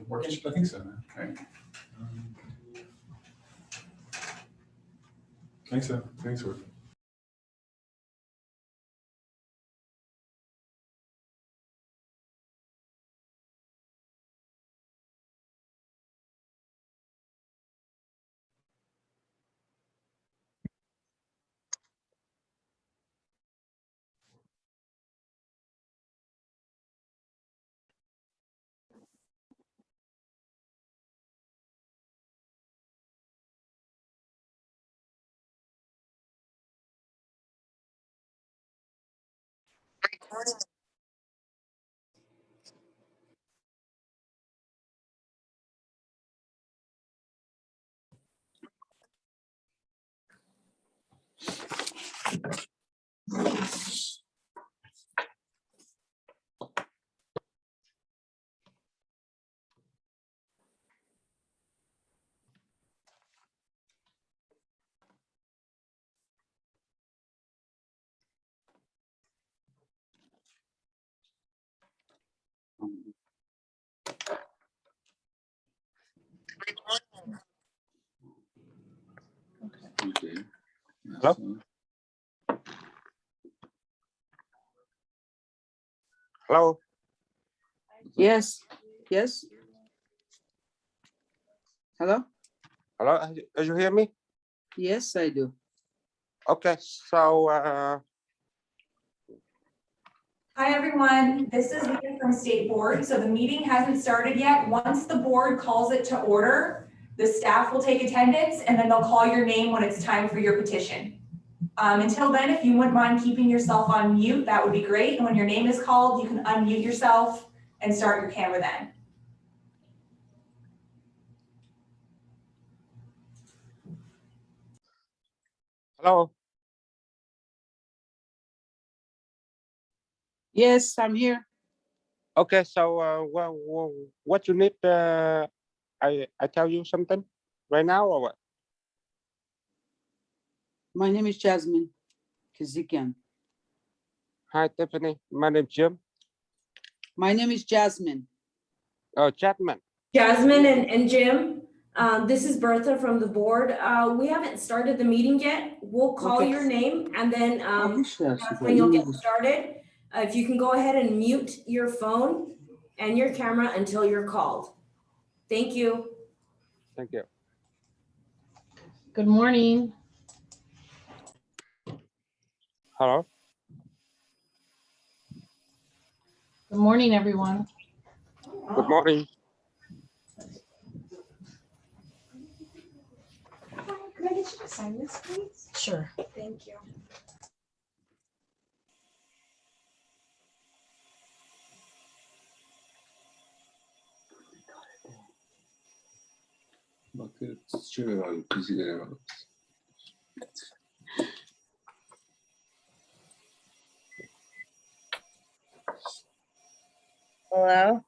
working? I think so. Okay. I think so. Thanks, working. Okay. Hello? Hello? Yes, yes. Hello? Hello? Did you hear me? Yes, I do. Okay, so Hi, everyone. This is Leah from State Board. So the meeting hasn't started yet. Once the board calls it to order, the staff will take attendance and then they'll call your name when it's time for your petition. Until then, if you wouldn't mind keeping yourself on mute, that would be great. And when your name is called, you can unmute yourself and start your camera then. hello? Yes, I'm here. Okay, so what you need, I tell you something right now or what? My name is Jasmine Kazikian. Hi, Tiffany. My name's Jim. My name is Jasmine. Oh, Chapman. Jasmine and Jim, this is Bertha from the board. We haven't started the meeting yet. We'll call Okay. your name and then That's that's when you'll get started. If you can go ahead and mute your phone and your camera until you're called. Thank you. Thank you. Good morning. Hello? Good morning, everyone. Good morning. Can I get you to sign this, please? Sure. Thank you. Bakın şöyle var, bizlere bak. Hello?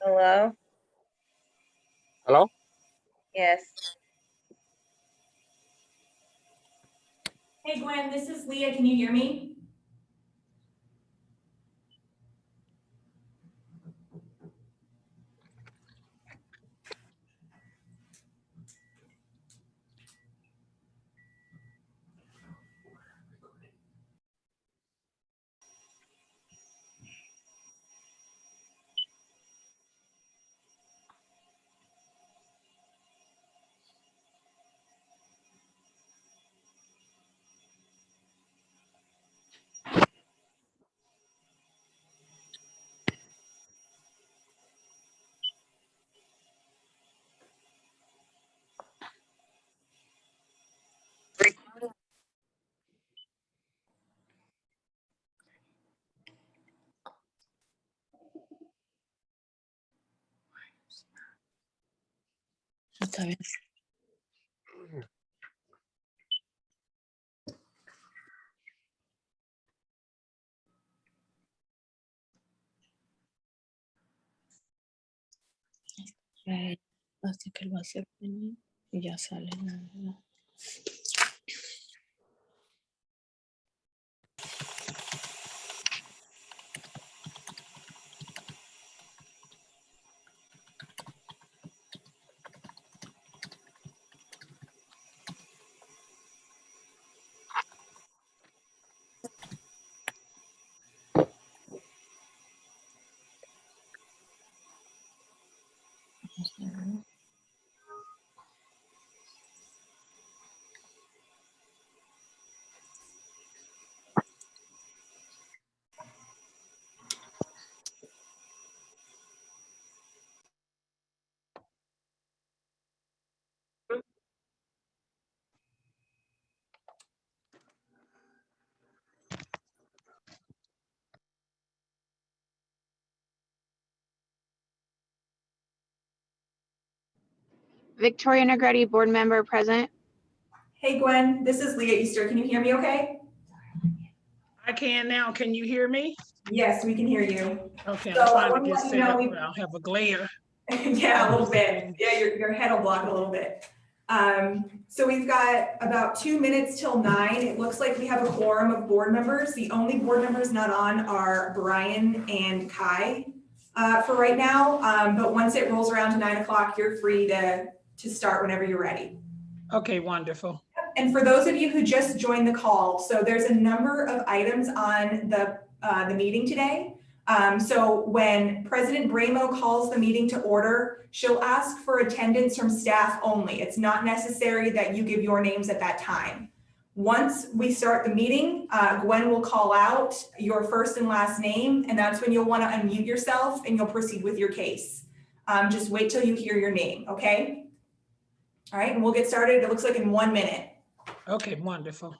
Hello? Hello? Yes. Hey, Gwen, this is Leah. Can you hear me? Está bien. Así que lo hace. Y ya sale. Victoria Negretti, board member present. Hey Gwen, this is Leah Easter. Can you hear me okay? I can now. Can you hear me? Yes, we can hear you. Okay, So I'm I trying to wanna get let you set know up we- where I'll have a glare. Yeah, a little bit. Yeah, your head will block it a little bit. So we've got about 2 minutes till 9. It looks like we have a quorum of board members. The only board members not on are Brian and Kai for right now. But once it rolls around to 9 o'clock, you're free to start whenever you're ready. Okay, wonderful. And for those of you who just joined the call, so there's a number of items on the meeting today. So when President Bramo calls the meeting to order, she'll ask for attendance from staff only. It's not necessary that you give your names at that time. Once we start the meeting, Gwen will call out your first and last name, and that's when you'll want to unmute yourself and you'll proceed with your case. Just wait till you hear your name, okay? All right, and we'll get started. It looks like in 1 minute. Okay, wonderful.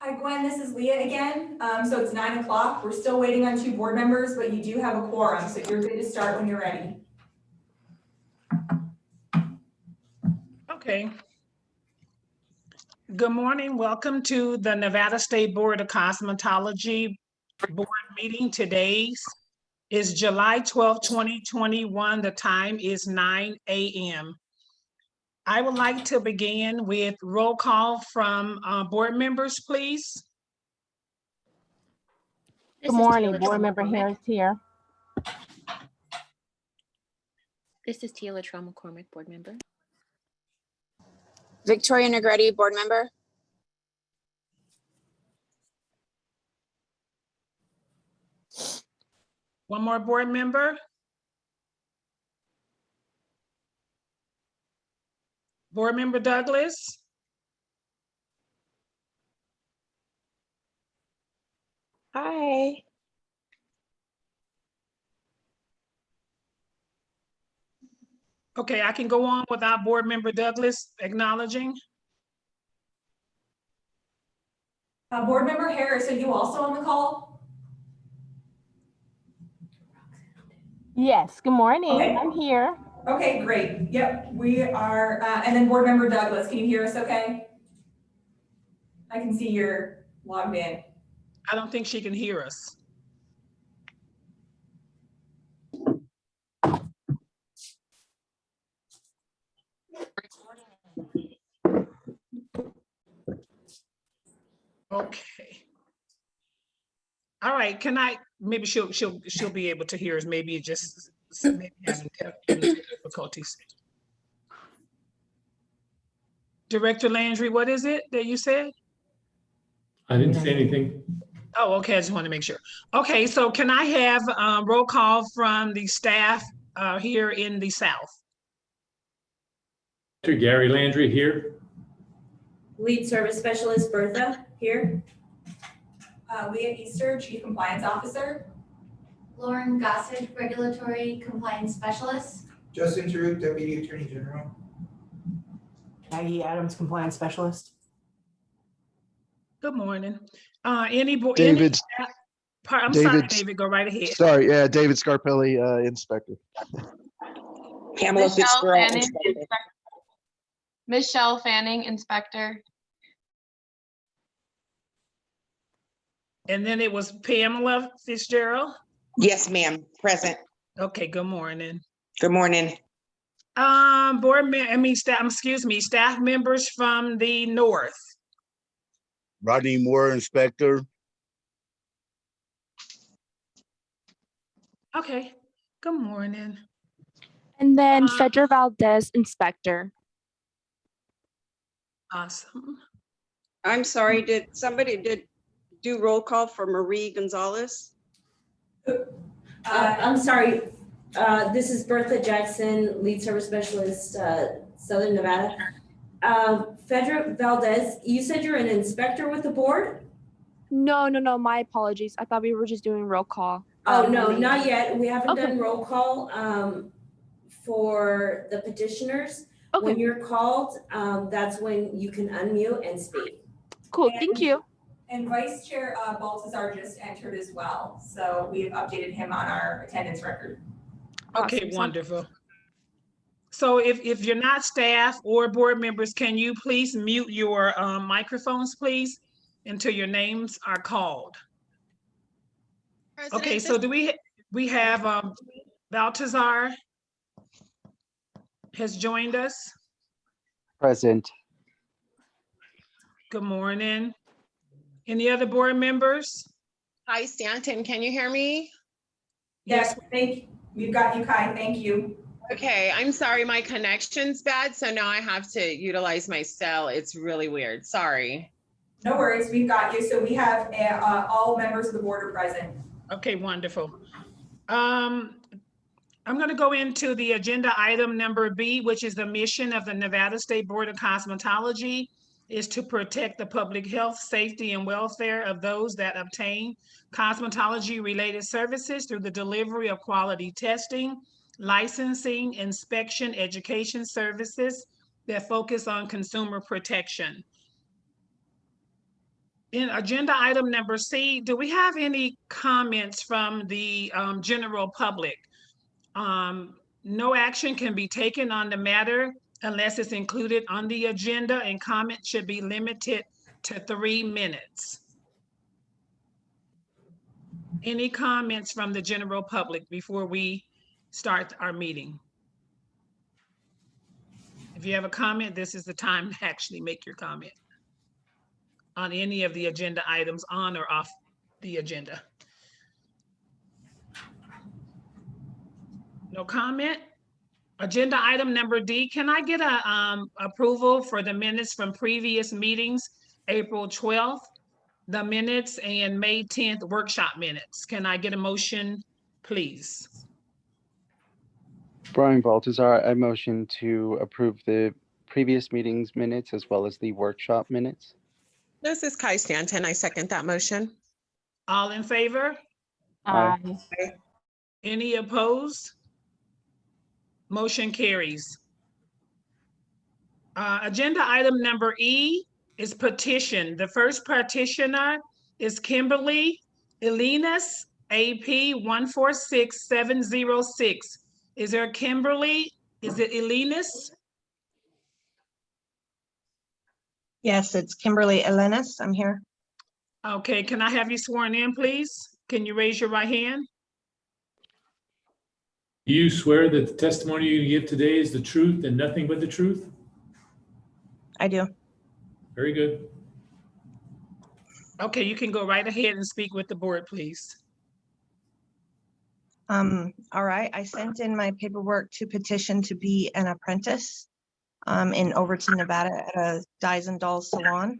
Hi Gwen, this is Leah again. So it's 9 o'clock. We're still waiting on 2 board members, but you do have a quorum, so you're good to start when you're ready. Okay. Good morning. Welcome to the Nevada State Board of Cosmetology board meeting. Today's is July 12th, 2021. The time is 9 a.m. I would like to begin with roll call from board members, please. This Good is morning, Tila board Trauma member McCormick. Harris here. This is Tila Trauma McCormick, board member. Victoria Negretti, board member. One more board member. Board member Douglas. Hi. Okay, I can go on without board member Douglas acknowledging. Board member Harris, are you also on the call? Yes, good morning. Okay. I'm here. Okay, great. Yep, we are. And then board member Douglas, can you hear us okay? I can see you're logged in. I don't think she can hear us. Okay. All right, can I, maybe she'll be able to hear us, maybe it just, maybe having difficulties. Director Landry, what is it that you said? I didn't say anything. Oh, okay, I just want to make sure. Okay, so can I have roll call from the staff here in the South? Dr. Gary Landry here. Lead Service Specialist Bertha here. Leah Easter, Chief Compliance Officer. Lauren Gossett, Regulatory Compliance Specialist. Justin Taruk, Deputy Attorney General. Maggie Adams, Compliance Specialist. Good morning. Any board? David. I'm sorry, David, go right ahead. Sorry, yeah, David Scarpelli, Inspector. Pamela Fitzgerald, Inspector. Michelle Fanning, Inspector. And then it was Pamela Fitzgerald? Yes, ma'am, present. Okay, good morning. Good morning. Staff members from the North. Rodney Moore, Inspector. Okay, good morning. And then Fedra Valdez, Inspector. Awesome. I'm sorry, did somebody do roll call for Marie Gonzalez? I'm sorry, this is Bertha Jackson, Lead Service Specialist, Southern Nevada. Fedra Valdez, you said you're an inspector with the board? No, my apologies. I thought we were just doing roll call. Oh, no, not yet. We haven't done roll call for the petitioners. When you're called, that's when you can unmute and speak. Cool, thank you. And Vice Chair Baltazar just entered as well. So we've updated him on our attendance record. Okay, Awesome. wonderful. So if you're not staff or board members, can you please mute your microphones, please, until your names are called? Okay, so do we have Baltazar has joined us. Present. Good morning. Any other board members? Hi, Stanton, can you hear me? Yes, we've got you, Kai. Thank you. Okay, I'm sorry, my connection's bad, so now I have to utilize my cell. It's really weird, sorry. No worries, we've got you. So we have all members of the board are present. Okay, wonderful. I'm going to go into the agenda item number B, which is the mission of the Nevada State Board of Cosmetology, is to protect the public health, safety, and welfare of those that obtain cosmetology-related services through the delivery of quality testing, licensing, inspection, education services that focus on consumer protection. In agenda item number C, do we have any comments from the general public? No action can be taken on the matter unless it's included on the agenda, and comments should be limited to 3 minutes. Any comments from the general public before we start our meeting? If you have a comment, this is the time to actually make your comment on any of the agenda items on or off the agenda. No comment? Agenda item number D, can I get a approval for the minutes from previous meetings, April 12th, the minutes, and May 10th workshop minutes? Can I get a motion, please? Brian Baltazar, I motion to approve the previous meetings minutes as well as the workshop minutes. This is Kai Stanton. I second that motion. All in favor? Aye. Any opposed? Motion carries. Agenda item number E is petition. The first petitioner is Kimberly Elinas, AP 146706. Is there Kimberly? Is it Elinas? Yes, it's Kimberly Elinas. I'm here. Okay, can I have you sworn in, please? Can you raise your right hand? Do you swear that the testimony you give today is the truth and nothing but the truth? I do. Very good. Okay, you can go right ahead and speak with the board, please. All right, I sent in my paperwork to petition to be an apprentice in Overton, Nevada at a Dyes and Dolls salon.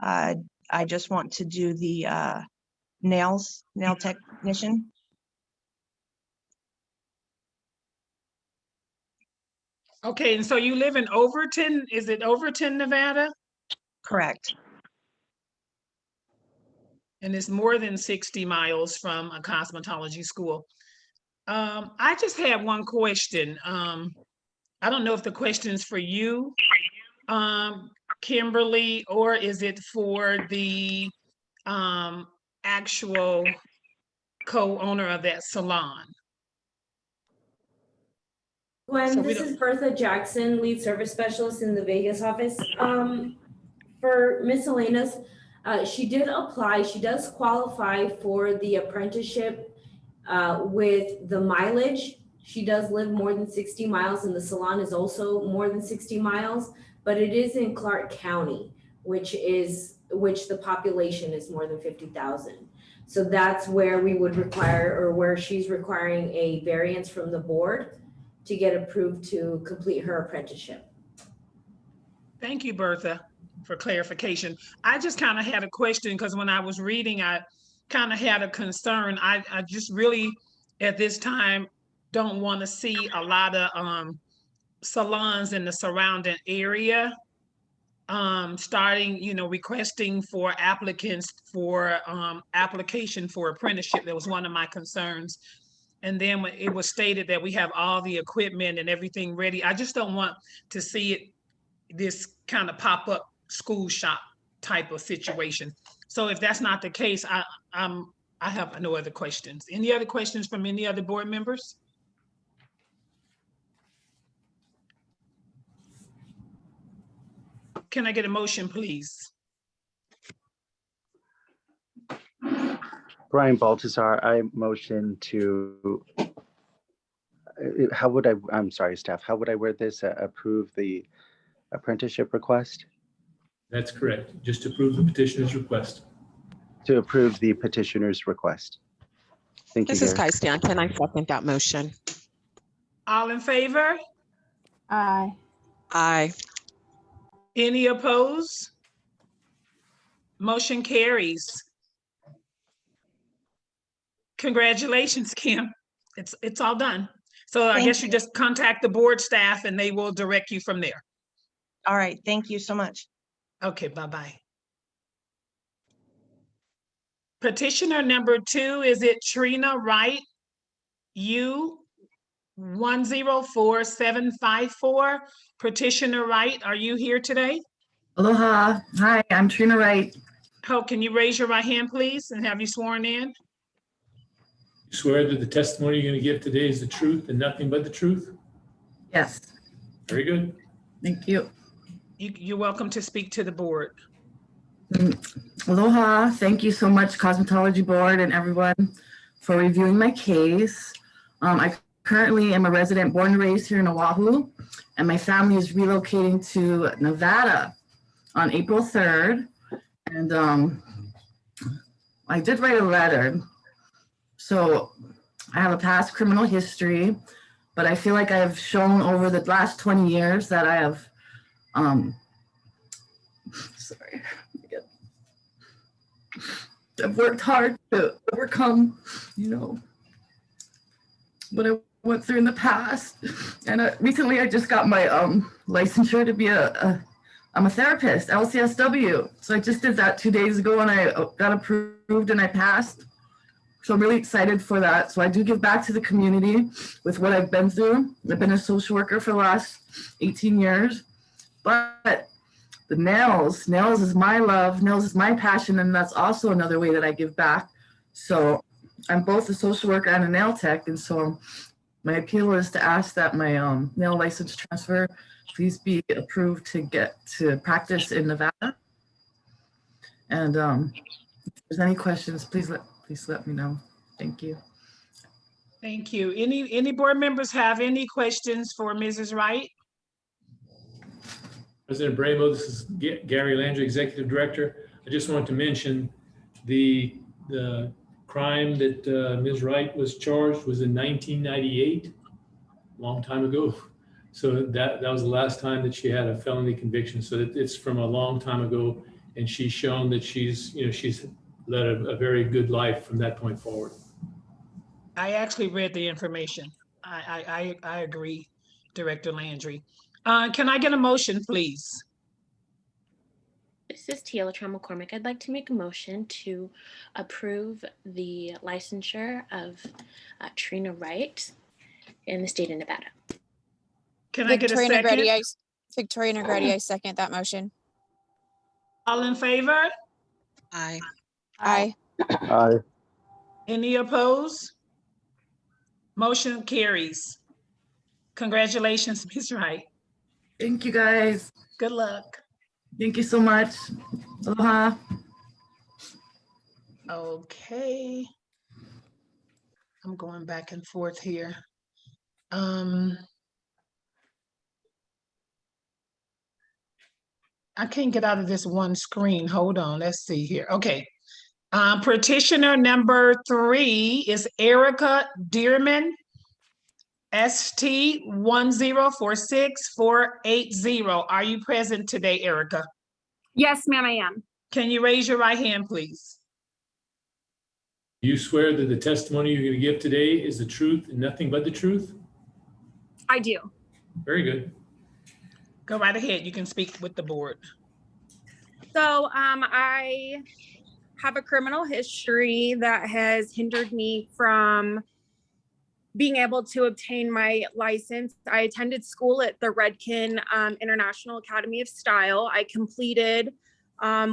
I just want to do the nail technician. Okay, and so you live in Overton, is it Overton, Nevada? Correct. And it's more than 60 miles from a cosmetology school. I just have one question. I don't know if the question is for you, Kimberly, or is it for the actual co-owner of that salon? Gwen, So we this don't- is Bertha Jackson, lead service specialist in the Vegas office. For Miss Elena's, she did apply. She does qualify for the apprenticeship with the mileage. She does live more than 60 miles and the salon is also more than 60 miles, but it is in Clark County, which the population is more than 50,000. So that's where we would require, or where she's requiring a variance from the board to get approved to complete her apprenticeship. Thank you, Bertha, for clarification. I just kind of had a question because when I was reading, I kind of had a concern. I just really, at this time, don't want to see a lot of salons in the surrounding area starting, requesting for applicants for application for apprenticeship. That was one of my concerns. And then when it was stated that we have all the equipment and everything ready, I just don't want to see this kind of pop-up school shop type of situation. So if that's not the case, I have no other questions. Any other questions from any other board members? Can I get a motion, please? Brian Baltazar, I motion to, I'm sorry, staff, how would I word this? Approve the apprenticeship request? That's correct. Just approve the petitioner's request. To approve the petitioner's request. Thank you, This is Gary. Kai Stanton. I second that motion. All in favor? Aye. Aye. Any opposed? Motion carries. Congratulations, Kim. It's all done. So I guess you just contact the board staff and they will direct you from there. All right, thank you so much. Okay, bye-bye. Petitioner number 2, is it Trina Wright? U 104754. Petitioner Wright, are you here today? Aloha. Hi, I'm Trina Wright. Oh, can you raise your right hand, please, and have you sworn in? You swear that the testimony you're going to give today is the truth and nothing but the truth? Yes. Very good. Thank you. You're welcome to speak to the board. Aloha. Thank you so much, Cosmetology Board and everyone, for reviewing my case. I currently am a resident born and raised here in Oahu, and my family is relocating to Nevada on April 3rd. And I did write a letter. So I have a past criminal history, but I feel like I have shown over the last 20 years that I have, I've worked hard to overcome, what I went through in the past. And recently I just got my licensure to be I'm a therapist, LCSW. So I just did that 2 days ago and I got approved and I passed. So I'm really excited for that. So I do give back to the community with what I've been through. I've been a social worker for the last 18 years, but the nails is my love, nails is my passion, and that's also another way that I give back. So I'm both a social worker and a nail tech, and so my appeal is to ask that my nail license transfer please be approved to get to practice in Nevada. And if there's any questions, please let me know. Thank you. Thank you. Any board members have any questions for Mrs. Wright? President Bravo, this is Gary Landry, Executive Director. I just want to mention the crime that Ms. Wright was charged was in 1998, a long time ago. So that was the last time that she had a felony conviction. So it's from a long time ago, and she's shown that she's led a very good life from that point forward. I actually read the information. I agree, Director Landry. Can I get a motion, please? This is Teal McCormick. I'd like to make a motion to approve the licensure of Trina Wright in the state of Nevada. Can I get a Victoria second? Negretti, Victoria Negretti, I second that motion. All in favor? Aye. Aye. Aye. Any opposed? Motion carries. Congratulations, Ms. Wright. Thank you, guys. Good luck. Thank you so much. Aloha. Okay. I'm going back and forth here. I can't get out of this one screen. Hold on, let's see here. Okay. Petitioner number 3 is Erica Dearman, ST 1046480. Are you present today, Erica? Yes, ma'am, I am. Can you raise your right hand, please? You swear that the testimony you're going to give today is the truth and nothing but the truth? I do. Very good. Go right ahead. You can speak with the board. So I have a criminal history that has hindered me from being able to obtain my license. I attended school at the Redken International Academy of Style. I completed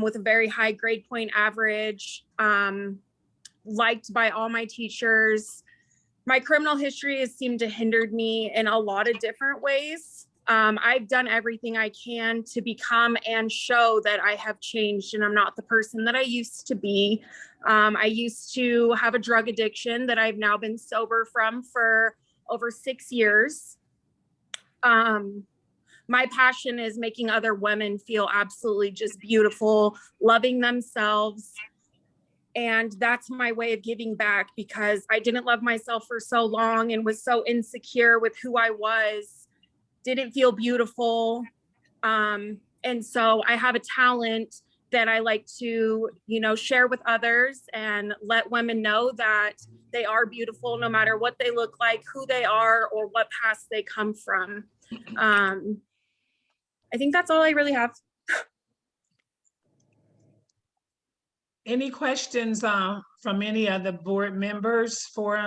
with a very high grade point average, liked by all my teachers. My criminal history has seemed to hinder me in a lot of different ways. I've done everything I can to become and show that I have changed and I'm not the person that I used to be. I used to have a drug addiction that I've now been sober from for over 6 years. My passion is making other women feel absolutely just beautiful, loving themselves. And that's my way of giving back, because I didn't love myself for so long and was so insecure with who I was, didn't feel beautiful. And so I have a talent that I like to, share with others and let women know that they are beautiful no matter what they look like, who they are, or what past they come from. I think that's all I really have. Any questions from any of the board members for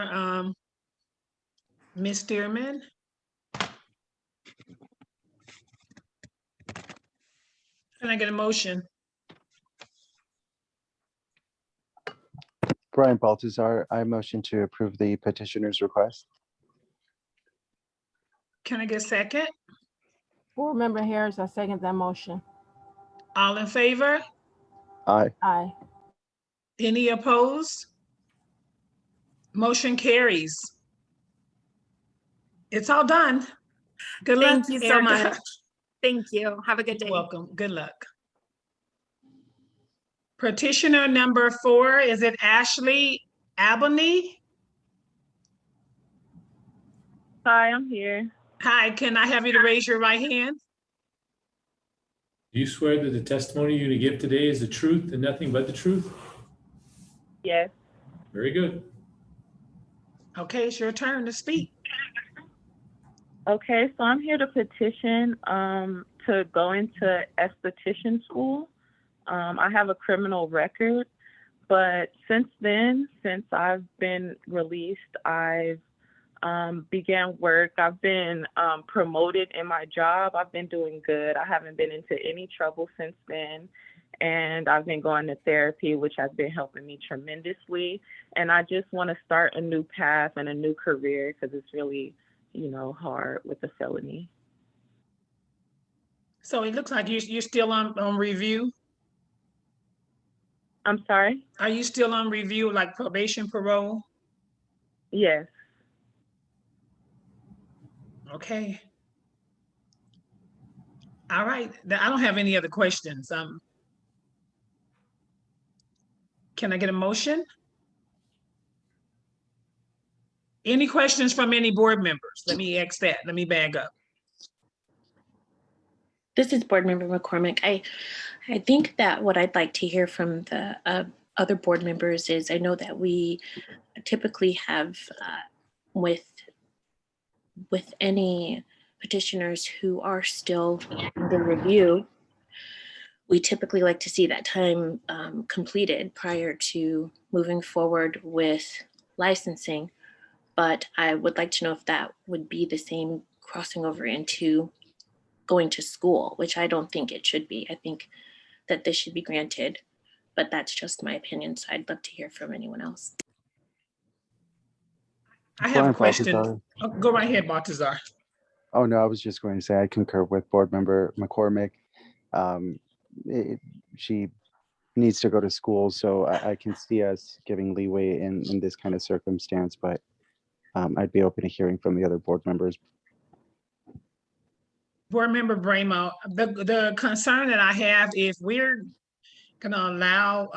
Ms. Dearman? Can I get a motion? Brian Baltazar, I motion to approve the petitioner's request. Can I get a second? Board Member Harris, I second that motion. All in favor? Aye. Aye. Any opposed? Motion carries. It's all done. Good luck, Thank you so Erica. much. Thank you. Have a good day. You're welcome. Good luck. Petitioner number 4, is it Ashley Albany? Hi, I'm here. Hi, can I have you to raise your right hand? Do you swear that the testimony you're going to give today is the truth and nothing but the truth? Yes. Very good. Okay, it's your turn to speak. Okay, so I'm here to petition to go into esthetician school. I have a criminal record, but since I've been released, I've began work. I've been promoted in my job. I've been doing good. I haven't been into any trouble since then. And I've been going to therapy, which has been helping me tremendously. And I just want to start a new path and a new career, because it's really, hard with a felony. So it looks like you're still on review. I'm sorry? Are you still on review, like probation, parole? Yes. Okay. All right. I don't have any other questions. Can I get a motion? Any questions from any board members? Let me ask that. Let me bag up. This is Board Member McCormick. I think that what I'd like to hear from the other board members is, I know that we typically have with any petitioners who are still under review, we typically like to see that time completed prior to moving forward with licensing. But I would like to know if that would be the same crossing over into going to school, which I don't think it should be. I think that this should be granted, but that's just my opinion. So I'd love to hear from anyone else. I have a Board question. Baltazar. Oh, go right ahead, Baltazar. Oh, no, I was just going to say I concur with Board Member McCormick. She needs to go to school, so I can see us giving leeway in this kind of circumstance, but I'd be open to hearing from the other board members. Board Member Bramo, the concern that I have, if we're gonna allow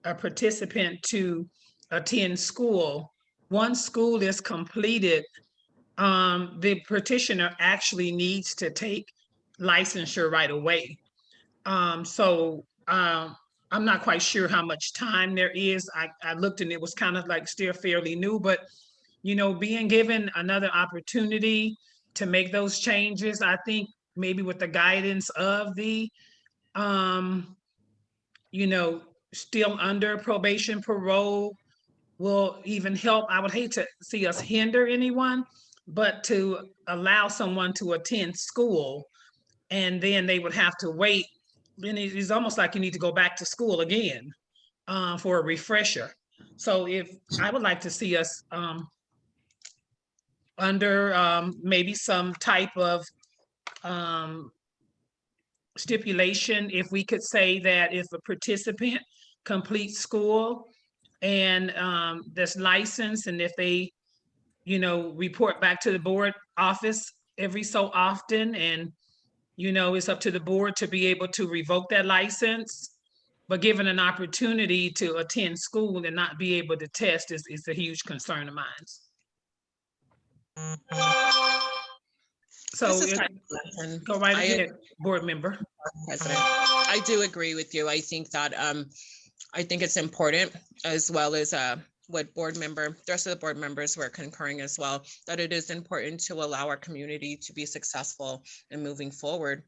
a participant to attend school, once school is completed, the petitioner actually needs to take licensure right away. I'm not quite sure how much time there is. I looked and it was kind of like still fairly new, but you know, being given another opportunity to make those changes, I think maybe with the guidance of the, you know, still under probation parole will even help. I would hate to see us hinder anyone, but to allow someone to attend school and then they would have to wait. Then it's almost like you need to go back to school again for a refresher. So if I would like to see us under maybe some type of stipulation, if we could say that if a participant completes school and that's licensed, and if they, you know, report back to the board office every so often, and you know, it's up to the board to be able to revoke that license, but given an opportunity to attend school and not be able to test is a huge concern of mine. So go right ahead, board member. President, I do agree with you. I think that I think it's important, as well as what the rest of the board members were concurring as well, that it is important to allow our community to be successful in moving forward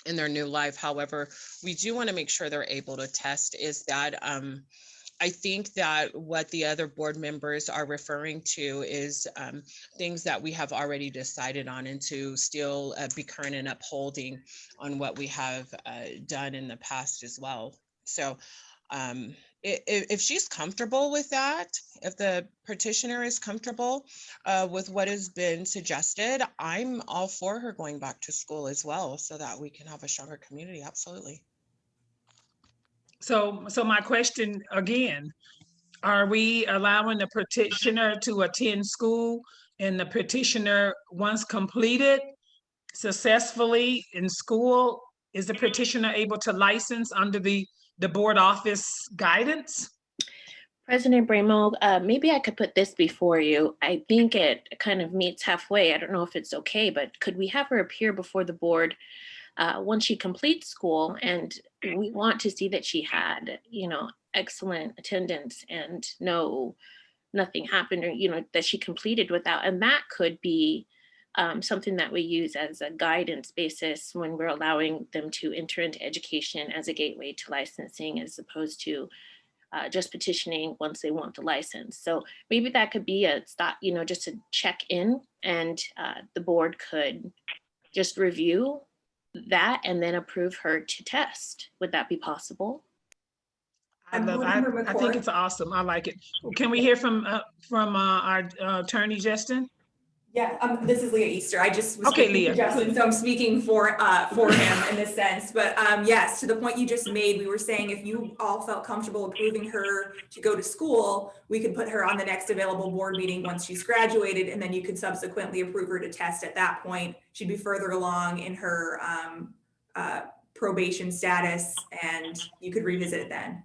in their new life. However, we do want to make sure they're able to test. Is that I think that what the other board members are referring to is things that we have already decided on, and to still be current and upholding on what we have done in the past as well. So if she's comfortable with that, if the petitioner is comfortable with what has been suggested, I'm all for her going back to school as well, so that we can have a stronger community. Absolutely. So my question again, are we allowing the petitioner to attend school, and the petitioner, once completed successfully in school, is the petitioner able to license under the board office guidance? President Bramo, maybe I could put this before you. I think it kind of meets halfway. I don't know if it's okay, but could we have her appear before the board once she completes school? And we want to see that she had, you know, excellent attendance and nothing happened, or, you know, that she completed without. And that could be something that we use as a guidance basis when we're allowing them to enter into education as a gateway to licensing, as opposed to just petitioning once they want the license. So maybe that could be a stop, you know, just to check in, and the board could just review that and then approve her to test. Would that be possible? I think it's awesome. I like it. Can we hear from our attorney, Justin? Yeah, this is Leah Easter. I just was okay, speaking Leah, to Justin, so I'm speaking for him in this sense. But yes, to the point you just made, we were saying if you all felt comfortable approving her to go to school, we could put her on the next available board meeting once she's graduated, and then you could subsequently approve her to test at that point. She'd be further along in her probation status, and you could revisit it then.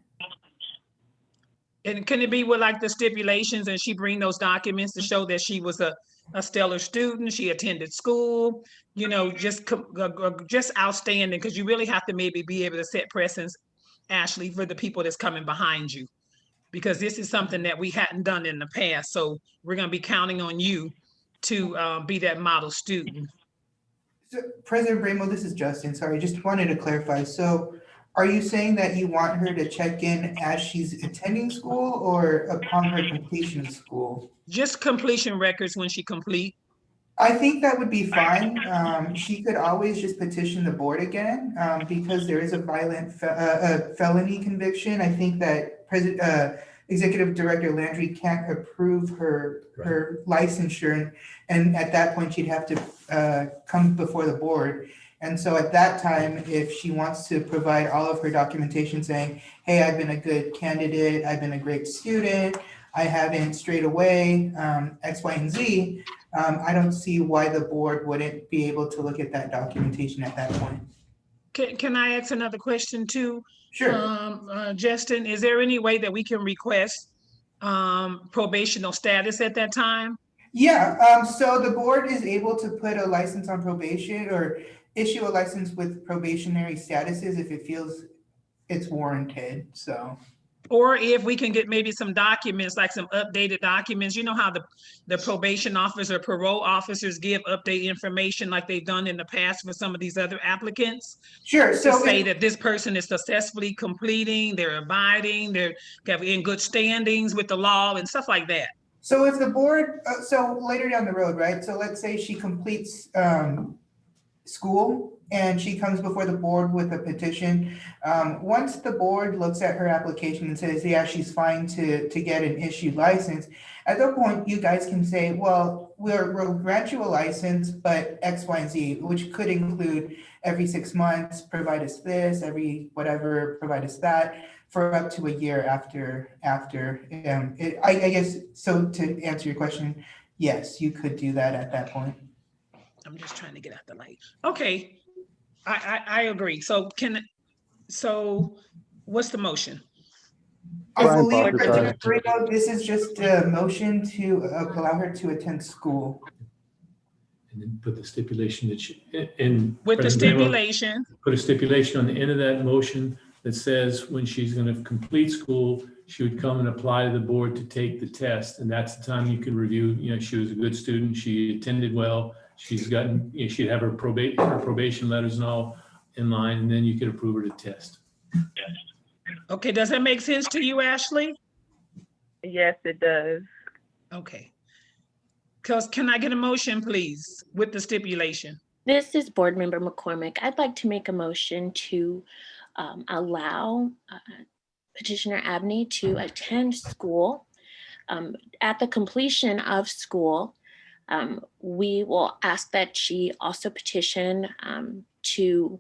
And can it be with like the stipulations and she bring those documents to show that she was a stellar student, she attended school, you know, just outstanding, because you really have to maybe be able to set precedence, Ashley, for the people that's coming behind you. Because this is something that we hadn't done in the past. So we're gonna be counting on you to be that model student. So, President Bramo, this is Justin. Sorry, just wanted to clarify. So are you saying that you want her to check in as she's attending school or upon her completion of school? Just completion records when she complete. I think that would be fine. She could always just petition the board again because there is a violent felony conviction. I think that Executive Director Landry can't approve her licensure, and at that point she'd have to come before the board. And so at that time, if she wants to provide all of her documentation saying, hey, I've been a good candidate, I've been a great student, I haven't strayed away, X, Y, and Z, I don't see why the board wouldn't be able to look at that documentation at that point. Can I ask another question too? Sure. Justin, is there any way that we can request probational status at that time? Yeah, so the board is able to put a license on probation or issue a license with probationary statuses if it feels it's warranted, so. Or if we can get maybe some documents, like some updated documents, you know how the probation officer or parole officers give update information like they've done in the past for some of these other applicants? Sure. To So say that this person is successfully completing, they're abiding, they're in good standings with the law and stuff like that. So if the board, so later down the road, right? So let's say she completes school and she comes before the board with a petition. Once the board looks at her application and says, yeah, she's fine to get an issued license, at that point, you guys can say, well, we'll grant you a license, but X, Y, and Z, which could include every 6 months, provide us this, every whatever, provide us that, for up to a year after. I guess, so to answer your question, yes, you could do that at that point. I'm just trying to get out the light. Okay, I agree. So what's the motion? I believe, President Carrino, this is just a motion to allow her to attend school. And then put the stipulation that she, and. With the President Bramo, stipulation. Put a stipulation on the end of that motion that says when she's going to complete school, she would come and apply to the board to take the test. And that's the time you can review, you know, she was a good student, she attended well, she's gotten, you know, she'd have her probation letters and all in line, and then you could approve her to test. Okay, does that make sense to you, Ashley? Yes, it does. Okay. Because can I get a motion, please, with the stipulation? This is Board Member McCormick. I'd like to make a motion to allow Petitioner Abney to attend school. At the completion of school, we will ask that she also petition to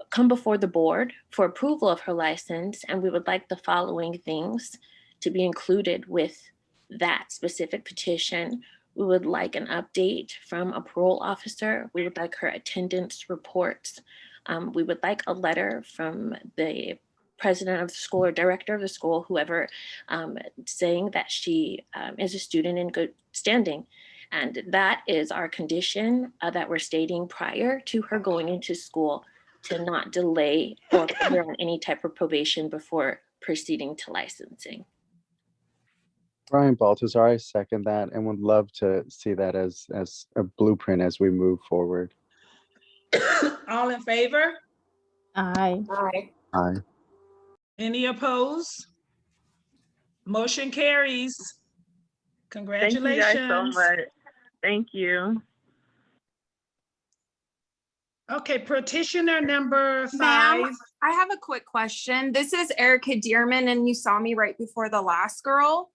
come before the board for approval of her license, and we would like the following things to be included with that specific petition. We would like an update from a parole officer. We would like her attendance reports. We would like a letter from the president of the school or director of the school, whoever, saying that she is a student in good standing. And that is our condition that we're stating prior to her going into school, to not delay or put her on any type of probation before proceeding to licensing. Brian Baltazar, I second that and would love to see that as a blueprint as we move forward. All in favor? Aye. Aye. Aye. Any opposed? Motion carries. Congratulations. Thank you guys so much. Thank you. Okay, petitioner number 5. Ma'am, I have a quick question. This is Erica Dearman, and you saw me right before the last girl.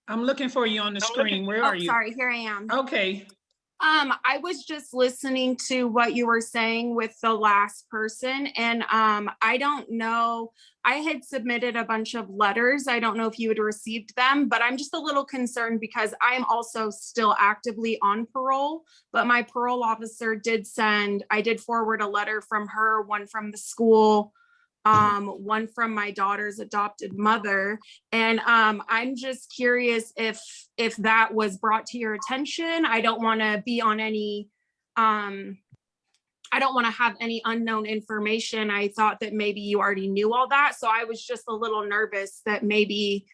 I'm looking for you on the screen. Where are you? Sorry, here I am. Okay. I was just listening to what you were saying with the last person, and I don't know, I had submitted a bunch of letters. I don't know if you had received them, but I'm just a little concerned because I'm also still actively on parole, but my parole officer did send, I did forward a letter from her, one from the school, one from my daughter's adopted mother. And I'm just curious if that was brought to your attention. I don't want to be on any, I don't want to have any unknown information. I thought that maybe you already knew all that. So I was just a little nervous that maybe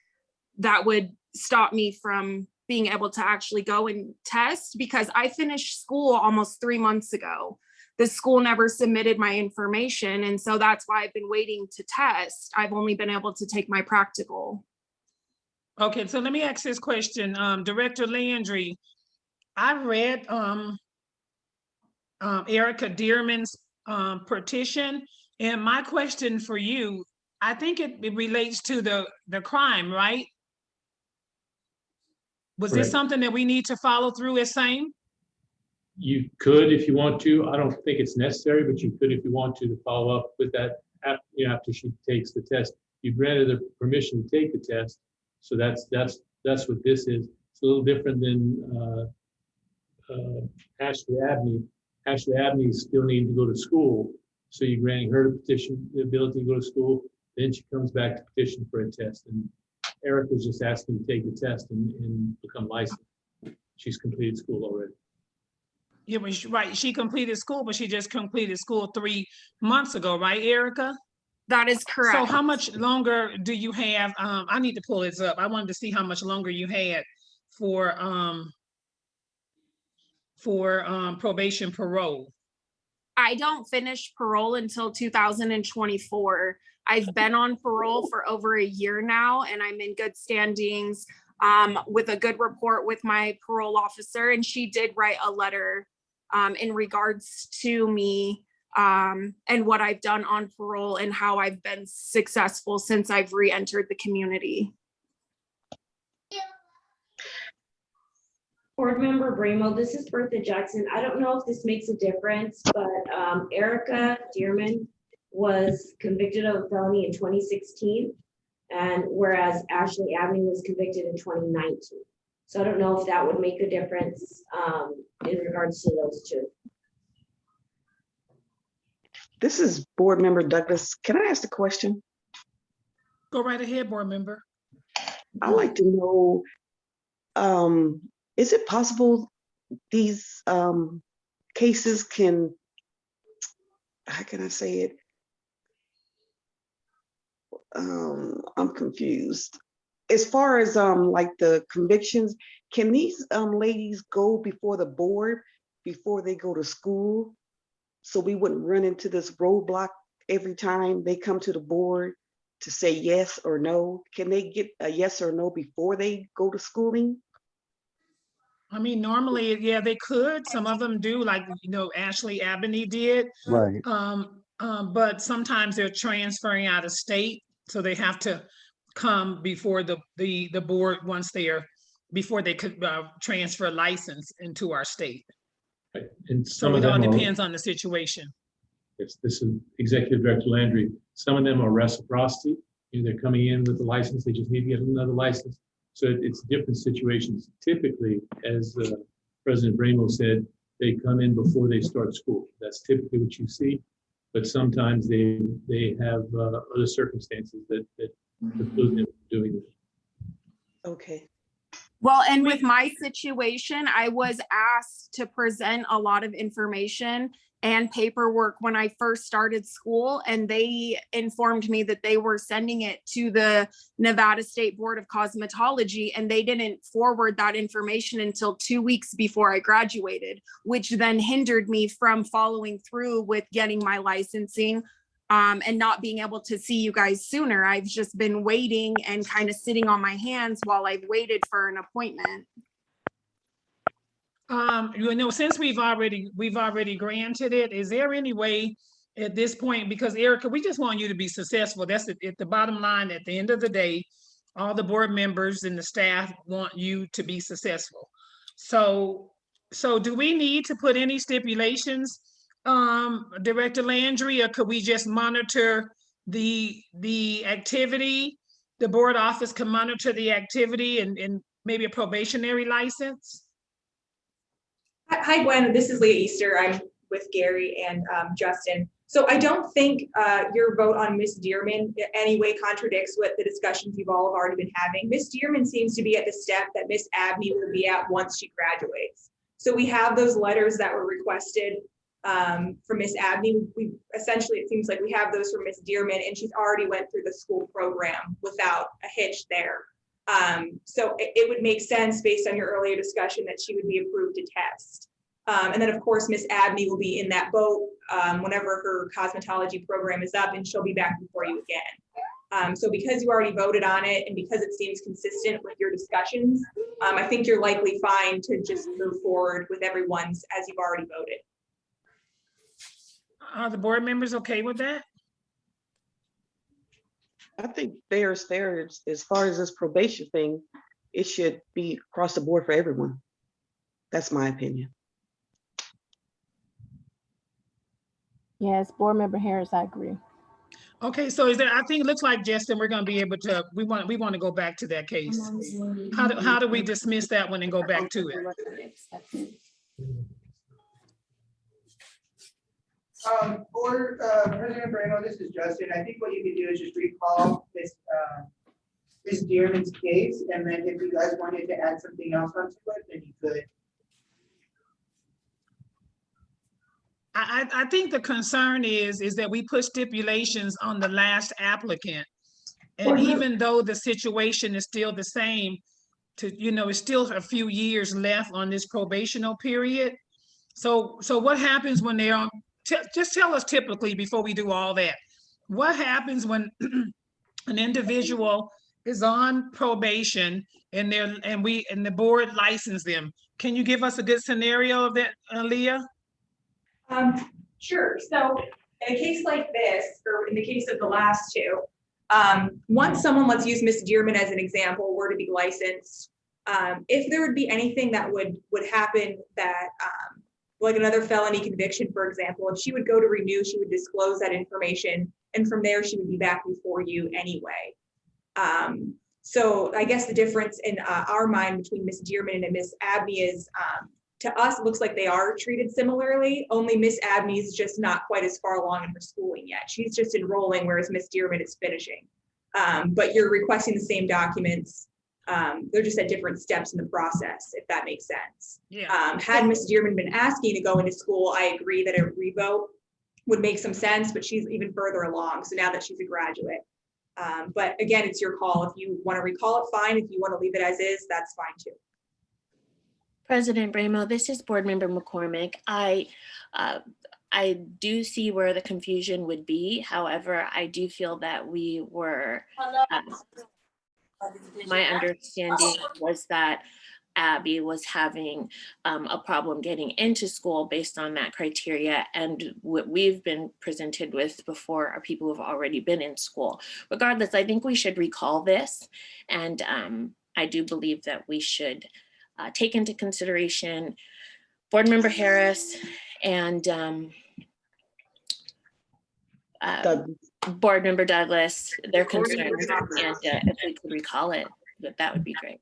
that would stop me from being able to actually go and test, because I finished school almost 3 months ago. The school never submitted my information. And so that's why I've been waiting to test. I've only been able to take my practical. Okay, so let me ask this question. Director Landry, I read Erica Dearman's petition, and my question for you, I think it relates to the crime, right? Was this Correct. something that we need to follow through as same? You could if you want to. I don't think it's necessary, but you could if you want to follow up with that after she takes the test. You granted her permission to take the test, so that's what this is. It's a little different than Ashley Abney. Ashley Abney is still needing to go to school, so you're granting her the ability to go to school. Then she comes back to petition for a test, and Erica's just asking to take the test and become licensed. She's completed school already. Yeah, right. She completed school, but she just completed school 3 months ago, right, Erica? That is correct. So how much longer do you have? I need to pull this up. I wanted to see how much longer you had for probation parole. I don't finish parole until 2024. I've been on parole for over a year now, and I'm in good standings with a good report with my parole officer. And she did write a letter in regards to me and what I've done on parole and how I've been successful since I've re-entered the community. Board Member Bramo, this is Bertha Jackson. I don't know if this makes a difference, but Erica Dearman was convicted of a felony in 2016, and whereas Ashley Abney was convicted in 2019. So I don't know if that would make a difference in regards to those two. This is Board Member Douglas. Can I ask a question? Go right ahead, Board Member. I'd like to know, is it possible these cases can, how can I say it? I'm confused. As far as like the convictions, can these ladies go before the board before they go to school? So we wouldn't run into this roadblock every time they come to the board to say yes or no. Can they get a yes or no before they go to schooling? I mean, normally, yeah, they could. Some of them do, like, Ashley Abney did. Right. But sometimes they're transferring out of state, so they have to come before the board before they could transfer license into our state. Right. And So some of it all them depends on the situation. Yes, this is Executive Director Landry. Some of them are reciprocity. They're coming in with a license. They just need to get another license. So it's different situations. Typically, as President Bramo said, they come in before they start school. That's typically what you see. But sometimes they have other circumstances that preclude them from doing that. Okay. Well, and with my situation, I was asked to present a lot of information and paperwork when I first started school, and they informed me that they were sending it to the Nevada State Board of Cosmetology, and they didn't forward that information until 2 weeks before I graduated, which then hindered me from following through with getting my licensing and not being able to see you guys sooner. I've just been waiting and kind of sitting on my hands while I've waited for an appointment. Since we've already granted it, is there any way at this point, because Erica, we just want you to be successful. That's at the bottom line. At the end of the day, all the board members and the staff want you to be successful. So do we need to put any stipulations, Director Landry, or could we just monitor the activity? The board office can monitor the activity and maybe a probationary license? Hi, Gwen. This is Leah Easter. I'm with Gary and Justin. So I don't think your vote on Ms. Dearman in any way contradicts what the discussions you've all have already been having. Ms. Dearman seems to be at the step that Ms. Abney will be at once she graduates. So we have those letters that were requested from Ms. Abney. We essentially, it seems like we have those from Ms. Dearman, and she's already went through the school program without a hitch there. So it would make sense based on your earlier discussion that she would be approved to test. And then of course, Ms. Abney will be in that boat whenever her cosmetology program is up, and she'll be back before you again. So because you already voted on it, and because it seems consistent with your discussions, I think you're likely fine to just move forward with everyone's as you've already voted. Are the board members okay with that? I think fair is fair. As far as this probation thing, it should be across the board for everyone. That's my opinion. Yes, Board Member Harris, I agree. Okay, so is there, I think it looks like, Justin, we're gonna be able to, we want to go back to that case. How do we dismiss that one and go back to it? President Brano, this is Justin. I think what you could do is just recall Ms. Dearman's case, and then if you guys wanted to add something else onto it, then you could. I think the concern is that we put stipulations on the last applicant. And even though the situation is still the same, it's still a few years left on this probational period. So what happens when they're on, just tell us typically before we do all that, what happens when an individual is on probation and the board license them? Can you give us a good scenario of that, Leah? Sure. So in a case like this, or in the case of the last two, once someone, let's use Ms. Dearman as an example, were to be licensed, if there would be anything that would happen that, like another felony conviction, for example, if she would go to renew, she would disclose that information, and from there she would be back before you anyway. So I guess the difference in our mind between Ms. Dearman and Ms. Abney is, to us, it looks like they are treated similarly, only Ms. Abney is just not quite as far along in her schooling yet. She's just enrolling, whereas Ms. Dearman is finishing. But you're requesting the same documents. They're just at different steps in the process, if that makes sense. Yeah. Had Ms. Dearman been asking to go into school, I agree that a revote would make some sense, but she's even further along. So now that she's a graduate. But again, it's your call. If you want to recall it, fine. If you want to leave it as is, that's fine too. President Bramo, this is Board Member McCormick. I do see where the confusion would be. However, I do feel that we were, my understanding was that Abby was having a problem getting into school based on that criteria. And what we've been presented with before are people who have already been in school. Regardless, I think we should recall this. And I do believe that we should take into consideration Board Member Harris and Board Member Douglas, their concerns, and if we could recall it, that would be great.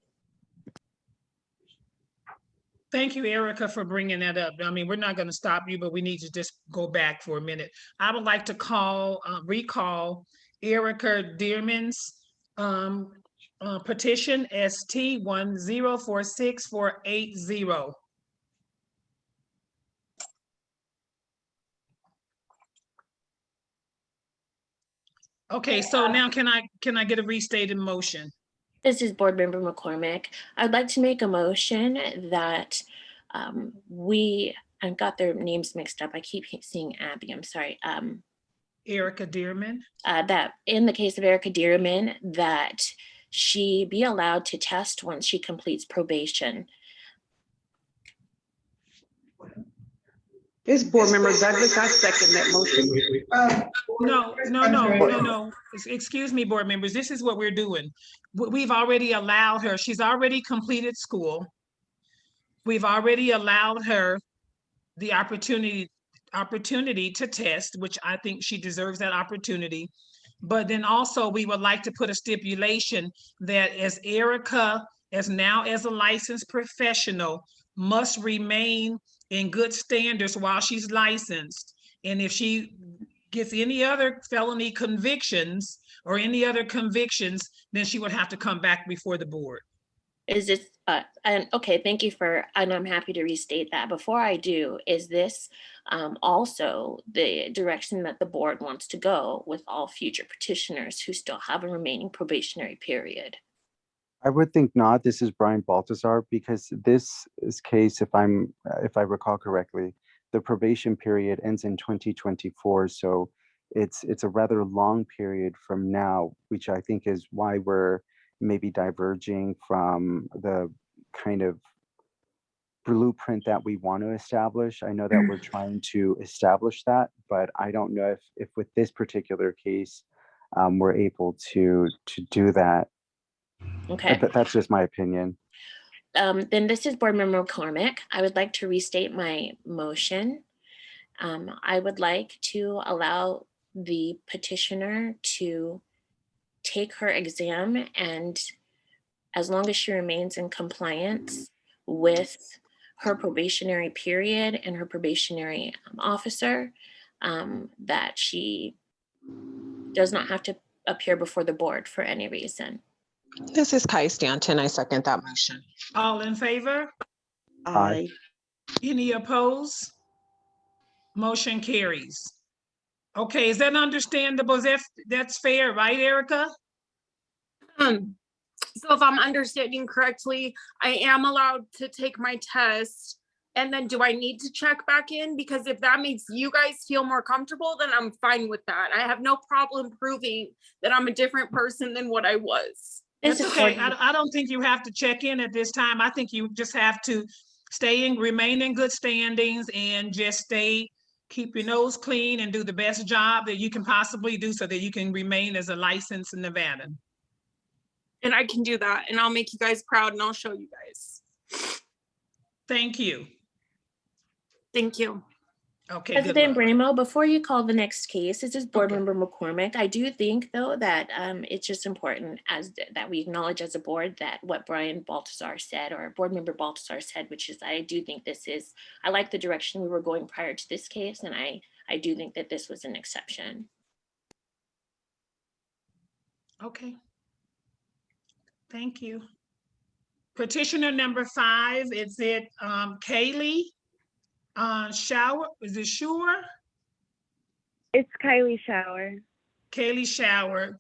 Thank you, Erica, for bringing that up. I mean, we're not going to stop you, but we need to just go back for a minute. I would like to recall Erica Dearman's petition ST 1046480. Okay, so now can I get a restated motion? This is Board Member McCormick. I'd like to make a motion that I've got their names mixed up. I keep seeing Abby, I'm sorry. Erica Dearman. That in the case of Erica Dearman, that she be allowed to test once she completes probation. This Board Member Douglas, I second that motion. No. Excuse me, board members. This is what we're doing. We've already allowed her. She's already completed school. We've already allowed her the opportunity to test, which I think she deserves that opportunity. But then also we would like to put a stipulation that as Erica, now as a licensed professional, must remain in good standards while she's licensed. And if she gets any other felony convictions or any other convictions, then she would have to come back before the board. Is this, and okay, thank you for, and I'm happy to restate that. Before I do, is this also the direction that the board wants to go with all future petitioners who still have a remaining probationary period? I would think not. This is Brian Baltazar, because this case, if I recall correctly, the probation period ends in 2024. So it's a rather long period from now, which I think is why we're maybe diverging from the kind of blueprint that we want to establish. I know that we're trying to establish that, but I don't know if with this particular case, we're able to do that. Okay. But that's just my opinion. Then this is Board Member McCormick. I would like to restate my motion. I would like to allow the petitioner to take her exam, and as long as she remains in compliance with her probationary period and her probationary officer, that she does not have to appear before the board for any reason. This is Kai Stanton. I second that motion. All in favor? Aye. Any opposed? Motion carries. Okay, is that understandable? That's fair, right, Erica? So if I'm understanding correctly, I am allowed to take my test. And then do I need to check back in? Because if that makes you guys feel more comfortable, then I'm fine with that. I have no problem proving that I'm a different person than what I was. That's okay. I don't think you have to check in at this time. I think you just have to remain in good standings and just keep your nose clean and do the best job that you can possibly do so that you can remain as a licensed Nevadan. And I can do that, and I'll make you guys proud, and I'll show you guys. Thank you. Thank you. Okay, President Bramo, before you call the next case, this is Board Member McCormick. I do think, though, that it's just important that we acknowledge as a board that what Brian Baltazar said, or Board Member Baltazar said, which is I do think I like the direction we were going prior to this case, and I do think that this was an exception. Okay. Thank you. Petitioner number 5, is it Kaylee Shower? Is it Sure? It's Kylie Shower. Kaylee Shower.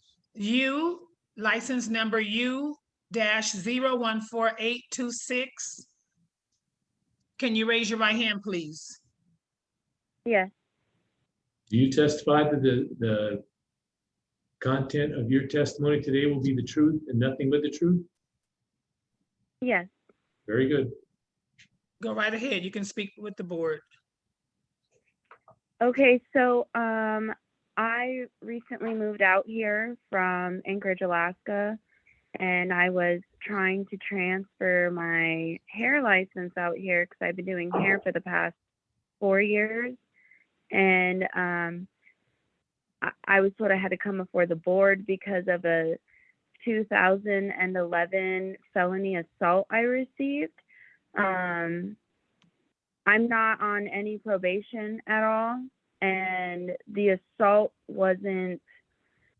License number U-014826. Can you raise your right hand, please? Yes. Do you testify that the content of your testimony today will be the truth and nothing but the truth? Yes. Very good. Go right ahead. You can speak with the board. Okay, so I recently moved out here from Anchorage, Alaska, and I was trying to transfer my hair license out here because I've been doing hair for the past 4 years. And I was told I had to come before the board because of a 2011 felony assault I received. I'm not on any probation at all, and the assault wasn't,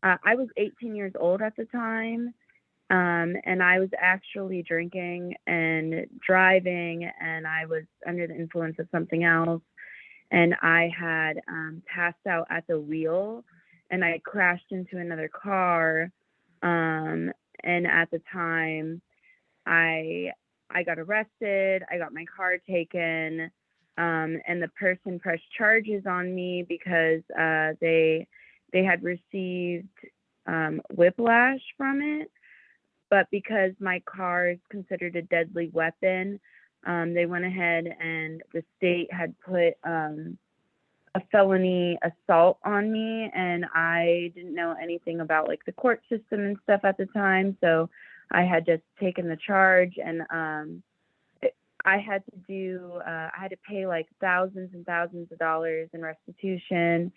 I was 18 years old at the time, and I was actually drinking and driving, and I was under the influence of something else, and I had passed out at the wheel, and I crashed into another car, and at the time, I got arrested, I got my car taken, and the person pressed charges on me because they had received whiplash from it, but because my car is considered a deadly weapon, they went ahead and the state had put a felony assault on me, and I didn't know anything about like the court system and stuff at the time, so I had just taken the charge, and I had to pay like thousands and thousands of dollars in restitution,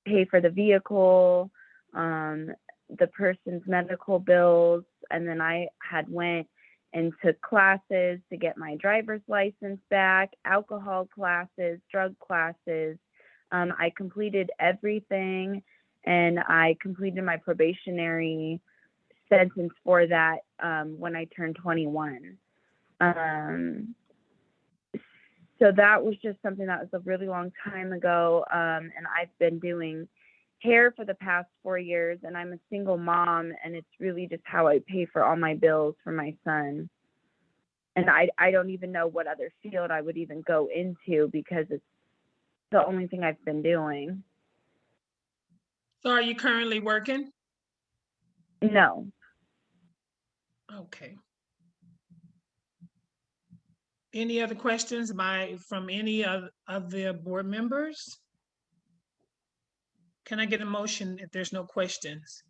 pay for the vehicle, the person's medical bills, and then I had went and took classes to get my driver's license back, alcohol classes, drug classes, I completed everything, and I completed my probationary sentence for that when I turned 21. So that was just something that was a really long time ago, and I've been doing hair for the past 4 years, and I'm a single mom, and it's really just how I pay for all my bills for my son. And I don't even know what other field I would even go into because it's the only thing I've been doing. So are you currently working? No. Okay. Any other questions from any of the board members? Can I get a motion if there's no questions?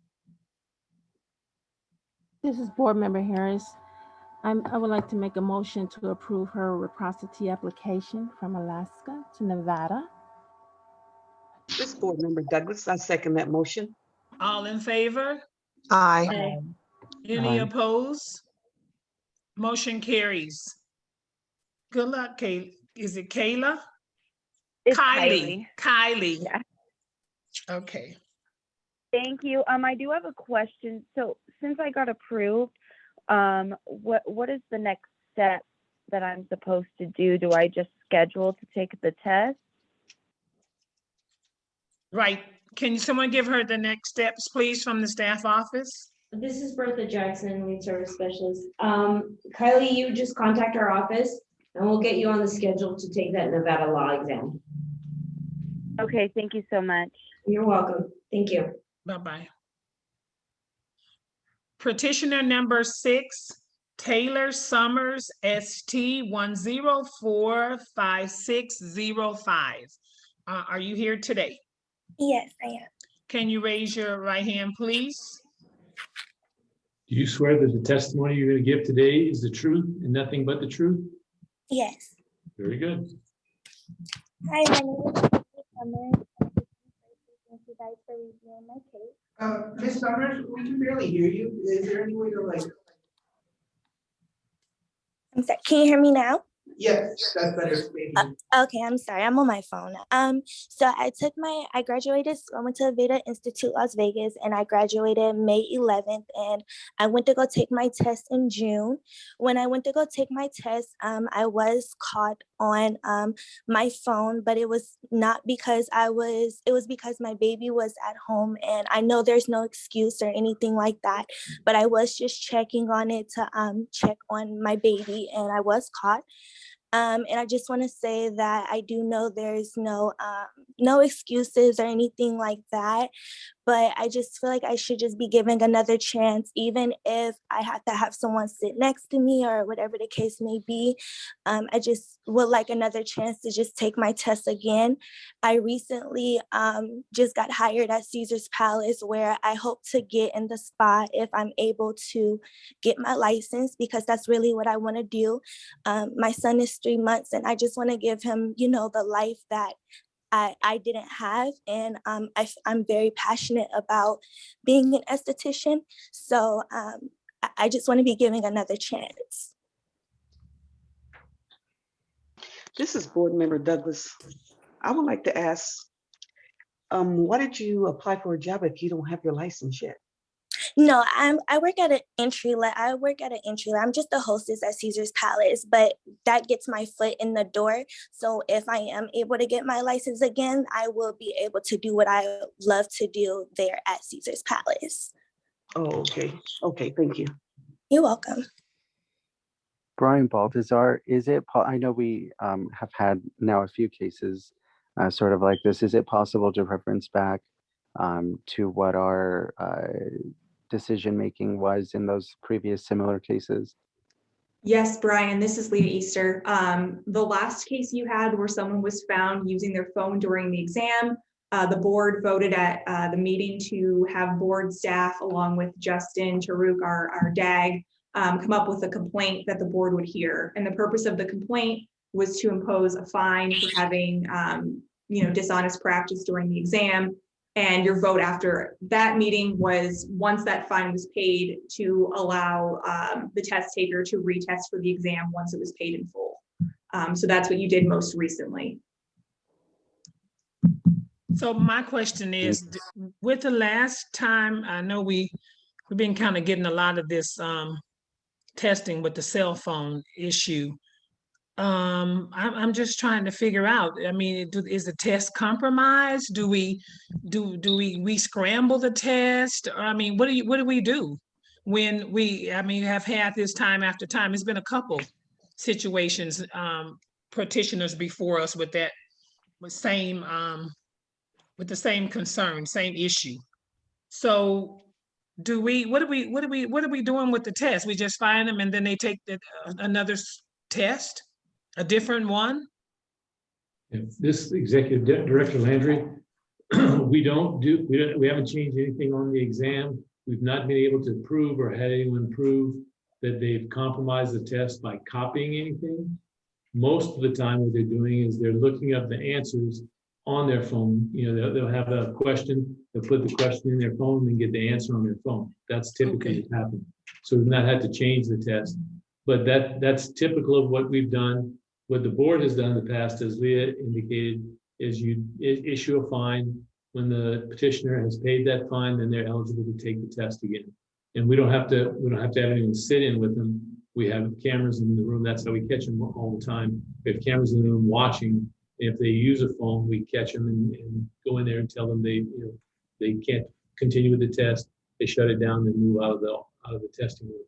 This is Board Member Harris. I would like to make a motion to approve her reciprocity application from Alaska to Nevada. This Board Member Douglas, I second that motion. All in favor? Aye. Any Aye. opposed? Motion carries. Good luck, Kay. Is it Kayla? It's Kylie. Kylie. Yeah. Okay. Thank you. I do have a question. So since I got approved, what is the next step that I'm supposed to do? Do I just schedule to take the test? Right. Can someone give her the next steps, please, from the staff office? This is Bertha Jackson, lead service specialist. Kylie, you just contact our office and we'll get you on the schedule to take that Nevada law exam. Okay, thank you so much. You're welcome. Thank you. Bye-bye. Petitioner number 6, Taylor Summers, ST 1045605. Are you here today? Yes, I am. Can you raise your right hand, please? Do you swear that the testimony you're going to give today is the truth and nothing but the truth? Yes. Very good. Hi, my name is Summers. Thank you guys for reviewing my case. Ms. Summers, we can barely hear you. Is there any way to I'm sorry. Can you hear me now? Yes, that's better. Okay, I'm sorry. I'm on my phone. So I graduated, I went to Veda Institute, Las Vegas, and I graduated May 11th, and I went to go take my test in June. When I went to go take my test, I was caught on my phone, but it was not because it was because my baby was at home, and I know there's no excuse or anything like that, but I was just checking on it to check on my baby, and I was caught. And I just want to say that I do know there's no excuses or anything like that, but I just feel like I should just be given another chance, even if I have to have someone sit next to me or whatever the case may be. I just would like another chance to just take my test again. I recently just got hired at Caesar's Palace, where I hope to get in the spot if I'm able to get my license, because that's really what I want to do. My son is 3 months, and I just want to give him, the life that I didn't have, and I'm very passionate about being an esthetician. So I just want to be giving another chance. This is Board Member Douglas. I would like to ask, why did you apply for a job if you don't have your license yet? No, I work at an entry level. I'm just a hostess at Caesar's Palace, but that gets my foot in the door. So if I am able to get my license again, I will be able to do what I love to do there at Caesar's Palace. Oh, okay. Okay, thank you. You're welcome. Brian Baltazar, I know we have had now a few cases sort of like this. Is it possible to reference back to what our decision-making was in those previous similar cases? Yes, Brian, this is Leah Easter. The last case you had where someone was found using their phone during the exam, the board voted at the meeting to have board staff, along with Justin Taruk, our DAG, come up with a complaint that the board would hear. And the purpose of the complaint was to impose a fine for having dishonest practice during the exam. And your vote after that meeting was, once that fine was paid, to allow the test taker to retest for the exam once it was paid in full. So that's what you did most recently. So my question is, with the last time, I know we've been kind of getting a lot of this testing with the cell phone issue. I'm just trying to figure out, I mean, is the test compromised? Do we scramble the test? Or, I mean, what do we do when I mean, have had this time after time? It's been a couple situations, petitioners before us with that, with the same concern, same issue. So what are we doing with the test? We just find them and then they take another test, a different one? If this executive director Landry, we haven't changed anything on the exam. We've not been able to prove or had anyone prove that they've compromised the test by copying anything. Most of the time what they're doing is they're looking up the answers on their phone. You know, they'll have a question, they'll put the question in their phone and get the answer on their phone. That's typically what's happened. So we've not had to change the test, but that's typical of what we've done. What the board has done in the past, as Leah indicated, is you issue a fine. When the petitioner has paid that fine, then they're eligible to take the test again. And we don't have to have anyone sit in with them. We have cameras in the room. That's how we catch them all the time. We have cameras in the room watching. If they use a phone, we catch them and go in there and tell them they can't continue with the test. They shut it down and move out of the testing room.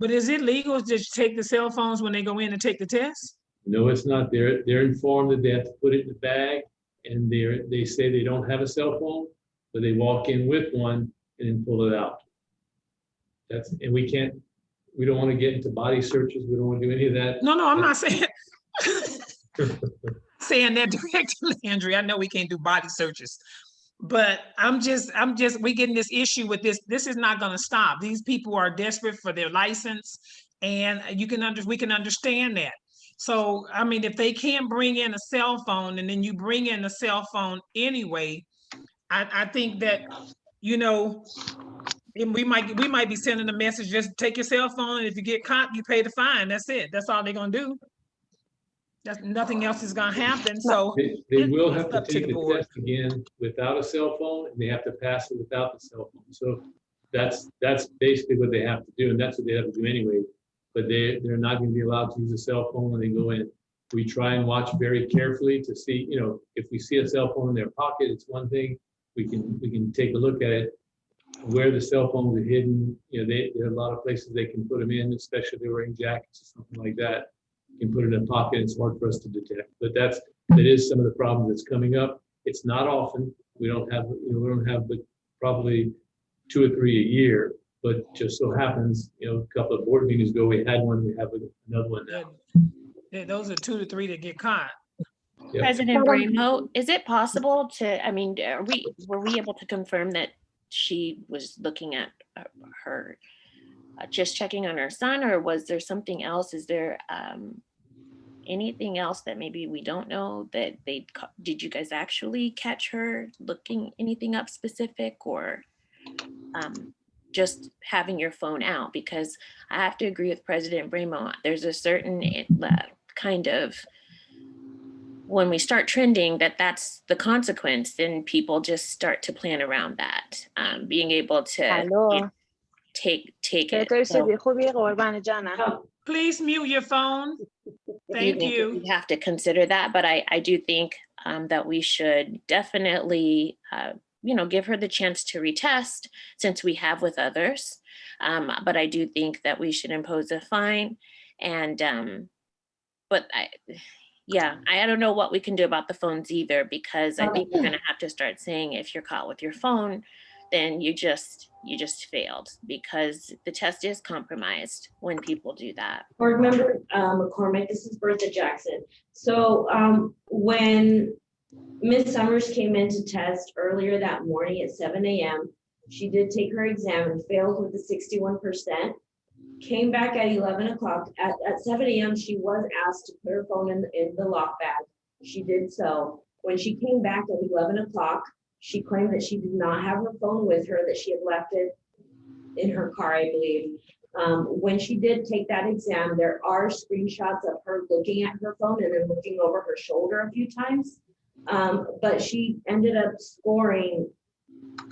But is it legal to just take the cell phones when they go in and take the test? No, it's not. They're informed that they have to put it in the bag, and they say they don't have a cell phone, but they walk in with one and then pull it out. And we don't want to get into body searches. We don't want to do any of that. No, I'm not saying saying that directly, Landry. I know we can't do body searches, but we getting this issue with this. This is not going to stop. These people are desperate for their license, and we can understand that. So, I mean, if they can't bring in a cell phone and then you bring in a cell phone anyway, I think that, you know, we might be sending a message, just take your cell phone, and if you get caught, you pay the fine. That's it. That's all they're going to do. Nothing else is going to happen. So they will have to take the test again without a cell phone, and they have to pass it without the cell phone. So that's basically what they have to do, and that's what they have to do anyway. But they're not going to be allowed to use a cell phone when they go in. We try and watch very carefully to see, you know, if we see a cell phone in their pocket, it's one thing. We can take a look at it. Where the cell phones are hidden, you know, there are a lot of places they can put them in, especially if they're wearing jackets or something like that. You can put it in a pocket. It's hard for us to detect. But that is some of the problems that's coming up. It's not often. We don't have but probably 2 or 3 a year. But just so happens, you know, a couple of board meetings ago, we had one. We have another one now. Yeah, those are 2 to 3 that get caught. Yep. President Bramo, is it possible to, I mean, were we able to confirm that she was looking at her, just checking on her son, or was there something else? Is there anything else that maybe we don't know that did you guys actually catch her looking anything up specific, or just having your phone out? Because I have to agree with President Bramo. There's a certain kind of, when we start trending, that's the consequence, then people just start to plan around that. Being able to take it. So, please mute your phone. Thank you. We have to consider that, but I do think that we should definitely give her the chance to retest, since we have with others. But I do think that we should impose a fine. And I don't know what we can do about the phones either, because I think we're going to have to start saying, if you're caught with your phone, then you just failed, because the test is compromised when people do that. Board member McCormick, this is Bertha Jackson. So when Ms. Summers came in to test earlier that morning at 7 a.m., she did take her exam and failed with the 61%. Came back at 11 o'clock. At 7 a.m., she was asked to put her phone in the lock bag. She did so. When she came back at 11 o'clock, she claimed that she did not have her phone with her, that she had left it in her car, I believe. When she did take that exam, there are screenshots of her looking at her phone and then looking over her shoulder a few times. But she ended up scoring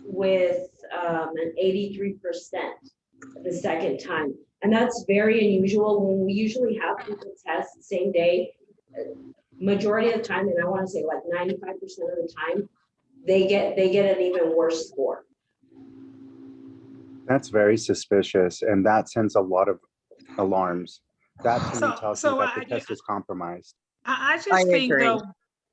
with an 83% the second time. And that's very unusual. When we usually have people test the same day, majority of the time, and I want to say like 95% of the time, they get an even worse score. That's very suspicious, and that sends a lot of alarms. That to me tells me that the test is compromised. I just think though,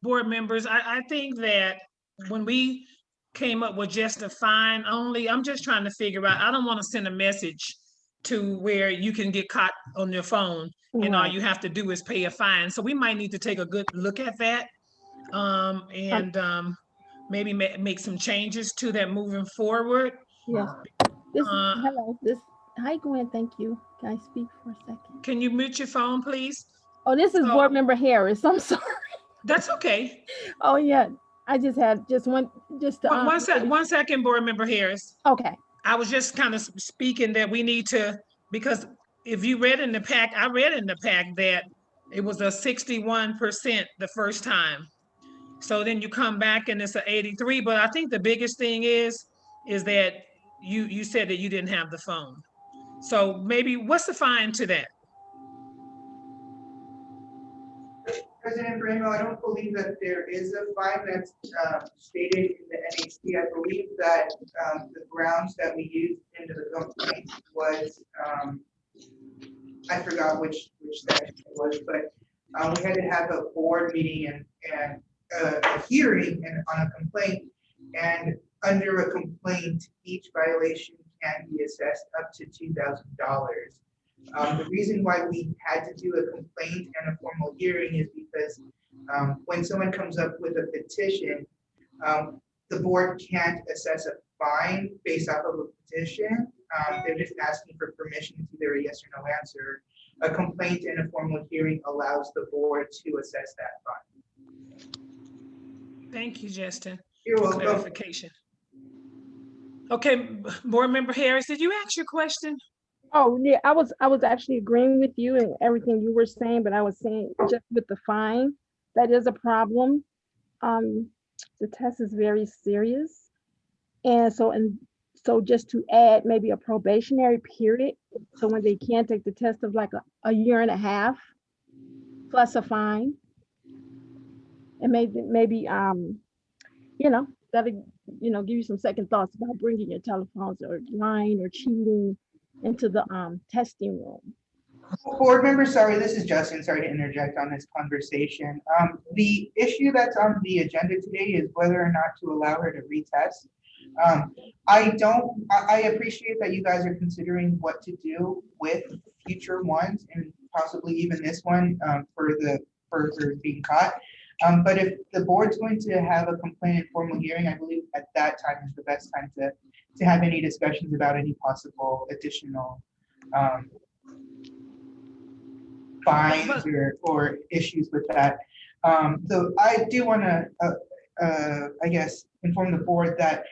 board members, I think that when we came up with just a fine only, I'm just trying to figure out, I don't want to send a message to where you can get caught on your phone and all you have to do is pay a fine. So we might need to take a good look at that and maybe make some changes to that moving forward. Yes. Hi Gwen, thank you. Can I speak for a second? Can you mute your phone, please? Oh, this is Board Member Harris. I'm sorry. That's okay. Oh yeah, I just had one second, Board Member Harris. Okay. I was just kind of speaking that we need to, because if you read in the pack, I read in the pack that it was a 61% the first time. So then you come back and it's an 83. But I think the biggest thing is that you said that you didn't have the phone. So maybe what's the fine to that? President Bramo, I don't believe that there is a fine that's stated in the NHC. I believe that the grounds that we used into the complaint was, I forgot which section it was, but we had to have a board meeting and a hearing on a complaint. And under a complaint, each violation can be assessed up to $2,000. The reason why we had to do a complaint and a formal hearing is because when someone comes up with a petition, the board can't assess a fine based off of a petition. They're just asking for permission. It's either a yes or no answer. A complaint and a formal hearing allows the board to assess that fine. Thank you, Justin. You're welcome. Clarification. Okay, Board Member Harris, did you ask your question? Oh yeah, I was actually agreeing with you and everything you were saying, but I was saying just with the fine, that is a problem. The test is very serious, and so just to add maybe a probationary period, so when they can't take the test of like a year and a half, plus a fine, and maybe that'll give you some second thoughts about bringing your telephones or lying or cheating into the testing room. Board member, sorry, this is Justin. Sorry to interject on this conversation. The issue that's on the agenda today is whether or not to allow her to retest. I appreciate that you guys are considering what to do with future ones and possibly even this one for her being caught. But if the board's going to have a complaint and formal hearing, I believe at that time is the best time to have any discussions about any possible additional fines or issues with that. So I do want to, I guess, inform the board that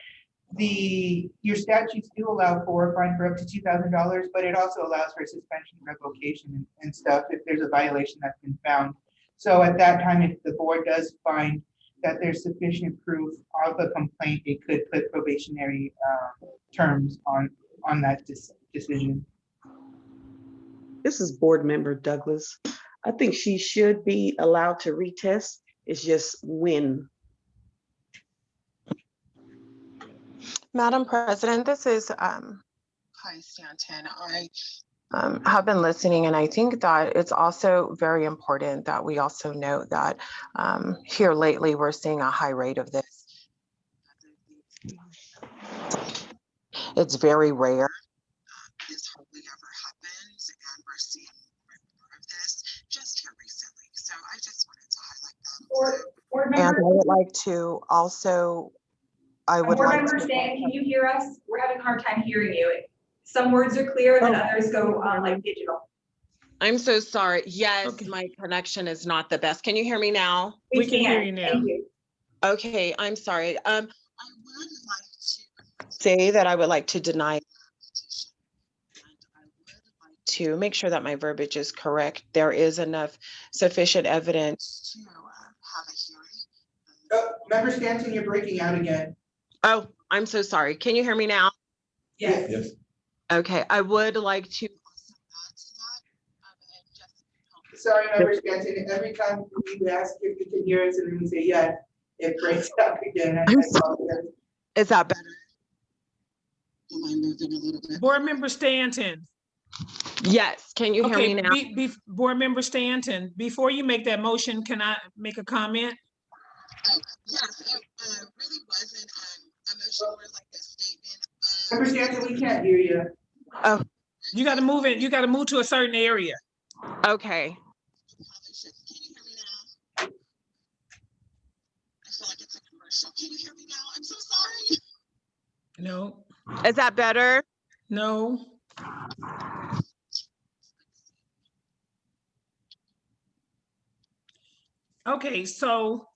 your statutes do allow for a fine for up to $2,000, but it also allows for suspension, revocation, and stuff if there's a violation that's been found. So at that time, if the board does find that there's sufficient proof of a complaint, it could put probationary terms on that decision. This is Board Member Douglas. I think she should be allowed to retest. It's just when. Madam President, this is Hi Stanton. I have been listening, and I think that it's also very important that we also note that here lately we're seeing a high rate of this. It's very rare. This hardly ever happens, and we're seeing more of this just here recently. So I just wanted to highlight that. And I would like to also, Board Member Stan, can you hear us? We're having a hard time hearing you. Some words are clear, then others go like digital. I'm so sorry. Yes, my connection is not the best. Can you hear me now? We can hear you now. Thank you. Okay, I'm sorry. I would like to say that I would like to deny to make sure that my verbiage is correct. There is enough sufficient evidence to have a hearing. Member Stanton, you're breaking out again. Oh, I'm so sorry. Can you hear me now? Yes. Yes. Okay, I would like to. Sorry, Member Stanton, every time we ask if you can hear us and then we say yes, it breaks out again. I apologize. Is that better? Am I moving a little bit? Board Member Stanton. Yes, can you hear me now? Board Member Stanton, before you make that motion, can I make a comment? Oh, yes, it really wasn't a motion or like a statement. Member Stanton, we can't hear you. Oh, you got to move it. You got to move to a certain area. Okay. Can you hear me now? I feel like it's a commercial. Can you hear me now? I'm so sorry. No. Is that better? No. Okay, so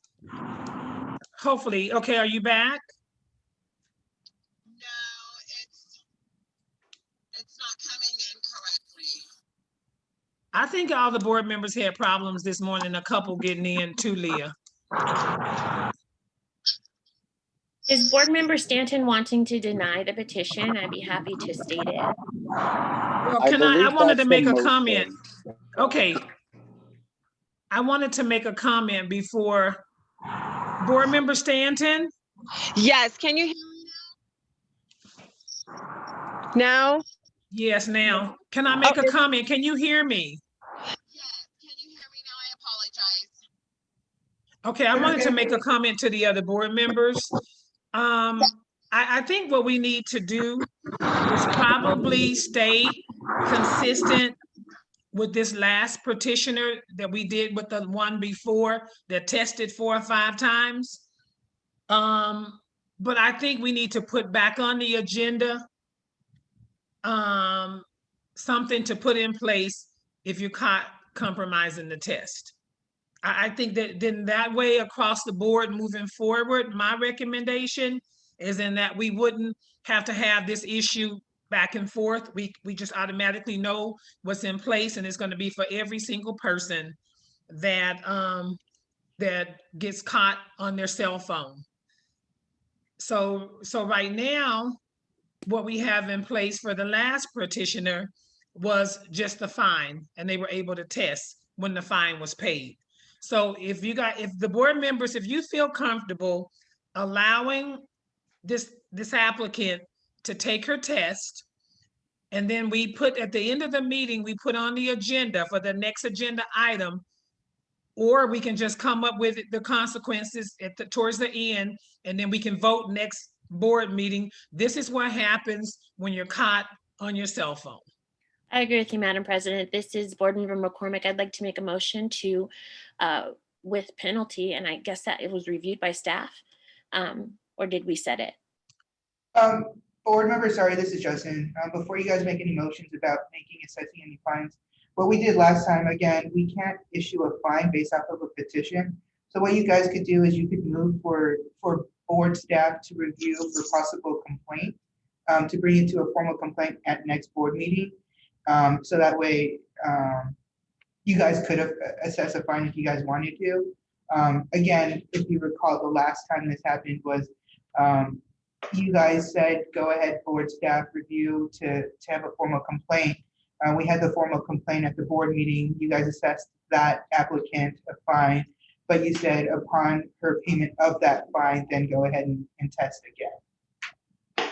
hopefully, okay, are you back? No, it's not coming in correctly. I think all the board members had problems this morning, a couple getting in too, Leah. Is Board Member Stanton wanting to deny the petition? I'd be happy to state it. Well, I wanted to make a comment. Okay. I wanted to make a comment before. Board Member Stanton? Yes, can you hear me now? Now? Yes, now. Can I make a comment? Can you hear me? Yes, can you hear me now? I apologize. Okay, I wanted to make a comment to the other board members. I think what we need to do is probably stay consistent with this last petitioner that we did with the one before that tested 4 or 5 times. But I think we need to put back on the agenda something to put in place if you're caught compromising the test. I think that then that way across the board moving forward, my recommendation is in that we wouldn't have to have this issue back and forth. We just automatically know what's in place, and it's going to be for every single person that that gets caught on their cell phone. So right now, what we have in place for the last petitioner was just the fine, and they were able to test when the fine was paid. So if the board members, if you feel comfortable allowing this applicant to take her test, and then we put at the end of the meeting, we put on the agenda for the next agenda item, or we can just come up with the consequences towards the end, and then we can vote next board meeting. This is what happens when you're caught on your cell phone. I agree with you, Madam President. This is Board Member McCormick. I'd like to make a motion to, with penalty, and I guess that it was reviewed by staff, or did we set it? Board member, sorry, this is Justin. Before you guys make any motions about assessing any fines, what we did last time, again, we can't issue a fine based off of a petition. So what you guys could do is you could move for board staff to review for possible complaint, to bring it to a formal complaint at next board meeting. So that way, you guys could have assessed a fine if you guys wanted to. Again, if you recall, the last time this happened was you guys said, go ahead, board staff review to have a formal complaint. We had the formal complaint at the board meeting. You guys assessed that applicant a fine, but you said upon her payment of that fine, then go ahead and test again.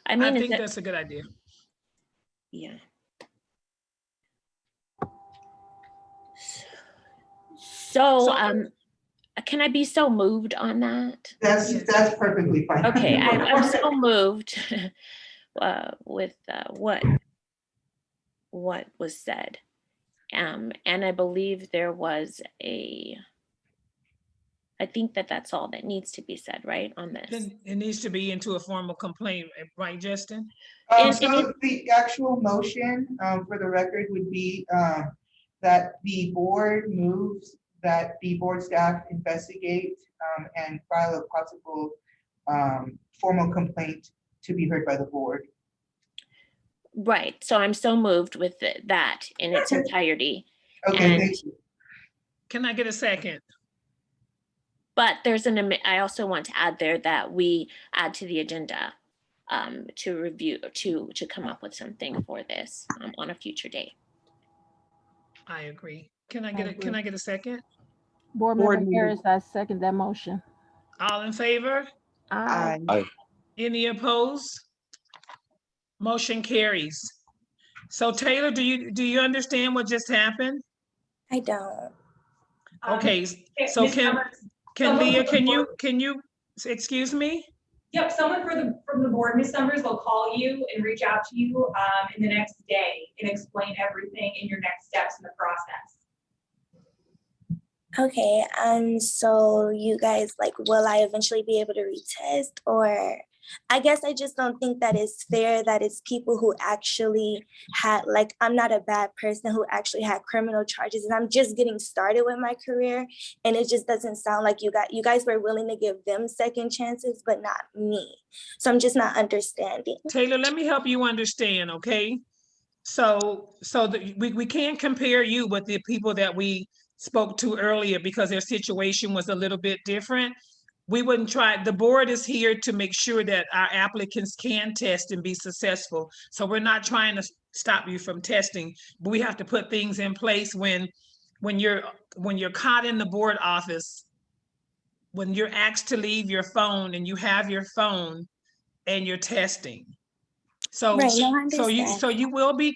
I think that's a good idea. Yeah. So, can I be so moved on that? That's perfectly fine. Okay, I'm so moved with what was said. And I believe there was I think that's all that needs to be said, right, on this. Then it needs to be into a formal complaint, right, Justin? So the actual motion for the record would be that the board moves that the board staff investigate and file a possible formal complaint to be heard by the board. Right, so I'm so moved with that in its entirety. Okay, thank you. Can I get a second? But I also want to add there that we add to the agenda to review, to come up with something for this on a future date. I agree. Can I get a second? Board Member Harris, I second that motion. All in favor? Aye. Aye. Any opposed? Motion carries. So Taylor, do you understand what just happened? I don't. Okay, so Ms. Summers, Leah, can you, excuse me? Yep, someone from the board, Ms. Summers, will call you and reach out to you in the next day and explain everything in your next steps in the process. Okay, so you guys, like, will I eventually be able to retest? Or I guess I just don't think that it's fair that it's people who actually had, like, I'm not a bad person who actually had criminal charges, and I'm just getting started with my career, and it just doesn't sound like you guys were willing to give them second chances, but not me. So I'm just not understanding. Taylor, let me help you understand, okay? So we can't compare you with the people that we spoke to earlier because their situation was a little bit different. We wouldn't try, the board is here to make sure that our applicants can test and be successful. So we're not trying to stop you from testing, but we have to put things in place when you're caught in the board office, when you're asked to leave your phone and you have your phone and you're testing. So, right, no, I you will be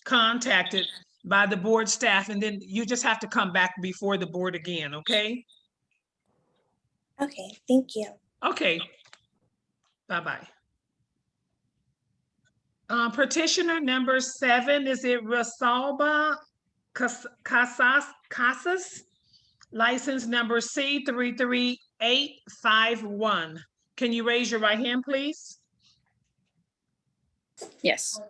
contacted by the board staff, and then you just have to come back before the board again, okay? Okay, thank you. Okay. Bye-bye. Petitioner number 7, is it Rosalba Casas? License number C33851. Can you raise your right hand, please? Yes.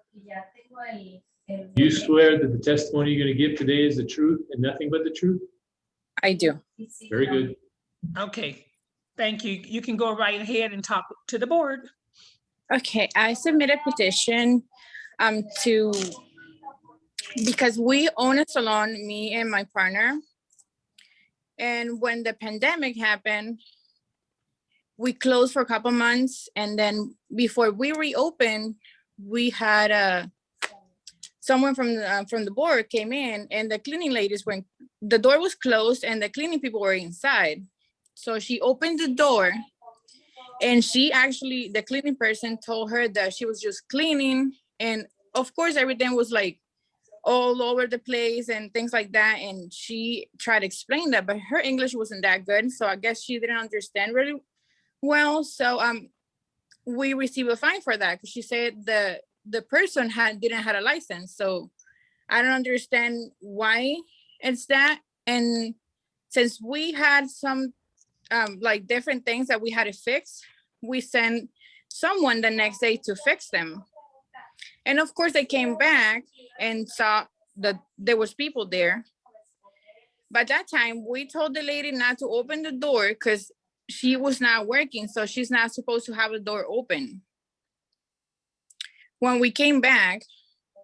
You swear that the testimony you're going to give today is the truth and nothing but the truth? I do. Very good. Okay, thank you. You can go right ahead and talk to the board. Okay, I submit a petition because we own a salon, me and my partner. And when the pandemic happened, we closed for a couple months. And then before we reopened, we had someone from the board came in, and the cleaning ladies the door was closed and the cleaning people were inside. So she opened the door, and the cleaning person told her that she was just cleaning. And of course, everything was like all over the place and things like that. And she tried to explain that, but her English wasn't that good. So I guess she didn't understand really well. So we received a fine for that because she said the person didn't have a license. So I don't understand why it's that. And since we had some like different things that we had to fix, we sent someone the next day to fix them. And of course they came back and saw that there was people there. By that time, we told the lady not to open the door because she was not working. So she's not supposed to have the door open. When we came back,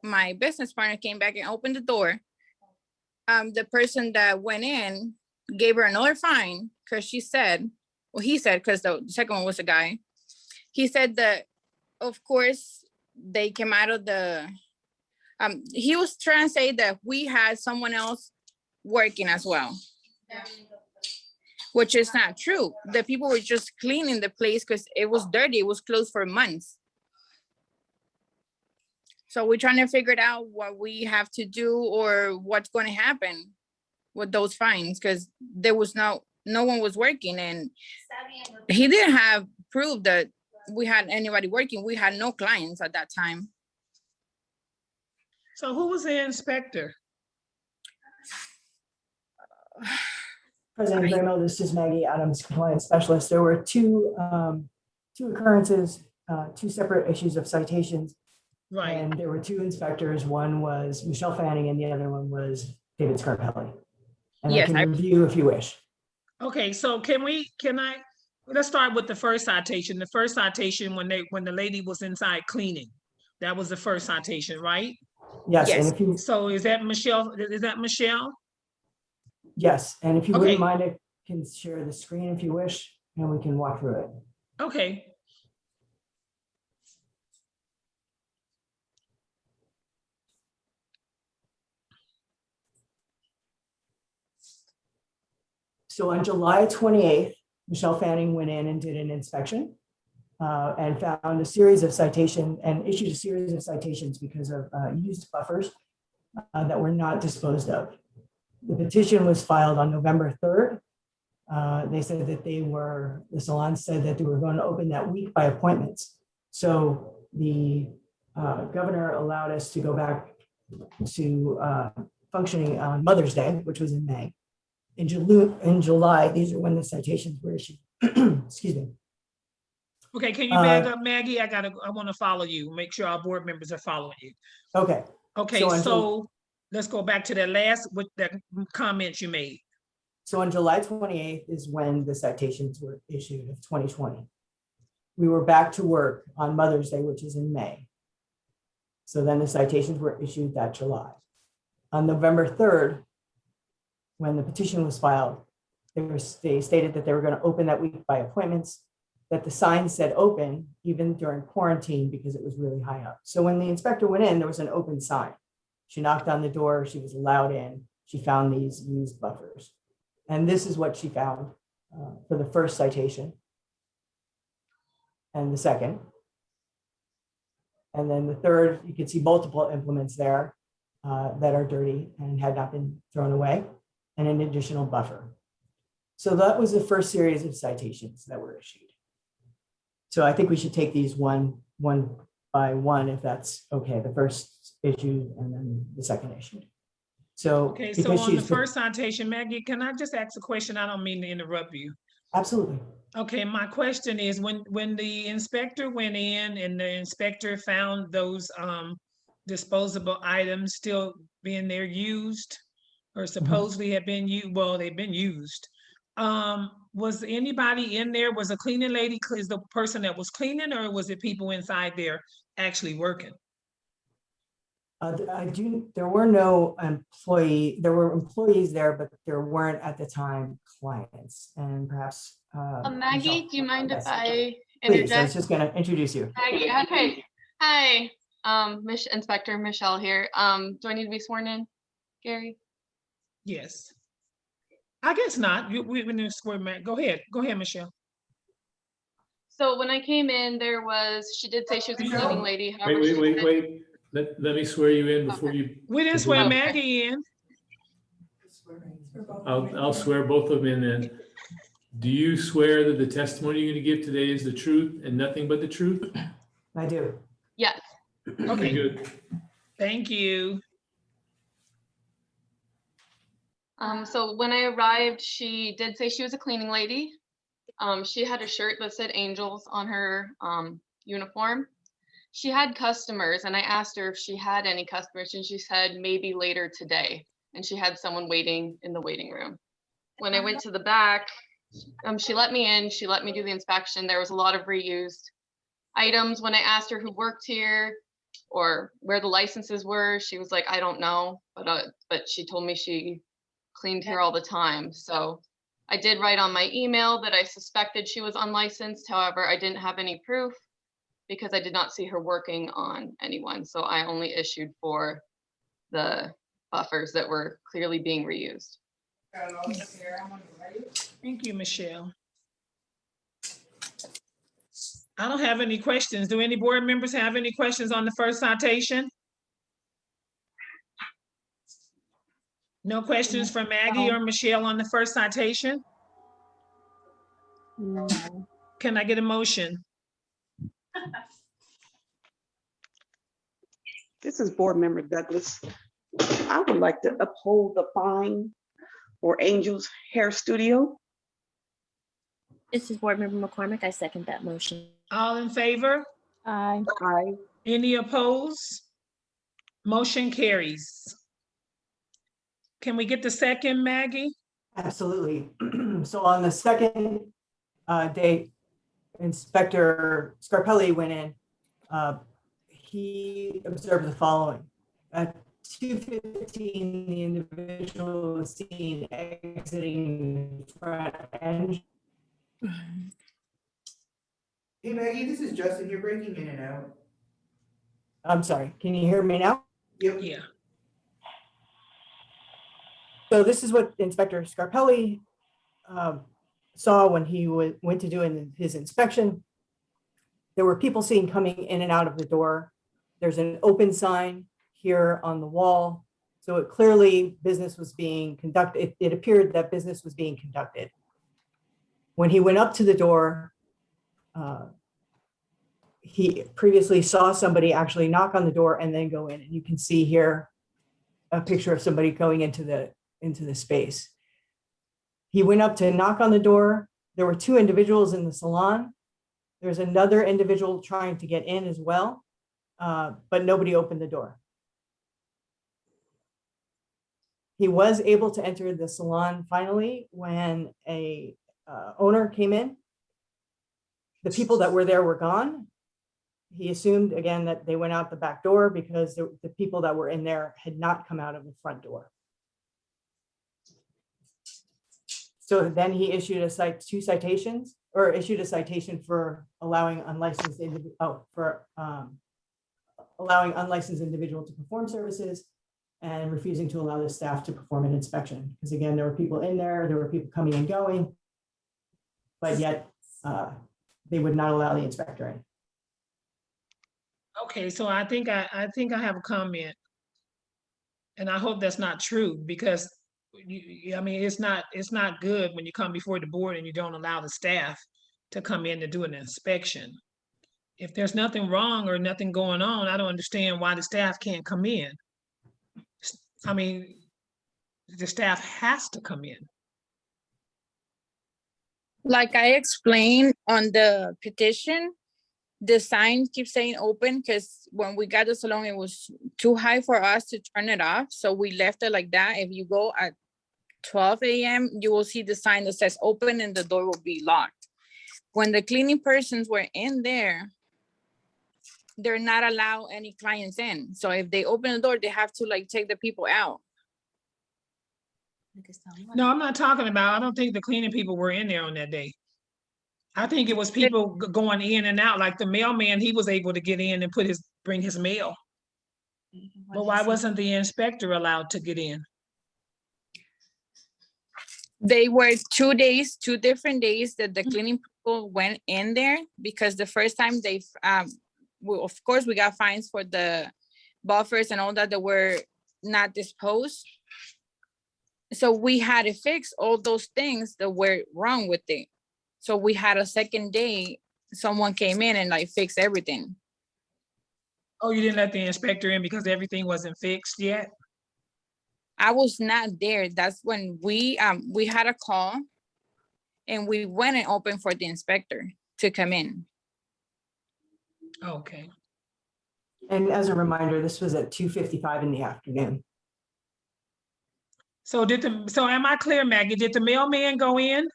my business partner came back and opened the door. The person that went in gave her another fine because he said, because the second one was a guy. He said that, of course, they came out of he was trying to say that we had someone else working as well, which is not true. The people were just cleaning the place because it was dirty. It was closed for months. So we're trying to figure out what we have to do or what's going to happen with those fines because there was no one was working, and he didn't have proof that we had anybody working. We had no clients at that time. So who was the inspector? President Gramo, this is Maggie Adams, compliance specialist. There were two occurrences, two separate issues of citations. Right. And there were two inspectors. One was Michelle Fanning and the other one was David Scarpelli. And yes, I can review if you wish. Okay, so let's start with the first citation. The first citation when the lady was inside cleaning. That was the first citation, right? Yes. And if you, so is that Michelle? Yes, and if you Okay. wouldn't mind, I can share the screen if you wish, and we can walk through it. Okay. So on July 28th, Michelle Fanning went in and did an inspection and found a series of citations and issued a series of citations because of used buffers that were not disposed of. The petition was filed on November 3rd. They said that the salon said that they were going to open that week by appointments. So the governor allowed us to go back to functioning on Mother's Day, which was in May. In July, these are when the citations were issued. Excuse me. Okay, can you back up, Maggie? I want to follow you. Make sure our board members are following you. Okay. Okay, so let's go back to that last with the comments you made. So on July 28th is when the citations were issued of 2020. We were back to work on Mother's Day, which is in May. So then the citations were issued that July. On November 3rd, when the petition was filed, they stated that they were going to open that week by appointments, that the sign said open even during quarantine because it was really high up. So when the inspector went in, there was an open sign. She knocked on the door, she was allowed in, she found these used buffers. And this is what she found for the first citation and the second. And then the third, you can see multiple implements there that are dirty and had not been thrown away, and an additional buffer. So that was the first series of citations that were issued. So I think we should take these one by one, if that's okay. The first issued and then the second issued. So, okay, so on the first citation, Maggie, can I just ask a question? I don't mean to interrupt you. Absolutely. Okay, my question is when the inspector went in and the inspector found those disposable items still being there used or supposedly have been used, well, they've been used. Was anybody in there? Was a cleaning lady, is the person that was cleaning, or was it people inside there actually working? There were no there were employees there, but there weren't at the time clients, and perhaps. Maggie, Michelle, do you mind if I please, I was interject? just gonna introduce you. Maggie, okay. Hi, Inspector Michelle here. Do I need to be sworn in, Gary? Yes. I guess not. We've been in square, man. Go ahead, Michelle. So when I came in, she did say she was a cleaning lady. However, Wait. Let me swear you in before you. We didn't swear Maggie in. I'll swear both of them in then. Do you swear that the testimony you're going to give today is the truth and nothing but the truth? I do. Yes. Okay, good. Thank you. So when I arrived, she did say she was a cleaning lady. She had a shirt that said Angels on her uniform. She had customers, and I asked her if she had any customers, and she said maybe later today. And she had someone waiting in the waiting room. When I went to the back, she let me in. She let me do the inspection. There was a lot of reused items. When I asked her who worked here or where the licenses were, she was like, I don't know, but she told me she cleaned here all the time. So I did write on my email that I suspected she was unlicensed. However, I didn't have any proof because I did not see her working on anyone. So I only issued for the buffers that were clearly being reused. Thank you, Michelle. I don't have any questions. Do any board members have any questions on the first citation? No questions from Maggie or Michelle on the first citation? No. Can I get a motion? This is Board Member Douglas. I would like to uphold the fine for Angel's Hair Studio. This is Board Member McCormick. I second that motion. All in favor? Aye. Aye. Any opposed? Motion carries. Can we get the second, Maggie? Absolutely. So on the second date, Inspector Scarpelli went in. He observed the following. At 2:15, the individual was seen exiting the front end. Hey Maggie, this is Justin. You're breaking in and out. I'm sorry, can you hear me now? Yep. Yeah. So this is what Inspector Scarpelli saw when he went to do his inspection. There were people seen coming in and out of the door. There's an open sign here on the wall. So it clearly business was being conducted. It appeared that business was being conducted. When he went up to the door, he previously saw somebody actually knock on the door and then go in. And you can see here a picture of somebody going into the space. He went up to knock on the door. There were two individuals in the salon. There's another individual trying to get in as well, but nobody opened the door. He was able to enter the salon finally when a owner came in. The people that were there were gone. He assumed again that they went out the back door because the people that were in there had not come out of the front door. So then he issued two citations, or issued a citation for allowing unlicensed individual to perform services and refusing to allow the staff to perform an inspection. Because again, there were people in there were people coming and going, but yet they would not allow the inspector in. Okay, so I think I have a comment, and I hope that's not true, because I mean, it's not good when you come before the board and you don't allow the staff to come in to do an inspection. If there's nothing wrong or nothing going on, I don't understand why the staff can't come in. I mean, the staff has to come in. Like I explained on the petition, the sign keeps saying open because when we got the salon, it was too high for us to turn it off. So we left it like that. If you go at 12 a.m., you will see the sign that says open and the door will be locked. When the cleaning persons were in there, they're not allowed any clients in. So if they open the door, they have to like take the people out. No, I'm not talking about, I don't think the cleaning people were in there on that day. I think it was people going in and out, like the mailman, he was able to get in and bring his mail. But why wasn't the inspector allowed to get in? They were 2 days, 2 different days that the cleaning people went in there, because the first time they, well, of course, we got fines for the buffers and all that were not disposed. So we had to fix all those things that were wrong with it. So we had a second day, someone came in and like fixed everything. Oh, you didn't let the inspector in because everything wasn't fixed yet? I was not there. That's when we had a call and we went and opened for the inspector to come in. Okay. And as a reminder, this was at 2:55 in the afternoon. So am I clear, Maggie? Did the mailman go in?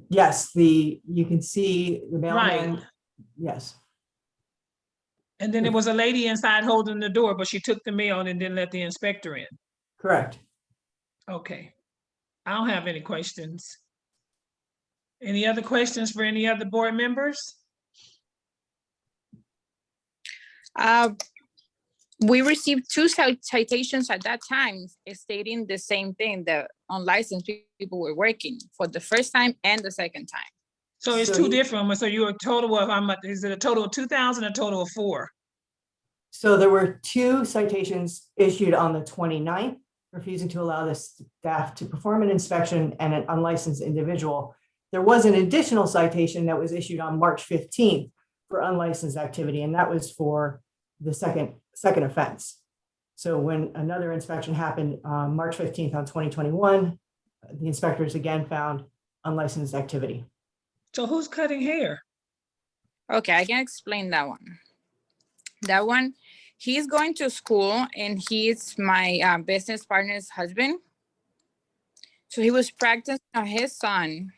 Yes, you can see the mailman. Right. Yes. And then there was a lady inside holding the door, but she took the mail and didn't let the inspector in. Correct. Okay. I don't have any questions. Any other questions for any other board members? We received 2 citations at that time stating the same thing, that unlicensed people were working for the first time and the second time. So it's two different ones. So you're a total of how much? Is it a total of 2,000, a total of 4? So there were 2 citations issued on the 29th, refusing to allow the staff to perform an inspection and an unlicensed individual. There was an additional citation that was issued on March 15th for unlicensed activity, and that was for the second offense. So when another inspection happened on March 15th on 2021, the inspectors again found unlicensed activity. So who's cutting hair? Okay, I can explain that one. That one, he's going to school and he's my business partner's husband. So he was practicing on his son.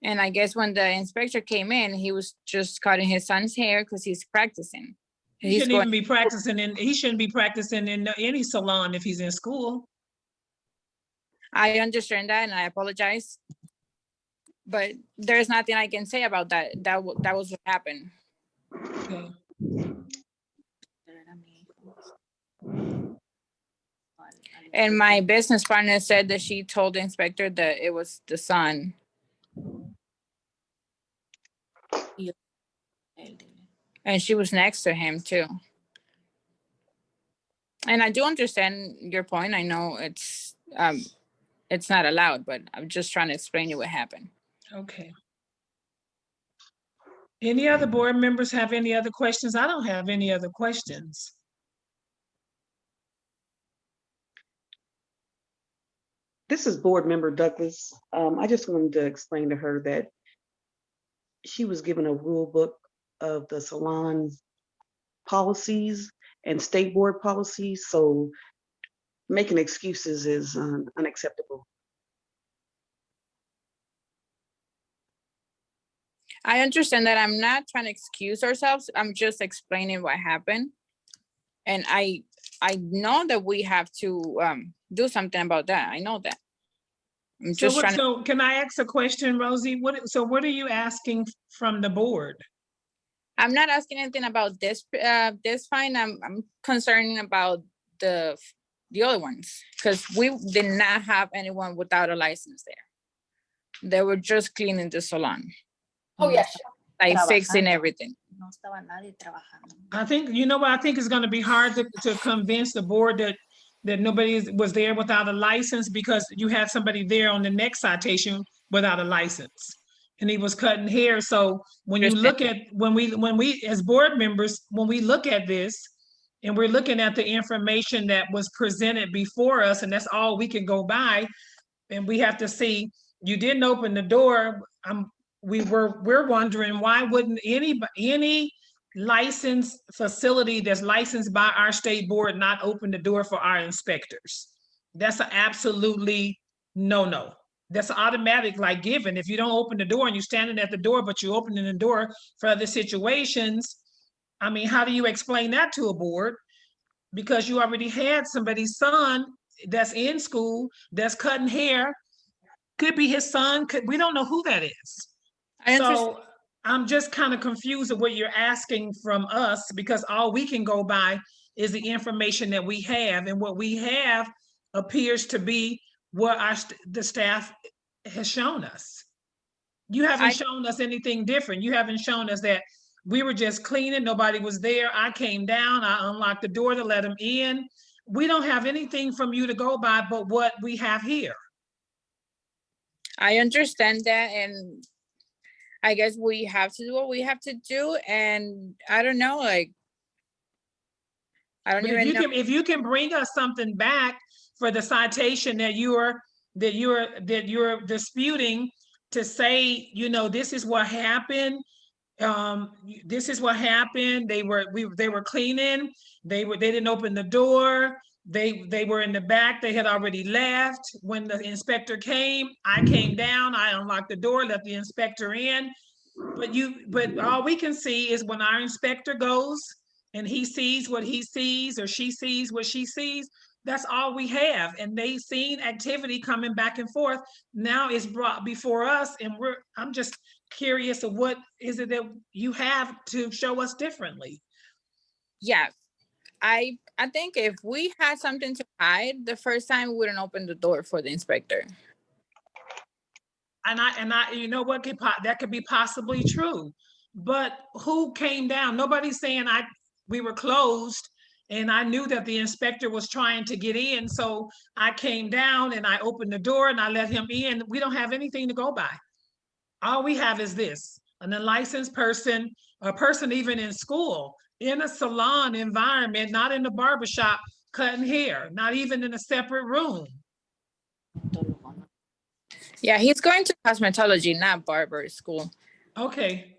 And I guess when the inspector came in, he was just cutting his son's hair because he's practicing. He shouldn't even be practicing he shouldn't be practicing in any salon if he's in school. I understand that and I apologize. But there's nothing I can say about that. That was what happened. Okay. And my business partner said that she told the inspector that it was the son. And she was next to him too. And I do understand your point. I know it's not allowed, but I'm just trying to explain you what happened. Okay. Any other board members have any other questions? I don't have any other questions. This is Board Member Douglas. I just wanted to explain to her that she was given a rule book of the salon's policies and state board policies, so making excuses is unacceptable. I understand that. I'm not trying to excuse ourselves. I'm just explaining what happened. And I know that we have to do something about that. I know that. I'm just trying So can I ask a question, Rosie? What are you asking from the board? I'm not asking anything about this fine. I'm concerned about the other ones because we did not have anyone without a license there. They were just cleaning the salon. Oh yes. Like fixing everything. I think, you know what, I think it's going to be hard to convince the board that nobody was there without a license, because you had somebody there on the next citation without a license and he was cutting hair. So when you look at, when we as board members, when we look at this and we're looking at the information that was presented before us, and that's all we can go by, and we have to see, you didn't open the door. We're wondering, why wouldn't any licensed facility that's licensed by our state board not open the door for our inspectors? That's an absolutely no. That's automatic, like given. If you don't open the door and you're standing at the door, but you're opening the door for other situations, I mean, how do you explain that to a board? Because you already had somebody's son that's in school, that's cutting hair. Could be his son, we don't know who that is. So I'm just kind of confused at what you're asking from us, because all we can go by is the information that we have, and what we have appears to be what the staff has shown us. You haven't shown us anything different. You haven't shown us that we were just cleaning, nobody was there. I came down, I unlocked the door to let them in. We don't have anything from you to go by but what we have here. I understand that, and I guess we have to do what we have to do, and I don't know, like, I don't even know. If you can bring us something back for the citation that you're disputing, to say, you know, this is what happened. This is what happened. They were cleaning. They didn't open the door. They were in the back. They had already left when the inspector came. I came down. I unlocked the door, let the inspector in. But all we can see is when our inspector goes and he sees what he sees, or she sees what she sees. That's all we have. And they seen activity coming back and forth. Now it's brought before us, and I'm just curious of what is it that you have to show us differently. Yeah, I think if we had something to hide the first time, we wouldn't open the door for the inspector. And I, you know what, that could be possibly true, but who came down? Nobody's saying we were closed and I knew that the inspector was trying to get in. So I came down and I opened the door and I let him in. We don't have anything to go by. All we have is this, an unlicensed person, a person even in school, in a salon environment, not in the barbershop, cutting hair, not even in a separate room. Yeah, he's going to cosmetology, not barber school. Okay.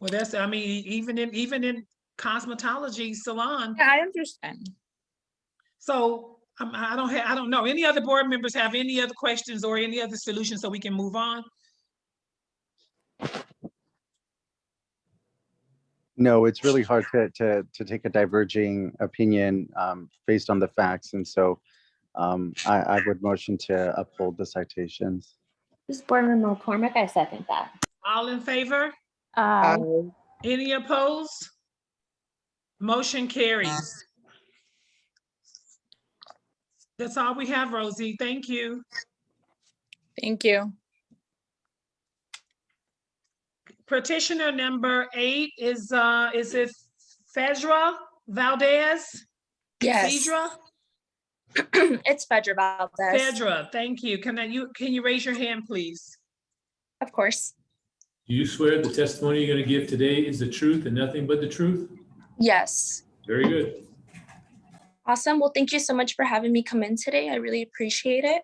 Well, that's, I mean, even in cosmetology salon. Yeah, I understand. So I don't know. Any other board members have any other questions or any other solutions so we can move on? No, it's really hard to take a diverging opinion based on the facts. And so I would motion to uphold the citations. This is Board Member McCormick. I second that. All in favor? Aye. Any opposed? Motion carries. That's all we have, Rosie. Thank you. Thank you. Petitioner number 8 is it Fedra Valdez? Yes. Fedra? It's Fedra Valdez. Fedra, thank you. Can you raise your hand, please? Of course. Do you swear the testimony you're going to give today is the truth and nothing but the truth? Yes. Very good. Awesome. Well, thank you so much for having me come in today. I really appreciate it.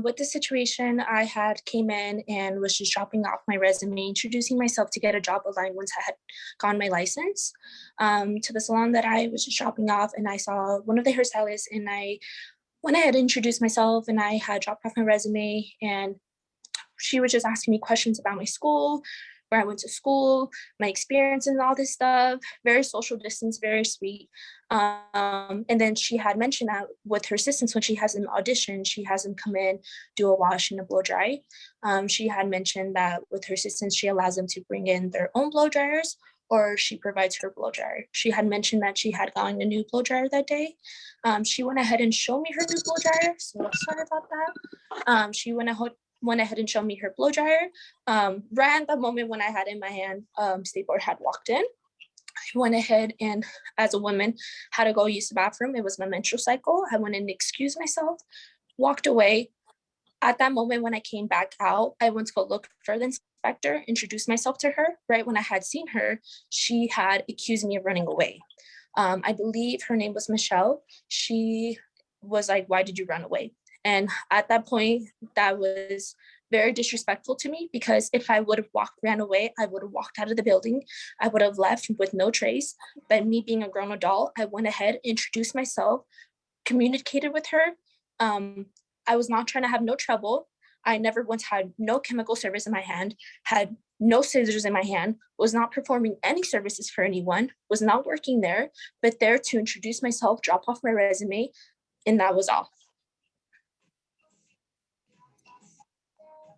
With the situation, I had came in and was just dropping off my resume, introducing myself to get a job aligned once I had gotten my license to the salon that I was just dropping off, and I saw one of the hairstylists, and I went ahead and introduced myself, and I had dropped off my resume, and she was just asking me questions about my school, where I went to school, my experience and all this stuff. Very social distance, very sweet. And then she had mentioned that with her assistants, when she has them audition, she has them come in, do a wash and a blow dry. She had mentioned that with her assistants, she allows them to bring in their own blow dryers, or she provides her blow dryer. She had mentioned that she had gotten a new blow dryer that day. She went ahead and showed me her new blow dryer. So sorry about that. She went ahead and showed me her blow dryer. Right at the moment when I had it in my hand, State Board had walked in. I went ahead and, as a woman, had to go use the bathroom. It was my menstrual cycle. I went in and excused myself, walked away. At that moment when I came back out, I went to go look for the inspector, introduced myself to her. Right when I had seen her, she had accused me of running away. I believe her name was Michelle. She was like, "Why did you run away?" And at that point, that was very disrespectful to me, because if I would have ran away, I would have walked out of the building. I would have left with no trace. But me being a grown adult, I went ahead, introduced myself, communicated with her. I was not trying to have no trouble. I never once had no chemical service in my hand, had no scissors in my hand, was not performing any services for anyone, was not working there, but there to introduce myself, drop off my resume, and that was all.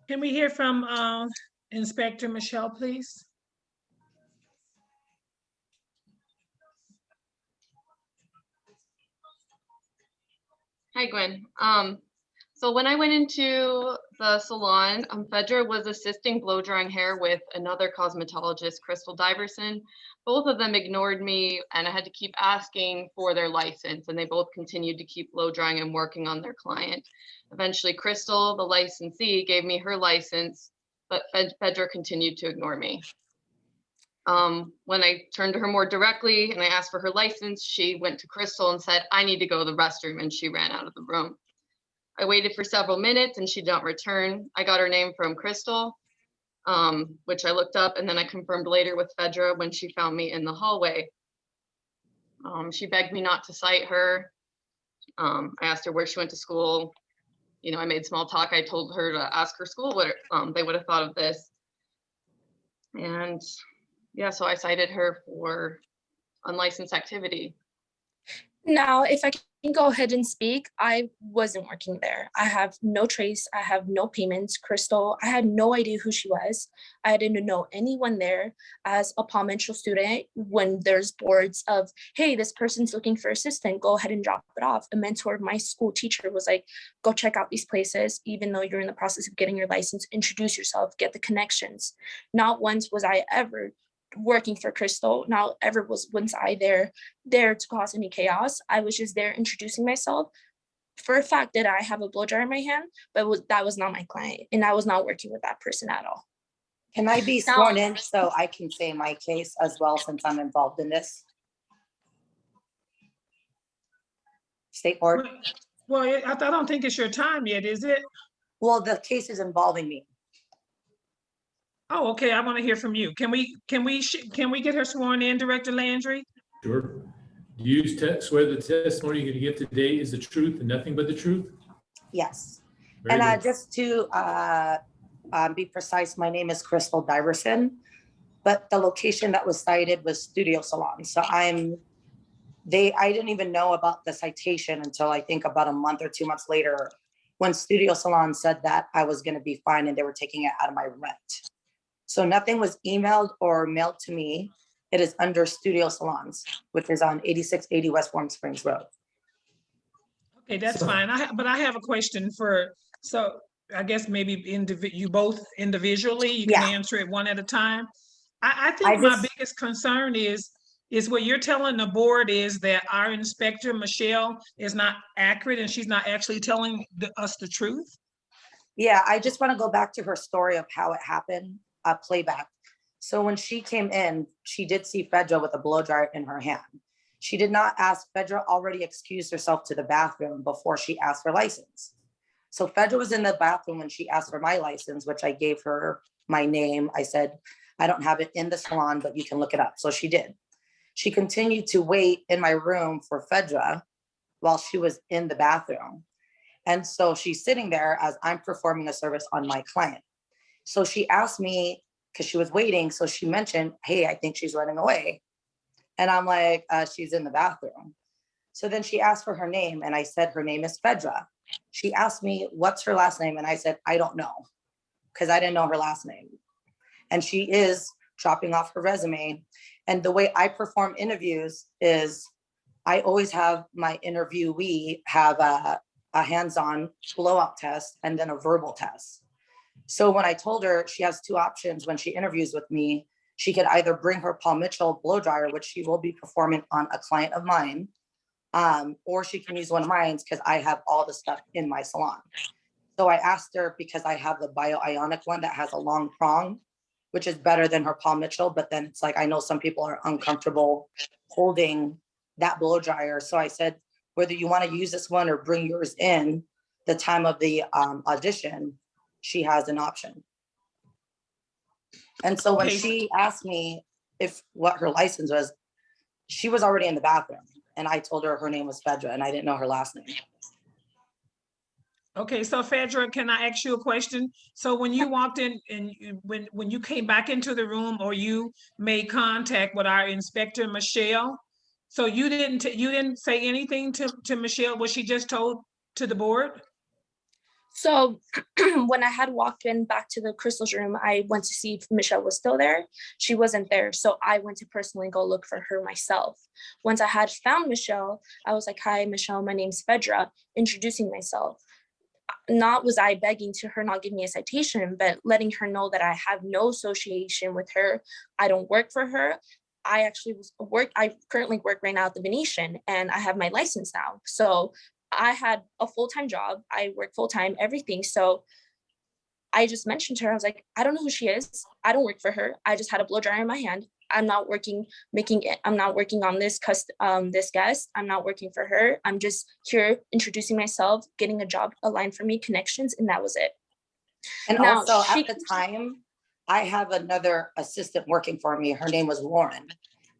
Can we hear from Inspector Michelle, please? Hi, Gwen. So when I went into the salon, Fedra was assisting blow drying hair with another cosmetologist, Crystal Diverson. Both of them ignored me, and I had to keep asking for their license, and they both continued to keep blow drying and working on their client. Eventually, Crystal, the licensee, gave me her license, but Fedra continued to ignore me. When I turned to her more directly and I asked for her license, she went to Crystal and said, "I need to go to the restroom," and she ran out of the room. I waited for several minutes and she didn't return. I got her name from Crystal, which I looked up, and then I confirmed later with Fedra when she found me in the hallway. She begged me not to cite her. I asked her where she went to school. You know, I made small talk. I told her to ask her school what they would have thought of this. And yeah, so I cited her for unlicensed activity. Now, if I can go ahead and speak, I wasn't working there. I have no trace. I have no payments. Crystal, I had no idea who she was. I didn't know anyone there. As a parliamentary student, when there's boards of, hey, this person's looking for assistant, go ahead and drop it off. A mentor of my school teacher was like, go check out these places, even though you're in the process of getting your license, introduce yourself, get the connections. Not once was I ever working for Crystal. Not ever was I there to cause any chaos. I was just there introducing myself. For a fact that I have a blow dryer in my hand, but that was not my client, and I was not working with that person at all. Can I be sworn in so I can say my case as well, since I'm involved in this? State Board? Well, I don't think it's your time yet, is it? Well, the case is involving me. Oh, okay. I want to hear from you. Can we get her sworn in, Director Landry? Sure. Do you swear the testimony you're going to give today is the truth and nothing but the truth? Yes. Very And good. just to be precise, my name is Crystal Diverson. but the location that was cited was Studio Salon. So I didn't even know about the citation until I think about a month or 2 months later, when Studio Salon said that I was going to be fined and they were taking it out of my rent. So nothing was emailed or mailed to me. It is under Studio Salons, which is on 8680 West Warm Springs Road. Okay, that's fine. But I have a question so I guess maybe you both individually, you can answer it one at a time. I think my biggest concern is what you're telling the board is that our inspector, Michelle, is not accurate and she's not actually telling us the truth. Yeah, I just want to go back to her story of how it happened, playback. So when she came in, she did see Phaedra with a blow dryer in her hand. She did not ask. Phaedra already excused herself to the bathroom before she asked for license. So Phaedra was in the bathroom when she asked for my license, which I gave her my name. I said, I don't have it in the salon, but you can look it up. So she did. She continued to wait in my room for Phaedra while she was in the bathroom. And so she's sitting there as I'm performing a service on my client. So she asked me, because she was waiting, so she mentioned, hey, I think she's running away. And I'm like, she's in the bathroom. So then she asked for her name, and I said, her name is Phaedra. She asked me, what's her last name? And I said, I don't know, because I didn't know her last name. And she is dropping off her resume. And the way I perform interviews is I always have my interviewee have a hands-on blowout test and then a verbal test. So when I told her she has two options when she interviews with me, she could either bring her Paul Mitchell blow dryer, which she will be performing on a client of mine, or she can use one of mine because I have all the stuff in my salon. So I asked her, because I have the bio-ionic one that has a long prong, which is better than her Paul Mitchell, but then it's like, I know some people are uncomfortable holding that blow dryer. So I said, whether you want to use this one or bring yours in the time of the audition, she has an option. And so when she asked me what her license was, she was already in the bathroom. And I told her name was Phaedra and I didn't know her last name. Okay, so Phaedra, can I ask you a question? So when you walked in and when you came back into the room or you made contact with our inspector, Michelle, so you didn't say anything to Michelle, was she just told to the board? So when I had walked in back to the Crystal's room, I went to see if Michelle was still there. She wasn't there. So I went to personally go look for her myself. Once I had found Michelle, I was like, hi, Michelle, my name's Phaedra, introducing myself. Not was I begging to her not give me a citation, but letting her know that I have no association with her. I don't work for her. I currently work right now at the Venetian and I have my license now. So I had a full-time job. I work full-time, everything. So I just mentioned to her, I was like, I don't know who she is. I don't work for her. I just had a blow dryer in my hand. I'm not working, I'm not working on this guest. I'm not working for her. I'm just here introducing myself, getting a job aligned for me, connections, and that was it. And now, also at the time, I have another assistant working for me. Her name was Lauren.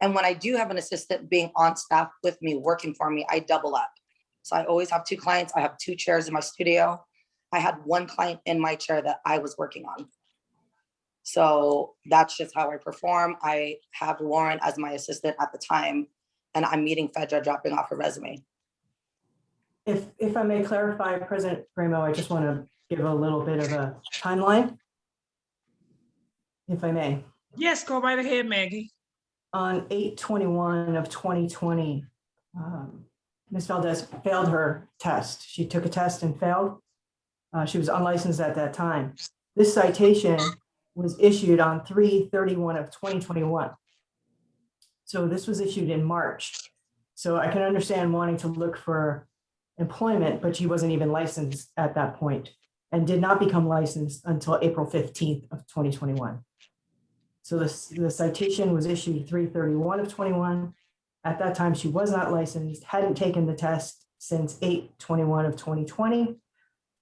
And when I do have an assistant being on staff with me, working for me, I double up. So I always have two clients. I have two chairs in my studio. I had one client in my chair that I was working on. So that's just how I perform. I have Lauren as my assistant at the time, and I'm meeting Phaedra, dropping off her resume. If I may clarify, President Bramo, I just want to give a little bit of a timeline, if I may. Yes, go right ahead, Maggie. On 8/21 of 2020, Ms. Valdez failed her test. She took a test and failed. She was unlicensed at that time. This citation was issued on 3/31 of 2021. So this was issued in March. So I can understand wanting to look for employment, but she wasn't even licensed at that point and did not become licensed until April 15th of 2021. So the citation was issued 3/31 of 21. At that time, she was not licensed, hadn't taken the test since 8/21 of 2020.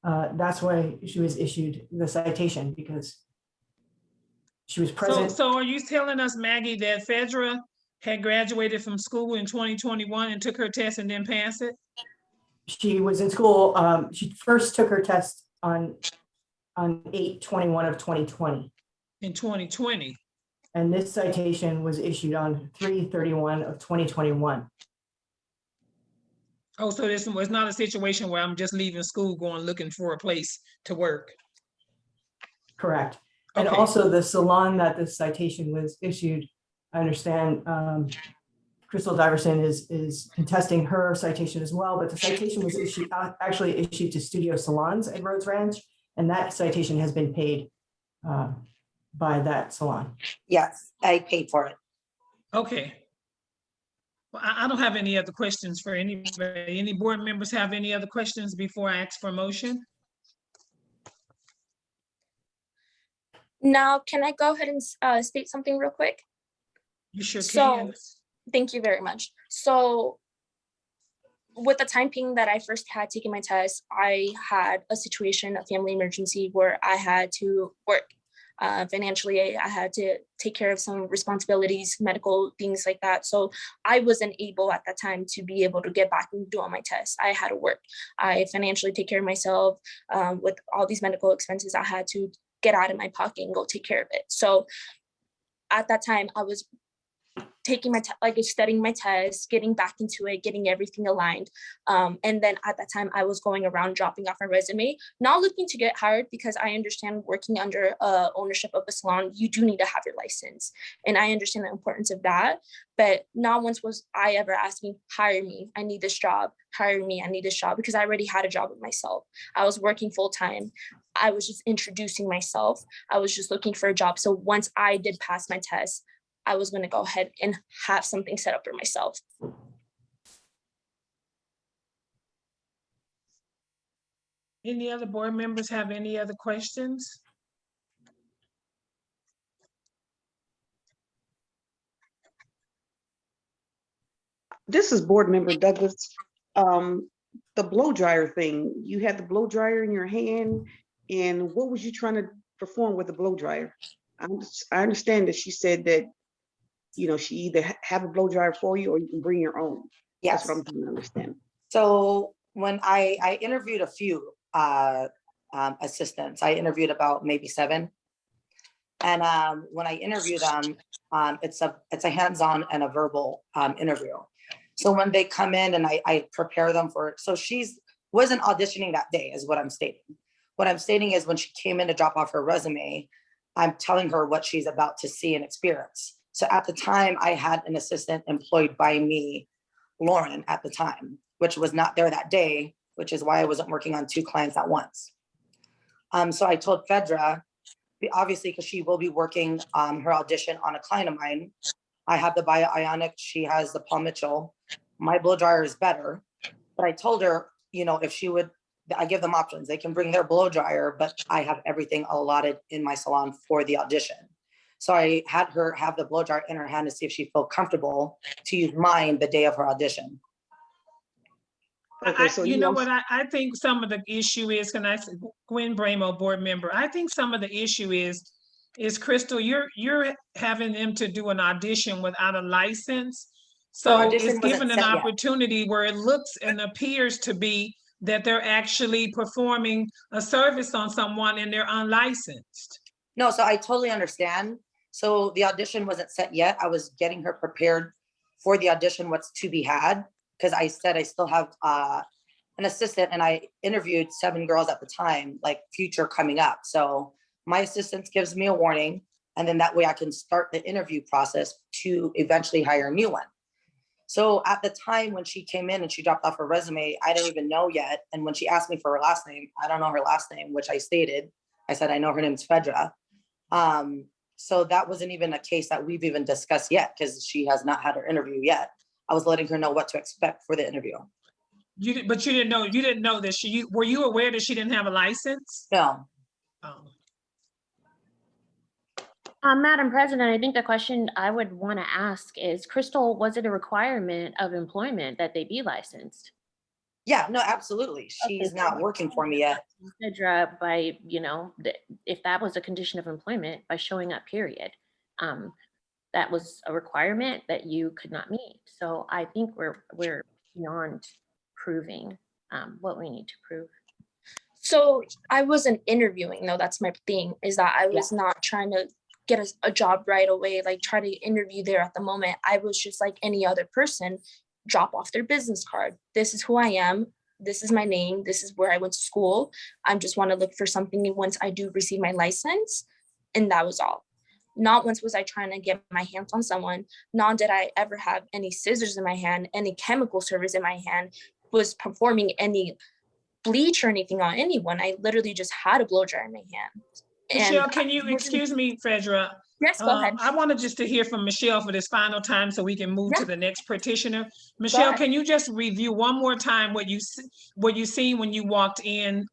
That's why she was issued the citation, because she was present. So are you telling us, Maggie, that Phaedra had graduated from school in 2021 and took her test and didn't pass it? She was in school. She first took her test on 8/21 of 2020. In 2020. And this citation was issued on 3/31 of 2021. Oh, so this was not a situation where I'm just leaving school, going looking for a place to work. Correct. And Okay. also the salon that this citation was issued, I understand Crystal Diverson is contesting her citation as well, but the citation was actually issued to Studio Salons at Rhodes Ranch, and that citation has been paid by that salon. Yes, I paid for it. Okay. Well, I don't have any other questions for anybody. Any board members have any other questions before I ask for a motion? Now, can I go ahead and state something real quick? You sure So, can. thank you very much. So, with the time being that I first had taken my test, I had a situation, a family emergency, where I had to work. Financially, I had to take care of some responsibilities, medical things like that. So I wasn't able at that time to be able to get back and do all my tests. I had to work. I financially take care of myself with all these medical expenses. I had to get out of my pocket and go take care of it. So at that time, I was taking my studying my tests, getting back into it, getting everything aligned. And then at that time, I was going around dropping off my resume, not looking to get hired, because I understand working under ownership of a salon, you do need to have your license. And I understand the importance of that. But not once was I ever asking, hire me, I need this job, hire me, I need this job, because I already had a job with myself. I was working full time. I was just introducing myself. I was just looking for a job. So once I did pass my test, I was going to go ahead and have something set up for myself. Any other board members have any other questions? This is Board Member Douglas. The blow dryer thing, you had the blow dryer in your hand, and what was you trying to perform with the blow dryer? I understand that she said that, you know, she either have a blow dryer for you or you can bring your own. Yes. That's what I'm trying to understand. So when I interviewed a few assistants, I interviewed about maybe 7. And when I interview them, it's a hands-on and a verbal interview. So when they come in and I prepare them for, so wasn't auditioning that day is what I'm stating. What I'm stating is when she came in to drop off her resume, I'm telling her what she's about to see and experience. So at the time I had an assistant employed by me, Lauren, at the time, which was not there that day, which is why I wasn't working on 2 clients at once. So I told Fedra, obviously, because she will be working her audition on a client of mine. I have the Bio Ionic, she has the Paul Mitchell. My blow dryer is better, but I told her, you know, if she would, I give them options. They can bring their blow dryer, but I have everything allotted in my salon for the audition. So I had her have the blow dryer in her hand to see if she felt comfortable to use mine the day of her audition. Okay, so you know what I think some of the issue is, can I say, Gwen Bramo, board member, I think some of the issue is Crystal, you're having them to do an audition without a license. So it's given an opportunity where it looks and appears to be that they're actually performing a service on someone and they're unlicensed. No, so I totally understand. So the audition wasn't set yet. I was getting her prepared for the audition, what's to be had, because I said I still have an assistant and I interviewed 7 girls at the time, like future coming up. So my assistant gives me a warning, and then that way I can start the interview process to eventually hire a new one. So at the time when she came in and she dropped off her resume, I didn't even know yet. And when she asked me for her last name, I don't know her last name, which I stated. I said, I know her name's Fedra. So that wasn't even a case that we've even discussed yet, because she has not had her interview yet. I was letting her know what to expect for the interview. But you didn't know that were you aware that she didn't have a license? No. Oh. Madam President, I think the question I would want to ask is, Crystal, was it a requirement of employment that they be licensed? Yeah, no, absolutely. She's not working for me yet. Fedra, by, you know, if that was a condition of employment, by showing up, period, that was a requirement that you could not meet. So I think we're beyond proving what we need to prove. So I wasn't interviewing, though. That's my thing, is that I was not trying to get a job right away, like try to interview there at the moment. I was just like any other person, drop off their business card. This is who I am. This is my name. This is where I went to school. I just want to look for something once I do receive my license. And that was all. Not once was I trying to get my hands on someone. Nor did I ever have any scissors in my hand, any chemical service in my hand, was performing any bleach or anything on anyone. I literally just had a blow dryer in my hand. Michelle, can you, excuse me, Fedra? Yes, go ahead. I wanted just to hear from Michelle for this final time so we can move to the next petitioner. Michelle, ahead. can you just review one more time what you seen when you walked in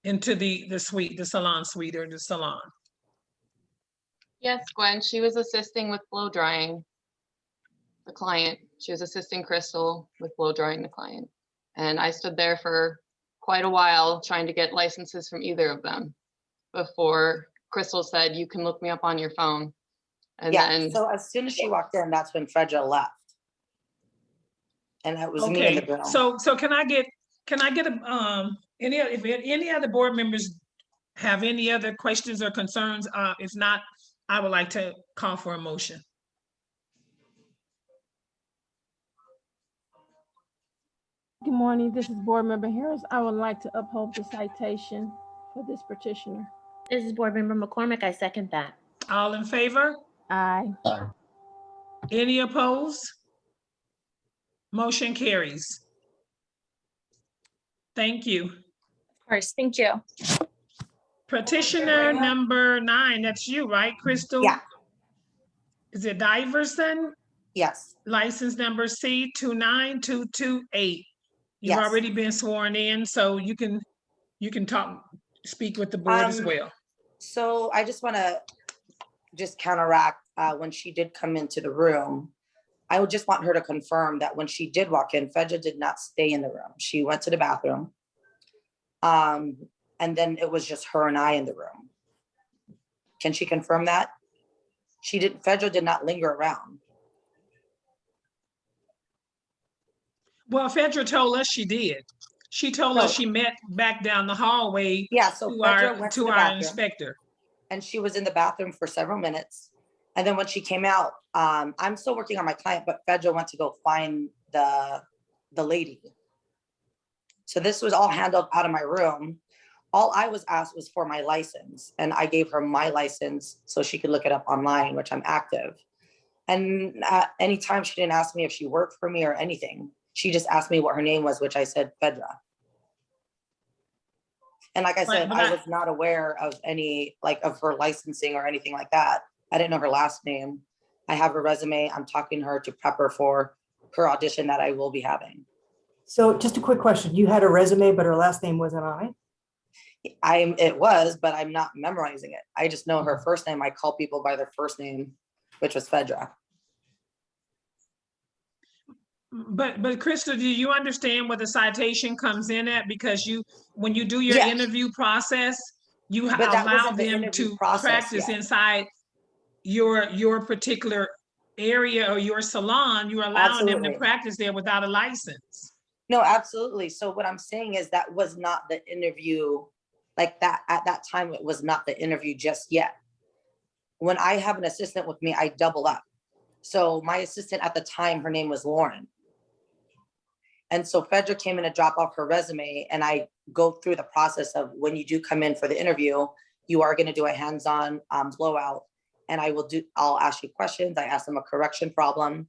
into the suite, the salon suite or the salon? Yes, Gwen, she was assisting with blow drying the client. She was assisting Crystal with blow drying the client. And I stood there for quite a while trying to get licenses from either of them before Crystal said, you can look me up on your phone. And Yeah, then so as soon as she walked in, that's when Fredra left. And that was me in the room. So can I get a if any other board members have any other questions or concerns? If not, I would like to call for a motion. Good morning, this is Board Member Harris. I would like to uphold the citation for this petitioner. This is Board Member McCormick. I second that. All in favor? Aye. Any opposed? Motion carries. Thank you. Of course, thank you. Petitioner number 9, that's you, right, Crystal? Yeah. Is it Diverson? Yes. License number C29228. You've Yes. already been sworn in, so you can speak with the board as well. So I just want to counteract when she did come into the room. I would just want her to confirm that when she did walk in, Fedra did not stay in the room. She went to the bathroom. And then it was just her and I in the room. Can she confirm that? Fedra did not linger around. Well, Fedra told us she did. She told us she met back down the hallway. Yeah, so Fedra went to the bathroom, inspector. and she was in the bathroom for several minutes. And then when she came out, I'm still working on my client, but Fedra went to go find the lady. So this was all handled out of my room. All I was asked was for my license, and I gave her my license so she could look it up online, which I'm active. And at any time she didn't ask me if she worked for me or anything. She just asked me what her name was, which I said Fedra. And like I said, I was not aware of any, of her licensing or anything like that. I didn't know her last name. I have her resume. I'm talking to her to prep her for her audition that I will be having. So just a quick question. You had a resume, but her last name wasn't on it? It was, but I'm not memorizing it. I just know her first name. I call people by their first name, which was Fedra. But Crystal, do you understand what the citation comes in at? Because when you do your interview process, you allow them to practice inside your particular area or your salon. You're allowing them to practice there without a license. No, absolutely. So what I'm saying is that was not the interview like that. At that time, it was not the interview just yet. When I have an assistant with me, I double up. So my assistant at the time, her name was Lauren. And so Fedra came in to drop off her resume, and I go through the process of when you do come in for the interview, you are going to do a hands-on blowout, and I'll ask you questions. I ask them a correction problem.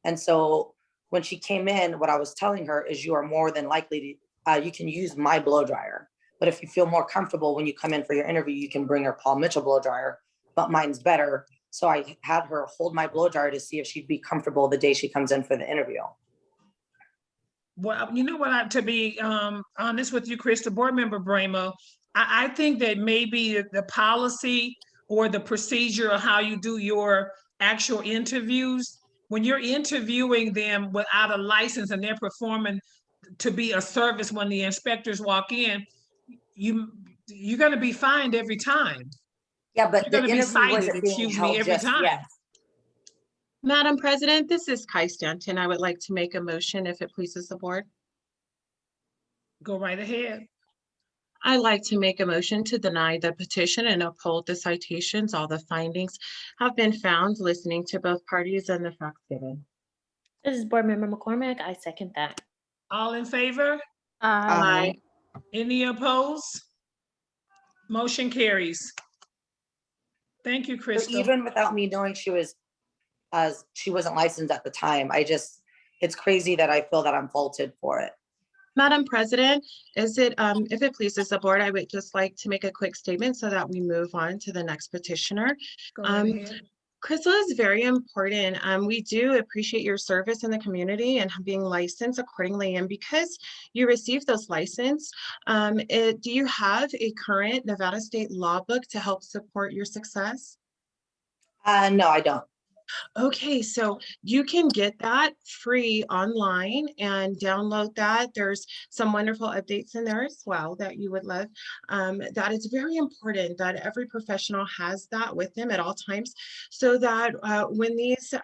And so when she came in, what I was telling her is you are more than likely to, you can use my blow dryer, but if you feel more comfortable when you come in for your interview, you can bring your Paul Mitchell blow dryer, but mine's better. So I had her hold my blow dryer to see if she'd be comfortable the day she comes in for the interview. Well, you know what, to be honest with you, Chris, the board member Bramo, I think that maybe the policy or the procedure of how you do your actual interviews, when you're interviewing them without a license and they're performing to be a service when the inspectors walk in, you're going to be fined every time. Yeah, but you're going to be cited, excuse me, every time. Yet. Madam President, this is Kai Stanton. I would like to make a motion if it pleases the board. Go right ahead. I'd like to make a motion to deny the petition and uphold the citations. All the findings have been found, listening to both parties and the facts given. This is Board Member McCormick. I second that. All in favor? Aye. Any opposed? Motion carries. Thank you, So Crystal. even without me knowing she wasn't licensed at the time, it's crazy that I feel that I'm faulted for it. Madam President, if it pleases the board, I would just like to make a quick statement so that we move on to the next petitioner. Go right ahead. Crystal is very important. We do appreciate your service in the community and being licensed accordingly. And because you received those license, do you have a current Nevada State law book to help support your success? No, I don't. Okay, so you can get that free online and download that. There's some wonderful updates in there as well that you would love. That it's very important that every professional has that with them at all times, so that when these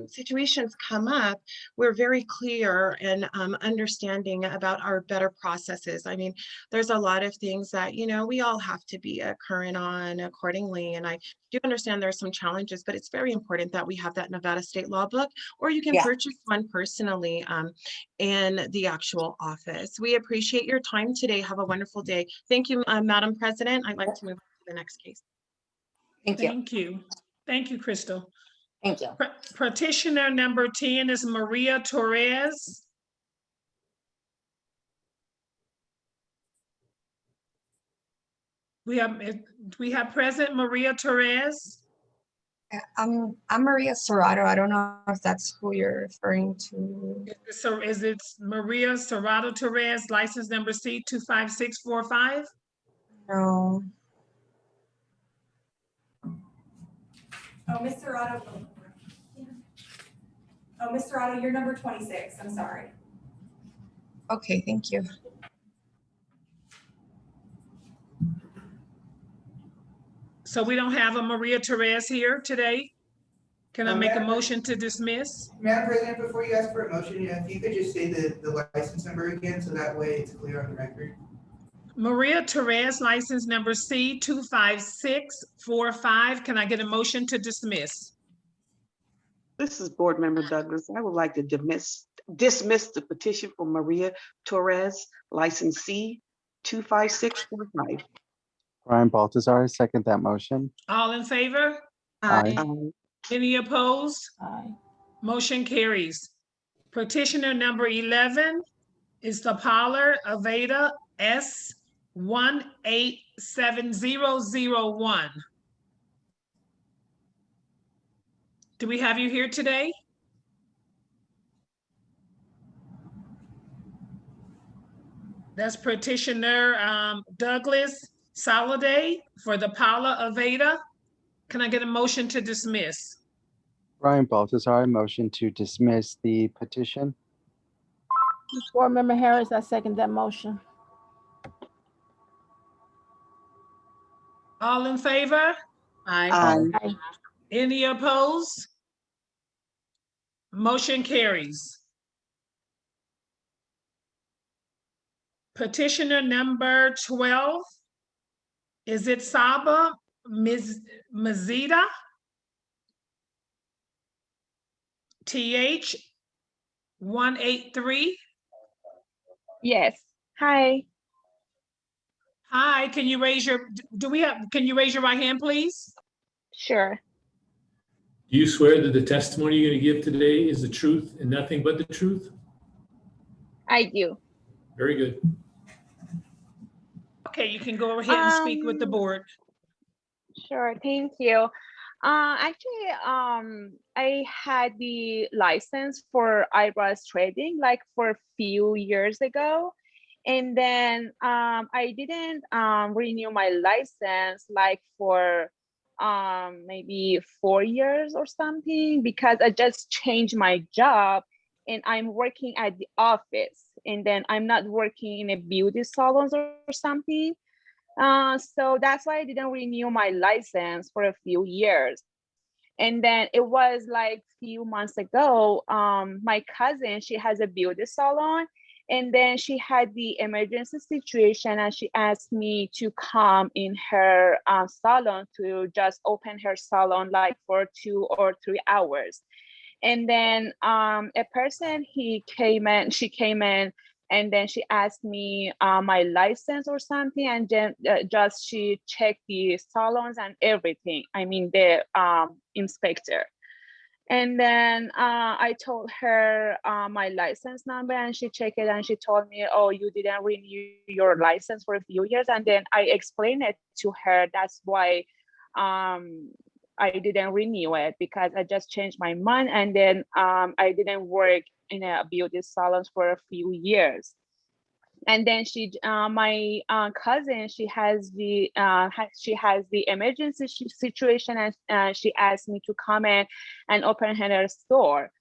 situations come up, we're very clear and understanding about our better processes. I mean, there's a lot of things that, we all have to be current on accordingly. And I do understand there's some challenges, but it's very important that we have that Nevada State law book, or you can purchase one personally in the actual office. We appreciate your time today. Have a wonderful day. Thank you, Madam President. I'd like to move on to the next case. Thank you. Thank you, Crystal. Thank you. Petitioner number 10 is Maria Torres. We have present Maria Torres. I'm Maria Serrato. I don't know if that's who you're referring to. So is it Maria Serrato Torres, license number C25645? No. Oh, Ms. Serrato. Oh, Ms. Serrato, you're number 26. I'm sorry. Okay, thank you. So we don't have a Maria Torres here today. Can I make a motion to dismiss? Madam President, before you ask for a motion, if you could just say the license number again, so that way it's clear on the record. Maria Torres, license number C25645. Can I get a motion to dismiss? This is Board Member Douglas. I would like to dismiss the petition for Maria Torres, license C25645. Brian Baltazar, second that motion. All in favor? Aye. Any opposed? Aye. Motion carries. Petitioner number 11 is the Parlor Aveda S187001. Do we have you here today? That's petitioner Douglas Soliday for the Paula Aveda. Can I get a motion to dismiss? Brian Baltazar, motion to dismiss the petition. Board Member Harris, I second that motion. All in favor? Aye. Aye. Any opposed? Motion carries. Petitioner number 12, is it Saba Mazida? TH 183? Yes. Hi. Hi, can you raise your right hand, please? Sure. Do you swear that the testimony you're going to give today is the truth and nothing but the truth? I do. Very good. Okay, you can go ahead and speak with the board. Sure, thank you. Actually, I had the license for eyebrows threading like for a few years ago. And then I didn't renew my license like for maybe 4 years or something, because I just changed my job and I'm working at the office, and then I'm not working in a beauty salons or something. So that's why I didn't renew my license for a few years. And then it was like a few months ago, my cousin, she has a beauty salon, And then she had the emergency situation and she asked me to come in her salon to just open her salon like for 2 or 3 hours. And then a person, she came in and then she asked me my license or something. And then just she checked the salons and everything. I mean, the inspector. And then I told her my license number and she checked it and she told me, oh, you didn't renew your license for a few years. And then I explained it to her. That's why I didn't renew it, because I just changed my mind. And then I didn't work in a beauty salons for a few years. And then my cousin, she has the emergency situation, and she asked me to come in and open her store.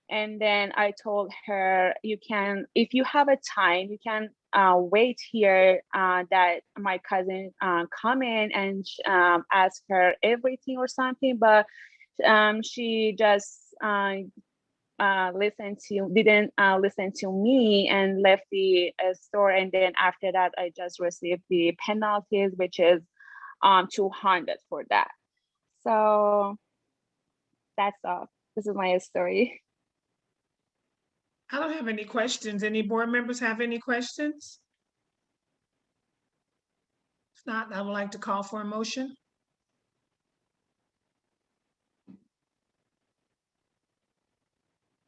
And then I told her, you can, if you have a time, you can wait here that my cousin come in and ask her everything or something. But she just didn't listen to me and left the store. And then after that, I just received the penalties, which is 200 for that. So that's all. This is my story. I don't have any questions. Any board members have any questions? If not, I would like to call for a motion.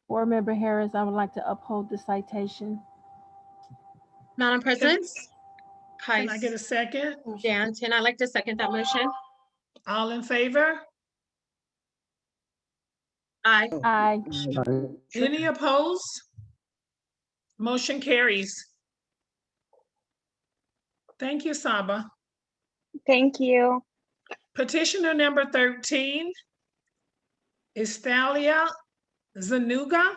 Board Member Harris, I would like to uphold the citation. Madam President? Can I get a second? Jansen, I'd like to second that motion. All in favor? Aye. Aye. Any opposed? Motion carries. Thank you, Saba. Thank you. Petitioner number 13 is Thalia Zanuga,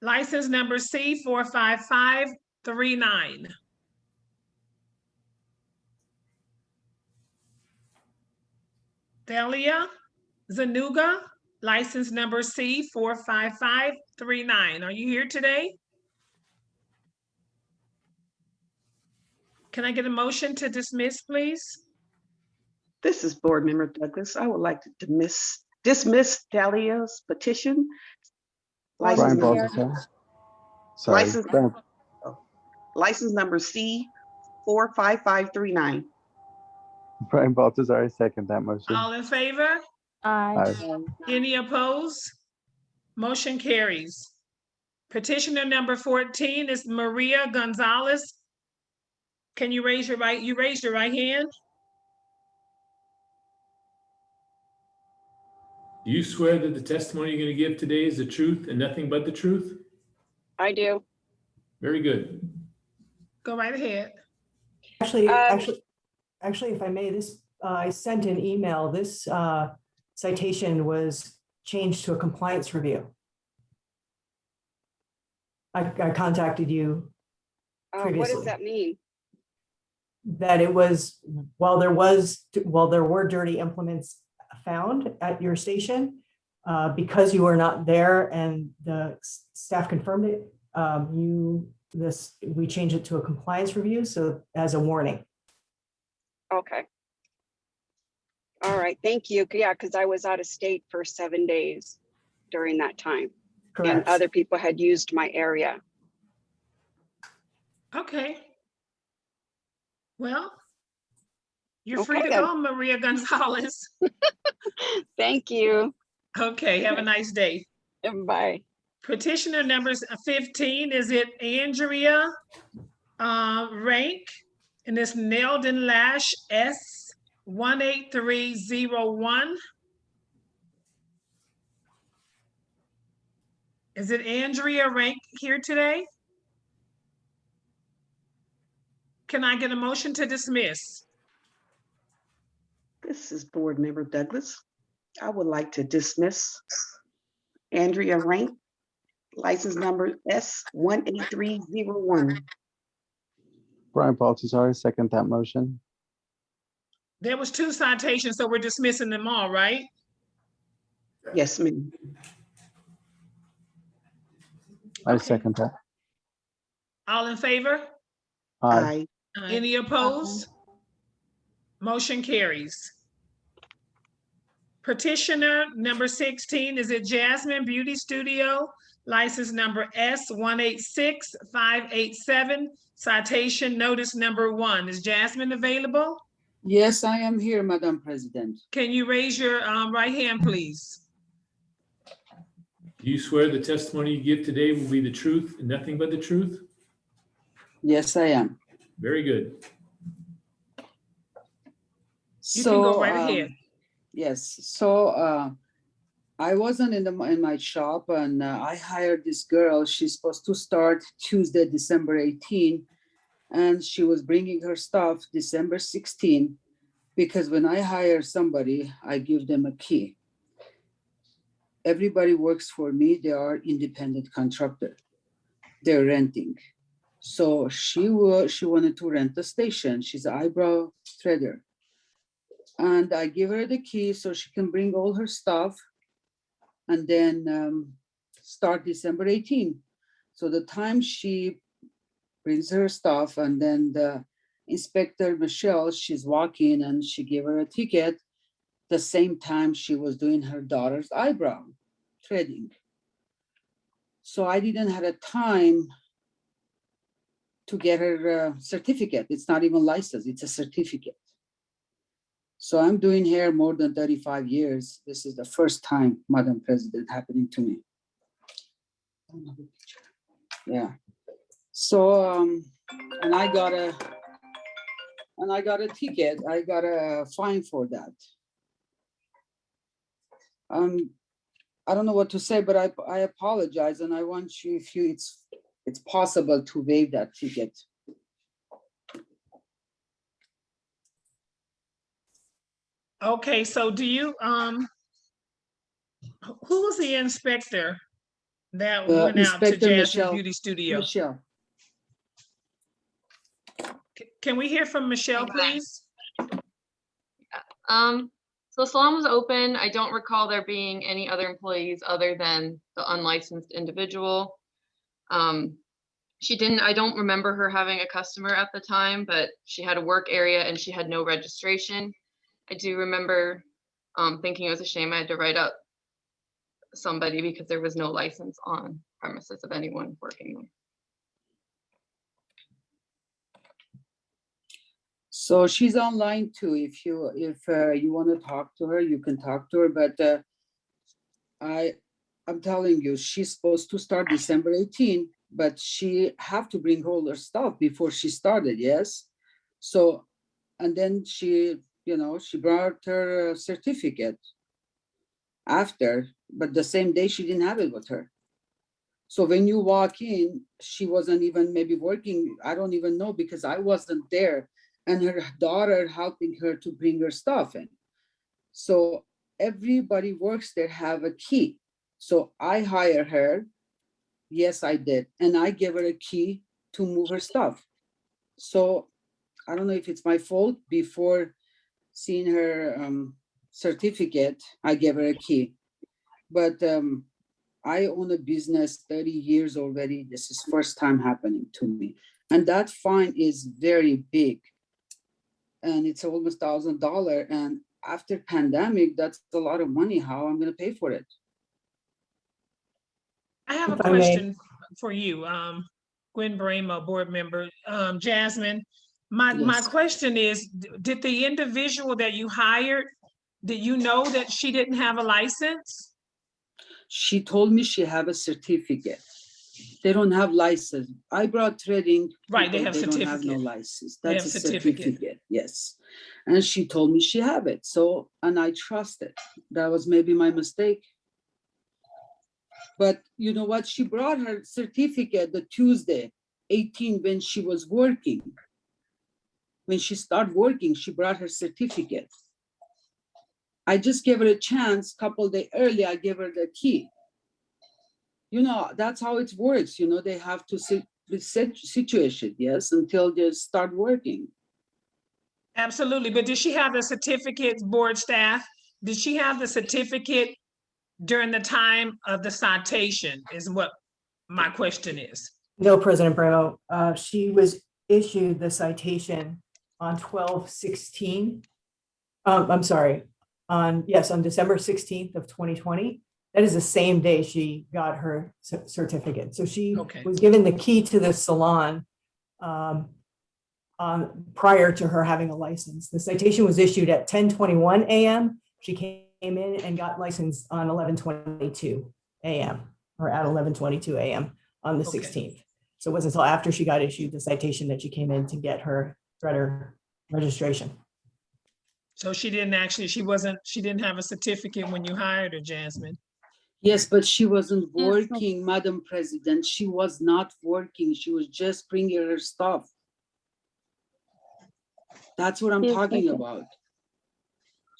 license number C45539. Thalia Zanuga, license number C45539. Are you here today? Can I get a motion to dismiss, please? This is Board Member Douglas. I would like to dismiss Thalia's petition. Brian License Balthazar. Sorry. license number C45539. Brian Balthazar, I second that motion. All in favor? Aye. Any opposed? Motion carries. Petitioner number 14 is Maria Gonzalez. Can you raise your right hand? Do you swear that the testimony you're going to give today is the truth and nothing but the truth? I do. Very good. Go right ahead. Actually, if I may, I sent an email. This citation was changed to a compliance review. I contacted you previously. What does that mean? That it was, while there were dirty implements found at your station, because you were not there and the staff confirmed it, we changed it to a compliance review, so as a warning. Okay. All right, thank you. Yeah, because I was out of state for 7 days during that time. Correct. And other people had used my area. Okay. Well, you're free Okay, to then. go, Maria Gonzalez. Thank you. Okay, have a nice day. Bye. Petitioner number 15, is it Andrea Rank? And it's nailed in lash S18301. Is it Andrea Rank here today? Can I get a motion to dismiss? This is Board Member Douglas. I would like to dismiss Andrea Rank, license number S18301. Brian Balthazar, I second that motion. There was 2 citations, so we're dismissing them all, right? Yes, ma'am. I second that. All in favor? Aye. Any opposed? Motion carries. Petitioner number 16, is it Jasmine Beauty Studio? License number S186587, citation notice number 1. Is Jasmine available? Yes, I am here, Madam President. Can you raise your right hand, please? Do you swear the testimony you give today will be the truth and nothing but the truth? Yes, I am. Very good. You can go right ahead. Yes, so I wasn't in my shop, and I hired this girl. She's supposed to start Tuesday, December 18, and she was bringing her stuff December 16, because when I hire somebody, I give them a key. Everybody works for me. They are independent contractor. They're renting. So she wanted to rent a station. She's an eyebrow threader. And I give her the key so she can bring all her stuff and then start December 18. So the time she brings her stuff, and then the inspector, Michelle, she's walking and she gave her a ticket the same time she was doing her daughter's eyebrow threading. So I didn't have a time to get her certificate. It's not even licensed, it's a certificate. So I'm doing hair more than 35 years. This is the first time, Madam President, happening to me. Yeah. So, and I got a ticket. I got a fine for that. I don't know what to say, but I apologize, and I want you, if it's possible, to waive that ticket. Okay, so do you, who was the inspector that went out to Inspector Jasmine Michelle. Beauty Studio? Michelle. Can we hear from Michelle, please? So salon was open. I don't recall there being any other employees other than the unlicensed individual. I don't remember her having a customer at the time, but she had a work area and she had no registration. I do remember thinking it was a shame I had to write up somebody because there was no license on premises of anyone working there. So she's online too. If you want to talk to her, you can talk to her. But I'm telling you, she's supposed to start December 18, but she have to bring all her stuff before she started. Yes. So, and then she brought her certificate after, but the same day she didn't have it with her. So when you walk in, she wasn't even maybe working. I don't even know because I wasn't there. And her daughter helping her to bring her stuff in. So everybody works there have a key. So I hire her. Yes, I did. And I gave her a key to move her stuff. So I don't know if it's my fault. Before seeing her certificate, I gave her a key. But I own a business 30 years already. This is first time happening to me. And that fine is very big. And it's almost $1,000. And after pandemic, that's a lot of money. How I'm going to pay for it? I have a If I may. question for you, Gwen Bramo, board member. Jasmine, my question is, did the individual that you hired, did you know that she didn't have a license? She told me she have a certificate. They don't have license. Eyebrow threading. Right, they people, have don't have no certificate. license. They That's have a certificate. certificate. Yes. And she told me she have it. So, and I trust it. That was maybe my mistake. But you know what? She brought her certificate the Tuesday, 18, when she was working. When she started working, she brought her certificate. I just gave her a chance. Couple days early, I gave her the key. You know, that's how it works. You know, they have to sit the situation, yes, until they start working. Absolutely, but did she have the certificate, board staff? Did she have the certificate during the time of the citation is what my question is. No, President Bremo, she was issued the citation on 12/16. I'm sorry, on December 16th of 2020. That is the same day she got her certificate. So she was given the key to the salon prior to her having a license. The citation was issued at 10:21 a.m. She came in and got licensed on 11:22 a.m. or at 11:22 a.m. on the 16th. So it wasn't until after she got issued the citation that she came in to get her registration. So she didn't actually, she didn't have a certificate when you hired her, Jasmine. Yes, but she wasn't working, Madam President. She was not working. She was just bringing her stuff. That's what I'm talking about.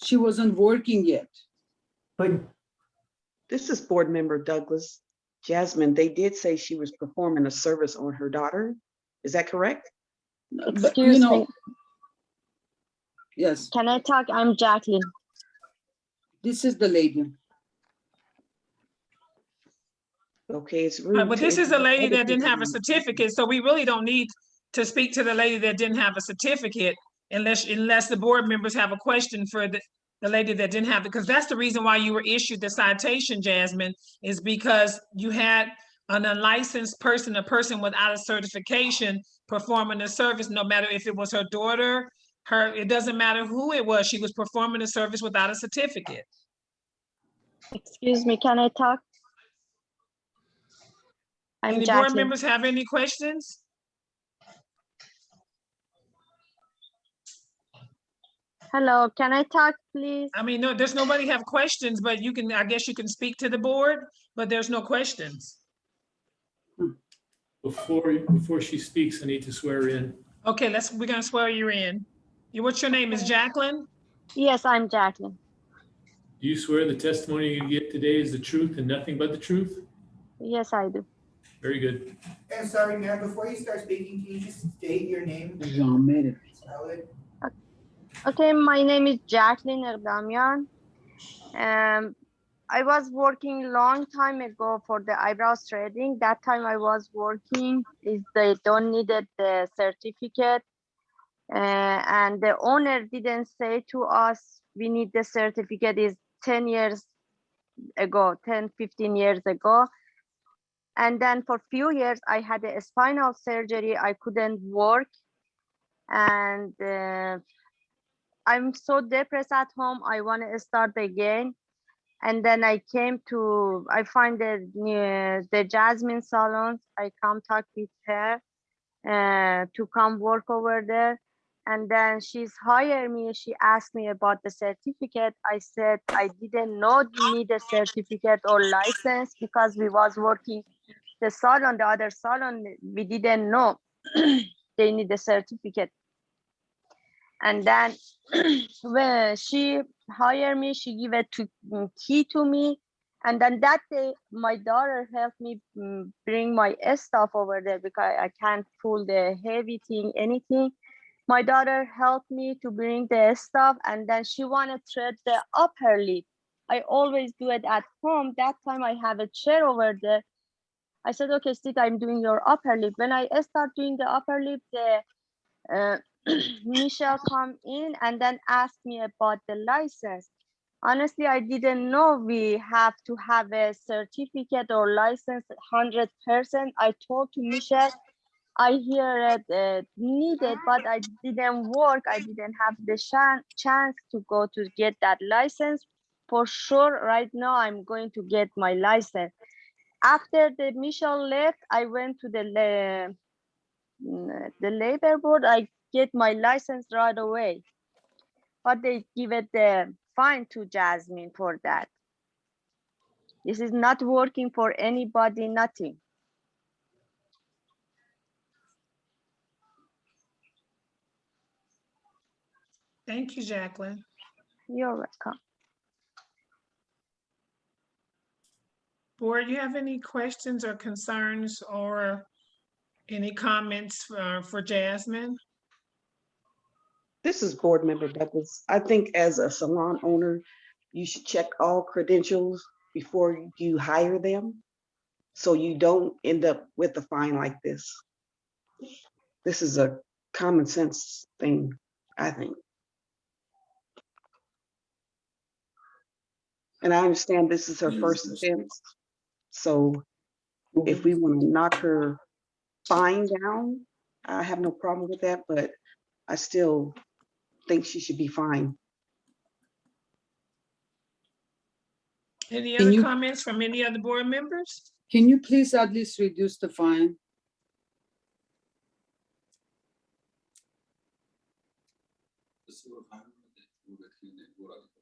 She wasn't working yet. But this is Board Member Douglas. Jasmine, they did say she was performing a service on her daughter. Is that correct? Excuse me. Yes. Can I talk? I'm Jacqueline. This is the lady. Okay, it's rude. But this is a lady that didn't have a certificate, so we really don't need to speak to the lady that didn't have a certificate unless the board members have a question for the lady that didn't have it, because that's the reason why you were issued the citation, Jasmine, is because you had an unlicensed person, a person without a certification performing a service, no matter if it was her daughter, it doesn't matter who it was, she was performing a service without a certificate. Excuse me, can I talk? Any board members have any questions? Hello, can I talk, please? I mean, no, there's nobody have questions, but you can, I guess you can speak to the board, but there's no questions. Before she speaks, I need to swear in. Okay, we're gonna swear you in. What's your name? Is Jacqueline? Yes, I'm Jacqueline. Do you swear the testimony you give today is the truth and nothing but the truth? Yes, I do. Very good. And sorry, ma'am, before you start speaking, can you just state your name? Spell it. Okay, my name is Jacqueline Erdamian. I was working long time ago for the eyebrows threading. That time I was working, they don't needed the certificate. And the owner didn't say to us, we need the certificate is 10 years ago, 10, 15 years ago. And then for few years, I had a spinal surgery. I couldn't work. And I'm so depressed at home. I want to start again. And then I find the Jasmine salon. I contact with her to come work over there. And then she's hired me. She asked me about the certificate. I said I didn't know need a certificate or license because we was working the salon, the other salon, we didn't know they need a certificate. And then when she hired me, she gave a key to me. And then that day, my daughter helped me bring my stuff over there because I can't pull the heavy thing, anything. My daughter helped me to bring the stuff, and then she wanted to thread the upper lip. I always do it at home. That time I have a chair over there. I said, okay, Steve, I'm doing your upper lip. When I start doing the upper lip, Michelle come in and then asked me about the license. Honestly, I didn't know we have to have a certificate or license 100%. I told to Michelle, I hear it needed, but I didn't work. I didn't have the chance to go to get that license. For sure, right now, I'm going to get my license. After the Michelle left, I went to the labor board. I get my license right away, but they give it the fine to Jasmine for that. This is not working for anybody, nothing. Thank you, Jacqueline. You're welcome. Board, you have any questions or concerns or any comments for Jasmine? This is Board Member Douglas. I think as a salon owner, you should check all credentials before you hire them. so you don't end up with a fine like this. This is a common sense thing, I think. And I understand this is her first offense. So if we want to knock her fine down, I have no problem with that, but I still think she should be fined. Any Can other you- comments from any other board members? Can you please at least reduce the fine?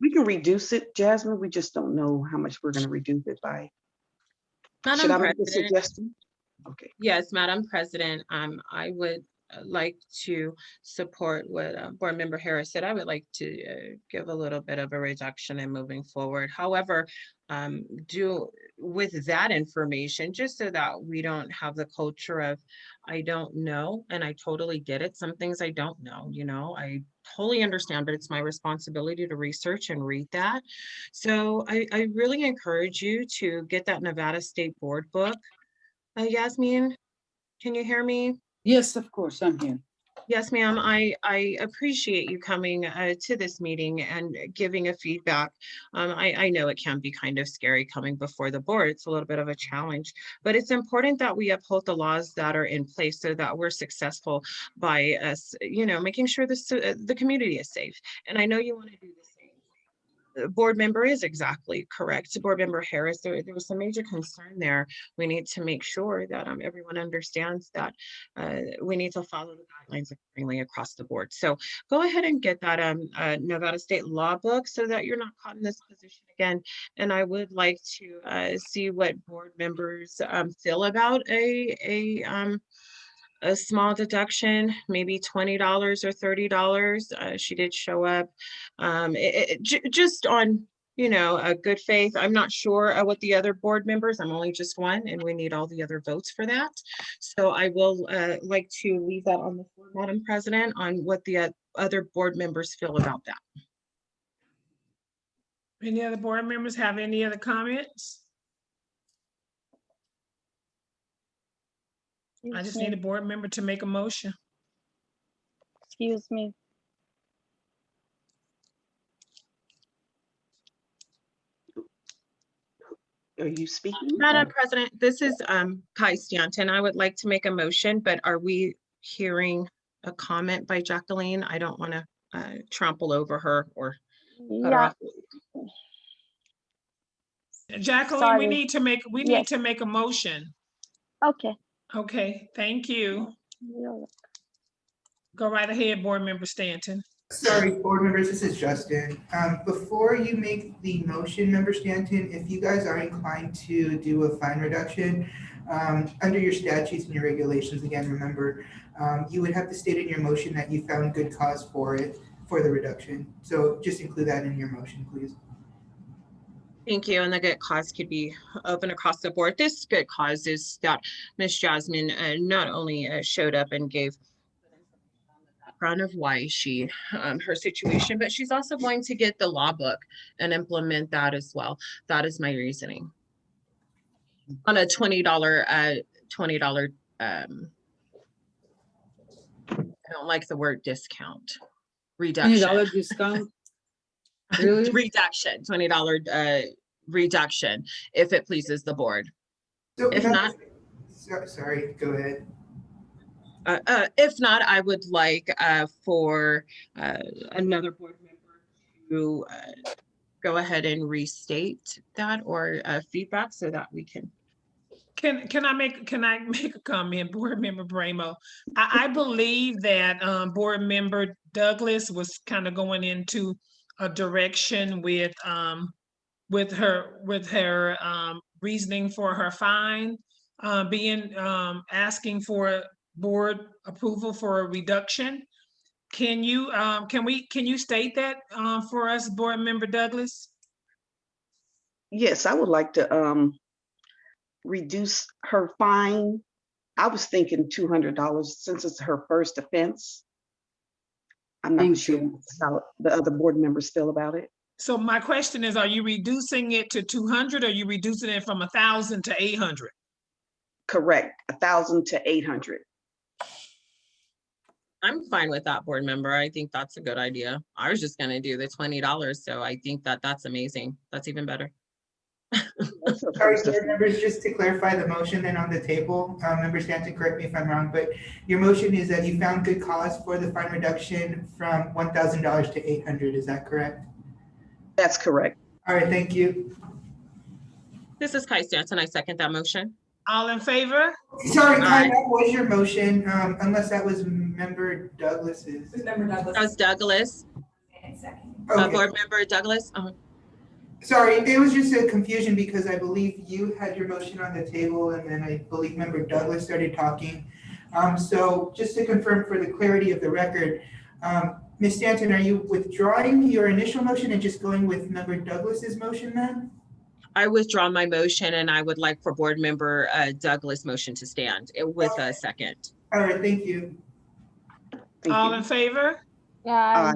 We can reduce it, Jasmine. We just don't know how much we're going to reduce it by. Should Madam I make a President, suggestion? Okay. yes, Madam President, I would like to support what Board Member Harris said. I would like to give a little bit of a reduction in moving forward. However, do with that information, just so that we don't have the culture of, I don't know, and I totally get it. Some things I don't know, you know, I totally understand, but it's my responsibility to research and read that. So I really encourage you to get that Nevada State Board book. Yasmin, can you hear me? Yes, of course, I'm here. Yes, ma'am. I appreciate you coming to this meeting and giving a feedback. I know it can be kind of scary coming before the board. It's a little bit of a challenge, but it's important that we uphold the laws that are in place so that we're successful by us, you know, making sure the community is safe. And I know you want to do the same. Board member is exactly correct. Board Member Harris, there was some major concern there. We need to make sure that everyone understands that we need to follow the guidelines accordingly across the board. So go ahead and get that Nevada State law book so that you're not caught in this position again. And I would like to see what board members feel about a small deduction, maybe $20 or $30. She did show up just on, you know, a good faith. I'm not sure what the other board members, I'm only just one, and we need all the other votes for that. So I will like to leave that on the floor, Madam President, on what the other board members feel about that. Any other board members have any other comments? I just need a board member to make a motion. Excuse me. Are you speaking? Madam President, this is Kai Stanton. I would like to make a motion, but are we hearing a comment by Jacqueline? I don't want to trample over her or cut her Yeah. off. Jacqueline, Sorry. we need to make a motion. Okay. Okay, thank you. Go right ahead, Board Member Stanton. Sorry, board members, this is Justin. Before you make the motion, Member Stanton, if you guys are inclined to do a fine reduction, under your statutes and your regulations, again, remember, you would have to state in your motion that you found good cause for it, for the reduction. So just include that in your motion, please. Thank you. And the good cause could be open across the board. This good cause is that Miss Jasmine not only showed up and gave background of why she her situation, but she's also going to get the law book and implement that as well. That is my reasoning. On a $20 I don't like the word discount. Reduction. $20 discount? Really? Reduction, $20 reduction, if it pleases the board. So If not, sorry, go ahead. if not, I would like for another board member to go ahead and restate that or feedback so that we can. Can I make a comment, Board Member Bramo? I believe that Board Member Douglas was kind of going into a direction with her reasoning for her fine, asking for board approval for a reduction. Can you state that for us, Board Member Douglas? Yes, I would like to reduce her fine. I was thinking $200 since it's her first offense. I'm not sure how the other board members feel about it. So my question is, are you reducing it to 200 or are you reducing it from 1,000 to 800? Correct, 1,000 to 800. I'm fine with that, board member. I think that's a good idea. I was just gonna do the $20, so I think that that's amazing. That's even better. Sorry, board members, just to clarify the motion then on the table, Member Stanton, correct me if I'm wrong, but your motion is that you found good cause for the fine reduction from $1,000 to 800, is that correct? That's correct. All right, thank you. This is Kai Stanton. I second that motion. All in favor? Sorry, Kai, that was your motion, unless that was Member Douglas's. Member Douglas. That was Douglas. Okay. Board member Douglas. Sorry, it was just a confusion because I believe you had your motion on the table and then I believe Member Douglas started talking. So just to confirm for the clarity of the record, Ms. Stanton, are you withdrawing your initial motion and just going with Member Douglas's motion then? I withdraw my motion and I would like for board member Douglas' motion to stand with a second. All right, thank you. All in favor? Yeah.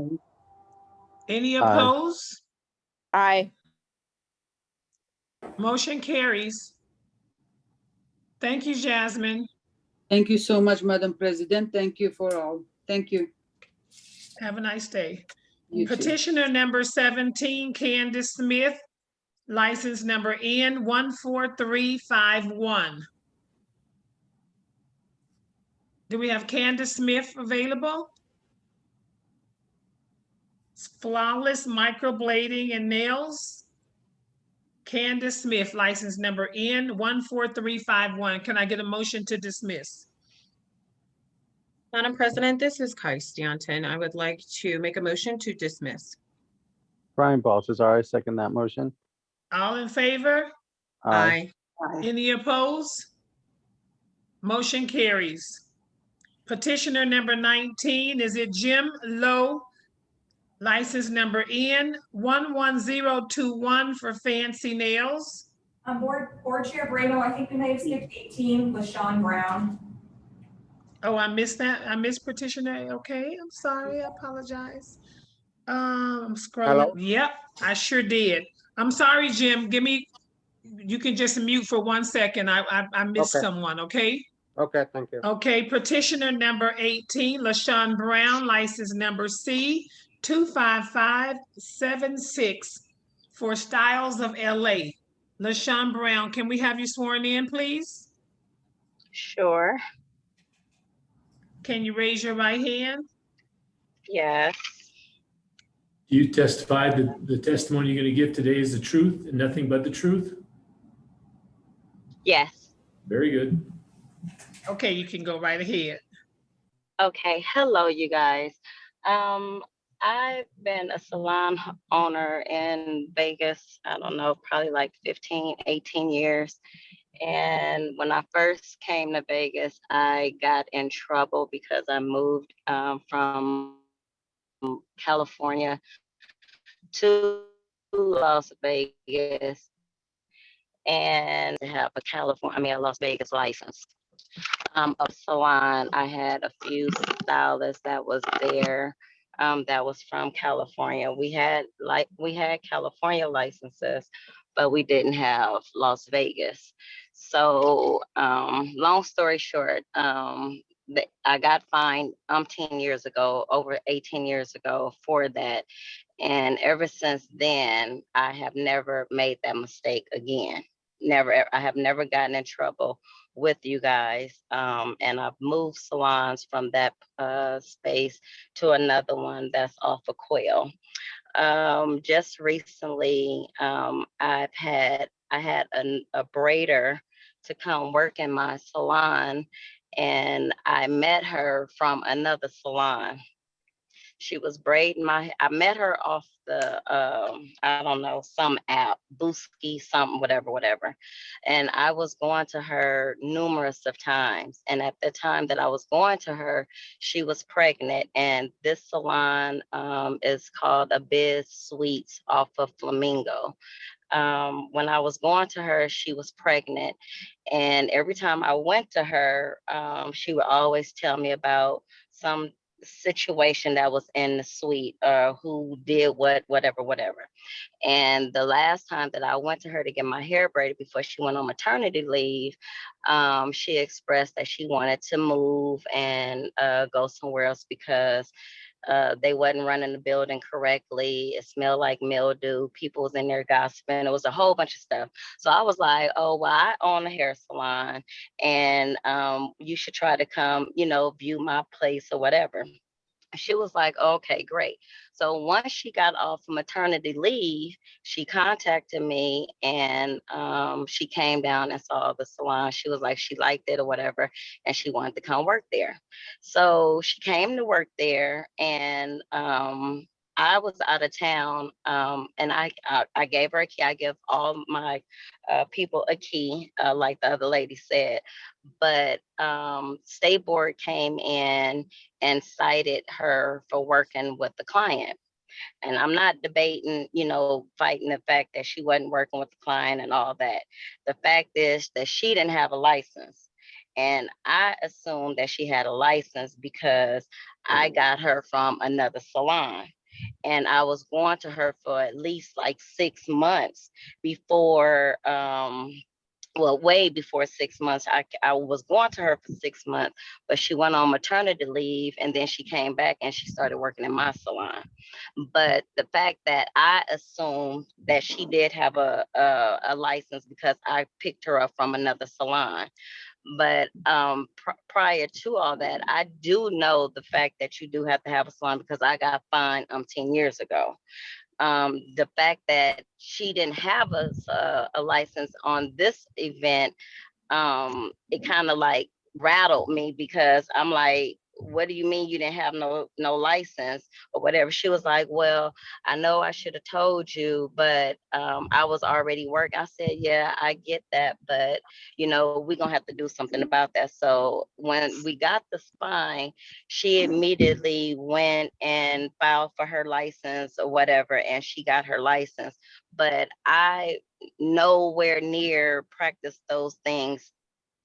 Any opposed? Aye. Motion carries. Thank you, Jasmine. Thank you so much, Madam President. Thank you for all. Thank you. Have a nice day. You too. Petitioner number 17, Candace Smith, license number N14351. Do we have Candace Smith available? Flawless microblading and nails. Candace Smith, license number N14351. Can I get a motion to dismiss? Madam President, this is Kai Stanton. I would like to make a motion to dismiss. Brian Baltazar, I second that motion. All in favor? Aye. Any opposed? Motion carries. Petitioner number 19, is it Jim Lowe? License number N11021 for Fancy Nails. Board Chair Bramo, I think we may have skipped 18, LaShawn Brown. Oh, I missed that. I missed petitioner. Okay, I'm sorry. I apologize. I'm scrolling. Hello? Yep, I sure did. I'm sorry, Jim. You can just mute for 1 second. I missed someone, okay? Okay, thank you. Okay, petitioner number 18, LaShawn Brown, license number C25576 for Styles of LA. LaShawn Brown, can we have you sworn in, please? Sure. Can you raise your right hand? Yes. Do you testify that the testimony you're going to give today is the truth and nothing but the truth? Yes. Very good. Okay, you can go right ahead. Okay. Hello, you guys. I've been a salon owner in Vegas, I don't know, probably like 15, 18 years. And when I first came to Vegas, I got in trouble because I moved from California to Las Vegas and to have a Las Vegas license. A salon, I had a few stylists that was there that was from California. We had California licenses, but we didn't have Las Vegas. So long story short, I got fined 10 years ago, over 18 years ago for that. And ever since then, I have never made that mistake again. Never, I have never gotten in trouble with you guys. And I've moved salons from that space to another one that's off of Quail. Just recently, I had a braider to come work in my salon, and I met her from another salon. She was braiding I met her off the, I don't know, some app, Booski, something, whatever. And I was going to her numerous of times. And at the time that I was going to her, she was pregnant. And this salon is called Abyss Suites off of Flamingo. When I was going to her, she was pregnant. And every time I went to her, she would always tell me about some situation that was in the suite, who did what, whatever. And the last time that I went to her to get my hair braided before she went on maternity leave, she expressed that she wanted to move and go somewhere else because they wasn't running the building correctly. It smelled like mildew. People was in there gossiping. It was a whole bunch of stuff. So I was like, oh, well, I own a hair salon, and you should try to come, view my place or whatever. She was like, okay, great. So once she got off maternity leave, she contacted me, and she came down and saw the salon. She was like, she liked it or whatever, and she wanted to come work there. So she came to work there, and I was out of town, and I gave her a key. I give all my people a key, like the other lady said. But State Board came in and cited her for working with the client. And I'm not debating, fighting the fact that she wasn't working with the client and all that. The fact is that she didn't have a license. And I assumed that she had a license because I got her from another salon. And I was going to her for at least like 6 months before, well, way before 6 months. I was going to her for 6 months, but she went on maternity leave, and then she came back and she started working in my salon. But the fact that I assumed that she did have a license because I picked her up from another salon. But prior to all that, I do know the fact that you do have to have a salon because I got fined 10 years ago. The fact that she didn't have a license on this event, it kind of like rattled me because I'm like, what do you mean you didn't have no license or whatever? She was like, well, I know I should have told you, but I was already working. I said, yeah, I get that, but we're gonna have to do something about that. So when we got the spine, she immediately went and filed for her license or whatever, and she got her license. But I nowhere near practice those things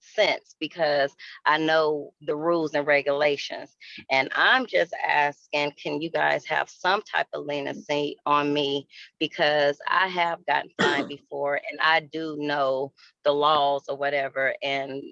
since because I know the rules and regulations. And I'm just asking, can you guys have some type of leniency on me because I have gotten fined before and I do know the laws or whatever. And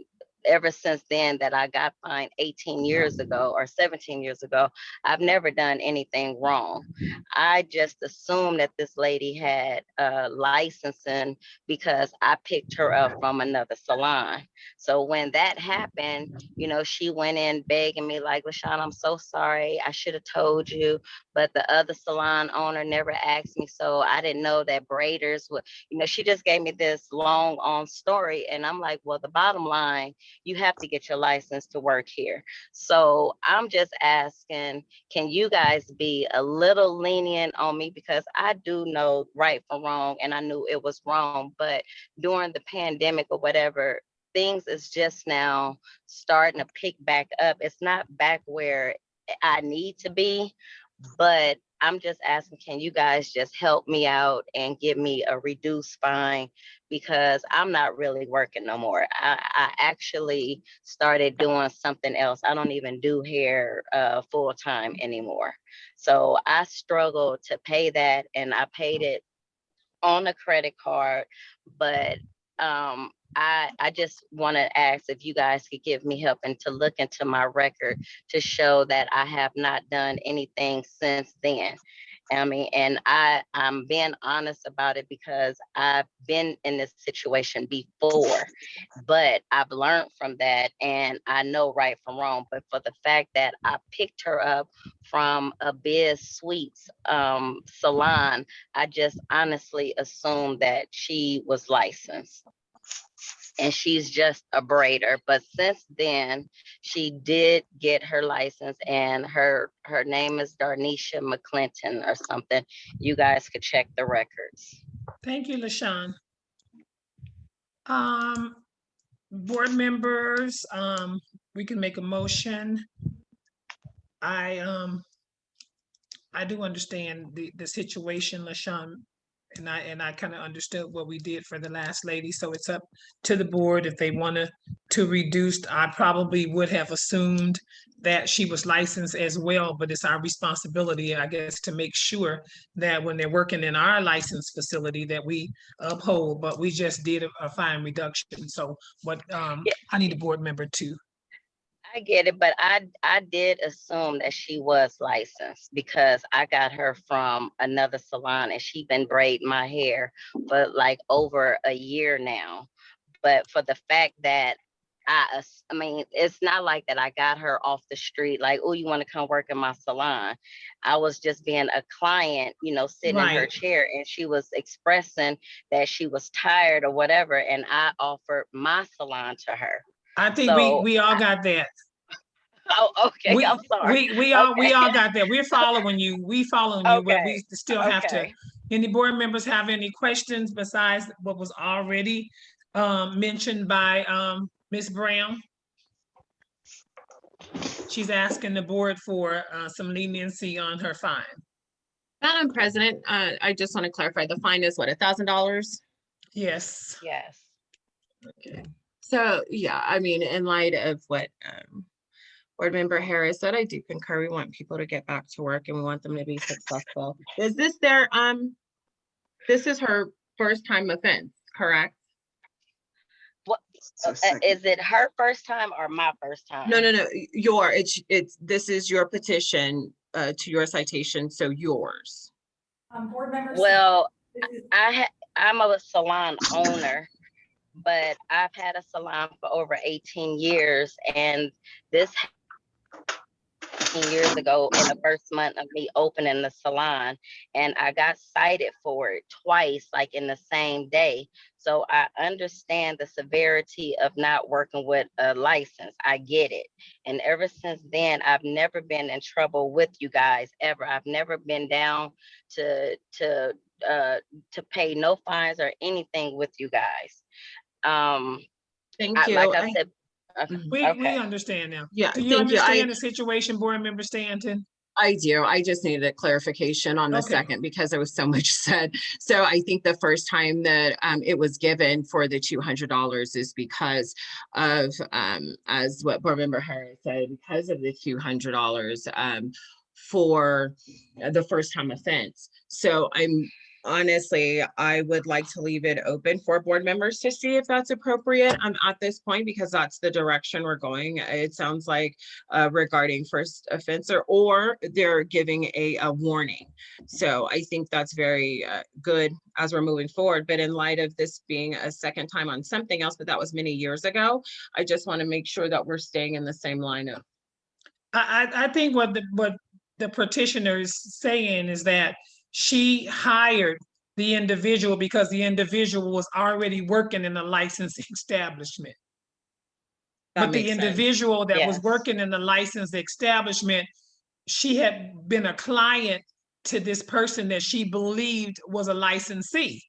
ever since then that I got fined 18 years ago or 17 years ago, I've never done anything wrong. I just assumed that this lady had licensing because I picked her up from another salon. So when that happened, she went in begging me like, LaShawn, I'm so sorry. I should have told you, but the other salon owner never asked me. So I didn't know that braiders would, she just gave me this long story. And I'm like, well, the bottom line, you have to get your license to work here. So I'm just asking, can you guys be a little lenient on me? Because I do know right from wrong, and I knew it was wrong, but during the pandemic or whatever, things is just now starting to pick back up. It's not back where I need to be, but I'm just asking, can you guys just help me out and give me a reduced fine because I'm not really working no more. I actually started doing something else. I don't even do hair full time anymore. So I struggled to pay that, and I paid it on a credit card, but I just want to ask if you guys could give me help and to look into my record to show that I have not done anything since then. I mean, and I'm being honest about it because I've been in this situation before, but I've learned from that and I know right from wrong. But for the fact that I picked her up from a Biz Sweets salon, I just honestly assumed that she was licensed. And she's just a braider. But since then, she did get her license, and her name is Darnisha McClinton or something. You guys could check the records. Thank you, LaShawn. Board members, we can make a motion. I do understand the situation, LaShawn, and I kind of understood what we did for the last lady. So it's up to the board if they want to reduce. I probably would have assumed that she was licensed as well, but it's our responsibility, I guess, to make sure that when they're working in our licensed facility that we uphold, but we just did a fine reduction. So what, I need a board member to. I get it, but I did assume that she was licensed because I got her from another salon and she been braiding my hair for like over a year now. But for the fact that I mean, it's not like that I got her off the street, like, oh, you want to come work in my salon. I was just being a client, you know, sitting in her Right. chair, and she was expressing that she was tired or whatever, and I offered my salon to her. I think So, we all got that. oh, okay, I'm sorry. We all Okay. got that. We're following you. We following you, but we still have to. Okay. Any board members have any questions besides what was already mentioned by Ms. Brown? She's asking the board for some leniency on her fine. Madam President, I just want to clarify, the fine is what, $1,000? Yes. Yes. Okay. So, yeah, I mean, in light of what Board Member Harris said, I do concur. We want people to get back to work and we want them to be successful. Is this their, this is her first time offense, correct? What is it, her first time or my first time? No, this is your petition to your citation, so yours. Board members. Well, I'm a salon owner, but I've had a salon for over 18 years, and this 18 years ago in the first month of me opening the salon, and I got cited for it twice, like in the same day. So I understand the severity of not working with a license. I get it. And ever since then, I've never been in trouble with you guys ever. I've never been down to pay no fines or anything with you guys. Thank you. Like I said, we okay. understand now. Yeah, Do you thank you. understand the situation, Board Member Stanton? I do. I just needed a clarification on the second because there was so much said. So I think the first time that it was given for the $200 is because of, as what Board Member Harris said, because of the $200 for the first time offense. So honestly, I would like to leave it open for board members to see if that's appropriate at this point, because that's the direction we're going. It sounds like regarding first offense, or they're giving a warning. So I think that's very good as we're moving forward. But in light of this being a second time on something else, but that was many years ago, I just want to make sure that we're staying in the same lineup. I think what the petitioner is saying is that she hired the individual because the individual was already working in a licensed establishment. But the individual that was working in the licensed establishment, she had been a client to this person that she believed was a licensee.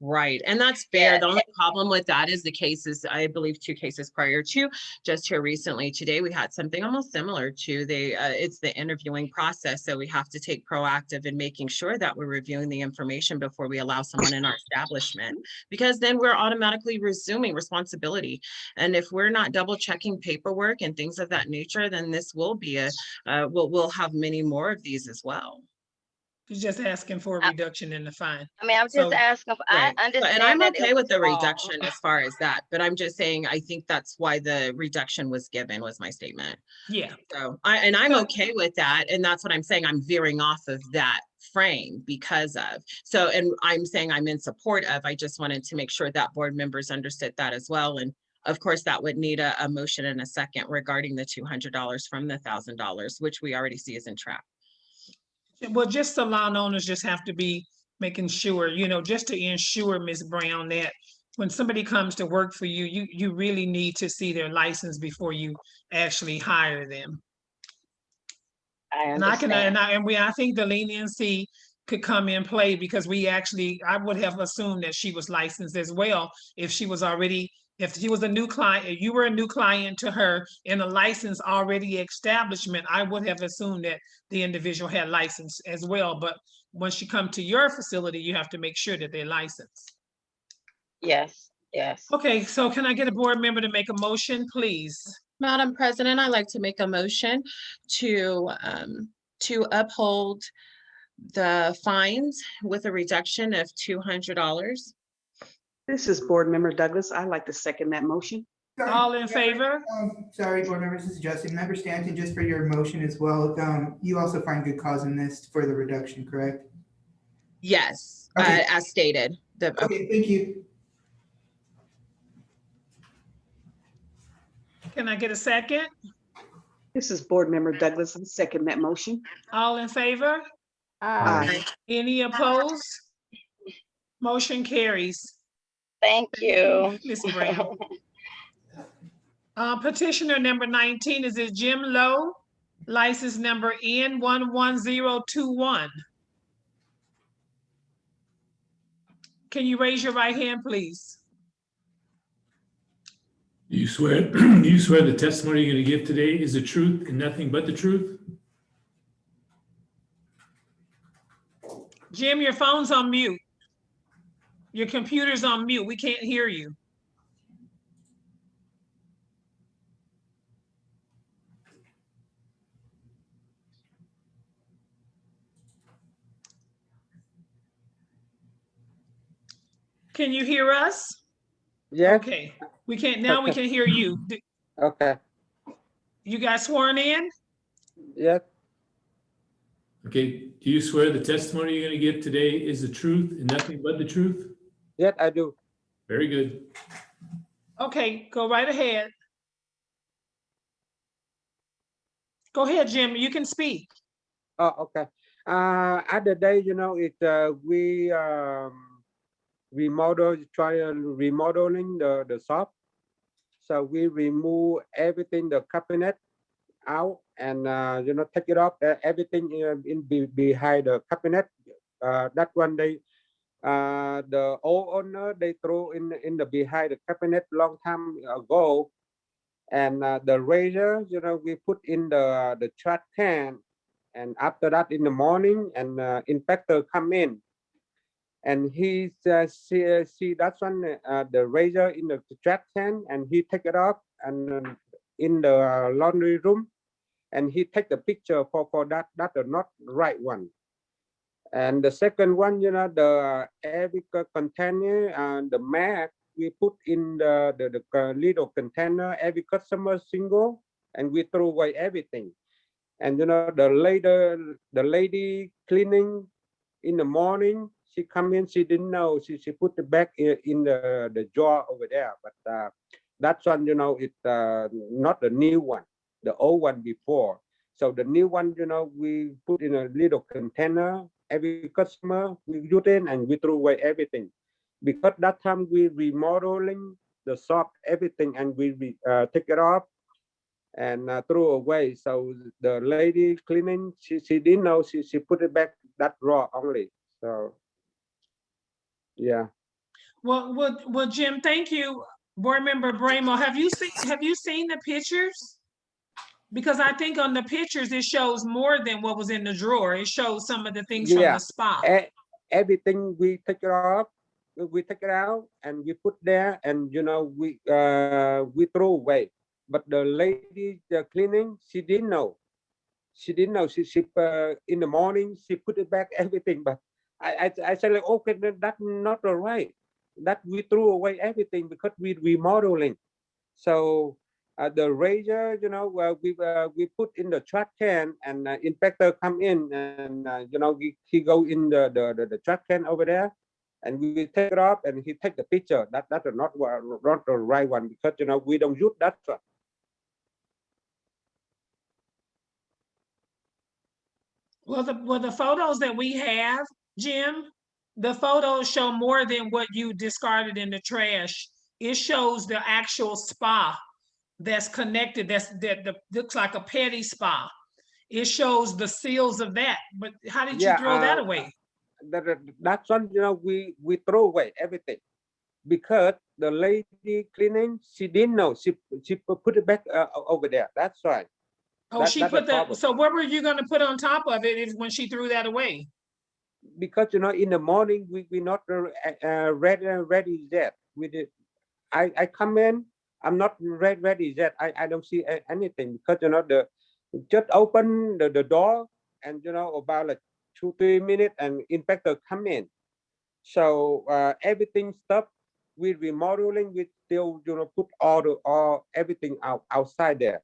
Right, and that's fair. The only problem with that is the cases, I believe 2 cases prior to, just here recently today, we had something almost similar to it's the interviewing process. So we have to take proactive in making sure that we're reviewing the information before we allow someone in our establishment, because then we're automatically resuming responsibility. And if we're not double checking paperwork and things of that nature, then this will be we'll have many more of these as well. She's just asking for a reduction in the fine. I mean, I'm just asking. I understand. And I'm that okay it with was the wrong. reduction as far as that, but I'm just saying, I think that's why the reduction was given, was my statement. Yeah. So I'm okay with that. And that's what I'm saying. I'm veering off of that frame because of, and I'm saying I'm in support of, I just wanted to make sure that board members understood that as well. And of course, that would need a motion in a second regarding the $200 from the $1,000, which we already see is in trap. Well, just salon owners just have to be making sure, just to ensure, Ms. Brown, that when somebody comes to work for you, you really need to see their license before you actually hire them. I understand. I think the leniency could come in play because I would have assumed that she was licensed as well if she was a new client, if you were a new client to her in a license already establishment, I would have assumed that the individual had license as well. But once you come to your facility, you have to make sure that they're licensed. Yes. Okay, so can I get a board member to make a motion, please? Madam President, I'd like to make a motion to uphold the fines with a reduction of $200. This is Board Member Douglas. I'd like to second that motion. All in favor? Sorry, board members, this is Justin. Member Stanton, just for your motion as well, you also find good cause in this for the reduction, correct? Yes, Okay. as stated. Okay, thank you. Can I get a second? This is Board Member Douglas. I second that motion. All in favor? Aye. Any opposed? Motion carries. Thank you. Ms. Brown. Petitioner number 19 is Jim Lowe, license number N11021. Can you raise your right hand, please? You swear, the testimony you're going to give today is the truth and nothing but the truth? Jim, your phone's on mute. Your computer's on mute. We can't hear you. Can you hear us? Yeah. Okay. We can't, now we can hear you. Okay. You got sworn in? Yeah. Okay, do you swear the testimony you're going to give today is the truth and nothing but the truth? Yeah, I do. Very good. Okay, go right ahead. Go ahead, Jim, you can speak. Oh, okay. Other day, we remodeling the shop. So we remove everything, the cabinet out, and take it off, everything behind the cabinet. That one day, the old owner, they throw in the behind the cabinet long time ago, and the razor, we put in the trash can, and after that in the morning, and inspector come in, and he see that's one the razor in the trash can, and he take it off and in the laundry room, and he take the picture for that are not right one. And the second one, the every container and the mat we put in the little container, every customer single, and we throw away everything. And the lady cleaning in the morning, she come in, she didn't know, she put it back in the drawer over there. But that's one, it's not the new one, the old one before. So the new one, we put in a little container. Every customer we use in, and we throw away everything. Because that time we remodeling the shop, everything, and we take it off and throw away. So the lady cleaning, she didn't know, she put it back that drawer only. So yeah. Well, Jim, thank you. Board Member Bramo, have you seen the pictures? Because I think on the pictures it shows more than what was in the drawer. It shows some of the things from the spa. Everything we take it off, we take it out, and we put there, and we throw away. But the lady cleaning, she didn't know. She didn't know. She in the morning she put it back everything. But I said like, okay, that's not all right. That we threw away everything because we remodeling. So the razor, we put in the trash can, and inspector come in, and he go in the trash can over there, and we take it off, and he take the picture. That's not the right one, because we don't use that one. Well, the photos that we have, Jim, the photos show more than what you discarded in the trash. It shows the actual spa that's connected, that looks like a petty spa. It shows the seals of that. But how did you throw that away? That's one, we throw away everything, because the lady cleaning, she didn't know. She put it back over there. That's right. Oh, she put that. So what were you going to put on top of it when she threw that away? Because in the morning we not ready yet. We did. I come in, I'm not ready yet. I don't see anything because the just open the door and about like 2-3 minutes and inspector come in. So everything stopped. We remodeling. We still put all everything outside there.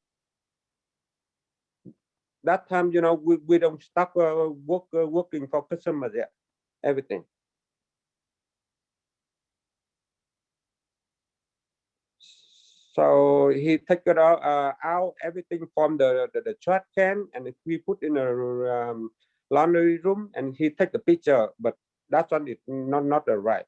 That time we don't stop working for customers yet. Everything. So he take it out everything from the trash can, and we put in a laundry room, and he take the picture, but that one is not the right.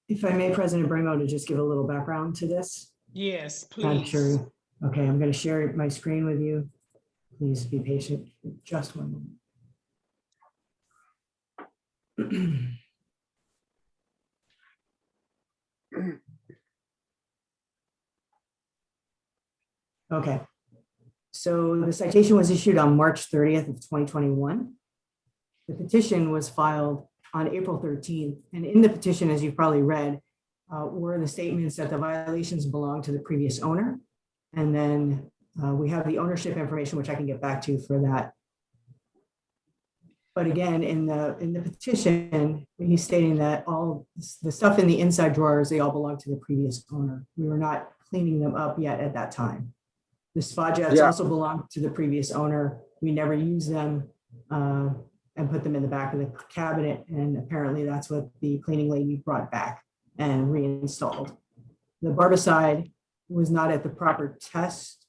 If I may, President Bremo, to just give a little background to this. Yes, I'm please. sure. Okay, I'm going to share my screen with you. Please be patient. Just one moment. Okay. So the citation was issued on March 30th of 2021. The petition was filed on April 13th. And in the petition, as you've probably read, were the statements that the violations belong to the previous owner. And then we have the ownership information, which I can get back to for that. But again, in the petition, he's stating that all the stuff in the inside drawers, they all belong to the previous owner. We were not cleaning them up yet at that time. The spa jets also belong to the previous owner. We never used them and put them in the back of the cabinet. And apparently that's what the cleaning lady brought back and reinstalled. The barbicide was not at the proper test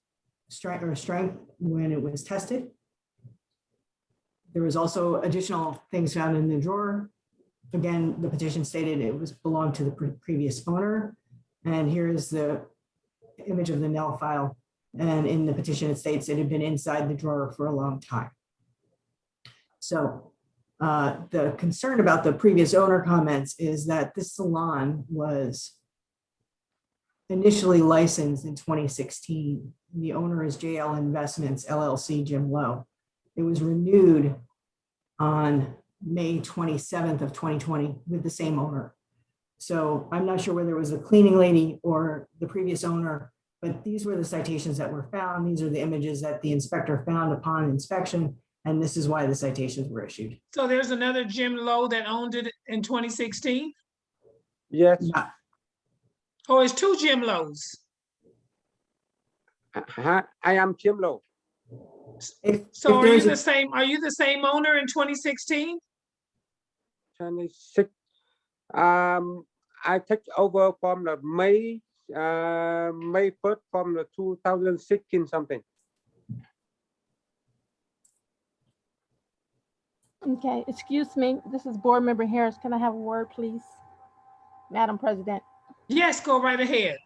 strength when it was tested. There was also additional things found in the drawer. Again, the petition stated it belonged to the previous owner. And here is the image of the nail file. And in the petition, it states it had been inside the drawer for a long time. So the concern about the previous owner comments is that this salon was initially licensed in 2016. The owner is JL Investments, LLC, Jim Lowe. It was renewed on May 27th of 2020 with the same owner. So I'm not sure whether it was a cleaning lady or the previous owner, but these were the citations that were found. These are the images that the inspector found upon inspection, and this is why the citations were issued. So there's another Jim Lowe that owned it in 2016? Yes. Yeah. Oh, it's two Jim Lowe's. I am Jim Lowe. So are you the same? Are you the same owner in 2016? 26. I took over from the May 1st from the 2016 something. Okay, excuse me. This is Board Member Harris. Can I have a word, please? Madam President. Yes, go right ahead.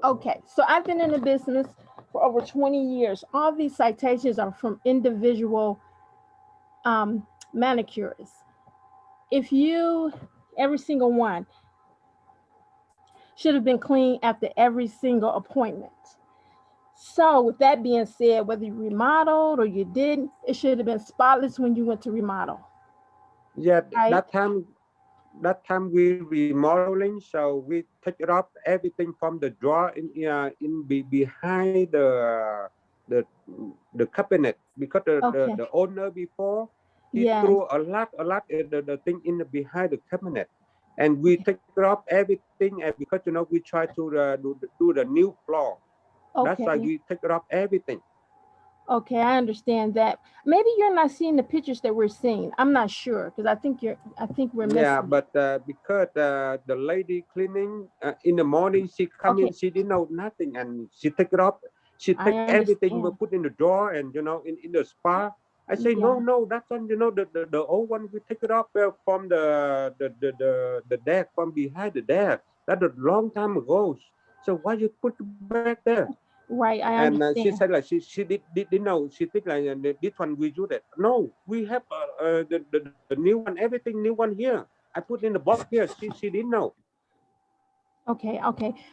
Okay, so I've been in the business for over 20 years. All these citations are from individual manicures. If every single one should have been cleaned after every single appointment. So with that being said, whether you remodeled or you didn't, it should have been spotless when you went to remodel. Yeah, right? that time we remodeling, so we take it up everything from the drawer behind the cabinet, because the owner before he threw a lot the thing in behind the cabinet, and we take it up everything, and because we try to do the new floor. That's why we take it up everything. Okay, I understand that. Maybe you're not seeing the pictures that we're seeing. I'm not sure, because I think we're missing. Yeah, but because the lady cleaning in the morning, she come in, she didn't know nothing, and she take it up. She take everything we put in the drawer, and in the spa. I say no, that's on the old one. We take it up from the deck, from behind the deck. That's a long time ago. So why you put it back there? Right, I understand. And she said like she didn't know. She think like this one we do that. No, we have the new one, everything new one here. I put in the box here. She didn't know. Okay,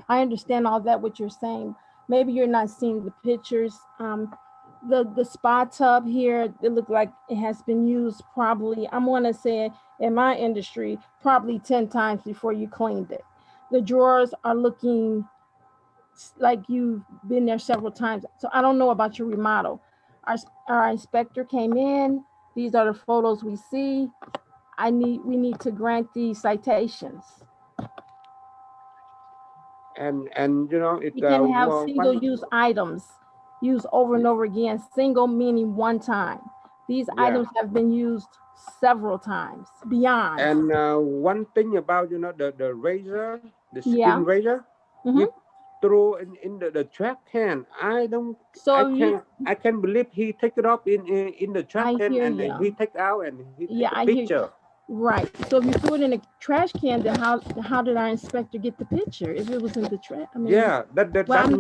I understand all that what you're saying. Maybe you're not seeing the pictures. the spa tub here, it looked like it has been used probably, I'm gonna say in my industry, probably 10 times before you cleaned it. The drawers are looking like you've been there several times. So I don't know about your remodel. Our inspector came in. These are the photos we see. We need to grant these citations. And you know it. We can have one, single-use items used over and over again. Single meaning one time. These Yeah. items have been used several times beyond. And one thing about the razor, the skin Yeah. razor, we throw in the trash can. I can't believe he take it up in the trash I can hear and then ya. he take out and he Yeah, take a I hear picture. you. Right. So if you threw it in a trash can, then how did our inspector get the picture if it was in the trash? I mean, Yeah, well, that's okay,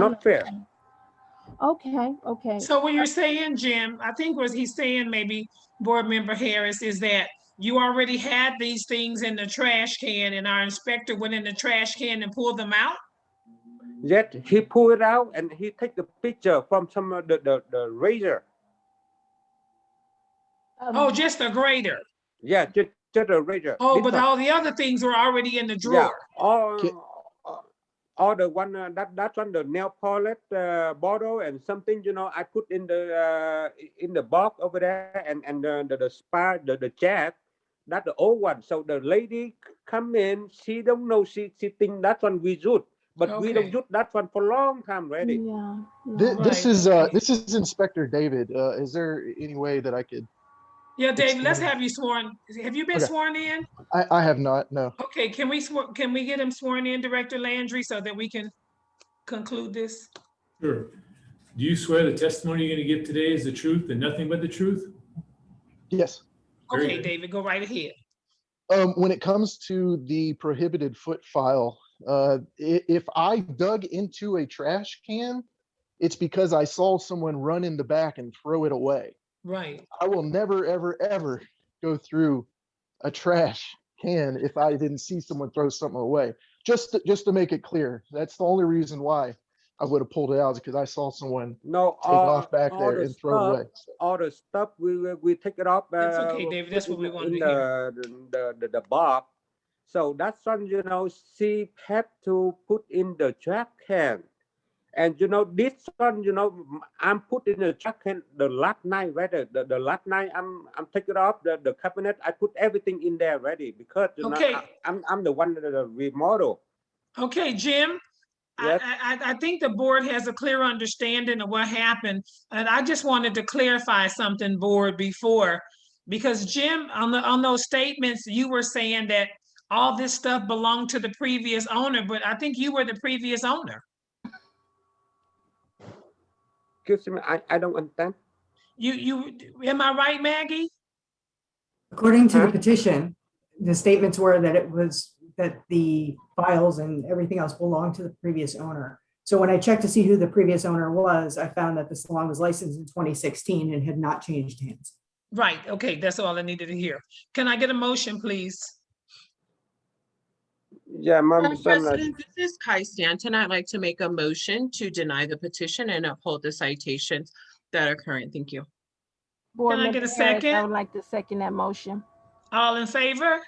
not fair. Okay. So what you're saying, Jim, I think what he's saying, maybe Board Member Harris, is that you already had these things in the trash can and our inspector went in the trash can and pulled them out? Yet he pull it out and he take the picture from some of the razor. Oh, just a grater. Yeah, just a razor. Oh, This but one. all the other things were already in the Yeah, drawer. all the one that's on the nail polish bottle and something I put in the box over there and the spa the jack, that's the old one. So the lady come in, she don't know, she think that one we use, but we don't use that one for a long time already. Yeah. This is Inspector David. Is there any way that I could? Yeah, David, let's explain? have you sworn. Have you been Okay. sworn in? I have not. No. Okay, can we get him sworn in, Director Landry, so that we can conclude this? Sure. Do you swear the testimony you're going to give today is the truth and nothing but the truth? Yes. Very Okay, good. David, go right ahead. When it comes to the prohibited foot file, if I dug into a trash can, it's because I saw someone run in the back and throw it away. Right. I will never, ever, ever go through a trash can if I didn't see someone throw something away. Just to make it clear, that's the only reason why I would have pulled it out, is because I saw someone take off back there and throw it away. All the stuff we take it off. It's okay, David. That's what we wanted to hear. The box. So that's one she had to put in the trash can. And this one, I'm put in the trash can the last night, right? The last night I'm taking off the cabinet. I put everything in there ready because Okay. I'm the one that remodel. Okay, Jim. Yes. I think the board has a clear understanding of what happened. And I just wanted to clarify something, board, before, because Jim, on those statements, you were saying that all this stuff belonged to the previous owner, but I think you were the previous owner. Excuse me, I don't understand. You am I right, Maggie? According to the petition, the statements were that the files and everything else belonged to the previous owner. So when I checked to see who the previous owner was, I found that the salon was licensed in 2016 and had not changed hands. Right, okay, that's all I needed to hear. Can I get a motion, please? Yeah, Ma'am. President, this is Kai Stanton. I'd like to make a motion to deny the petition and uphold the citations that are current. Thank you. Board Can I Member get a Harris, second? I would like to second that motion. All in favor?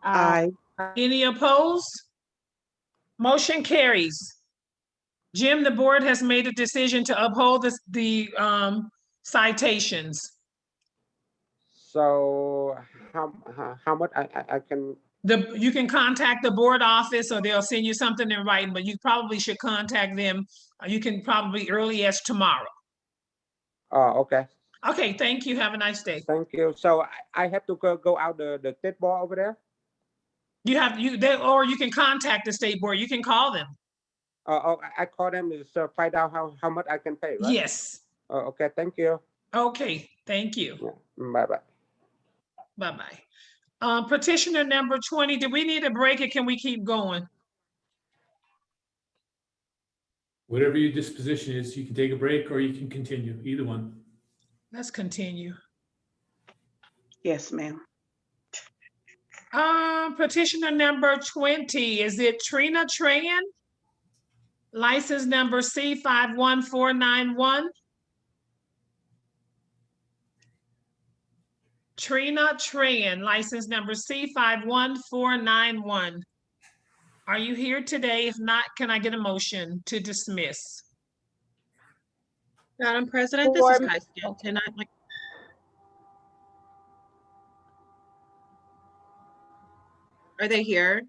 Aye. Any opposed? Motion carries. Jim, the board has made a decision to uphold the citations. So how much I can? You can contact the board office or they'll send you something in writing, but you probably should contact them. You can probably early as tomorrow. Oh, okay. Okay, thank you. Have a nice day. Thank you. So I have to go out the state board over there? Or you can contact the state board. You can call them. I call them to find out how much I can pay, right? Yes. Okay, thank you. Okay, thank you. Yeah. Bye-bye. Bye-bye. Petitioner number 20, do we need a break or can we keep going? Whatever your disposition is, you can take a break or you can continue, either one. Let's continue. Yes, ma'am. Petitioner number 20, is it Trina Tran? License number C51491. Trina Tran, license number C51491. Are you here today? If not, can I get a motion to dismiss? Madam President, this is Kai Stanton. I'd like. Are they here?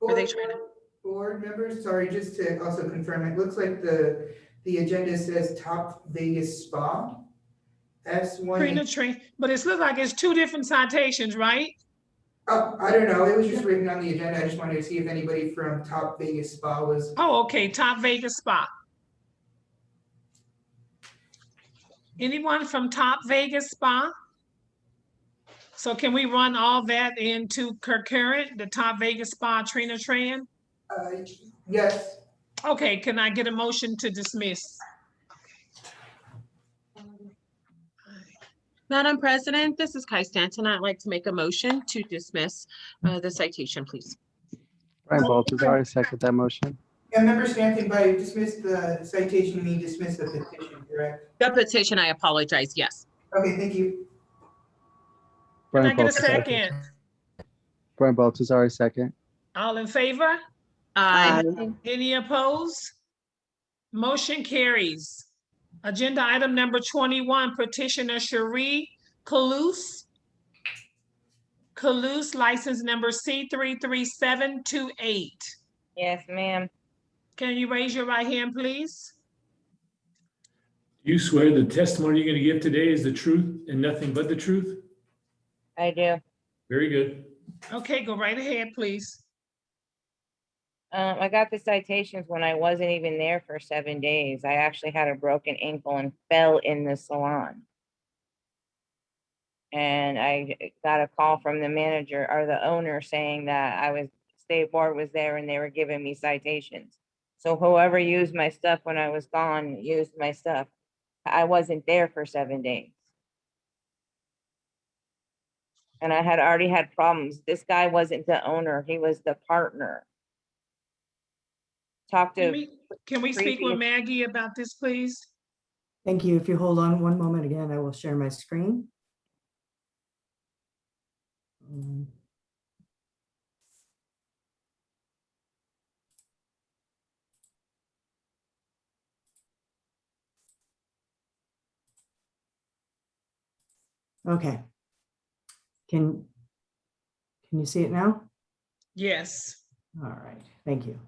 Are they trying to? Board members, sorry, just to also confirm, it looks like the agenda says Top Vegas Spa. S1. Trina Tran, but it looks like it's two different citations, right? Oh, I don't know. It was just written on the agenda. I just wanted to see if anybody from Top Vegas Spa was. Oh, okay, Top Vegas Spa. Anyone from Top Vegas Spa? So can we run all that into concurrent, the Top Vegas Spa, Trina Tran? Yes. Okay, can I get a motion to dismiss? Madam President, this is Kai Stanton. I'd like to make a motion to dismiss the citation, please. Brian Baltazar, I second that motion. Yeah, Member Stanton, by dismiss the citation, you mean dismiss the petition, correct? The petition, I apologize, yes. Okay, thank you. Can I Brian get a Baltazar. second? Brian Baltazar, I second. All in favor? Aye. Any opposed? Motion carries. Agenda item number 21, petitioner Cherie Kalous. Kalous, license number C33728. Yes, ma'am. Can you raise your right hand, please? You swear the testimony you're going to give today is the truth and nothing but the truth? I do. Very good. Okay, go right ahead, please. I got the citations when I wasn't even there for 7 days. I actually had a broken ankle and fell in the salon. And I got a call from the manager or the owner saying that State Board was there and they were giving me citations. So whoever used my stuff when I was gone used my stuff. I wasn't there for 7 days. And I had already had problems. This guy wasn't the owner, he was the partner. Can we speak with Maggie about this, please? Thank you. If you hold on one moment again, I will share my screen. Okay. Can you see it now? Yes. All right, thank you.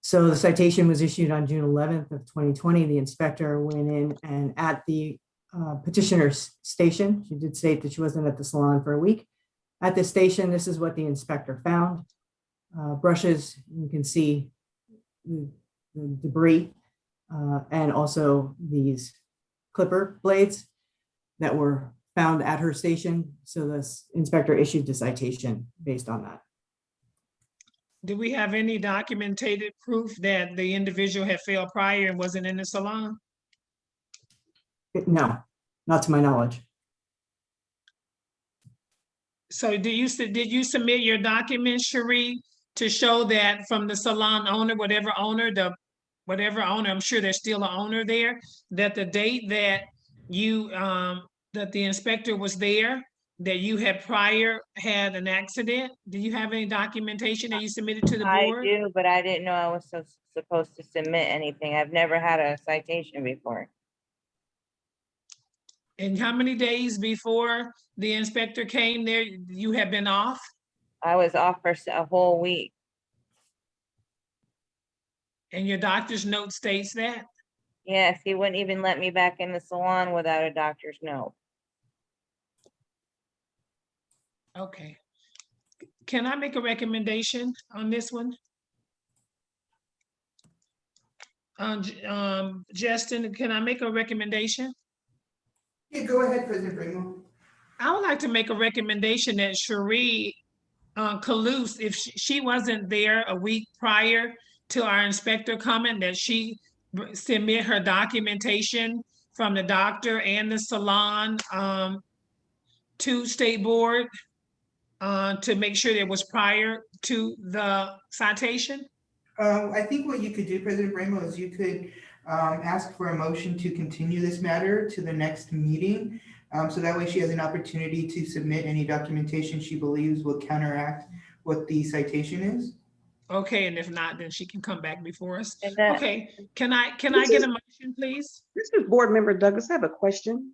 So the citation was issued on June 11th of 2020. The inspector went in and at the petitioner's station, she did state that she wasn't at the salon for a week. At the station, this is what the inspector found. Brushes, you can see the debris and also these clipper blades that were found at her station. So this inspector issued the citation based on that. Do we have any documented proof that the individual had failed prior and wasn't in the salon? No, not to my knowledge. So did you submit your documents, Cherie, to show that from the salon owner, whatever owner, I'm sure there's still an owner there, that the date that you, that the inspector was there, that you had prior had an accident? Do you have any documentation that you submitted to the board? I do, but I didn't know I was supposed to submit anything. I've never had a citation before. And how many days before the inspector came there, you had been off? I was off for a whole week. And your doctor's note states that? Yes, he wouldn't even let me back in the salon without a doctor's note. Okay. Can I make a recommendation on this one? Justin, can I make a recommendation? Yeah, go ahead, President Bringo. I would like to make a recommendation that Cherie Kalous, if she wasn't there a week prior to our inspector coming, that she submit her documentation from the doctor and the salon to State Board to make sure that it was prior to the citation. I think what you could do, President Bramo, is you could ask for a motion to continue this matter to the next meeting. So that way she has an opportunity to submit any documentation she believes will counteract what the citation is. Okay, and if not, then she can come back before us. And then, Okay, can I get a motion, please? This is Board Member Douglas. I have a question.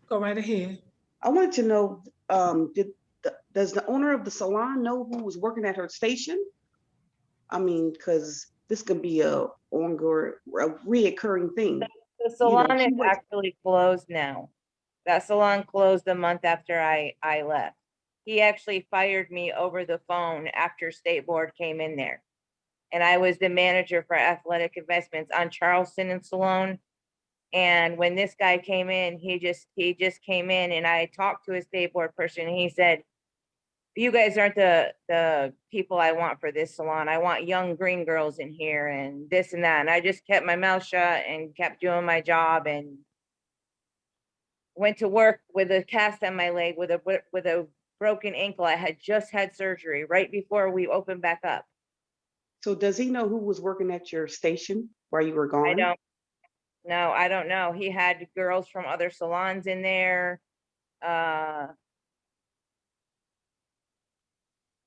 Go right ahead. I wanted to know, does the owner of the salon know who was working at her station? I mean, because this could be a ongoing, a reoccurring thing. the salon is actually closed now. That salon closed a month after I left. He actually fired me over the phone after State Board came in there. And I was the manager for athletic investments on Charleston and Salone. And when this guy came in, he just came in, and I talked to a State Board person, and he said, you guys aren't the people I want for this salon. I want young green girls in here and this and that. And I just kept my mouth shut and kept doing my job and went to work with a cast on my leg with a broken ankle. I had just had surgery right before we opened back up. So does he know who was working at your station while you were gone? I don't know. He had girls from other salons in there.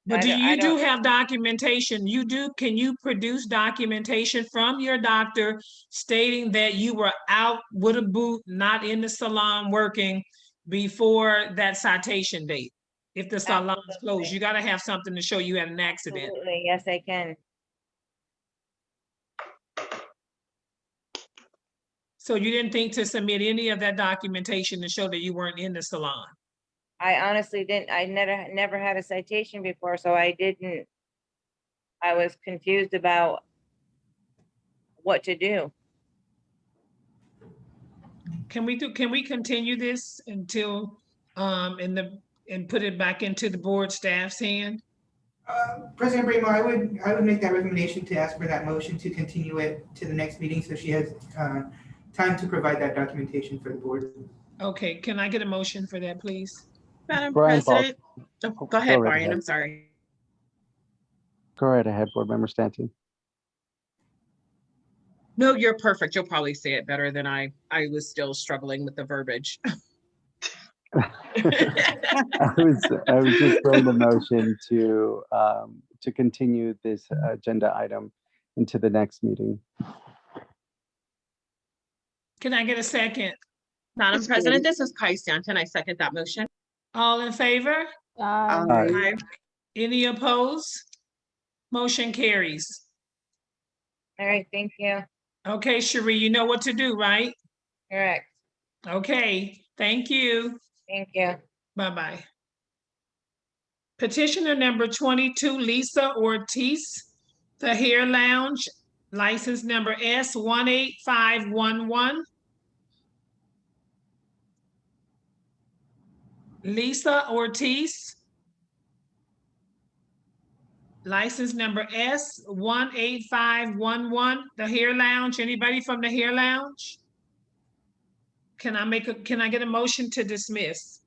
But you do have documentation. Can you produce documentation from your doctor stating that you were out with a boot, not in the salon working before that citation date? If the salon is closed, you got to have something to show you had an accident. Absolutely. Yes, I can. So you didn't think to submit any of that documentation to show that you weren't in the salon? I honestly didn't. I never had a citation before, so I didn't. I was confused about what to do. Can we continue this until and put it back into the board staff's hand? President Bramo, I would make that recommendation to ask for that motion to continue it to the next meeting so she has time to provide that documentation for the board. Okay, can I get a motion for that, please? Madam Brian President, go ahead, right Brian, ahead. I'm sorry. Go right ahead, Board Member Stanton. No, you're perfect. You'll probably say it better than I was still struggling with the verbiage. I was just throwing the motion to continue this agenda item into the next meeting. Can I get a second? Madam President, this is Kai Stanton. I second that motion. All in favor? Aye. Any opposed? Motion carries. All right, thank you. Okay, Cherie, you know what to do, right? Correct. Okay, thank you. Thank you. Bye-bye. Petitioner number 22, Lisa Ortiz, The Hair Lounge, license number S18511. Lisa Ortiz, license number S18511, The Hair Lounge. Anybody from The Hair Lounge? Can I get a motion to dismiss?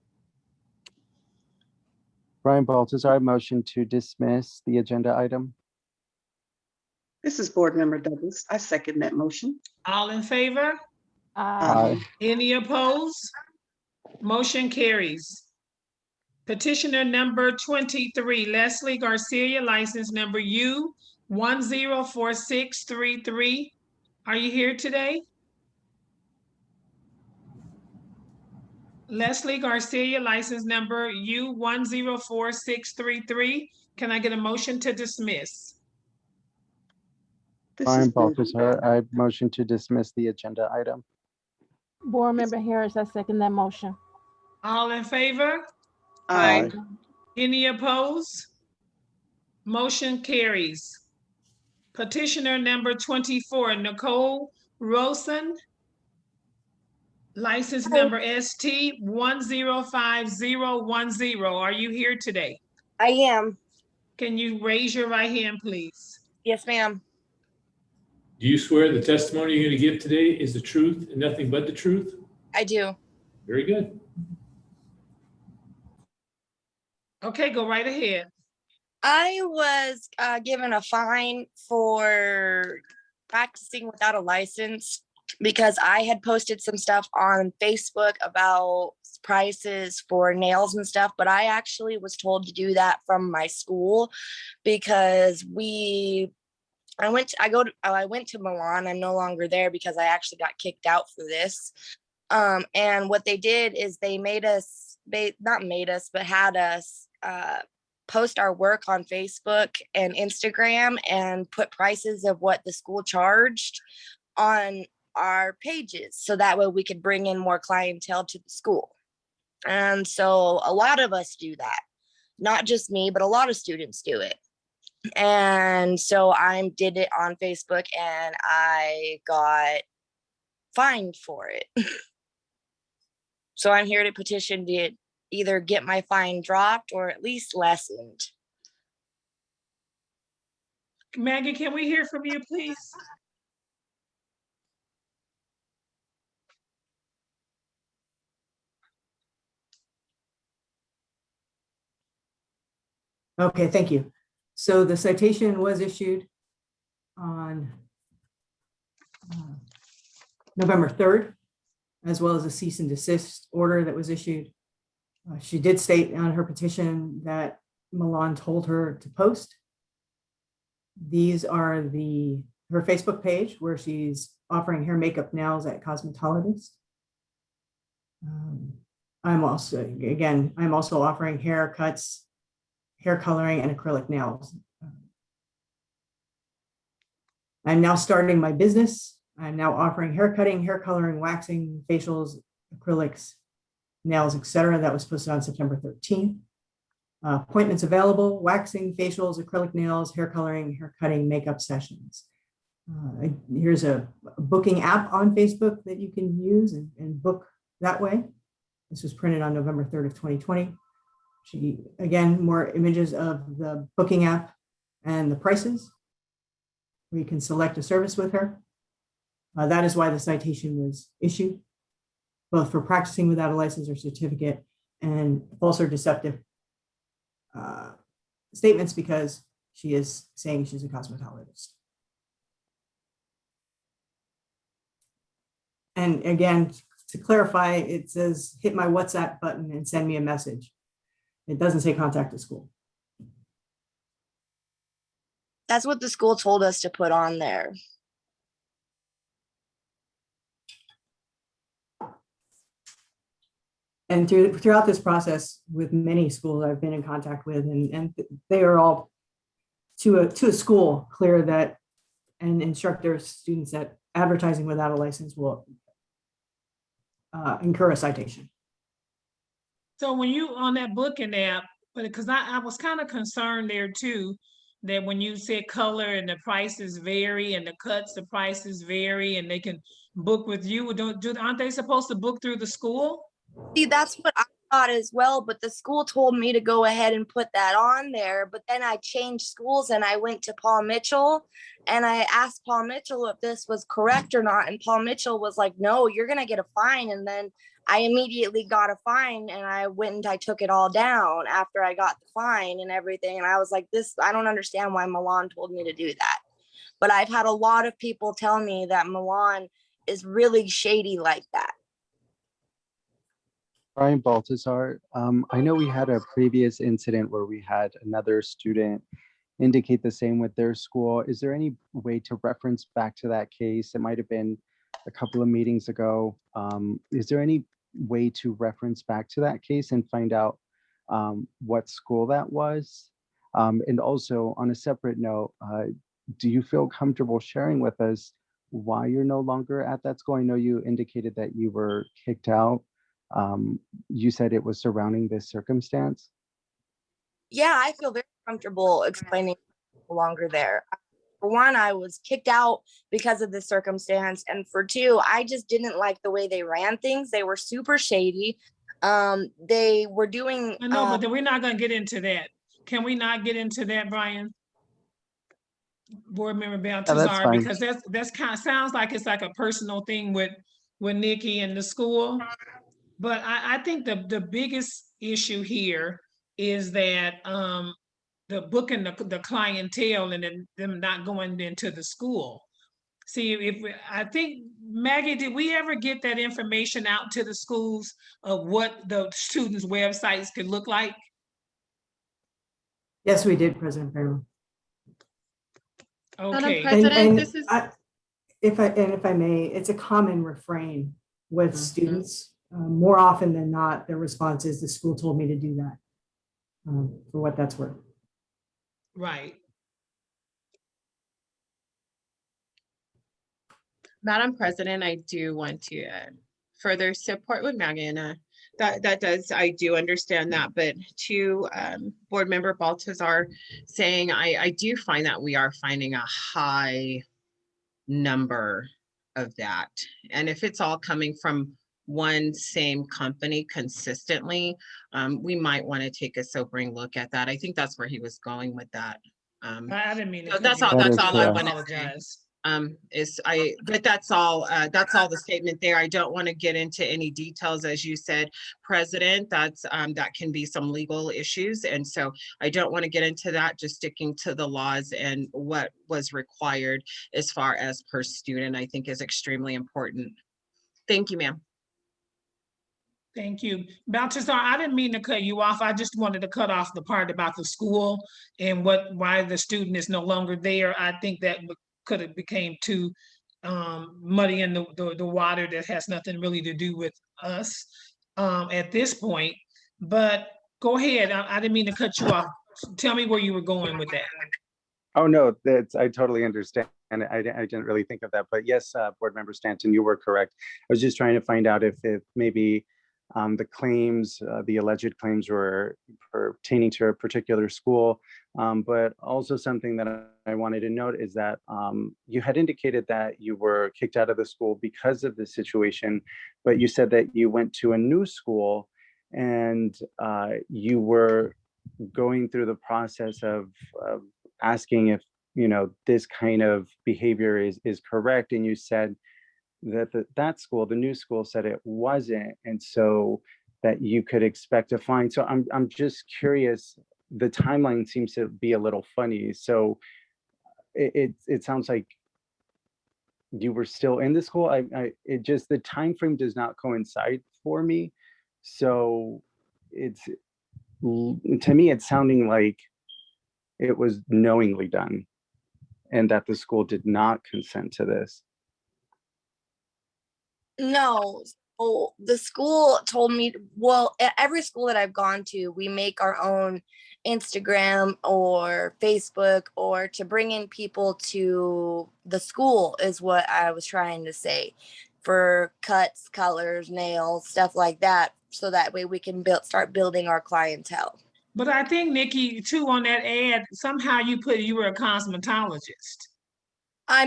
Brian Baltazar, motion to dismiss the agenda item. This is Board Member Douglas. I second that motion. All in favor? Aye. Any opposed? Motion carries. Petitioner number 23, Leslie Garcia, license number U104633. Are you here today? Leslie Garcia, license number U104633. Can I get a motion to dismiss? Brian Baltazar, I motion to dismiss the agenda item. Board Member Harris, I second that motion. All in favor? Aye. Any opposed? Motion carries. Petitioner number 24, Nicole Rosen, license number ST105010. Are you here today? I am. Can you raise your right hand, please? Yes, ma'am. Do you swear the testimony you're going to give today is the truth and nothing but the truth? I do. Very good. Okay, go right ahead. I was given a fine for practicing without a license because I had posted some stuff on Facebook about prices for nails and stuff, but I actually was told to do that from my school because I went to Milan. I'm no longer there because I actually got kicked out for this. And what they did is they had us post our work on Facebook and Instagram and put prices of what the school charged on our pages. So that way we could bring in more clientele to the school. And so a lot of us do that, not just me, but a lot of students do it. And so I did it on Facebook and I got fined for it. So I'm here to petition to either get my fine dropped or at least lessened. Maggie, can we hear from you, please? Okay, thank you. So the citation was issued on November 3rd, as well as a cease and desist order that was issued. She did state on her petition that Milan told her to post. These are her Facebook page where she's offering hair, makeup, nails at cosmetologist. I'm also offering haircuts, hair coloring, and acrylic nails. I'm now starting my business. I'm now offering hair cutting, hair coloring, waxing, facials, acrylics, nails, etc. That was posted on September 13th. Appointments available: waxing, facials, acrylic nails, hair coloring, hair cutting, makeup sessions. Here's a booking app on Facebook that you can use and book that way. This was printed on November 3rd of 2020. Again, more images of the booking app and the prices. We can select a service with her. That is why the citation was issued, both for practicing without a license or certificate and false or deceptive statements, because she is saying she's a cosmetologist. And again, to clarify, it says hit my WhatsApp button and send me a message. It doesn't say contact the school. That's what the school told us to put on there. And throughout this process, with many schools I've been in contact with, and they are all to a school clear that and instruct their students that advertising without a license will incur a citation. So when you on that booking app, because I was kind of concerned there too, that when you said color and the prices vary and the cuts, the prices vary and they can book with you, aren't they supposed to book through the school? See, that's what I thought as well, but the school told me to go ahead and put that on there. But then I changed schools and I went to Paul Mitchell and I asked Paul Mitchell if this was correct or not. And Paul Mitchell was like, no, you're going to get a fine. And then I immediately got a fine and I went and I took it all down after I got the fine and everything. And I was like, I don't understand why Milan told me to do that. But I've had a lot of people tell me that Milan is really shady like that. Brian Baltazar, I know we had a previous incident where we had another student indicate the same with their school. Is there any way to reference back to that case? It might have been a couple of meetings ago. Is there any way to reference back to that case and find out what school that was? And also on a separate note, do you feel comfortable sharing with us why you're no longer at that school? I know you indicated that you were kicked out. You said it was surrounding this circumstance. Yeah, I feel very comfortable explaining no longer there. For one, I was kicked out because of this circumstance. And for two, I just didn't like the way they ran things. They were super shady. They were doing. I know, but then we're not going to get into that. Can we not get into that, Brian? Board Member Baltazar, because that's kind of sounds like it's like a personal thing with Nikki and the school. But I think the biggest issue here is that booking the clientele and then them not going into the school. See, I think, Maggie, did we ever get that information out to the schools of what the students' websites could look like? Yes, we did, President Fairman. Madam Okay. President, this is, If I may, it's a common refrain with students. More often than not, their response is, the school told me to do that, for what that's worth. Right. Madam President, I do want to further support with Maggie, and that does, I do understand that, but to Board Member Baltazar saying, I do find that we are finding a high number of that. And if it's all coming from one same company consistently, we might want to take a sobering look at that. I think that's where he was going with that. I didn't mean to So cut that's you all, off. that's That is all I correct. want to say. That's all the statement there. I don't want to get into any details, as you said, President, that can be some legal issues. And so I don't want to get into that, just sticking to the laws and what was required as far as per student, I think is extremely important. Thank you, ma'am. Thank you. Balthazar, I didn't mean to cut you off. I just wanted to cut off the part about the school and why the student is no longer there. I think that could have became too muddy in the water that has nothing really to do with us at this point. But go ahead. I didn't mean to cut you off. Tell me where you were going with that. Oh, no, I totally understand. And I didn't really think of that. But yes, Board Member Stanton, you were correct. I was just trying to find out if maybe the claims, the alleged claims were pertaining to a particular school. But also something that I wanted to note is that you had indicated that you were kicked out of the school because of the situation, but you said that you went to a new school and you were going through the process of asking if, this kind of behavior is correct. And you said that that school, the new school, said it wasn't, and so that you could expect a fine. So I'm just curious. The timeline seems to be a little funny. So it sounds like you were still in the school. It just, the time frame does not coincide for me. So to me, it's sounding like it was knowingly done, and that the school did not consent to this. No. So the school told me, well, at every school that I've gone to, we make our own Instagram or Facebook, or to bring in people to the school is what I was trying to say, for cuts, colors, nails, stuff like that. So that way we can start building our clientele. But I think, Nikki, too, on that ad, somehow you put you were a cosmetologist. I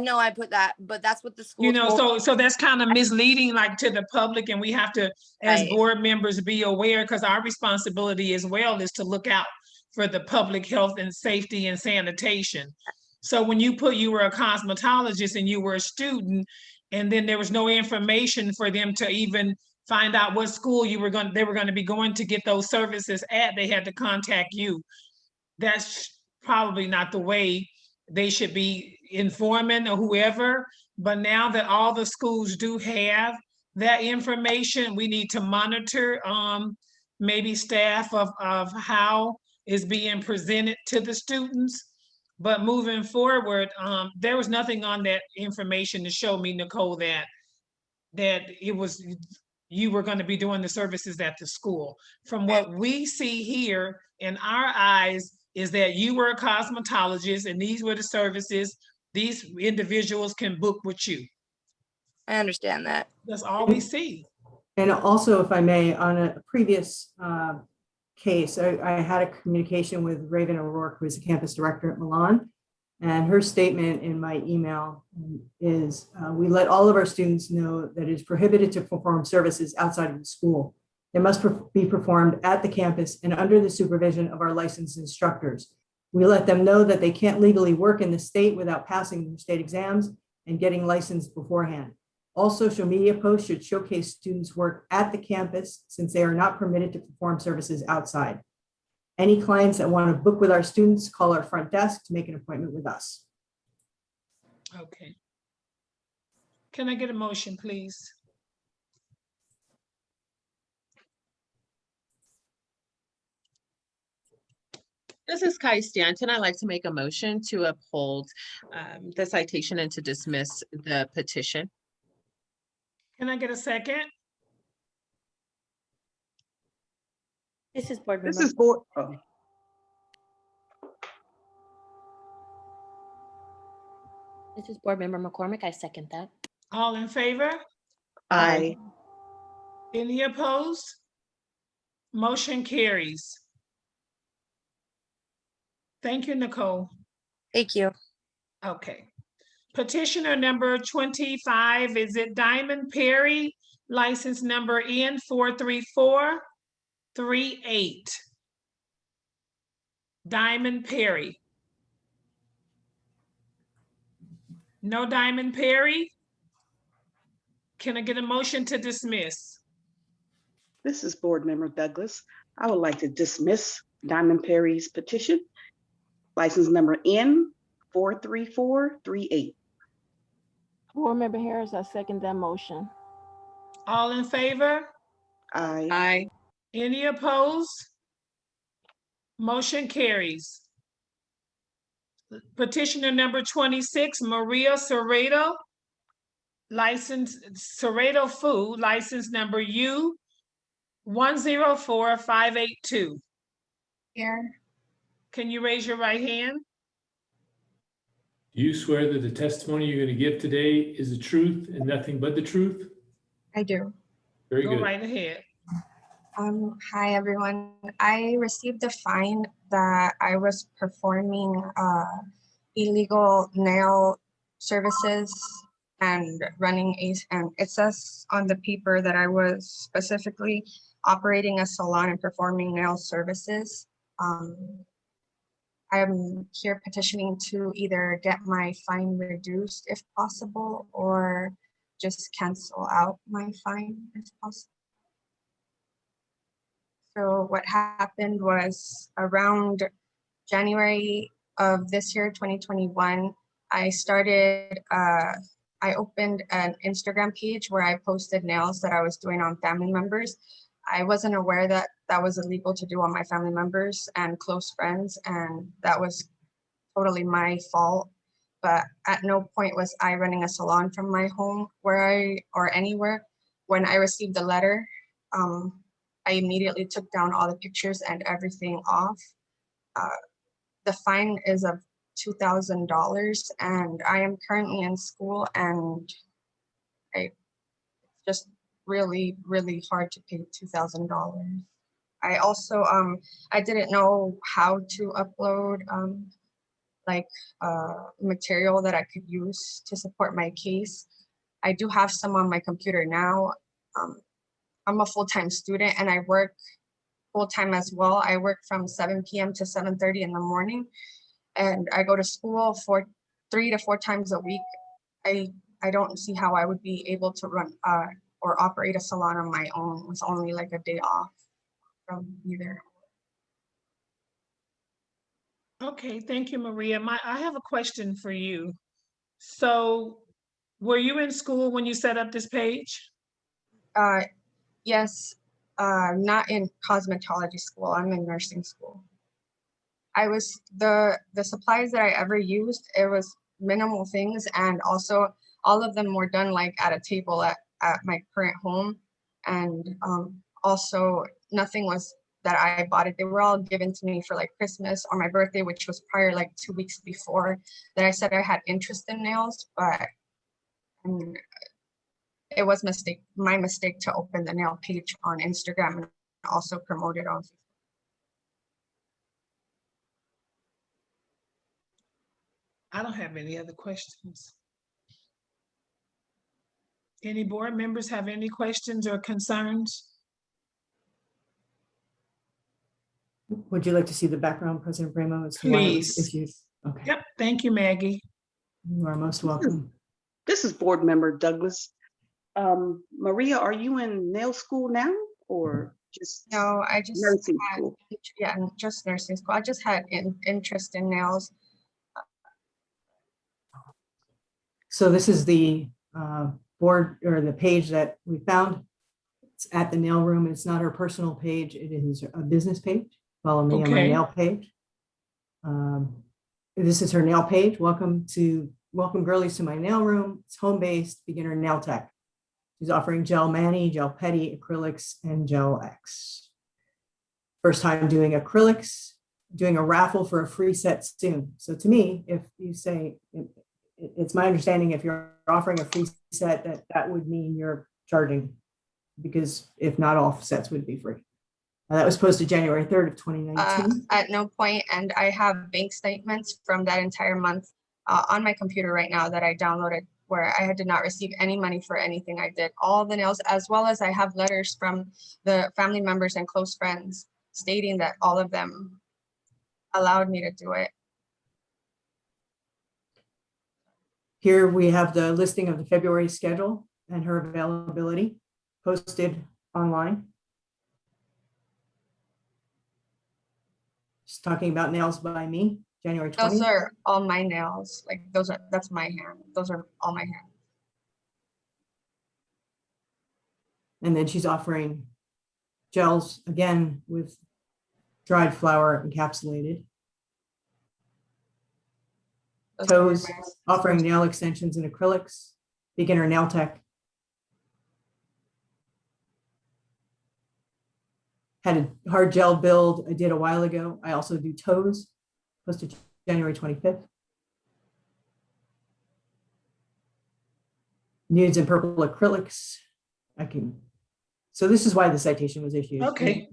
know I put that, but that's what the school told me. So that's kind of misleading, like, to the public, and we have to, as Right. board members, be aware, because our responsibility as well is to look out for the public health and safety and sanitation. So when you put you were a cosmetologist and you were a student, and then there was no information for them to even find out what school they were going to be going to get those services at, they had to contact you. That's probably not the way they should be informing or whoever. But now that all the schools do have that information, we need to monitor maybe staff of how is being presented to the students. But moving forward, there was nothing on that information to show me, Nicole, that it was, you were going to be doing the services at the school. From what we see here in our eyes is that you were a cosmetologist and these were the services these individuals can book with you. I understand that. That's all we see. And also, if I may, on a previous case, I had a communication with Raven O'Rourke, who is the campus director at Milan. And her statement in my email is, we let all of our students know that it is prohibited to perform services outside of the school. They must be performed at the campus and under the supervision of our licensed instructors. We let them know that they can't legally work in the state without passing the state exams and getting licensed beforehand. All social media posts should showcase students' work at the campus, since they are not permitted to perform services outside. Any clients that want to book with our students, call our front desk to make an appointment with us. Okay. Can I get a motion, please? This is Kai Stanton. I'd like to make a motion to uphold the citation and to dismiss the petition. Can I get a second? This is board member. This is board. Oh. This is board member McCormick. I second that. All in favor? Aye. Any opposed? Motion carries. Thank you, Nicole. Thank you. Okay. Petitioner number 25, is it Diamond Perry? License number N43438. Diamond Perry. No Diamond Perry? Can I get a motion to dismiss? This is board member Douglas. I would like to dismiss Diamond Perry's petition, license number N43438. Board Member Harris, I second that motion. All in favor? Aye. Aye. Any opposed? Motion carries. Petitioner number 26, Maria Serrato, license Serrato Food, license number U104582. Here. Can you raise your right hand? Do you swear that the testimony you're going to give today is the truth and nothing but the truth? I do. Very Go good. right ahead. Hi, everyone. I received a fine that I was performing illegal nail services and running and it says on the paper that I was specifically operating a salon and performing nail services. I'm here petitioning to either get my fine reduced if possible or just cancel out my fine if possible. So what happened was around January of this year, 2021, I opened an Instagram page where I posted nails that I was doing on family members. I wasn't aware that that was illegal to do on my family members and close friends, and that was totally my fault. But at no point was I running a salon from my home or anywhere. When I received the letter, I immediately took down all the pictures and everything off. The fine is of $2,000 and I am currently in school and it's just really, really hard to pay $2,000. I also, I didn't know how to upload material that I could use to support my case. I do have some on my computer now. I'm a full-time student and I work full-time as well. I work from 7 p.m. to 7:30 in the morning and I go to school for 3 to 4 times a week. I don't see how I would be able to run or operate a salon on my own with only like a day off from either. Okay, thank you, Maria. I have a question for you. So were you in school when you set up this page? Yes, not in cosmetology school. I'm in nursing school. I was the supplies that I ever used, it was minimal things, and also all of them were done like at a table at my current home, and also nothing was that I bought it. They were all given to me for like Christmas or my birthday, which was prior like 2 weeks before that I said I had interest in nails, but it was my mistake to open the nail page on Instagram and also promote it on Facebook. I don't have any other questions. Any board members have any questions or concerns? Would you like to see the background, President Bramo? As to why it was Please. issued? Okay. Yep, thank you, Maggie. You are most welcome. This is board member Douglas. Maria, are you in nail school now or? Just No, I just nursing had, school? yeah, just nursing school. I just had interest in nails. So this is the board or the page that we found. It's at the nail room. It's not her personal page. It is a business page. Follow me on my Okay. nail page. This is her nail page. Welcome girlies to my nail room. It's home-based beginner nail tech. She's offering gel mani, gel pedi, acrylics, and gel X. First time doing acrylics, doing a raffle for a free set soon. So to me, if you say, it's my understanding if you're offering a free set, that would mean you're charging, because if not, all sets would be free. That was posted January 3rd of 2019. At no point, and I have bank statements from that entire month on my computer right now that I downloaded, where I did not receive any money for anything I did. All the nails, as well as I have letters from the family members and close friends stating that all of them allowed me to do it. Here we have the listing of the February schedule and her availability posted online. Just talking about nails by me, January 20th. Those are all my nails. Like that's my hand. Those are all my hand. And then she's offering gels again with dried flower encapsulated. Toes, offering nail extensions and acrylics, beginner nail tech. Had a hard gel build I did a while ago. I also do toes, posted January 25th. Nudes and purple acrylics. So this is why the citation was issued. Okay.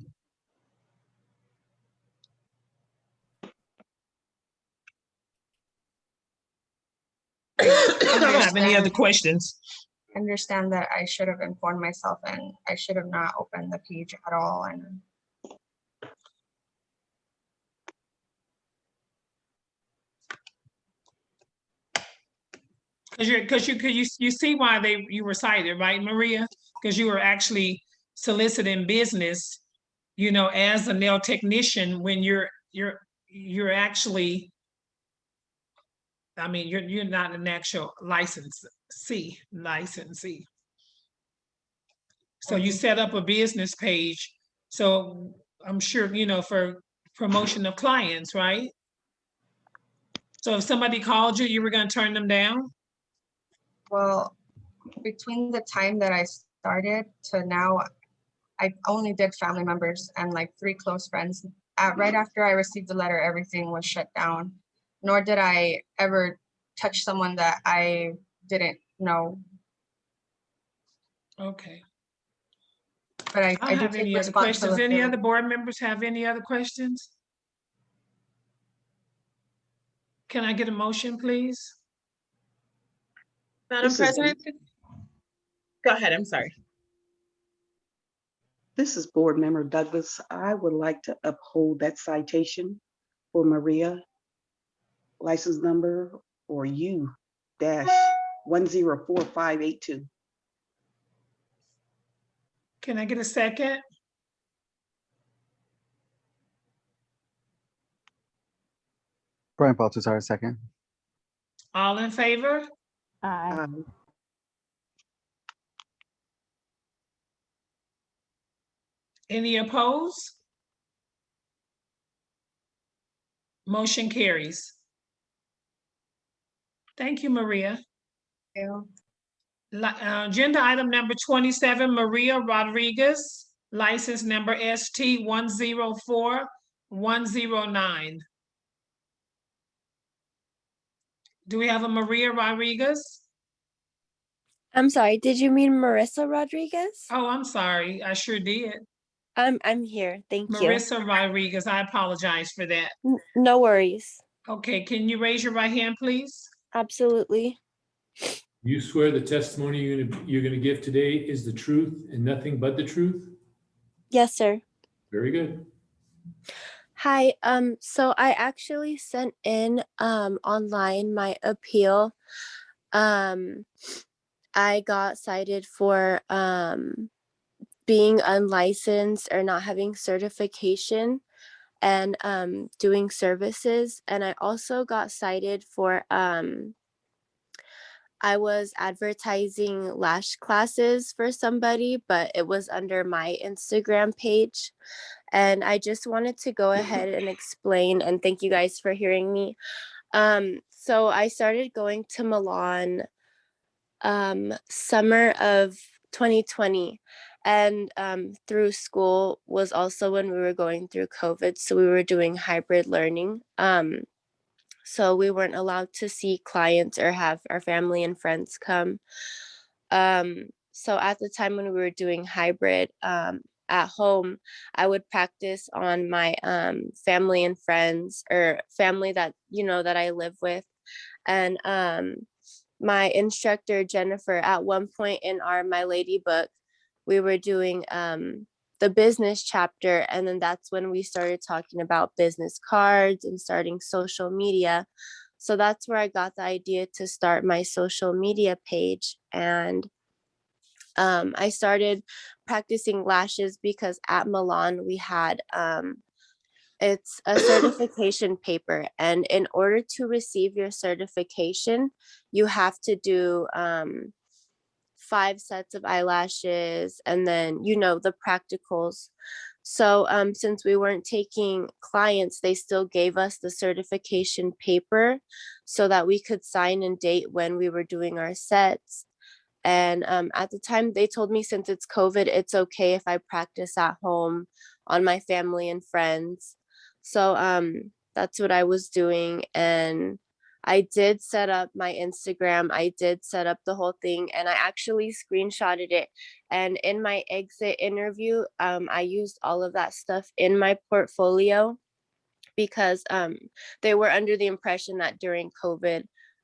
I don't have any other questions. Understand that I should have informed myself and I should have not opened the page at all. And Because you see why you were cited, right, Maria? Because you were actually soliciting business, as a nail technician when you're actually, I mean, you're not an actual licensee. So you set up a business page. So I'm sure, for promotion of clients, right? So if somebody called you, you were going to turn them down? well, between the time that I started to now, I only did family members and like 3 close friends. Right after I received the letter, everything was shut down. Nor did I ever touch someone that I didn't know. Okay. But I I do don't have take any other questions. Any responsibility. other board members have any other questions? Can I get a motion, please? Madam This is- President? Go ahead, I'm sorry. This is Board Member Douglas. I would like to uphold that citation for Maria. License number or U-104582. Can I get a second? Brian Baltazar, second. All in favor? Aye. Any opposed? Motion carries. Thank you, Maria. Agenda item number 27, Maria Rodriguez, license number ST 104109. Do we have a Maria Rodriguez? I'm sorry, did you mean Marissa Rodriguez? Oh, I'm sorry, I sure did. I'm here, thank you. Marissa Rodriguez, I apologize for that. No worries. Okay, can you raise your right hand, please? Absolutely. You swear the testimony you're gonna give today is the truth and nothing but the truth? Yes, sir. Very good. Hi, so I actually sent in online my appeal. I got cited for being unlicensed or not having certification and doing services. And I also got cited for I was advertising lash classes for somebody, but it was under my Instagram page. And I just wanted to go ahead and explain, and thank you guys for hearing me. So I started going to Milan summer of 2020, and through school was also when we were going through COVID, so we were doing hybrid learning. So we weren't allowed to see clients or have our family and friends come. So at the time when we were doing hybrid at home, I would practice on my family and friends, or family that, you know, that I live with. And my instructor, Jennifer, at one point in My Lady book, we were doing the business chapter. And then that's when we started talking about business cards and starting social media. So that's where I got the idea to start my social media page. And I started practicing lashes because at Milan we had it's a certification paper, and in order to receive your certification, you have to do 5 sets of eyelashes, and then, you know, the practicals. So since we weren't taking clients, they still gave us the certification paper so that we could sign and date when we were doing our sets. And at the time, they told me since it's COVID, it's okay if I practice at home on my family and friends. So that's what I was doing. And I did set up my Instagram. I did set up the whole thing, and I actually screenshotted it. And in my exit interview, I used all of that stuff in my portfolio because they were under the impression that during COVID,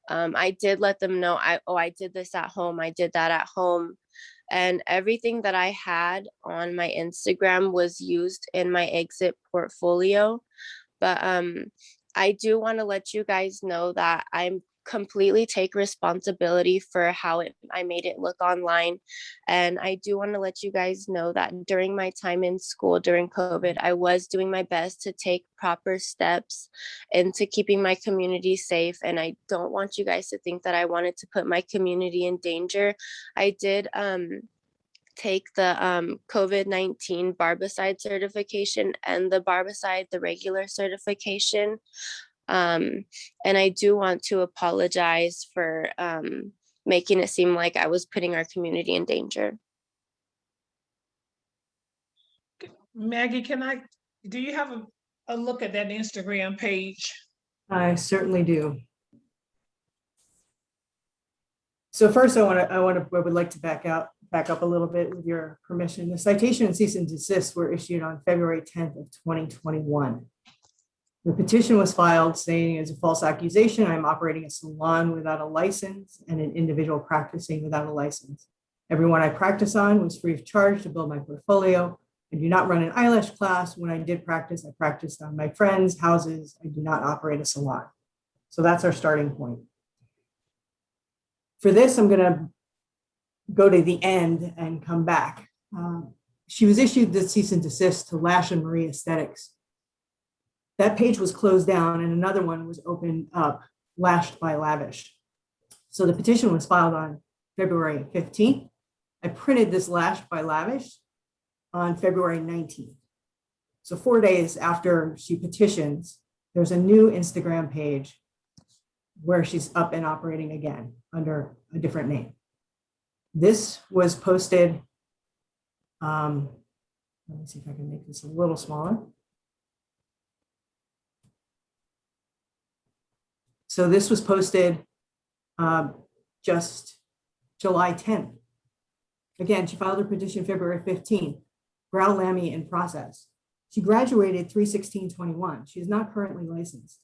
I did let them know, I did this at home, I did that at home. And everything that I had on my Instagram was used in my exit portfolio. But I do want to let you guys know that I'm completely take responsibility for how I made it look online. And I do want to let you guys know that during my time in school during COVID, I was doing my best to take proper steps into keeping my community safe. And I don't want you guys to think that I wanted to put my community in danger. I did take the COVID-19 barbicide certification and the barbicide, the regular certification. And I do want to apologize for making it seem like I was putting our community in danger. Maggie, do you have a look at that Instagram page? I certainly do. So first, I would like to back up a little bit with your permission. The citation and cease and desist were issued on February 10th of 2021. The petition was filed saying as a false accusation, I'm operating a salon without a license and an individual practicing without a license. Everyone I practice on was free of charge to build my portfolio. I do not run an eyelash class. When I did practice, I practiced on my friends' houses. I do not operate a salon. So that's our starting point. For this, I'm gonna go to the end and come back. She was issued the cease and desist to Lash and Marie Aesthetics. That page was closed down and another one was opened up, Lashed by Lavish. So the petition was filed on February 15th. I printed this Lashed by Lavish on February 19th. So 4 days after she petitions, there's a new Instagram page where she's up and operating again under a different name. This was posted, let me see if I can make this a little smaller. So this was posted just July 10th. Again, she filed her petition February 15th, brow lamy in process. She graduated 3/16/21. She is not currently licensed.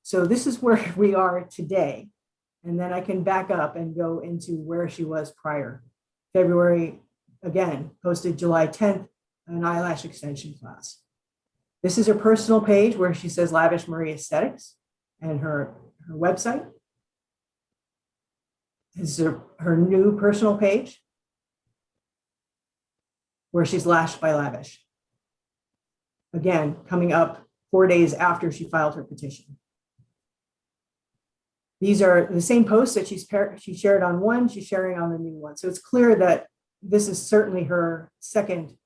So this is where we are today. And then I can back up and go into where she was prior. February, again, posted July 10th, an eyelash extension class. This is her personal page where she says Lavish Marie Aesthetics, and her website. This is her new personal page. where she's lashed by Lavish. Again, coming up 4 days after she filed her petition. These are the same posts that she shared on one, she's sharing on the new one. So it's clear that this is certainly her second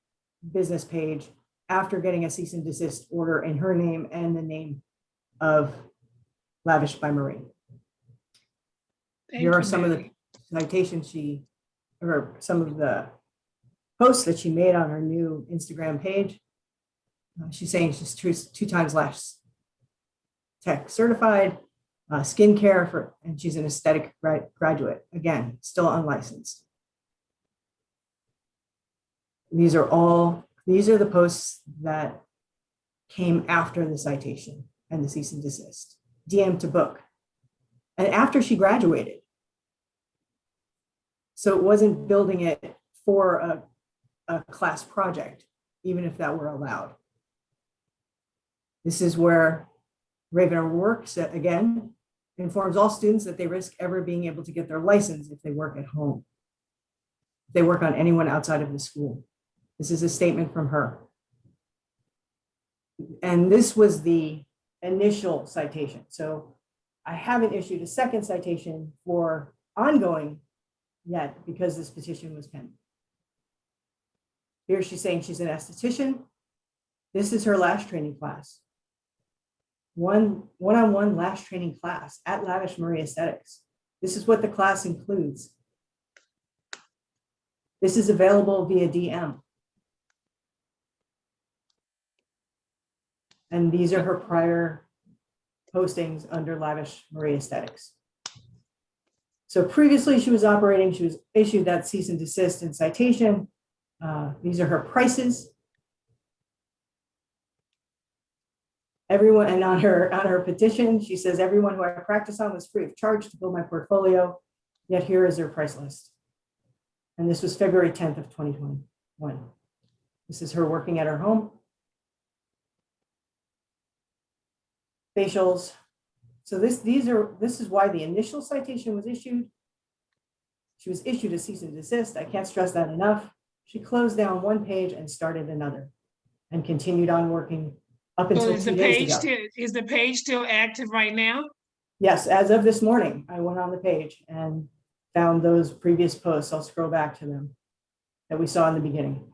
business page after getting a cease and desist order in her name and the name of Lavish by Marie. Here are some of the citations or some of the posts that she made on her new Instagram page. She's saying she's two times lash tech certified, skincare and she's an aesthetic graduate. Again, still unlicensed. These are the posts that came after the citation and the cease and desist, DM to book, and after she graduated. So it wasn't building it for a class project, even if that were allowed. This is where Raven O'Rourke again informs all students that they risk ever being able to get their license if they work at home. If they work on anyone outside of the school. This is a statement from her. And this was the initial citation. So I haven't issued a second citation for ongoing yet because this petition was pending. Here she's saying she's an esthetician. This is her lash training class. One-on-one lash training class at Lavish Marie Aesthetics. This is what the class includes. This is available via DM. And these are her prior postings under Lavish Marie Aesthetics. So previously she was operating, she was issued that cease and desist and citation. These are her prices. Everyone, and on her petition, she says, everyone who I practice on was free of charge to build my portfolio, yet here is their price list. And this was February 10th of 2021. This is her working at her home. Facials. So this is why the initial citation was issued. She was issued a cease and desist. I can't stress that enough. She closed down one page and started another and continued on working up until 2 days ago. Is the page still active right now? Yes, as of this morning, I went on the page and found those previous posts. I'll scroll back to them that we saw in the beginning.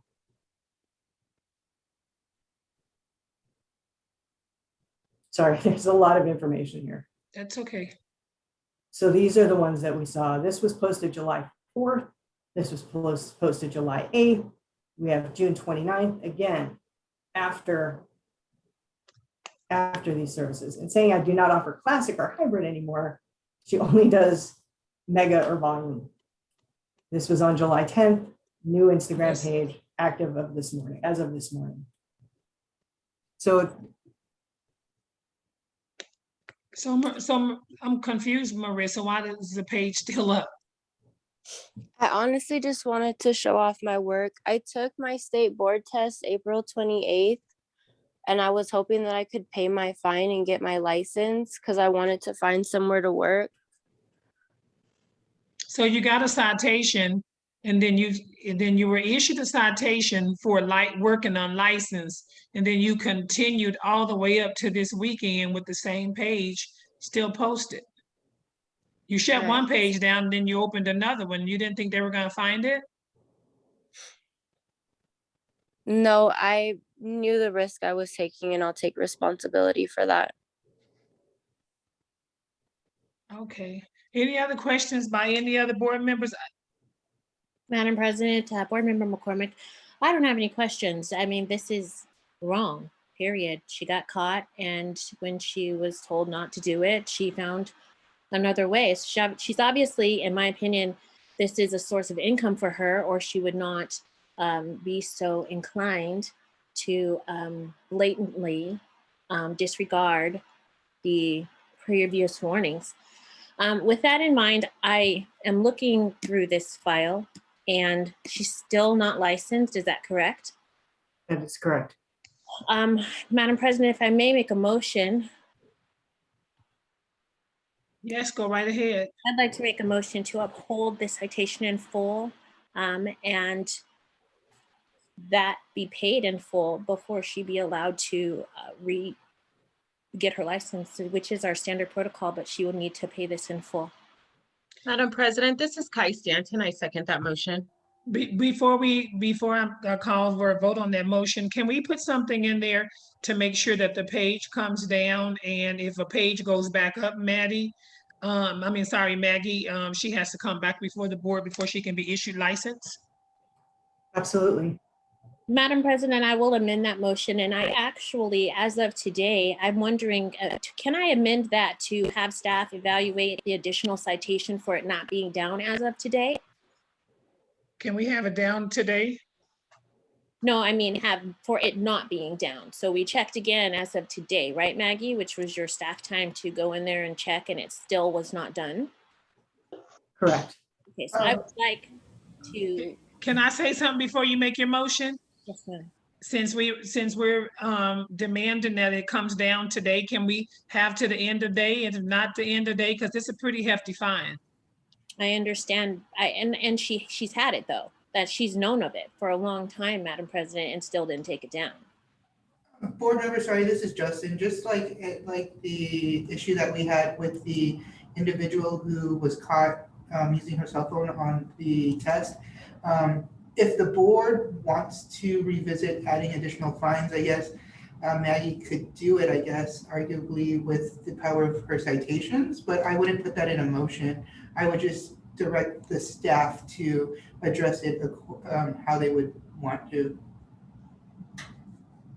Sorry, there's a lot of information here. That's okay. So these are the ones that we saw. This was posted July 4th. This was posted July 8th. We have June 29th, again, after these services, and saying I do not offer classic or hybrid anymore. She only does mega or volume. This was on July 10th, new Instagram page, active of this morning, as of this morning. So I'm confused, Marissa. Why is the page still up? I honestly just wanted to show off my work. I took my state board test April 28th, and I was hoping that I could pay my fine and get my license because I wanted to find somewhere to work. So you got a citation, and then you were issued a citation for working unlicensed, and then you continued all the way up to this weekend with the same page still posted. You shut one page down, then you opened another one. You didn't think they were going to find it? No, I knew the risk I was taking, and I'll take responsibility for that. Okay. Any other questions by any other board members? Madam President, Board Member McCormick, I don't have any questions. I mean, this is wrong, period. She got caught, and when she was told not to do it, she found another way. So she's obviously, in my opinion, this is a source of income for her, or she would not be so inclined to blatantly disregard the previous warnings. With that in mind, I am looking through this file, and she's still not licensed. Is that correct? That is correct. Madam President, if I may make a motion. Yes, go right ahead. I'd like to make a motion to uphold the citation in full and that be paid in full before she be allowed to get her license, which is our standard protocol, but she will need to pay this in full. Madam President, this is Kai Stanton. I second that motion. Before I call for a vote on that motion, can we put something in there to make sure that the page comes down, and if a page goes back up, Maggie, she has to come back before the board before she can be issued license? Absolutely. Madam President, I will amend that motion, and I actually, as of today, I'm wondering, can I amend that to have staff evaluate the additional citation for it not being down as of today? Can we have it down today? No, I mean have for it not being down. So we checked again as of today, right, Maggie? Which was your staff time to go in there and check, and it still was not done. Correct. Okay, so I would like to. Can I say something before you make your motion? Yes, ma'am. Since we're demanding that it comes down today, can we have to the end of the day, and if not the end of the day, because it's a pretty hefty fine. I understand. And she's had it though. That she's known of it for a long time, Madam President, and still didn't take it down. Board member, sorry, this is Justin. Just like the issue that we had with the individual who was caught using her cell phone on the test. If the board wants to revisit adding additional fines, I guess Maggie could do it, I guess, arguably with the power of her citations, but I wouldn't put that in a motion. I would just direct the staff to address it how they would want to.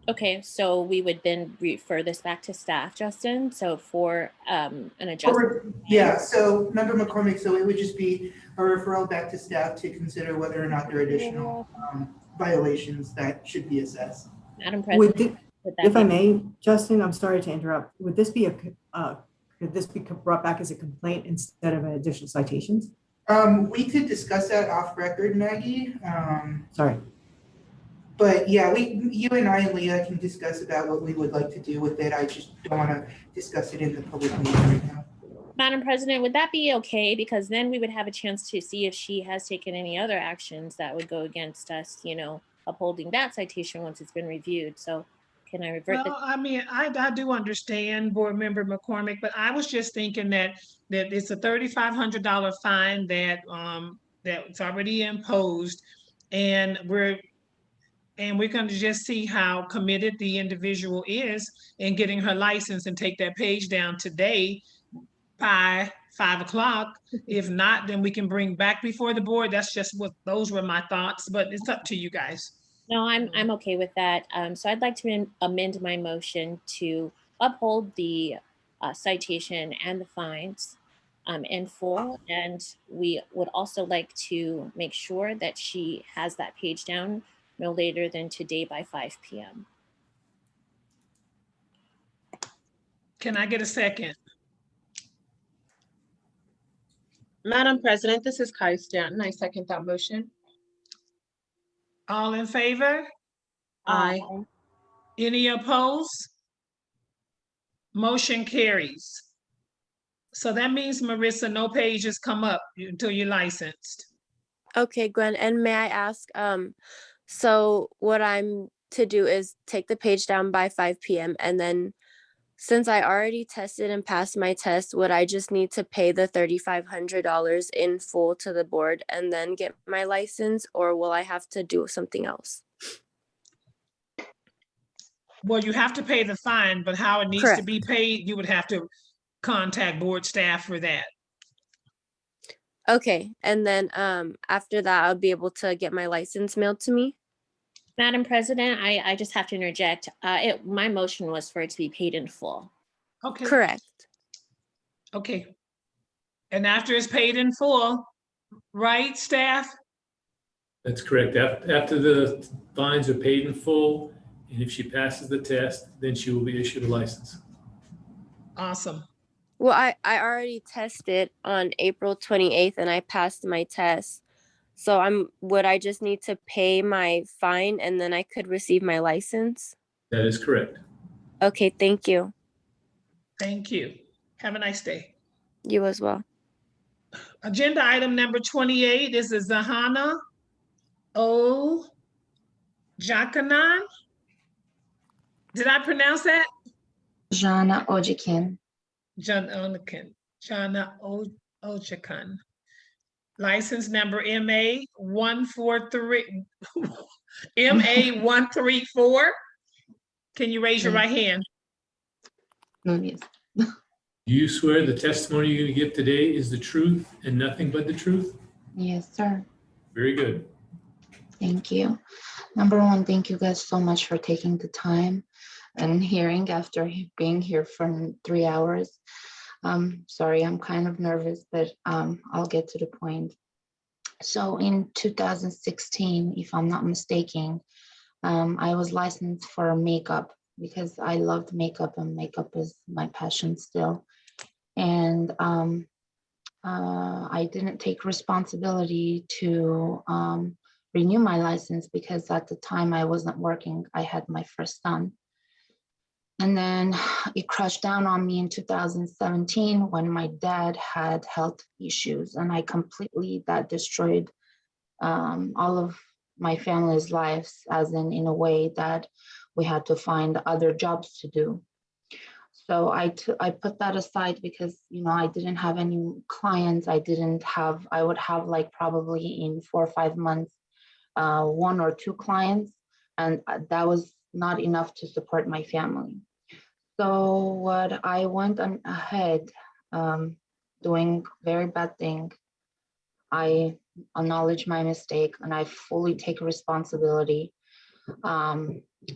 Okay, so we would then refer this back to staff, Justin. So for an adjustment. Yeah, so Member McCormick, so it would just be a referral back to staff to consider whether or not there are additional violations that should be assessed. Madam President, if I may, Justin, I'm sorry to interrupt. Would this be could this be brought back as a complaint instead of an additional citations? We could discuss that off record, Maggie. Sorry. But yeah, you and I and Leah can discuss about what we would like to do with it. I just don't want to discuss it in the public meeting right now. Madam President, would that be okay? Because then we would have a chance to see if she has taken any other actions that would go against us, upholding that citation once it's been reviewed. So can I revert? Well, I mean, I do understand Board Member McCormick, but I was just thinking that it's a $3,500 fine that's already imposed, and we're going to just see how committed the individual is in getting her license and take that page down today by 5 o'clock. If not, then we can bring back before the board. That's just those were my thoughts, but it's up to you guys. No, I'm okay with that. So I'd like to amend my motion to uphold the citation and the fines in full. And we would also like to make sure that she has that page down no later than today by 5 p.m. Can I get a second? Madam President, this is Kai Stanton. I second that motion. All in favor? Aye. Any opposed? Motion carries. So that means, Marissa, no pages come up until you're licensed. Okay, Gwen, and may I ask, so what I'm to do is take the page down by 5 p.m. and then since I already tested and passed my test, would I just need to pay the $3,500 in full to the board and then get my license, or will I have to do something else? Well, you have to pay the fine, but how it needs Correct. to be paid, you would have to contact board staff for that. Okay, and then after that, I'll be able to get my license mailed to me? Madam President, I just have to interject. My motion was for it to be paid in full. Okay. Correct. Okay. And after it's paid in full, right, staff? That's correct. After the fines are paid in full, and if she passes the test, then she will be issued a license. Awesome. Well, I already tested on April 28th and I passed my test. So would I just need to pay my fine and then I could receive my license? That is correct. Okay, thank you. Thank you. Have a nice day. You as well. Agenda item number 28 is a Zahana O. Jakanan? Did I pronounce that? Jana Ojikin. Jana Ojikan. License number MA 143, MA 134. Can you raise your right hand? Yes. Do you swear the testimony you're going to give today is the truth and nothing but the truth? Yes, sir. Very good. Thank you. Number one, thank you guys so much for taking the time and hearing after being here for 3 hours. Sorry, I'm kind of nervous, but I'll get to the point. So in 2016, if I'm not mistaken, I was licensed for makeup because I loved makeup and makeup is my passion still. And I didn't take responsibility to renew my license because at the time I wasn't working. I had my first son. And then it crashed down on me in 2017 when my dad had health issues, and that destroyed all of my family's lives, as in a way that we had to find other jobs to do. So I put that aside because, I didn't have any clients. I would have like probably in 4 or 5 months, 1 or 2 clients, and that was not enough to support my family. So what I went on ahead, doing very bad thing, I acknowledge my mistake and I fully take responsibility.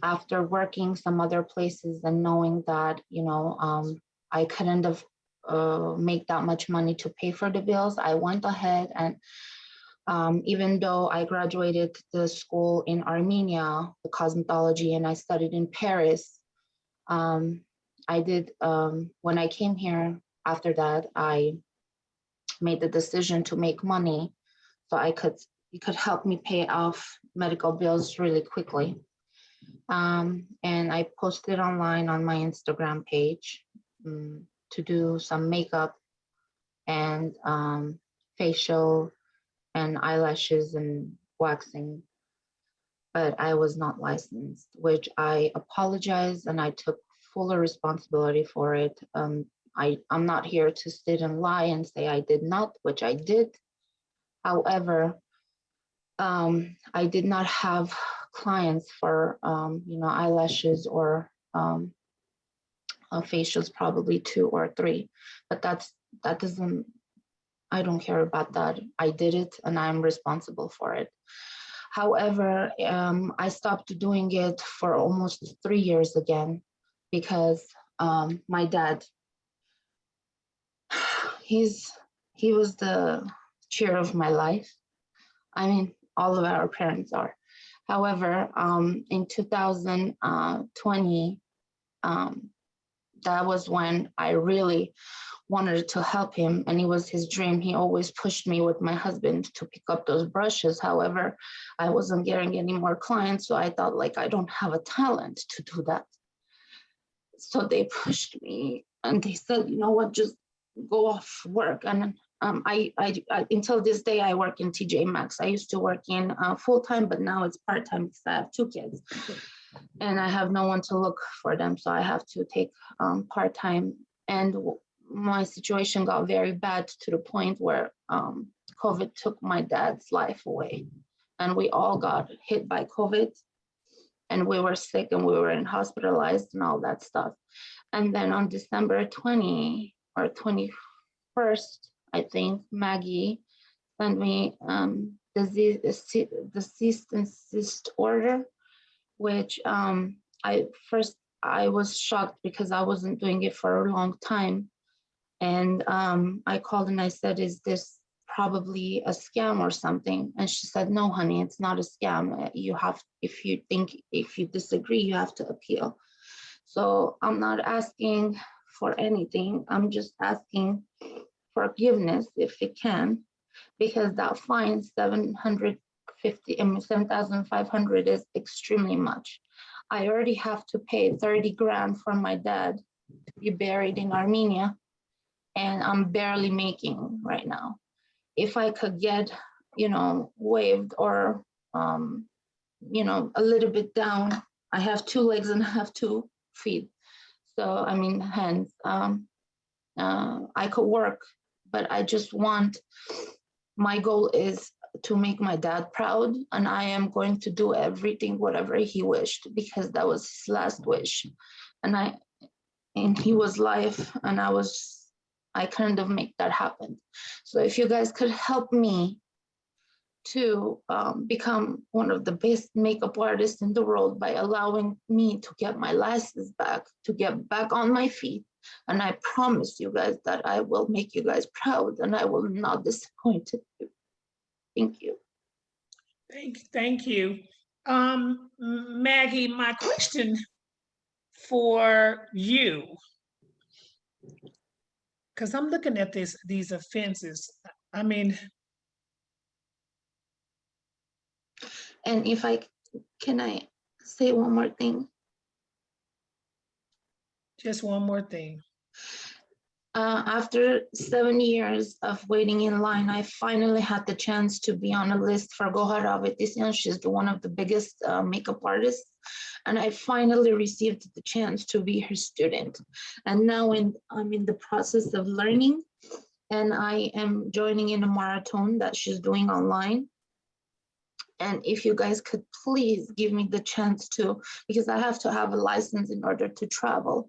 After working some other places and knowing that, I couldn't have make that much money to pay for the bills, I went ahead and even though I graduated the school in Armenia, the cosmetology, and I studied in Paris, I did, when I came here after that, I made the decision to make money so it could help me pay off medical bills really quickly. And I posted online on my Instagram page to do some makeup and facial and eyelashes and waxing, but I was not licensed, which I apologize and I took fuller responsibility for it. I'm not here to sit and lie and say I did not, which I did. However, I did not have clients for, eyelashes or facials, probably 2 or 3, but that doesn't, I don't care about that. I did it and I'm responsible for it. However, I stopped doing it for almost 3 years again because my dad, he was the cheer of my life. I mean, all of our parents are. However, in 2020, that was when I really wanted to help him, and it was his dream. He always pushed me with my husband to pick up those brushes. However, I wasn't getting any more clients, so I thought like I don't have a talent to do that. So they pushed me and they said, you know what, just go off work. And I until this day, I work in TJ Maxx. I used to work in full-time, but now it's part-time because I have 2 kids and I have no one to look for them. So I have to take part-time, and my situation got very bad to the point where COVID took my dad's life away, and we all got hit by COVID, and we were sick and we were hospitalized and all that stuff. And then on December 20 or 21st, I think, Maggie sent me the cease and desist order, which I was shocked because I wasn't doing it for a long time. And I called and I said, is this probably a scam or something? And she said, no, honey, it's not a scam. You have, if you disagree, you have to appeal. So I'm not asking for anything. I'm just asking forgiveness if it can, because that fine, $7,500 is extremely much. I already have to pay 30 grand for my dad to be buried in Armenia, and I'm barely making right now. If I could get, waived or you know, a little bit down. I have 2 legs and I have 2 feet. So, I mean, hands. I could work, but I just want, my goal is to make my dad proud, and I am going to do everything, whatever he wished, because that was his last wish. And he was life, and I kind of make that happen. So if you guys could help me to become one of the best makeup artists in the world by allowing me to get my license back, to get back on my feet. And I promise you guys that I will make you guys proud, and I will not disappoint you. Thank you. Thank you. Maggie, my question for you, because I'm looking at these offenses. I mean, and if can I say one more thing? Just one more thing. After 7 years of waiting in line, I finally had the chance to be on a list for Gohara Vetisyan. She's one of the biggest makeup artists. And I finally received the chance to be her student. And now I'm in the process of learning, and I am joining in a marathon that she's doing online. And if you guys could please give me the chance to, because I have to have a license in order to travel.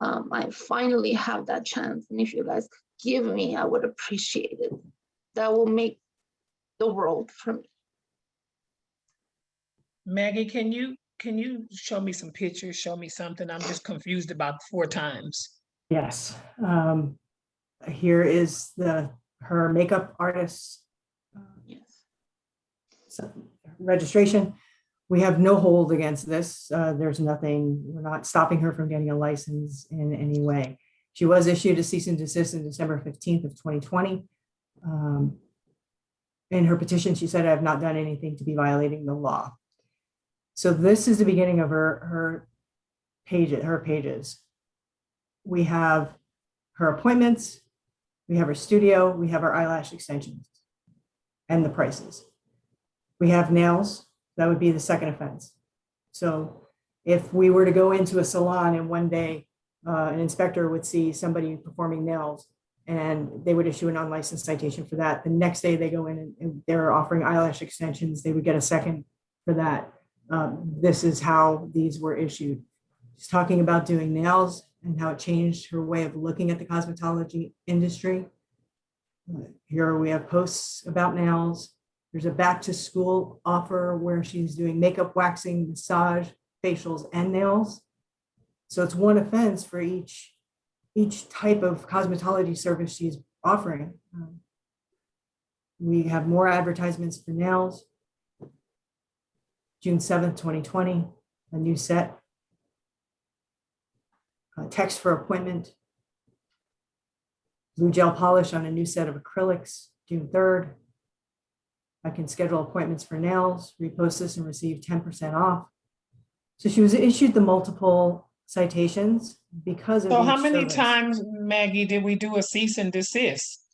I finally have that chance, and if you guys could give me, I would appreciate it. That will make the world for me. Maggie, can you show me some pictures, show me something? I'm just confused about 4 times. Yes. Here is her makeup artist registration. We have no hold against this. There's nothing, we're not stopping her from getting a license in any way. She was issued a cease and desist on December 15th of 2020. In her petition, she said, I have not done anything to be violating the law. So this is the beginning of her pages. We have her appointments, we have her studio, we have her eyelash extensions and the prices. We have nails. That would be the second offense. So if we were to go into a salon and one day an inspector would see somebody performing nails and they would issue an unlicensed citation for that, the next day they go in and they're offering eyelash extensions, they would get a second for that. This is how these were issued. She's talking about doing nails and how it changed her way of looking at the cosmetology industry. Here we have posts about nails. There's a back to school offer where she's doing makeup, waxing, massage, facials, and nails. So it's one offense for each type of cosmetology service she's offering. We have more advertisements for nails. June 7th, 2020, a new set. Text for appointment. Blue gel polish on a new set of acrylics, June 3rd. I can schedule appointments for nails, repost this and receive 10% off. So she was issued the multiple citations because of So each how many service. times, Maggie, did we do a cease and desist?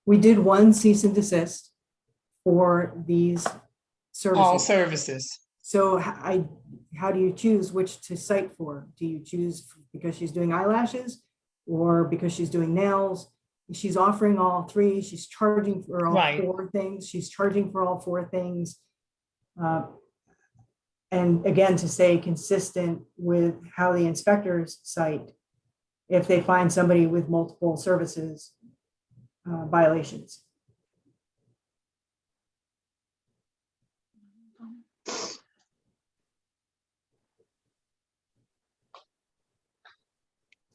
We did one cease and desist for these services. All services. So how do you choose which to cite for? Do you choose because she's doing eyelashes or because she's doing nails? She's offering all 3. She's charging for all 4 things. She's charging for all 4 things. And again, to stay consistent with how the inspectors cite, if they find somebody with multiple services violations.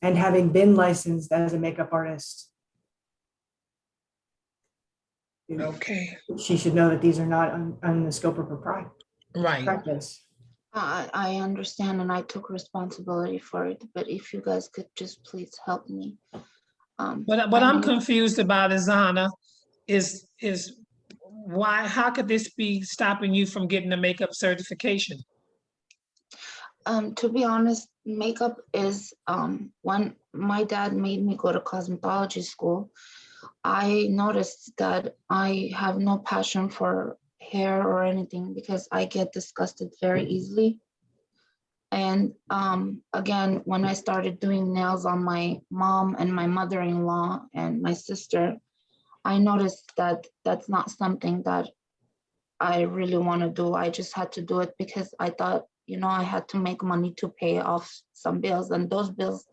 And having been licensed as a makeup artist, okay, she should know that these are not on the scope of her practice. I understand, and I took responsibility for it, but if you guys could just please help me. What I'm confused about, Izana, is why, how could this be stopping you from getting a makeup certification? To be honest, makeup is, when my dad made me go to cosmetology school, I noticed that I have no passion for hair or anything because I get disgusted very easily. And again, when I started doing nails on my mom and my mother-in-law and my sister, I noticed that that's not something that I really want to do. I just had to do it because I thought, you know, I had to make money to pay off some bills, and those bills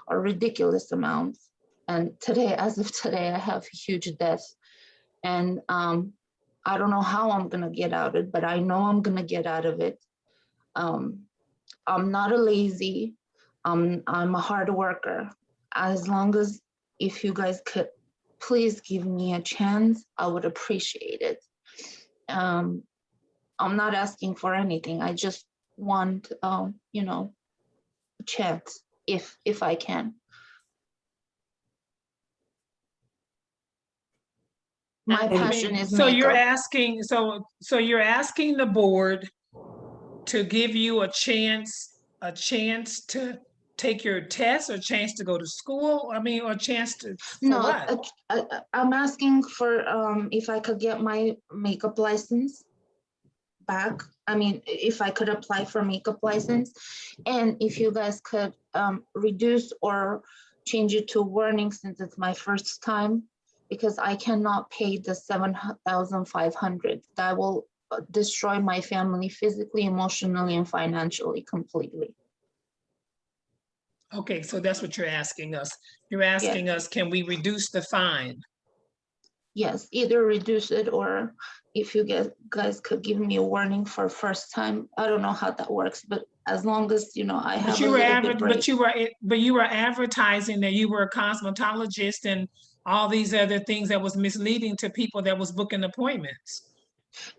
are ridiculous amounts. And today, as of today, I have huge debts. And I don't know how I'm gonna get out of it, but I know I'm gonna get out of it. I'm not a lazy, I'm a hard worker. As long as if you guys could please give me a chance, I would appreciate it. I'm not asking for anything. I just want, you know, a chance if I can. My passion is so you're makeup. asking, so you're asking the board to give you a chance to take your test, or chance to go to school? I mean, or a chance to, for No, what? I'm asking for if I could get my makeup license back. I mean, if I could apply for makeup license, and if you guys could reduce or change it to warning since it's my first time, because I cannot pay the 7,500. That will destroy my family physically, emotionally, and financially completely. Okay, so that's what you're asking us. You're asking us, can we reduce the fine? Yes, either reduce it, or if you guys could give me a warning for first time. I don't know how that works, but as long as, you know, I have a little bit break. But you were advertising that you were a cosmetologist and all these other things that was misleading to people that was booking appointments.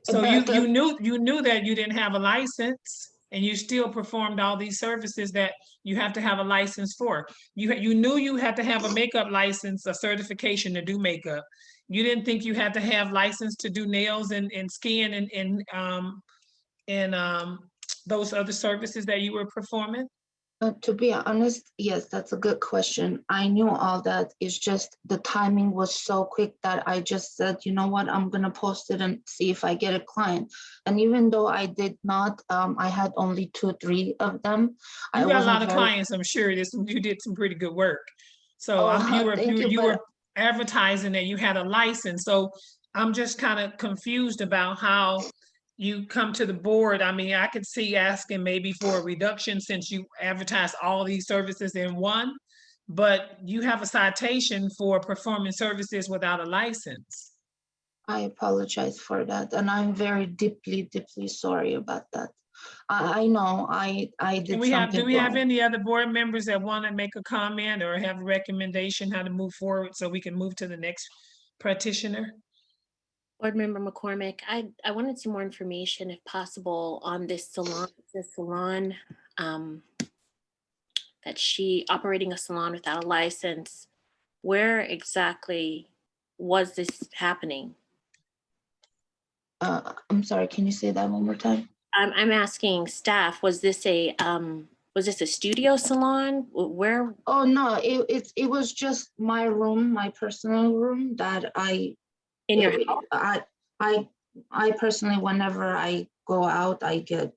So you knew that you didn't have a license, and you still performed all these services that you have to have a license for. You knew you had to have a makeup license, a certification to do makeup. You didn't think you had to have license to do nails and skin and those other services that you were performing? To be honest, yes, that's a good question. I knew all that. It's just the timing was so quick that I just said, you know what, I'm gonna post it and see if I get a client. And even though I did not, I had only 2-3 of them. You got a lot of clients, I'm sure. You did some pretty good work. So you were advertising that you had a license. So I'm just kind of confused about how you come to the board. I mean, I could see asking maybe for a reduction since you advertise all these services in one, but you have a citation for performing services without a license. I apologize for that, and I'm very deeply, deeply sorry about that. I know I did something wrong. Do we have any other board members that want to make a comment or have a recommendation how to move forward so we can move to the next practitioner? Board Member McCormick, I wanted some more information, if possible, on this salon. That she operating a salon without a license. Where exactly was this happening? I'm sorry, can you say that one more time? I'm asking staff, was this a studio salon? Where? Oh no, it was just my room, my personal room that in your house? I personally, whenever I go out, I get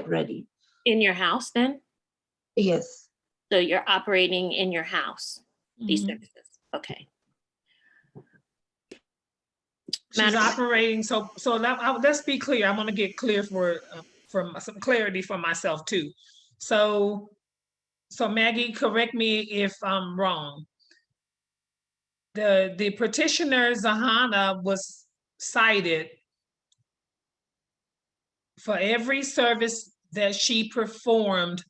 ready. In your house then? Yes. So you're operating in your house, these services, okay. She's operating, so let's be clear. I want to get clear for some clarity for myself too. So Maggie, correct me if I'm wrong. The petitioner Zahana was cited for every service that she performed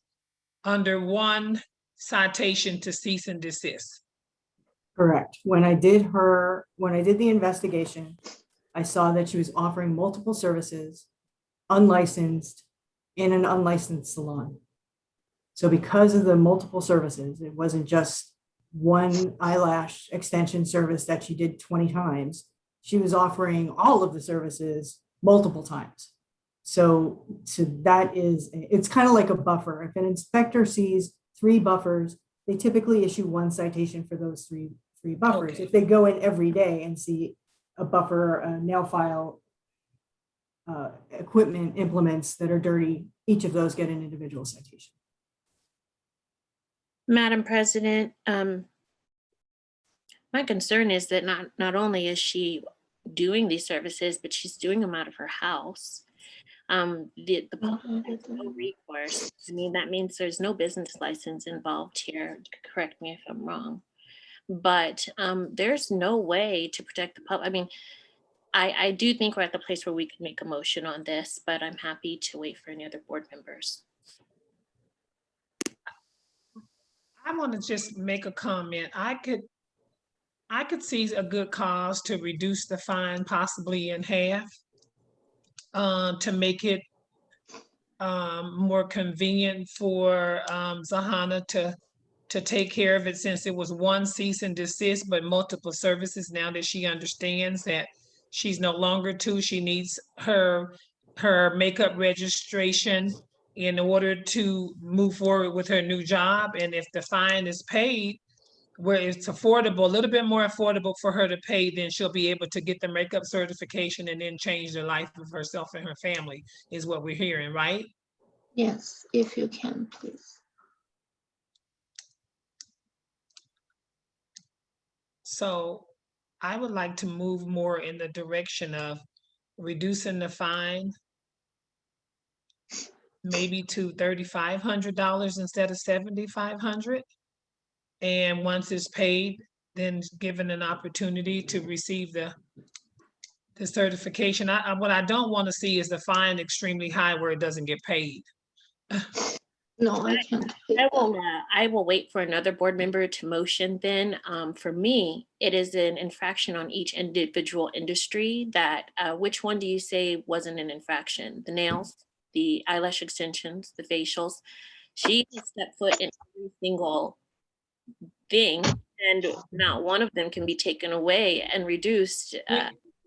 under one citation to cease and desist. Correct. When I did the investigation, I saw that she was offering multiple services, unlicensed, in an unlicensed salon. So because of the multiple services, it wasn't just one eyelash extension service that she did 20 times. She was offering all of the services multiple times. So it's kind of like a buffer. If an inspector sees 3 buffers, they typically issue 1 citation for those three buffers. Okay. If they go in every day and see a buffer, a nail file equipment, implements that are dirty, each of those get an individual citation. Madam President, my concern is that not only is she doing these services, but she's doing them out of her house. The public has no recourse. I mean, that means there's no business license involved here. Correct me if I'm wrong. But there's no way to protect the public. I mean, I do think we're at the place where we can make a motion on this, but I'm happy to wait for any other board members. I want to just make a comment. I could see a good cause to reduce the fine possibly in half, to make it more convenient for Zahana to take care of it, since it was one cease and desist, but multiple services. Now that she understands that she's no longer two, she needs her makeup registration in order to move forward with her new job. And if the fine is paid, where it's affordable, a little bit more affordable for her to pay, then she'll be able to get the makeup certification and then change the life of herself and her family, is what we're hearing, right? Yes, if you can, please. So I would like to move more in the direction of reducing the fine, maybe to $3,500 instead of $7,500. And once it's paid, then given an opportunity to receive the certification. What I don't want to see is the fine extremely high where it doesn't get paid. No, I can't. I will wait for another board member to motion then. For me, it is an infraction on each individual industry that, which one do you say wasn't an infraction? The nails, the eyelash extensions, the facials. She has stepped foot in every single thing, and not one of them can be taken away and reduced.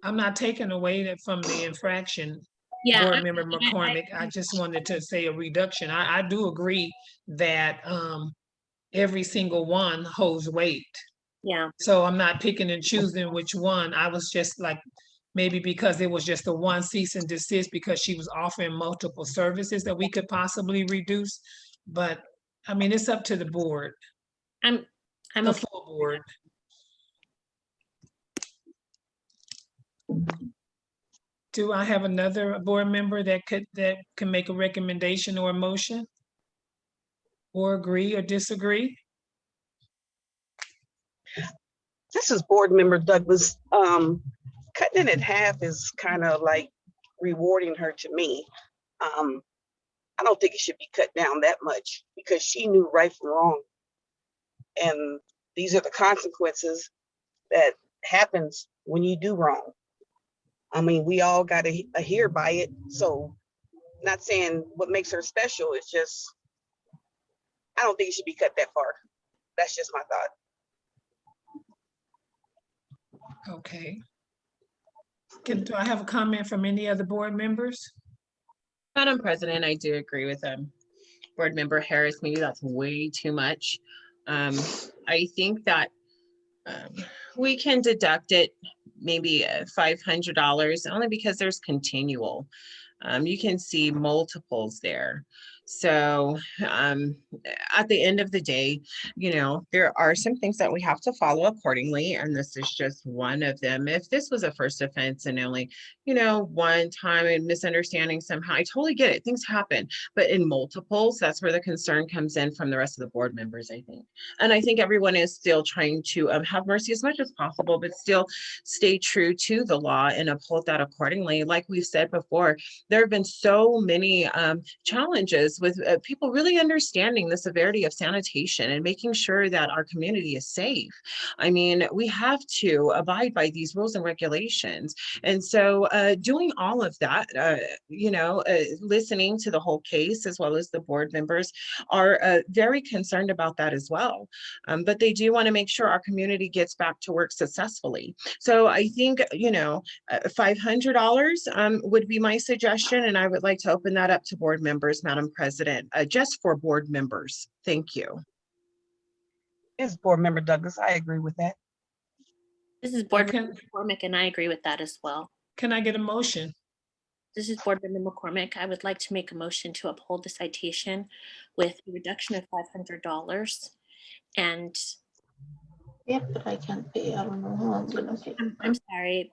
I'm not taking away that from the infraction. Yeah, Board Member McCormick, I just wanted to say a reduction. I do agree that every single one holds weight. Yeah. So I'm not picking and choosing which one. I was just like, maybe because it was just the one cease and desist because she was offering multiple services that we could possibly reduce. But I mean, it's up to the board. I'm the okay. full board. Do I have another board member that can make a recommendation or a motion? Or agree or disagree? This is Board Member Douglas. Cutting it in half is kind of like rewarding her to me. I don't think it should be cut down that much because she knew right from wrong. And these are the consequences that happens when you do wrong. I mean, we all got to hear by it. So not saying what makes her special, it's just, I don't think it should be cut that far. That's just my thought. Okay. Do I have a comment from any other board members? Madam President, I do agree with Board Member Harris. Maybe that's way too much. I think that we can deduct it maybe $500 only because there's continual. You can see multiples there. So at the end of the day, you know, there are some things that we have to follow accordingly, and this is just one of them. If this was a first offense and only, you know, one time and misunderstanding somehow, I totally get it. Things happen, but in multiples, that's where the concern comes in from the rest of the board members, I think. And I think everyone is still trying to have mercy as much as possible, but still stay true to the law and uphold that accordingly. Like we've said before, there have been so many challenges with people really understanding the severity of sanitation and making sure that our community is safe. I mean, we have to abide by these rules and regulations. And so doing all of that, you know, listening to the whole case as well as the board members are very concerned about that as well. But they do want to make sure our community gets back to work successfully. So I think, you know, $500 would be my suggestion, and I would like to open that up to board members, Madam President, just for board members. Thank you. Yes, Board Member Douglas, I agree with that. This is Board Member McCormick, and I agree with that as well. Can I get a motion? This is Board Member McCormick. I would like to make a motion to uphold the citation with a reduction of $500. And Yeah, but I can't pay. I don't know how I'm gonna pay. I'm sorry.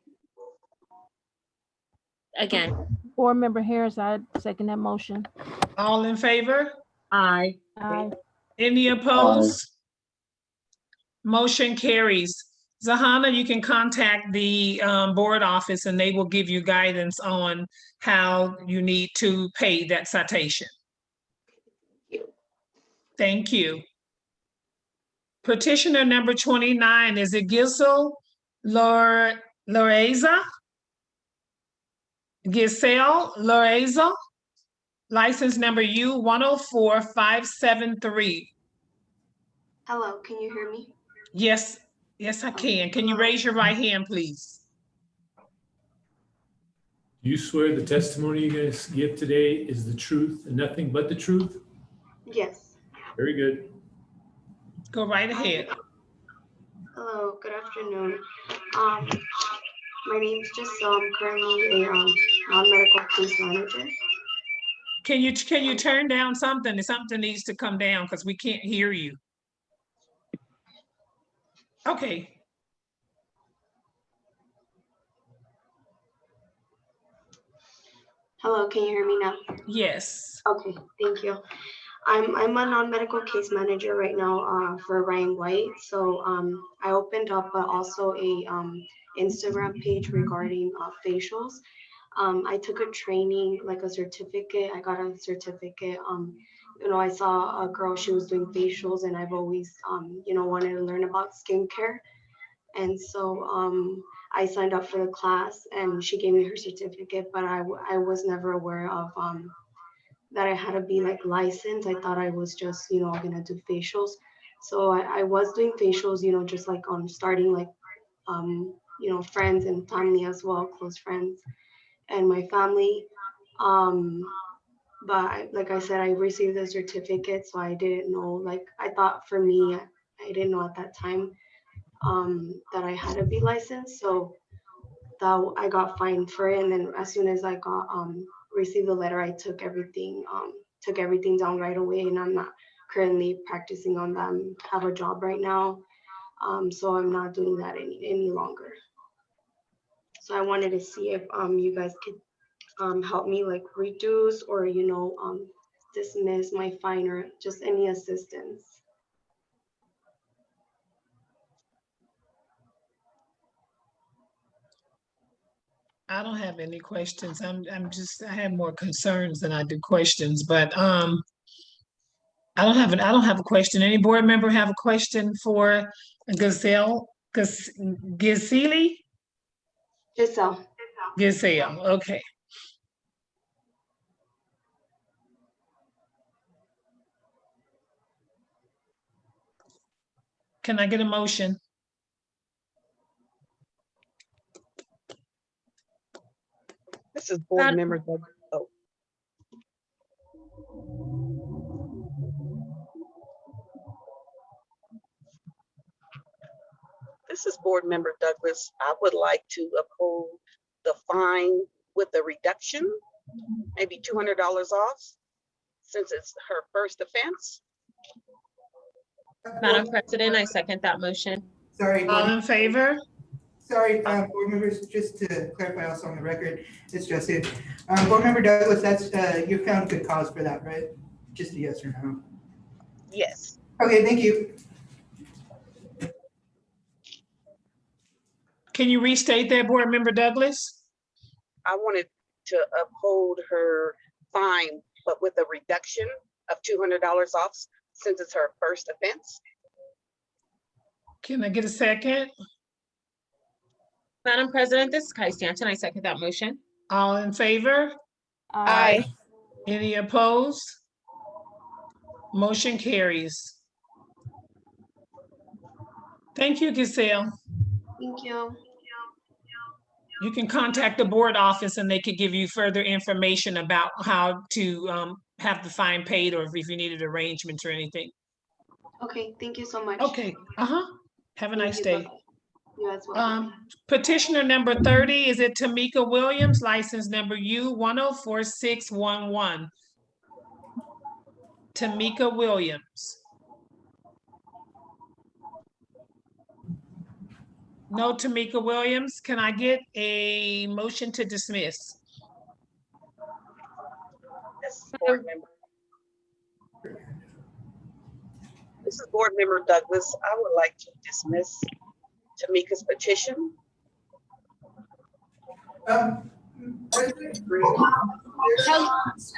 Again, Board Member Harris, I second that motion. All in favor? Aye. Aye. Any opposed? Motion carries. Zahana, you can contact the board office and they will give you guidance on how you need to pay that citation. Thank you. Petitioner number 29, is it Giselle Loaiza? Giselle Loaiza? License number U104573. Hello, can you hear me? Yes, yes, I can. Can you raise your right hand, please? Do you swear the testimony you're going to give today is the truth and nothing but the truth? Yes. Very good. Go right ahead. Hello, good afternoon. My name's Giselle. I'm currently a non-medical case manager. Can you turn down something? Something needs to come down because we can't hear you. Okay. Hello, can you hear me now? Yes. Okay, thank you. I'm a non-medical case manager right now for Ryan White. So I opened up also a Instagram page regarding facials. I took a training, like a certificate. I got a certificate. You know, I saw a girl, she was doing facials, and I've always, you know, wanted to learn about skincare. And so I signed up for the class and she gave me her certificate, but I was never aware of that I had to be like licensed. I thought I was just, you know, gonna do facials. So I was doing facials, you know, just like starting like, you know, friends and family as well, close friends and my family. But like I said, I received the certificate, so I didn't know, like, I thought for me, I didn't know at that time that I had to be licensed. So that I got fined for it. And then as soon as I got received the letter, I took everything down right away. And I'm not currently practicing on them. Have a job right now. So I'm not doing that any longer. So I wanted to see if you guys could help me like reduce or, you know, dismiss my fine or just any assistance. I don't have any questions. I have more concerns than I do questions, but I don't have a question. Any board member have a question for Giselle? Giselle, okay. Can I get a motion? This is board member Doug. Oh. This is board member Douglas. I would like to uphold the fine with a reduction, maybe $200 off, since it's her first offense. Madam President, I second that motion. Sorry. All in favor? Sorry, board members, just to clarify also on the record, it's Justin. Board member Douglas, that's, you found good cause for that, right? Just a yes or no? Yes. Okay, thank you. Can you restate that, board member Douglas? I wanted to uphold her fine, but with a reduction of $200 off since it's her first offense. Can I get a second? Madam President, this is Kai Stanton. I second that motion. All in favor? Aye. Any opposed? Motion carries. Thank you, Giselle. Thank you. You can contact the board office and they could give you further information about how to have the fine paid or if you needed arrangements or anything. Okay, thank you so much. Okay, have a nice day. Bye-bye. You as well. Petitioner number 30, is it Tamika Williams, license number U104611? Tamika Williams. No Tamika Williams. Can I get a motion to dismiss? This is Board Member Douglas. I would like to dismiss Tamika's petition.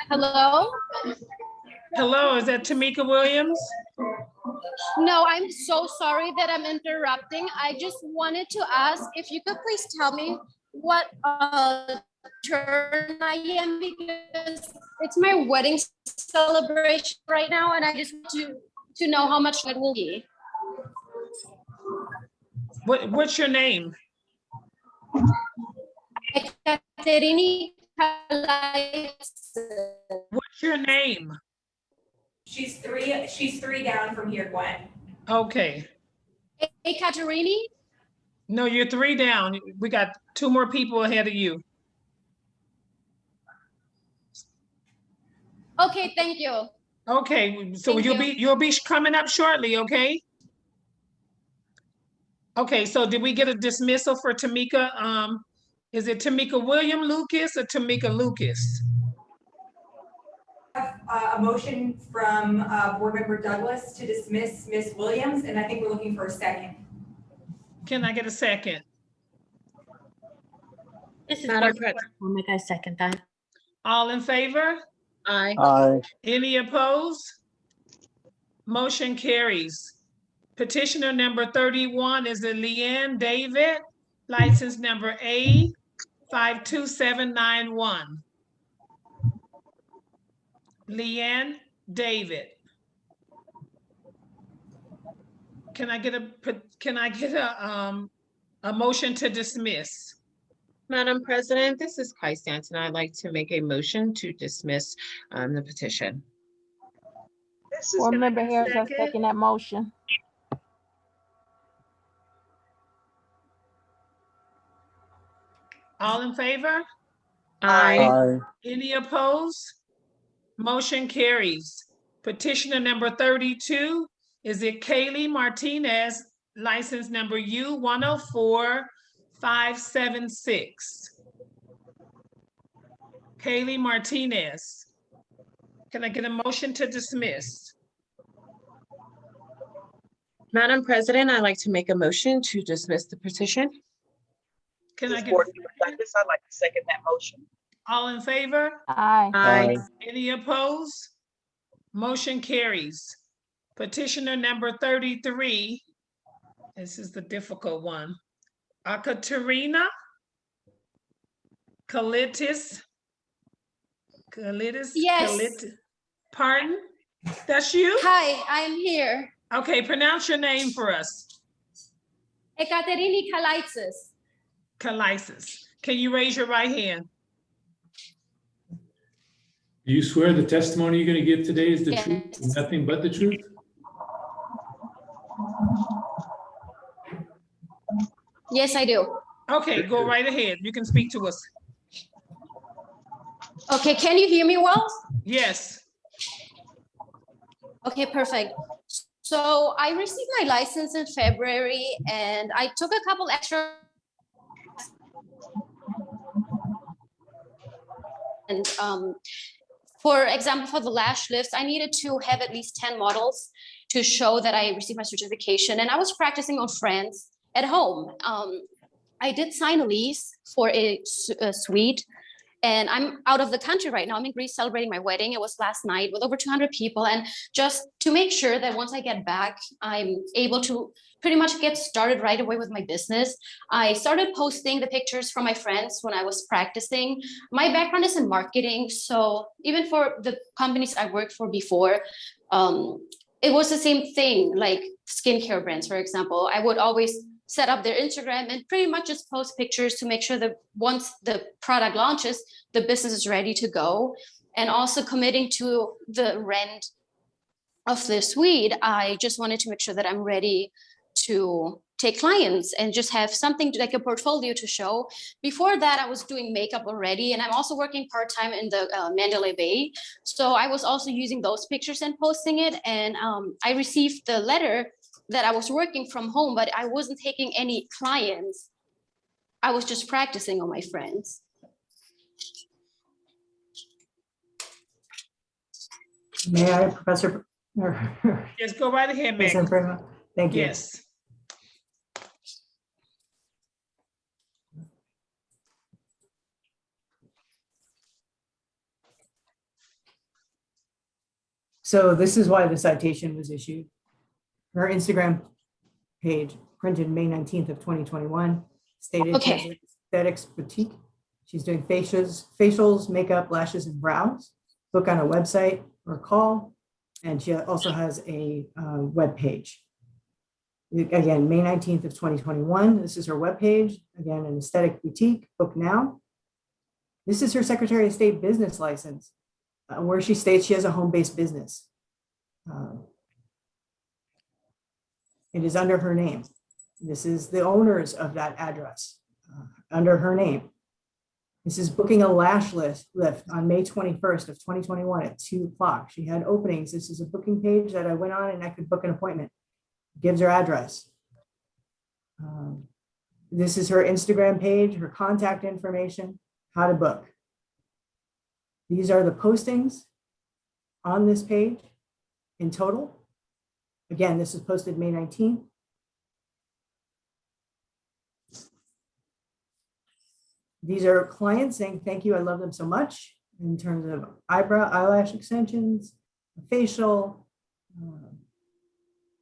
Hello? Hello, is that Tamika Williams? No, I'm so sorry that I'm interrupting. I just wanted to ask if you could please tell me what turn I am, because it's my wedding celebration right now and I just want to know how much it will be. What's your name? Ekaterini. What's your name? She's three down from here, Gwen. Okay. Ekaterini? No, you're 3 down. We got 2 more people ahead of you. Okay, thank you. Okay, so Thank you'll be coming up shortly, okay? Okay, so did we get a dismissal for Tamika? Is it Tamika William Lucas or Tamika Lucas? A motion from Board Member Douglas to dismiss Ms. Williams, and I think we're looking for a second. Can I get a second? This is Madam Board Member McCormick. I second that. All in favor? Aye. Aye. Any opposed? Motion carries. Petitioner number 31 is the Leanne David, license number A52791. Leanne David. Can I get a motion to dismiss? Madam President, this is Kai Stanton. I'd like to make a motion to dismiss the petition. Board Member Harris, I second that motion. All in favor? Aye. Any opposed? Motion carries. Petitioner number 32, is it Kaylee Martinez, license number U104576? Kaylee Martinez. Can I get a motion to dismiss? Madam President, I'd like to make a motion to dismiss the petition. Can I get? Board Member Douglas, I'd like to second that motion. All in favor? Aye. Aye. Any opposed? Motion carries. Petitioner number 33, this is the difficult one. Akaterina Kalitis. Yes. Pardon? That's you? Hi, I'm here. Okay, pronounce your name for us. Ekaterini Kalaitis. Kalaisis. Can you raise your right hand? Do you swear the testimony you're going to give today is the Yes. truth, and nothing but the truth? Yes, I do. Okay, go right ahead. You can speak to us. Okay, can you hear me well? Yes. Okay, perfect. So I received my license in February and I took a couple extra. And for example, for the lash lifts, I needed to have at least 10 models to show that I received my certification. And I was practicing on friends at home. I did sign a lease for a suite. And I'm out of the country right now. I'm in Greece celebrating my wedding. It was last night with over 200 people. And just to make sure that once I get back, I'm able to pretty much get started right away with my business. I started posting the pictures from my friends when I was practicing. My background is in marketing. So even for the companies I worked for before, it was the same thing, like skincare brands, for example. I would always set up their Instagram and pretty much just post pictures to make sure that once the product launches, the business is ready to go. And also committing to the rent of the suite, I just wanted to make sure that I'm ready to take clients and just have something like a portfolio to show. Before that, I was doing makeup already, and I'm also working part-time in the Mandalay Bay. So I was also using those pictures and posting it. And I received the letter that I was working from home, but I wasn't taking any clients. I was just practicing on my friends. May I, Professor? Yes, go right ahead, Professor Meg. Prima? Thank you. Yes. So this is why the citation was issued. Her Instagram page, printed May 19th of 2021, stated she has an aesthetics boutique. She's doing facials, makeup, lashes, and brows. Book on a website or call. And she also has a web page. Again, May 19th of 2021, this is her web page. Again, an aesthetic boutique, book now. This is her Secretary of State business license, where she states she has a home-based business. It is under her name. This is the owners of that address under her name. This is booking a lash lift on May 21st of 2021 at 2 o'clock. She had openings. This is a booking page that I went on and I could book an appointment. Gives her address. This is her Instagram page, her contact information, how to book. These are the postings on this page in total. Again, this is posted May 19th. These are clients saying, thank you, I love them so much, in terms of eyelash extensions, facial.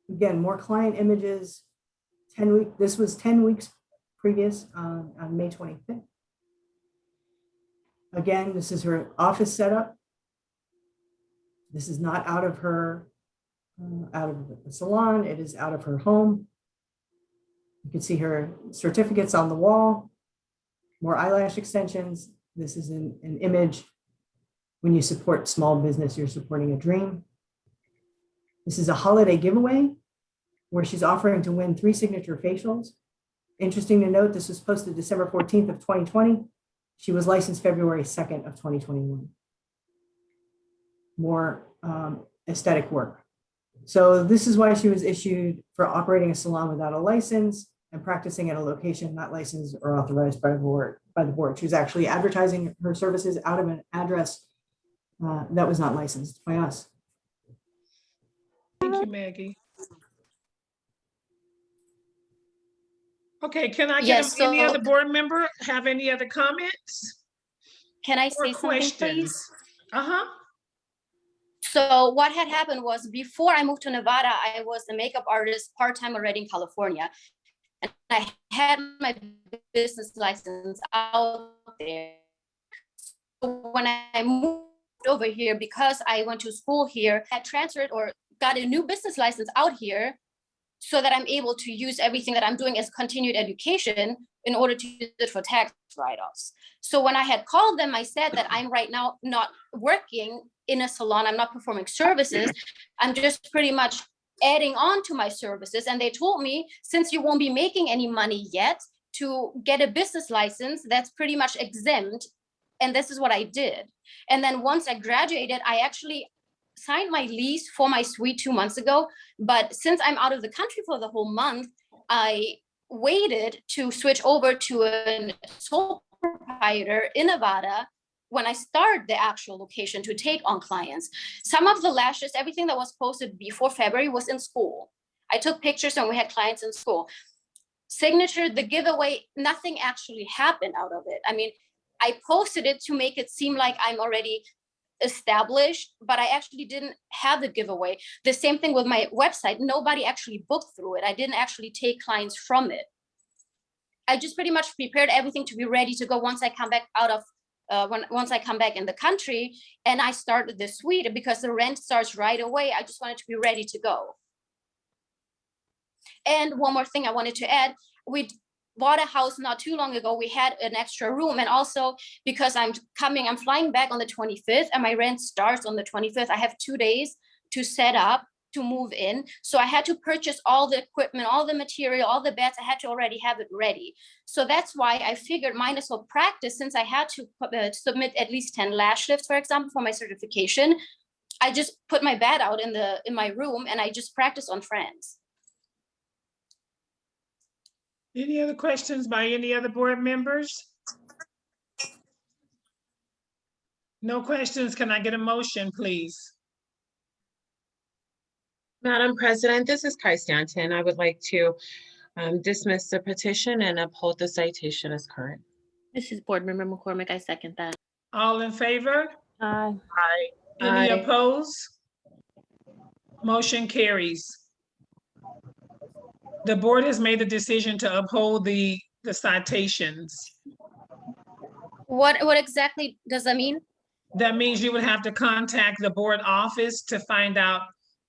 Again, more client images, 10 weeks. This was 10 weeks previous on May 25th. Again, this is her office setup. This is not out of her, out of the salon. It is out of her home. You can see her certificates on the wall, more eyelash extensions. This is an image. When you support small business, you're supporting a dream. This is a holiday giveaway where she's offering to win 3 signature facials. Interesting to note, this was posted December 14th of 2020. She was licensed February 2nd of 2021. More aesthetic work. So this is why she was issued for operating a salon without a license and practicing at a location not licensed or authorized by the board. She was actually advertising her services out of an address that was not licensed by us. Thank you, Maggie. Okay, can I get Yes, any so- other board member have any other comments? Can I or say something, please? questions? So what had happened was, before I moved to Nevada, I was a makeup artist part-time already in California. And I had my business license out there. So when I moved over here, because I went to school here, I transferred or got a new business license out here so that I'm able to use everything that I'm doing as continued education in order to use it for tax write-offs. So when I had called them, I said that I'm right now not working in a salon, I'm not performing services, I'm just pretty much adding on to my services. And they told me, since you won't be making any money yet, to get a business license that's pretty much exempt. And this is what I did. And then once I graduated, I actually signed my lease for my suite 2 months ago. But since I'm out of the country for the whole month, I waited to switch over to a sole proprietor in Nevada when I start the actual location to take on clients. Some of the lashes, everything that was posted before February was in school. I took pictures and we had clients in school. Signature, the giveaway, nothing actually happened out of it. I mean, I posted it to make it seem like I'm already established, but I actually didn't have the giveaway. The same thing with my website. Nobody actually booked through it. I didn't actually take clients from it. I just pretty much prepared everything to be ready to go once I come back out of once I come back in the country, and I started the suite because the rent starts right away. I just wanted to be ready to go. And one more thing I wanted to add, we bought a house not too long ago. We had an extra room, and also because I'm flying back on the 25th and my rent starts on the 25th, I have 2 days to set up to move in. So I had to purchase all the equipment, all the material, all the beds. I had to already have it ready. So that's why I figured might as well practice, since I had to submit at least 10 lash lifts, for example, for my certification. I just put my bed out in my room and I just practice on friends. Any other questions by any other board members? No questions. Can I get a motion, please? Madam President, this is Kai Stanton. I would like to dismiss the petition and uphold the citation as current. This is Board Member McCormick. I second that. All in favor? Aye. Aye. Any Aye. opposed? Motion carries. The board has made the decision to uphold the citations. What exactly does that mean? That means you would have to contact the board office to find out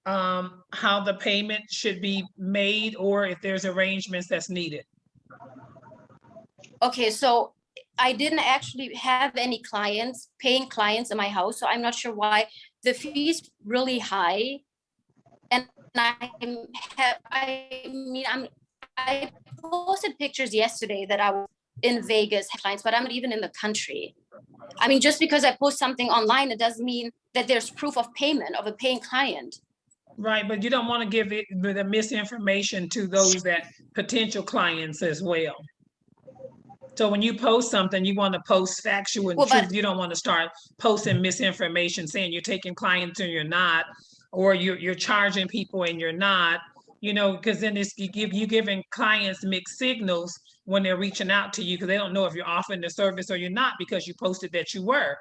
how the payment should be made, or if there's arrangements that's needed. Okay, so I didn't actually have any paying clients in my house, so I'm not sure why the fee's really high. And I posted pictures yesterday that I was in Vegas clients, but I'm not even in the country. I mean, just because I post something online, it doesn't mean that there's proof of payment of a paying client. Right, but you don't want to give the misinformation to those potential clients as well. So when you post something, you want to post factual and truth. You don't want to start posting misinformation saying you're taking clients and you're not, or you're charging people and you're not, because then you're giving clients mixed signals when they're reaching out to you, because they don't know if you're offering the service or you're not, because you posted that you were.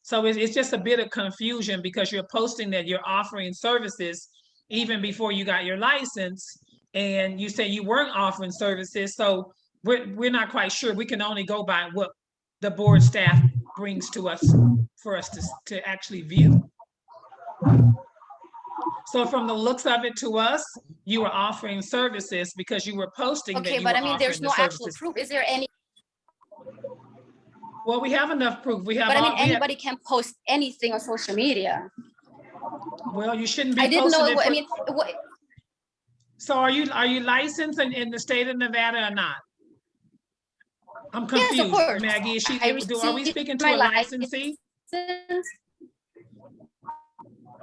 So it's just a bit of confusion, because you're posting that you're offering services even before you got your license, and you say you weren't offering services. So we're not quite sure. We can only go by what the board staff brings to us for us to actually view. So from the looks of it to us, you were offering services because you were posting that you were offering the services. Okay, but I mean, there's no actual proof. Is there any? Well, we have enough proof. We have. But I mean, anybody can post anything on social media. Well, you shouldn't be. I didn't know. I mean, so are you licensed in the state of Nevada or not? I'm confused. Yes, of course. Maggie, are we speaking to a licensee?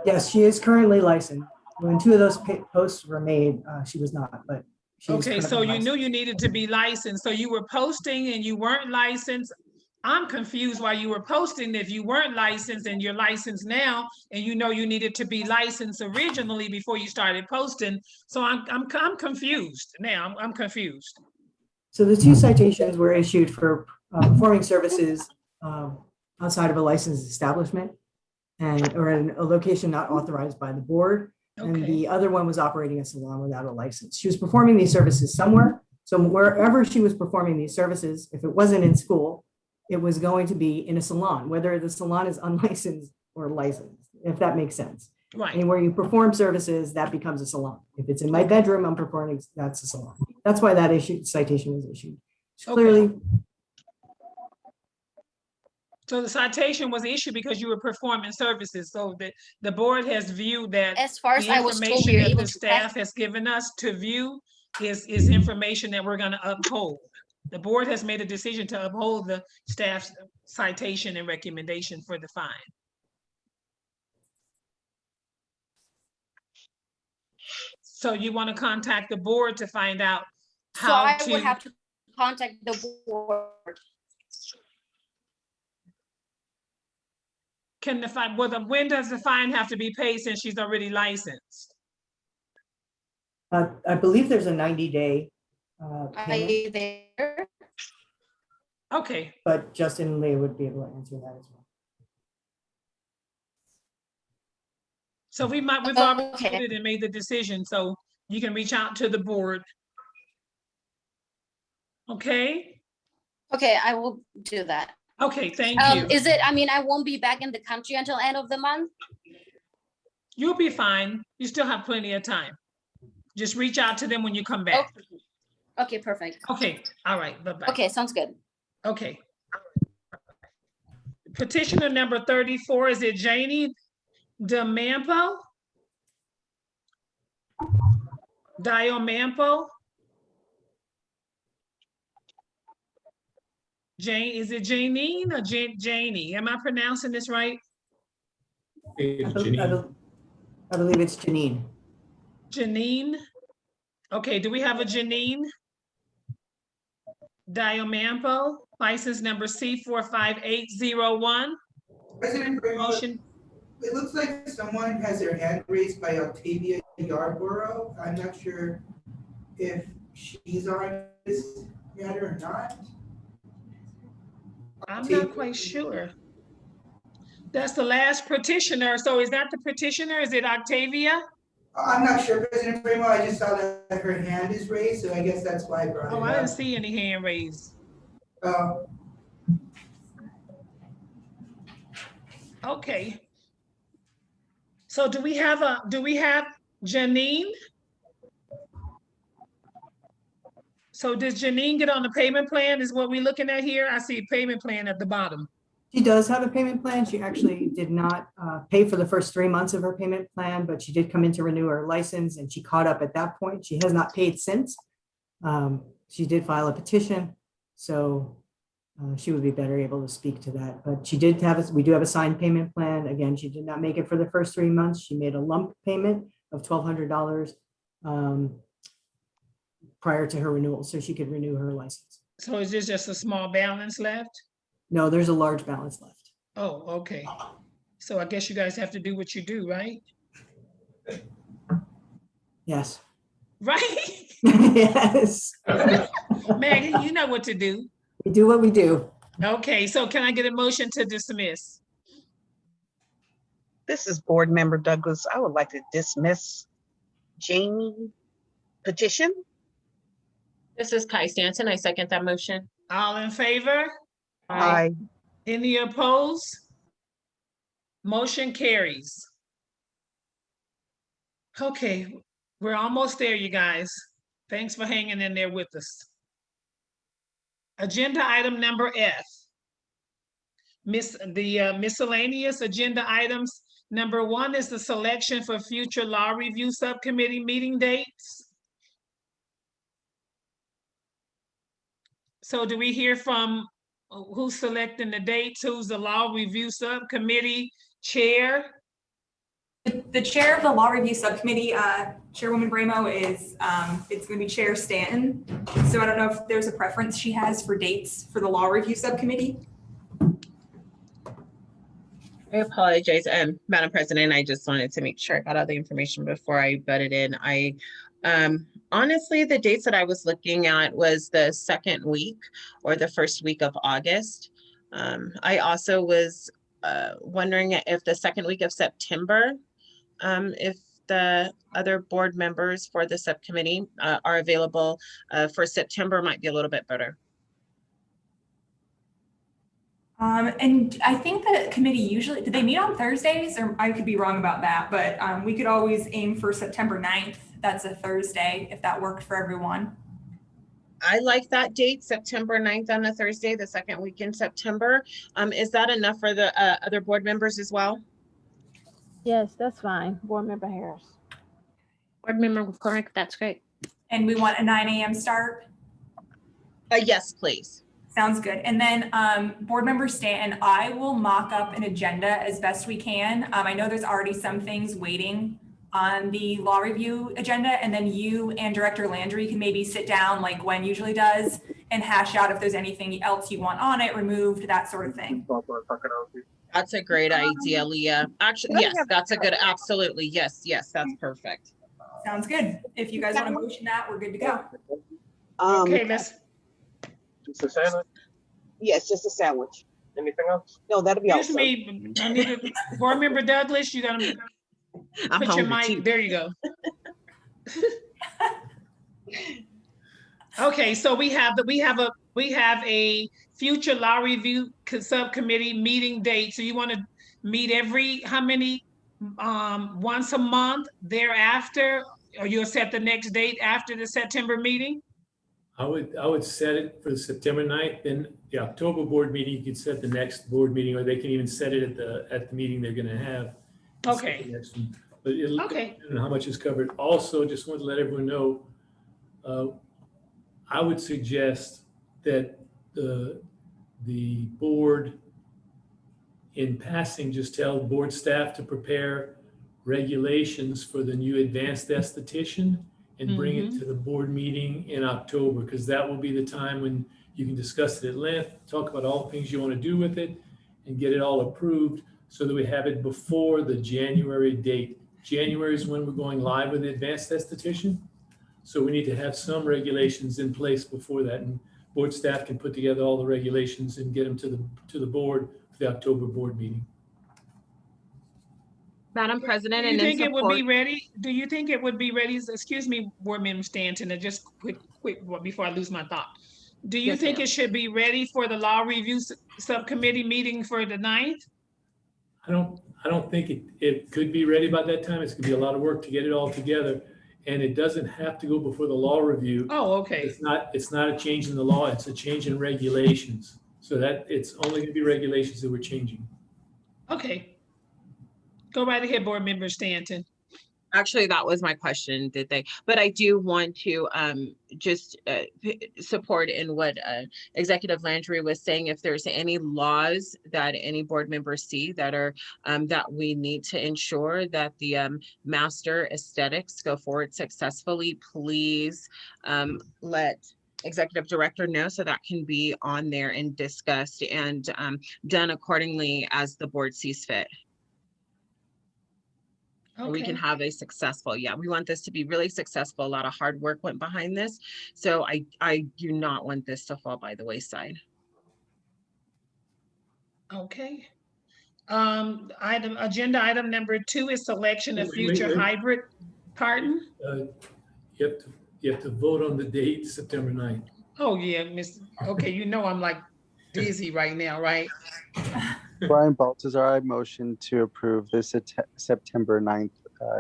Yes, she is currently licensed. When 2 of those posts were made, she was not, but she is Okay, so currently you knew licensed. you needed to be licensed. So you were posting and you weren't licensed. I'm confused why you were posting if you weren't licensed and you're licensed now, and you needed to be licensed originally before you started posting. So I'm confused now. I'm confused. So the 2 citations were issued for performing services outside of a licensed establishment or in a location not authorized by the board. Okay. And the other one was operating a salon without a license. She was performing these services somewhere. So wherever she was performing these services, if it wasn't in school, it was going to be in a salon, whether the salon is unlicensed or licensed, if that makes sense. Right. And where you perform services, that becomes a salon. If it's in my bedroom, I'm performing, that's a salon. That's why that citation was issued. Clearly. So the citation was issued because you were performing services. So the board has viewed that as far as the I was told, information that the staff has given us to view is information that we're going to uphold. The board has made a decision to uphold the staff's citation and recommendation for the fine. So you want to contact the board to find out how So I would have to contact the board. Can the fine, when does the fine have to be paid since she's already licensed? I believe there's a 90-day Are you there? Okay. But Justin and Leah would be able to answer that as well. So we've already voted and made the decision, so you can reach out to the board. Okay? Okay, I will do that. Okay, thank you. Is it, I mean, I won't be back in the country until end of the month? You'll be fine. You still have plenty of time. Just reach out to them when you come back. Okay, perfect. Okay, all right, bye-bye. Okay, sounds good. Okay. Petitioner number 34, is it Janie DeMampo? Diomampo? Jane, is it Janine or Janie? Am I pronouncing this right? It's I Janine. believe it's Janine. Janine? Okay, do we have a Janine? Diomampo, license number C45801. President Graham, Motion. it looks like someone has their hand raised by Octavia Yarborough. I'm not sure if she's on this matter or not. I'm not quite sure. That's the last petitioner. So is that the petitioner? Is it Octavia? I'm not sure, President Primo. I just saw that her hand is raised, so I guess that's why I brought it Oh, up. I didn't see any hand raised. Okay. So do we have Janine? So does Janine get on the payment plan is what we're looking at here? I see a payment plan at the bottom. She does have a payment plan. She actually did not pay for the first 3 months of her payment plan, but she did come in to renew her license and she caught up at that point. She has not paid since. She did file a petition, so she would be better able to speak to that. But she did have, we do have a signed payment plan. Again, she did not make it for the first 3 months. She made a lump payment of $1,200 prior to her renewal, so she could renew her license. So is this just a small balance left? No, there's a large balance left. Oh, okay. So I guess you guys have to do what you do, right? Yes. Right? Yes. Maggie, you know what to do. We do what we do. Okay, so can I get a motion to dismiss? This is Board Member Douglas. I would like to dismiss Jamie petition. This is Kai Stanton. I second that motion. All in favor? Aye. Any opposed? Motion carries. Okay, we're almost there, you guys. Thanks for hanging in there with us. Agenda item number F. Miscellaneous agenda items. Number 1 is the selection for future law review subcommittee meeting dates. So do we hear from who's selecting the dates? Who's the law review subcommittee chair? The chair of the Law Review Subcommittee, Chairwoman Bramo, is it's going to be Chair Stanton. So I don't know if there's a preference she has for dates for the Law Review Subcommittee. I apologize, Madam President. I just wanted to make sure I got all the information before I butted in. Honestly, the dates that I was looking at was the second week or the first week of August. I also was wondering if the second week of September, if the other board members for the subcommittee are available for September, might be a little bit better. And I think the committee usually, do they meet on Thursdays? Or I could be wrong about that, but we could always aim for September 9th. That's a Thursday, if that worked for everyone. I like that date, September 9th on a Thursday, the second week in September. Is that enough for the other board members as well? Yes, that's fine. Board Member Harris. Board Member McCormick, that's great. And we want a 9 a.m. start? Yes, please. Sounds good. And then Board Member Stanton, I will mock up an agenda as best we can. I know there's already some things waiting on the law review agenda, and then you and Director Landry can maybe sit down like Gwen usually does and hash out if there's anything else you want on it, removed, that sort of thing. That's a great idea, Leah. Actually, yes, that's a good, absolutely. Yes, that's perfect. Sounds good. If you guys want to motion that, we're good to go. Okay, let's. Just a sandwich? Yes, just a sandwich. Anything else? No, that'll be all. Excuse me, I need a Board Member Douglas, you gotta put your mic, too. there you go. Okay, so we have a future law review subcommittee meeting date. So you want to meet how many, once a month thereafter, or you'll set the next date after the September meeting? I would set it for the September 9th, then the October board meeting, you could set the next board meeting, or they can even set it at the meeting they're gonna have. Okay. but it'll Okay. depend on how much is covered. Also, just want to let everyone know, I would suggest that the board, in passing, just tell board staff to prepare regulations for the new advanced esthetician and bring it to the board meeting in October, because that will be the time when you can discuss it at length, talk about all the things you want to do with it, and get it all approved so that we have it before the January date. January is when we're going live with the advanced esthetician. So we need to have some regulations in place before that, and board staff can put together all the regulations and get them to the board for the October board meeting. Madam President, Do you and think in it would be support, ready? Do you think it would be ready? Excuse me, Board Member Stanton, and just quick before I lose my thought. Do you Yes, think ma'am. it should be ready for the law review subcommittee meeting for the 9th? I don't think it could be ready by that time. It's gonna be a lot of work to get it all together. And it doesn't have to go before the law review. Oh, okay. It's not a change in the law, it's a change in regulations. So that it's only gonna be regulations that we're changing. Okay. Go right ahead, Board Member Stanton. Actually, that was my question, did they? But I do want to just support in what Executive Landry was saying. If there's any laws that any board members see that are that we need to ensure that the master aesthetics go forward successfully, please let Executive Director know so that can be on there and discussed and done accordingly as the board sees fit. We can have a successful, we want this to be really successful. A lot of hard work went behind this. So I do not want this to fall by the wayside. Okay. Agenda item number 2 is selection of future Wait. hybrid. Pardon? You have to vote on the date, September 9th. Oh, yeah, Miss. Okay, you know I'm like dizzy right now, right? Brian Baltazar, I motion to approve this September 9th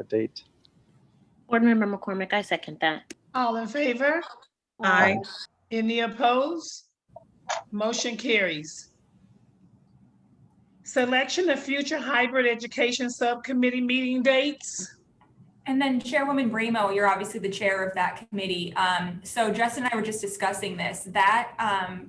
date. Board Member McCormick, I second that. All in favor? Aye. Any opposed? Motion carries. Selection of future hybrid education subcommittee meeting dates. And then Chairwoman Bremo, you're obviously the chair of that committee. So Justin and I were just discussing this. That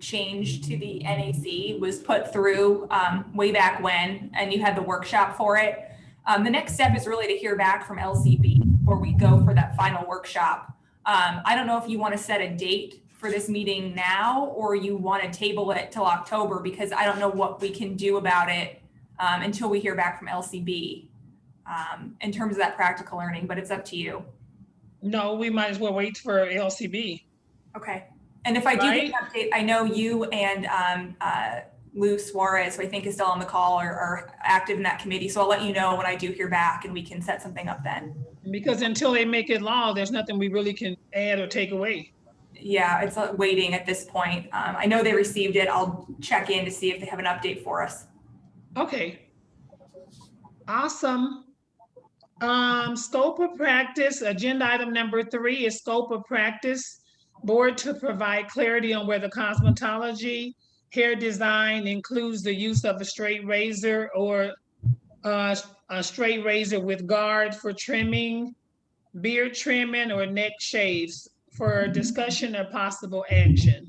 change to the NAC was put through way back when, and you had the workshop for it. The next step is really to hear back from LCB before we go for that final workshop. I don't know if you want to set a date for this meeting now, or you want to table it till October, because I don't know what we can do about it until we hear back from LCB. In terms of that practical learning, but it's up to you. No, we might as well wait for LCB. Okay. And if I do get an update, I know you and Lou Suarez, who I think is still on the call, are active in that committee. So I'll let you know when I do hear back and we can set something up then. Because until they make it law, there's nothing we really can add or take away. Yeah, it's waiting at this point. I know they received it. I'll check in to see if they have an update for us. Okay. Awesome. Scope of practice, agenda item number 3 is scope of practice. Board to provide clarity on whether cosmetology hair design includes the use of a straight razor or a straight razor with guard for trimming, beard trimming, or neck shaves for discussion or possible action.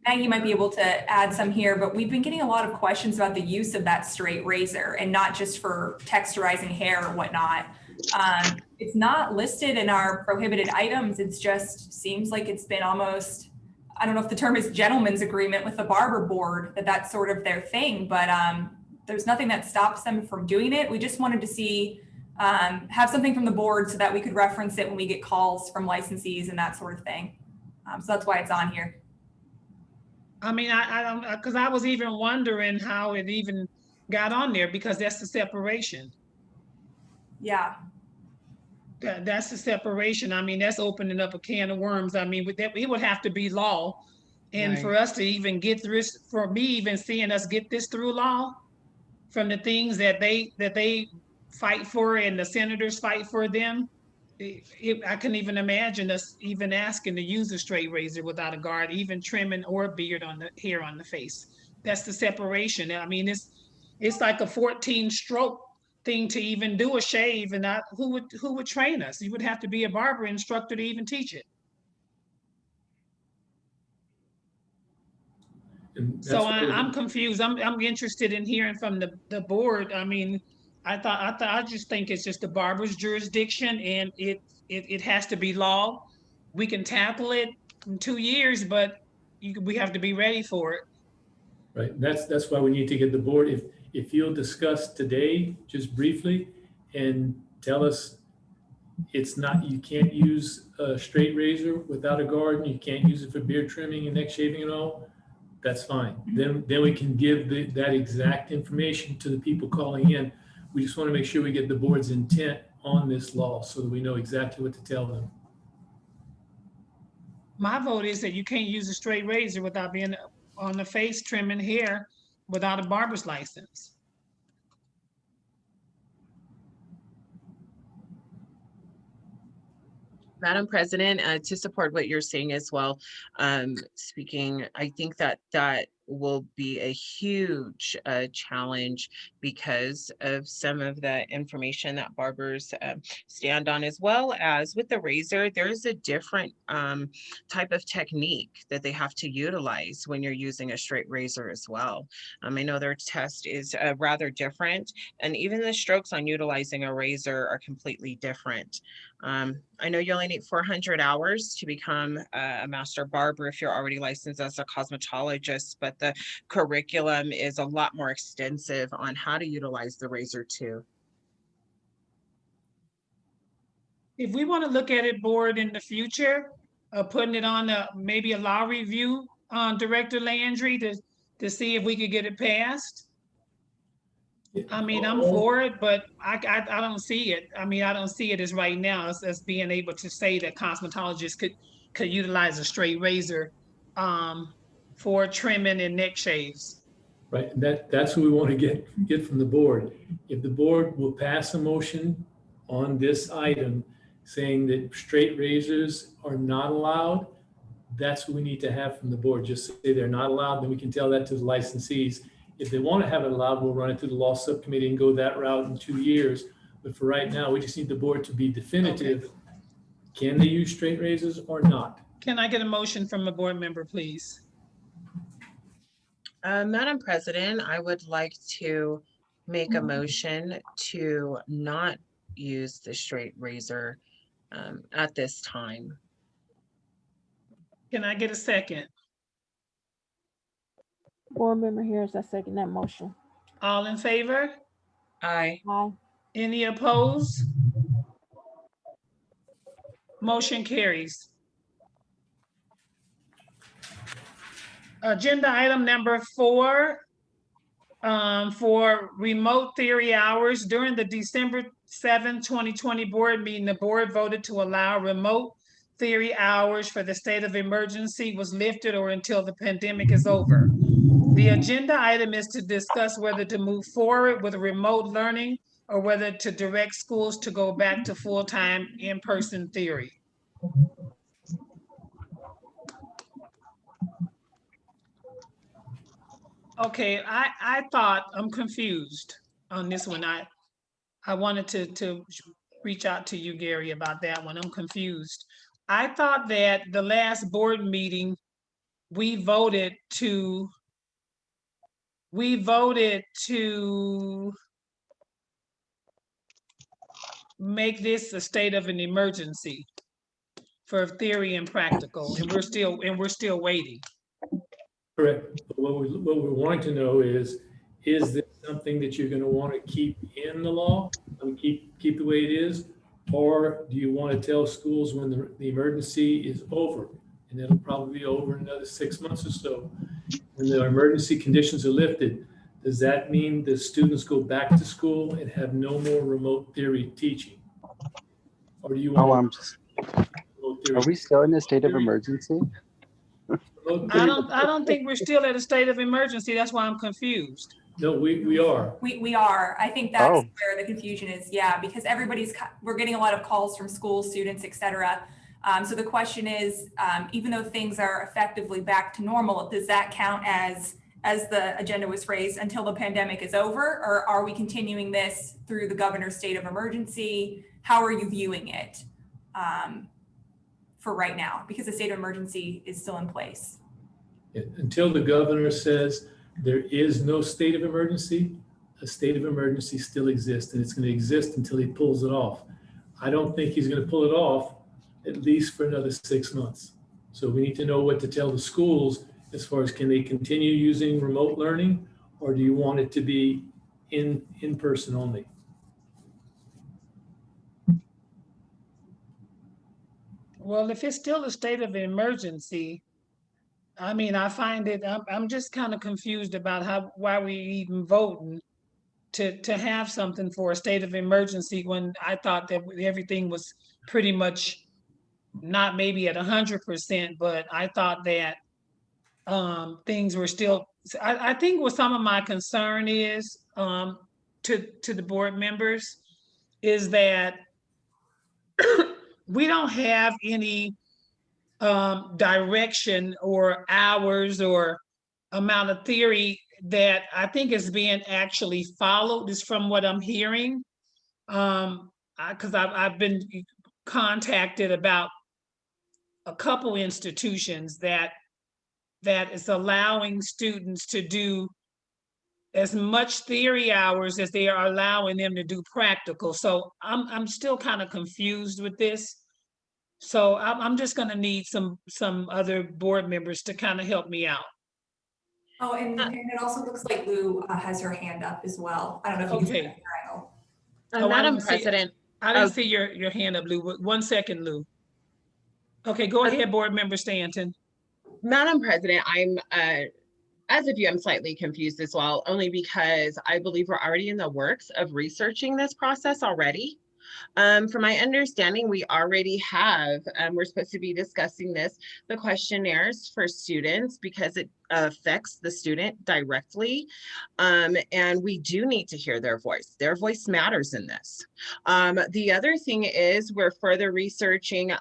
Maggie might be able to add some here, but we've been getting a lot of questions about the use of that straight razor, and not just for texturizing hair or whatnot. It's not listed in our prohibited items. It's just seems like it's been almost, I don't know if the term is gentleman's agreement with the barber board, that that's sort of their thing, but there's nothing that stops them from doing it. We just wanted to see, have something from the board so that we could reference it when we get calls from licensees and that sort of thing. So that's why it's on here. I mean, I don't, because I was even wondering how it even got on there, because that's the separation. Yeah. That's the separation. I mean, that's opening up a can of worms. I mean, with that, it would have to be law. And Right. for us to even get through, for me even seeing us get this through law, from the things that they fight for and the senators fight for them, I couldn't even imagine us even asking to use a straight razor without a guard, even trimming or beard on the hair on the face. That's the separation. I mean, it's like a 14 stroke thing to even do a shave, and who would train us? You would have to be a barber instructor to even teach it. And So that's why I'm confused. I'm interested in hearing from the board. I mean, I just think it's just the barber's jurisdiction, and it has to be law. We can tackle it in 2 years, but we have to be ready for it. Right, that's why we need to get the board, if you'll discuss today, just briefly, and tell us it's not, you can't use a straight razor without a guard, and you can't use it for beard trimming and neck shaving and all, that's fine. Then we can give that exact information to the people calling in. We just want to make sure we get the board's intent on this law so that we know exactly what to tell them. My vote is that you can't use a straight razor without being on the face trimming hair without a barber's license. Madam President, to support what you're saying as well, speaking, I think that will be a huge challenge because of some of the information that barbers stand on, as well as with the razor. There's a different type of technique that they have to utilize when you're using a straight razor as well. I know their test is rather different, and even the strokes on utilizing a razor are completely different. I know you only need 400 hours to become a master barber if you're already licensed as a cosmetologist, but the curriculum is a lot more extensive on how to utilize the razor too. If we want to look at it, board, in the future, putting it on maybe a law review, Director Landry, to see if we could get it passed. I mean, I'm for it, but I don't see it. I mean, I don't see it as right now as being able to say that cosmetologists could utilize a straight razor for trimming and neck shaves. Right, that's what we want to get from the board. If the board will pass a motion on this item saying that straight razors are not allowed, that's what we need to have from the board. Just say they're not allowed, then we can tell that to the licensees. If they want to have it allowed, we'll run it through the law subcommittee and go that route in 2 years. But for right now, we just need the board to be definitive. Okay. Can they use straight razors or not? Can I get a motion from a board member, please? Madam President, I would like to make a motion to not use the straight razor at this time. Can I get a second? Board Member Harris, I second that motion. All in favor? Aye. Aye. Any opposed? Motion carries. Agenda item number 4, for remote theory hours. During the December 7, 2020 board meeting, the board voted to allow remote theory hours for the state of emergency was lifted or until the pandemic is over. The agenda item is to discuss whether to move forward with remote learning or whether to direct schools to go back to full-time in-person theory. Okay, I thought, I'm confused on this one. I wanted to reach out to you, Gary, about that one. I'm confused. I thought that the last board meeting, we voted to make this a state of an emergency for theory and practical, and we're still waiting. Correct. But what we're wanting to know is this something that you're going to want to keep in the law and keep the way it is, or do you want to tell schools when the emergency is over, and it'll probably be over in another 6 months or so, when the emergency conditions are lifted? Does that mean the students go back to school and have no more remote theory teaching? Or do you want are we still in a state of emergency? I don't think we're still at a state of emergency. That's why I'm confused. No, we are. We are. I think that's where the confusion is. Yeah, because we're getting a lot of calls from school students, et cetera. So the question is, even though things are effectively back to normal, does that count as as the agenda was phrased, until the pandemic is over? Or are we continuing this through the governor's state of emergency? How are you viewing it for right now? Because the state of emergency is still in place. Until the governor says there is no state of emergency, a state of emergency still exists, and it's going to exist until he pulls it off. I don't think he's going to pull it off at least for another 6 months. So we need to know what to tell the schools as far as, can they continue using remote learning, or do you want it to be in person only? Well, if it's still a state of emergency, I mean, I find it, I'm just kind of confused about why we even voting to have something for a state of emergency when I thought that everything was pretty much not maybe at 100%, but I thought that things were still, I think what some of my concern is to the board members is that we don't have any direction or hours or amount of theory that I think is being actually followed, is from what I'm hearing. Because I've been contacted about a couple institutions that is allowing students to do as much theory hours as they are allowing them to do practical. So I'm still kind of confused with this. So I'm just going to need some other board members to kind of help me out. Oh, and it also looks like Lou has her hand up as well. I don't know if you can see her triangle. Madam President. I didn't see your hand up, Lou. 1 second, Lou. Okay, go ahead, Board Member Stanton. Madam President, I'm, as of you, I'm slightly confused as well, only because I believe we're already in the works of researching this process already. From my understanding, we already have, we're supposed to be discussing this, the questionnaires for students, because it affects the student directly. And we do need to hear their voice. Their voice matters in this. The other thing is we're further researching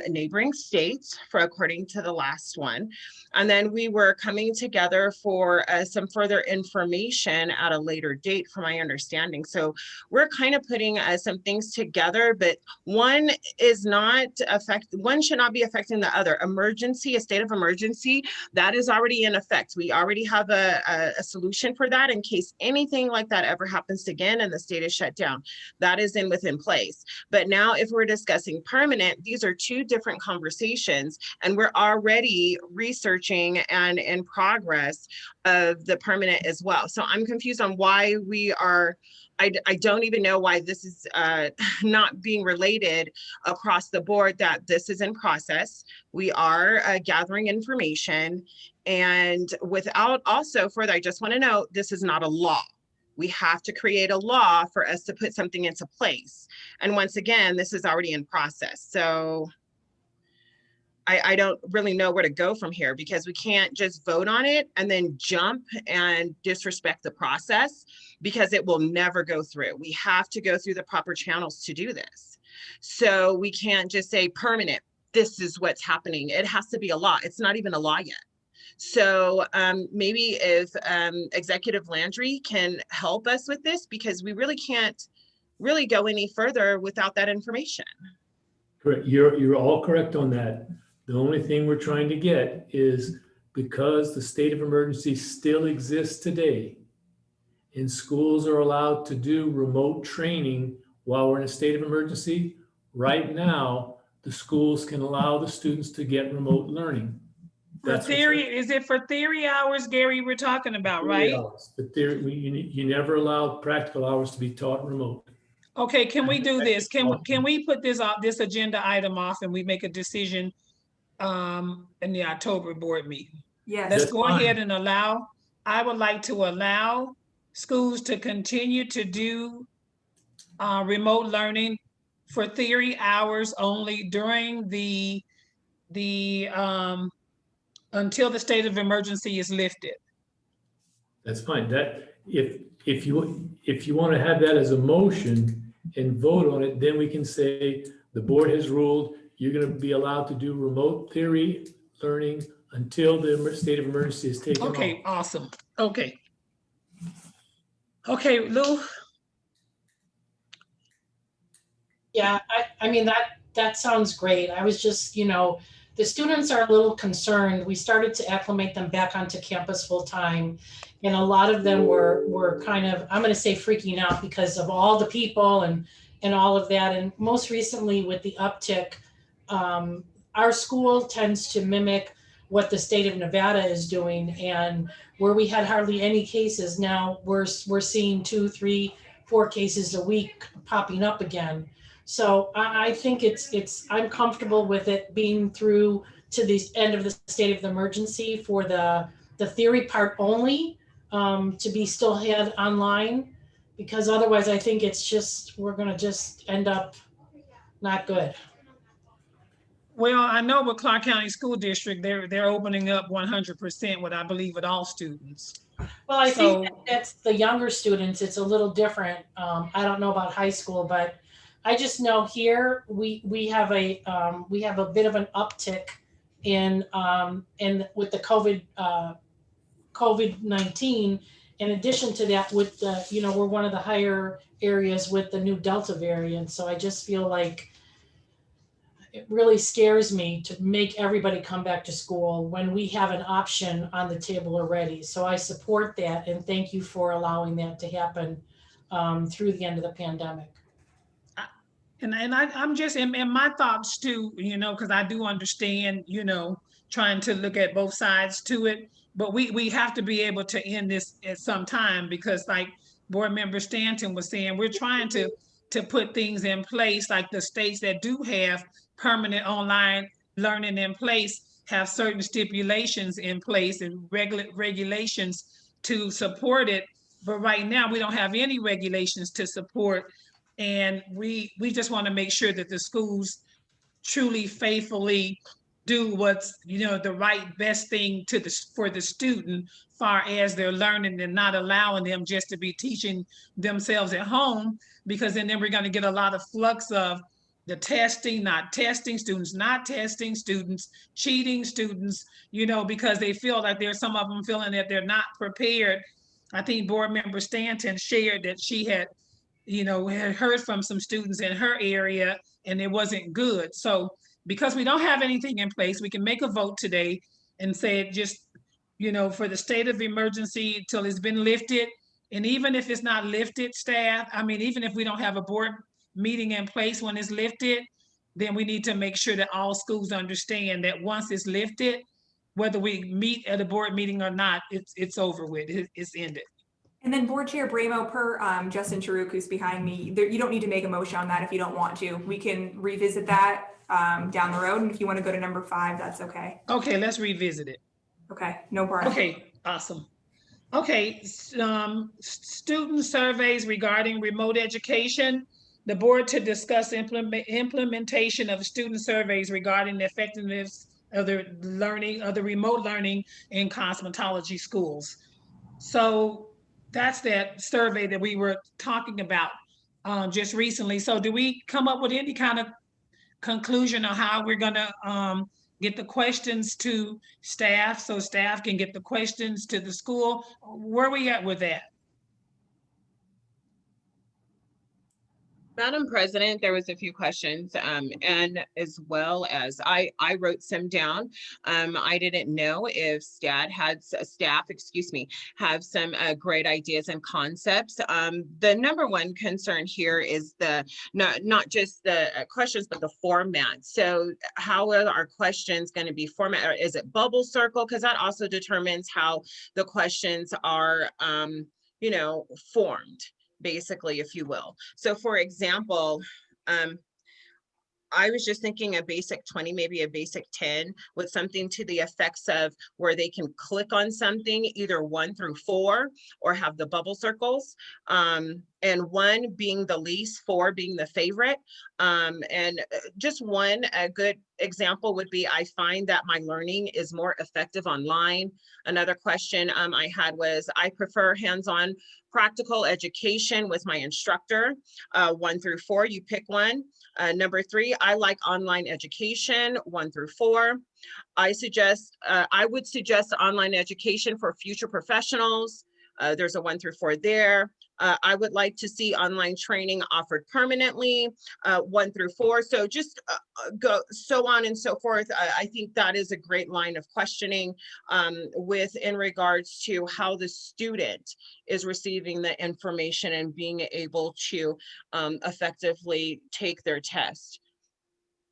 neighboring states for according to the last one. And then we were coming together for some further information at a later date, from my understanding. So we're kind of putting some things together, but one should not be affecting the other. Emergency, a state of emergency, that is already in effect. We already have a solution for that in case anything like that ever happens again and the state is shut down. That is within place. But now if we're discussing permanent, these are two different conversations, and we're already researching and in progress of the permanent as well. So I'm confused on why we are, I don't even know why this is not being related across the board, that this is in process. We are gathering information, and without also further, I just want to know, this is not a law. We have to create a law for us to put something into place. And once again, this is already in process. So I don't really know where to go from here, because we can't just vote on it and then jump and disrespect the process, because it will never go through. We have to go through the proper channels to do this. So we can't just say permanent, this is what's happening. It has to be a law. It's not even a law yet. So maybe if Executive Landry can help us with this, because we really can't really go any further without that information. Correct. You're all correct on that. The only thing we're trying to get is, because the state of emergency still exists today, and schools are allowed to do remote training while we're in a state of emergency, right now, the schools can allow the students to get remote learning. That's theory. Is it for theory hours, Gary, we're talking about, right? But you never allow practical hours to be taught remote. Okay, can we do this? Can we put this agenda item off and we make a decision in the October board meeting? Yes. Let's go ahead and I would like to allow schools to continue to do remote learning for theory hours only during the until the state of emergency is lifted. That's fine. That if you want to have that as a motion and vote on it, then we can say the board has ruled you're going to be allowed to do remote theory learning until the state of emergency is taken off. Okay, awesome. Okay. Okay, Lou. Yeah, I mean, that sounds great. I was just, the students are a little concerned. We started to acclimate them back onto campus full time. And a lot of them were kind of, I'm going to say freaking out because of all the people and all of that. And most recently with the uptick, our school tends to mimic what the state of Nevada is doing. And where we had hardly any cases, now we're seeing 2, 3, 4 cases a week popping up again. So I think I'm comfortable with it being through to the end of the state of the emergency for the theory part only, to be still had online, because otherwise I think we're gonna just end up not good. Well, I know with Clark County School District, they're opening up 100% with, I believe, with all students. Well, I think that's the younger students. It's a little different. I don't know about high school, but I just know here we have a bit of an uptick in with the COVID-19. In addition to that, with the we're one of the higher areas with the new Delta variant. So I just feel like it really scares me to make everybody come back to school when we have an option on the table already. So I support that, and thank you for allowing that to happen through the end of the pandemic. And I'm just in my thoughts too, because I do understand, trying to look at both sides to it. But we have to be able to end this at some time, because like Board Member Stanton was saying, we're trying to put things in place, like the states that do have permanent online learning in place have certain stipulations in place and regulations to support it. But right now we don't have any regulations to support. And we just want to make sure that the schools truly faithfully do what's the right best thing for the student, far as their learning, and not allowing them just to be teaching themselves at home, because then we're going to get a lot of flux of the testing, not testing, students not testing, students cheating, students, because they feel like there's some of them feeling that they're not prepared. I think Board Member Stanton shared that she had heard from some students in her area and it wasn't good. So because we don't have anything in place, we can make a vote today and say it just, for the state of emergency till it's been lifted. And even if it's not lifted, staff, even if we don't have a board meeting in place when it's lifted, then we need to make sure that all schools understand that once it's lifted, whether we meet at a board meeting or not, it's over with, it's ended. And then Board Chair Bramo, per Justin Charuk, who's behind me, you don't need to make a motion on that if you don't want to. We can revisit that down the road. And if you want to go to number 5, that's okay. Okay, let's revisit it. Okay, no problem. Okay, awesome. Okay, student surveys regarding remote education. The board to discuss implementation of student surveys regarding the effectiveness of the remote learning in cosmetology schools. So that's that survey that we were talking about just recently. So do we come up with any kind of conclusion on how we're gonna get the questions to staff so staff can get the questions to the school? Where are we at with that? Madam President, there was a few questions, and as well as I wrote some down. I didn't know if staff had have some great ideas and concepts. The number one concern here is not just the questions, but the format. So how are our questions going to be formatted? Is it bubble circle? Because that also determines how the questions are, formed, basically, if you will. So for example, I was just thinking a basic 20, maybe a basic 10, with something to the effects of where they can click on something, either 1 through 4, or have the bubble circles. and 1 being the least, 4 being the favorite. And just one, a good example would be, I find that my learning is more effective online. Another question I had was, I prefer hands-on practical education with my instructor. 1 through 4, you pick one. Number 3, I like online education, 1 through 4. I would suggest online education for future professionals. There's a 1 through 4 there. I would like to see online training offered permanently, 1 through 4. So just go so on and so forth. I think that is a great line of questioning in regards to how the student is receiving the information and being able to effectively take their test.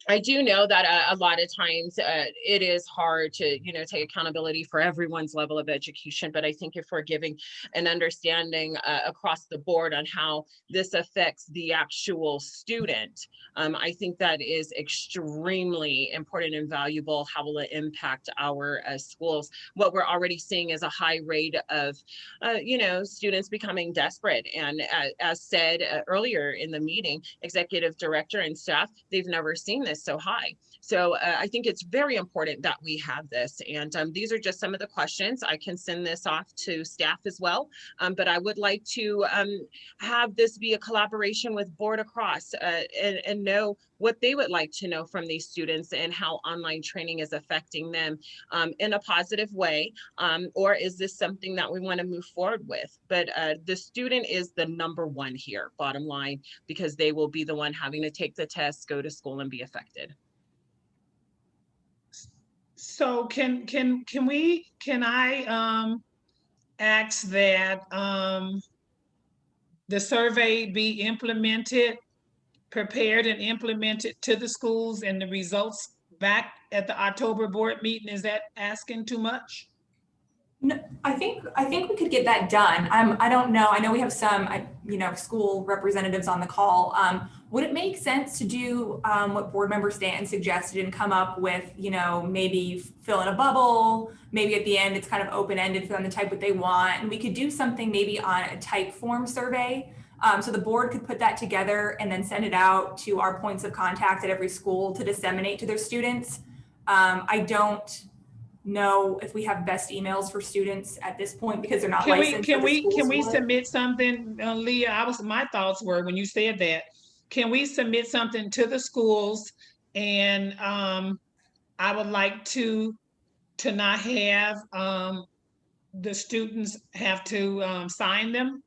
I do know that a lot of times it is hard to, take accountability for everyone's level of education. But I think if we're giving an understanding across the board on how this affects the actual student, I think that is extremely important and valuable. How will it impact our schools? What we're already seeing is a high rate of, students becoming desperate. And as said earlier in the meeting, executive director and staff, they've never seen this so high. So I think it's very important that we have this. And these are just some of the questions. I can send this off to staff as well. But I would like to have this be a collaboration with board across and know what they would like to know from these students and how online training is affecting them in a positive way. Or is this something that we want to move forward with? But the student is the #1 here, bottom line, because they will be the one having to take the test, go to school, and be affected. So can I ask that the survey be implemented, prepared and implemented to the schools, and the results back at the October board meeting? Is that asking too much? No, I think we could get that done. I don't know. I know we have some, school representatives on the call. Would it make sense to do what board member Stanton suggested and come up with, maybe fill in a bubble, maybe at the end it's kind of open-ended for them to type what they want, and we could do something maybe on a type form survey. So the board could put that together and then send it out to our points of contact at every school to disseminate to their students. I don't know if we have best emails for students at this point because they're not licensed. Can we submit something, Leah? My thoughts were, when you said that, can we submit something to the schools? And I would like to not have the students have to sign them.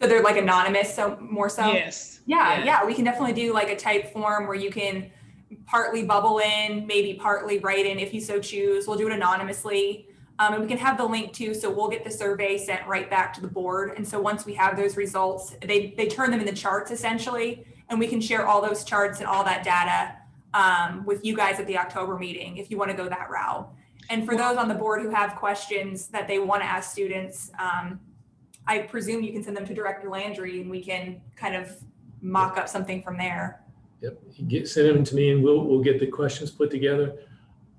So they're like anonymous, so more so? Yes. Yeah, we can definitely do like a type form where you can partly bubble in, maybe partly write in if you so choose. We'll do it anonymously. And we can have the link too, so we'll get the survey sent right back to the board. And so once we have those results, they turn them into charts essentially, and we can share all those charts and all that data with you guys at the October meeting if you want to go that route. And for those on the board who have questions that they want to ask students, I presume you can send them to Director Landry and we can kind of mock up something from there. Yep, send them to me and we'll get the questions put together.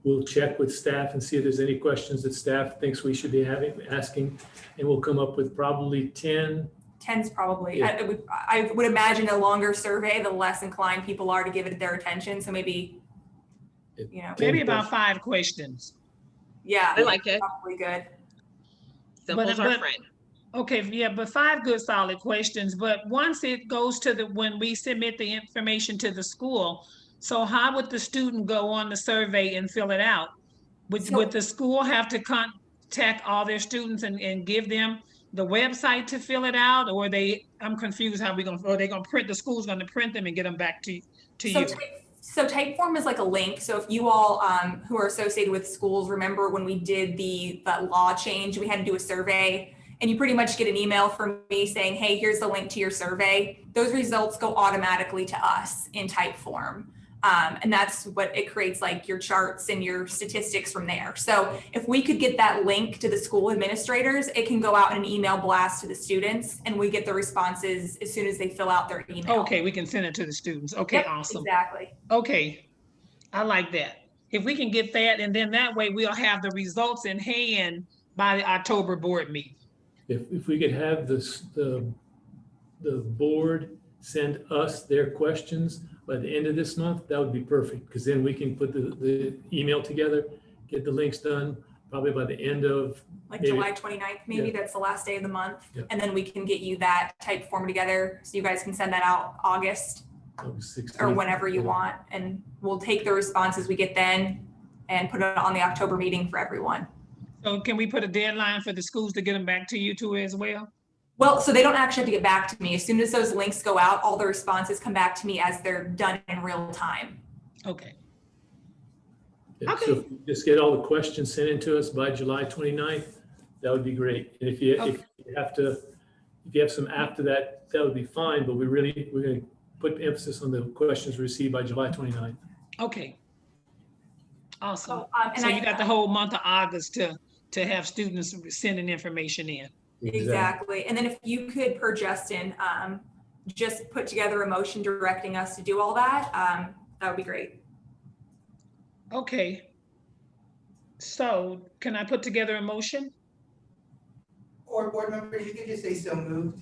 We'll check with staff and see if there's any questions that staff thinks we should be asking, and we'll come up with probably 10. 10's probably, Yeah. I would imagine a longer survey, the less inclined people are to give it their attention. So maybe, maybe about 5 questions. Yeah, I like it. Probably good. Simple's our friend. Okay, yeah, but 5 good solid questions. But once it goes to when we submit the information to the school, so how would the student go on the survey and fill it out? Would the school have to contact all their students and give them the website to fill it out, or I'm confused how they're gonna print, the school's gonna print them and get them back to you? So Typeform is like a link. So if you all who are associated with schools remember when we did that law change, we had to do a survey, and you pretty much get an email from me saying, hey, here's the link to your survey. Those results go automatically to us in Typeform. And that's what it creates, like your charts and your statistics from there. So if we could get that link to the school administrators, it can go out in an email blast to the students, and we get the responses as soon as they fill out their email. Okay, we can send it to the students. Okay, yep, awesome. Exactly. Okay, I like that. If we can get that, and then that way we'll have the results in hand by the October board meeting. If we could have the the board send us their questions by the end of this month, that would be perfect, because then we can put the email together, get the links done, probably by the end of Like maybe- July 29th, maybe, Yeah. that's the last day of the month. Yeah. And then we can get you that type form together, so you guys can send that out August August or 16th. whenever you want. And we'll take the responses we get then and put it on the October meeting for everyone. So can we put a deadline for the schools to get them back to you too as well? Well, so they don't actually have to get back to me. As soon as those links go out, all the responses come back to me as they're done in real time. Okay. Yeah, so if you just get all the questions sent in to us by July 29th, that would be great. And if you have some after that, that would be fine, but we're going to put emphasis on the questions received by July 29th. Okay. Awesome. and So I- you got the whole month of August to have students sending information in. Exactly. And then if you could, per Justin, just put together a motion directing us to do all that, that would be great. Okay. So can I put together a motion? Or board members, you could just say so moved.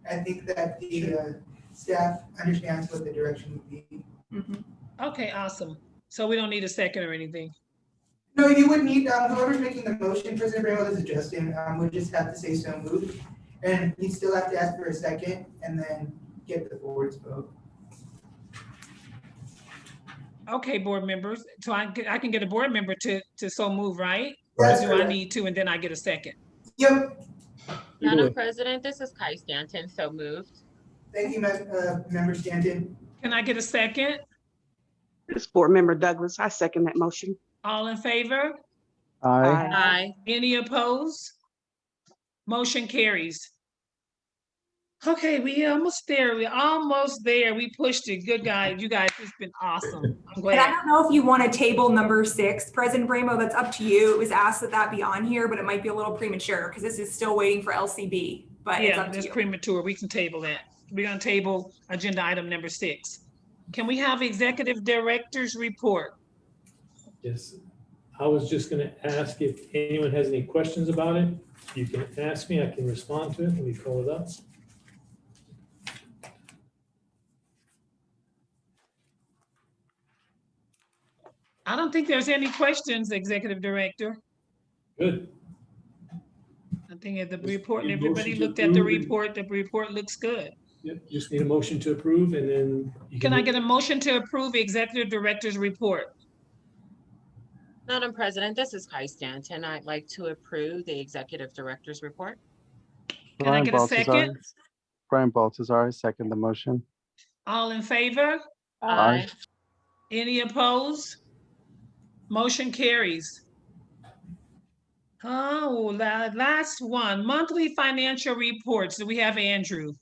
I think that the staff understands what the direction would be. Okay, awesome. So we don't need a second or anything. No, you would need, whoever's making the motion, President Bramwell, this is Justin, would just have to say so moved. And you still have to ask for a second and then get the board's vote. Okay, board members. So I can get a board member to so move, right? That's Or do I correct. need to, and then I get a second? Yep. Madam President, this is Kai Stanton, so moved. Thank you, Member Stanton. Can I get a second? This board member Douglas, I second that motion. All in favor? Aye. Aye. Any opposed? Motion carries. Okay, we almost there. We're almost there. We pushed it. Good guys. You guys, it's been awesome. I'm And glad. I don't know if you want to table number 6, President Bramo, that's up to you. It was asked that be on here, but it might be a little premature because this is still waiting for LCB, but it's Yeah, up to it's you. premature. We can table that. We're gonna table agenda item number 6. Can we have executive director's report? Yes. I was just going to ask if anyone has any questions about it. You can ask me, I can respond to it. Let me call it up. I don't think there's any questions, executive director. Good. I think at the report, need a everybody motion to looked at the approve report. The report looks good. Yep, just need a motion to approve and then. you Can I get a motion to approve executive director's report? Madam President, this is Kai Stanton. I'd like to approve the executive director's report. Can I get a second? Brian Baltazar, second the motion. All in favor? Aye. Any opposed? Motion carries. Oh, last one, monthly financial reports. Do we have Andrew?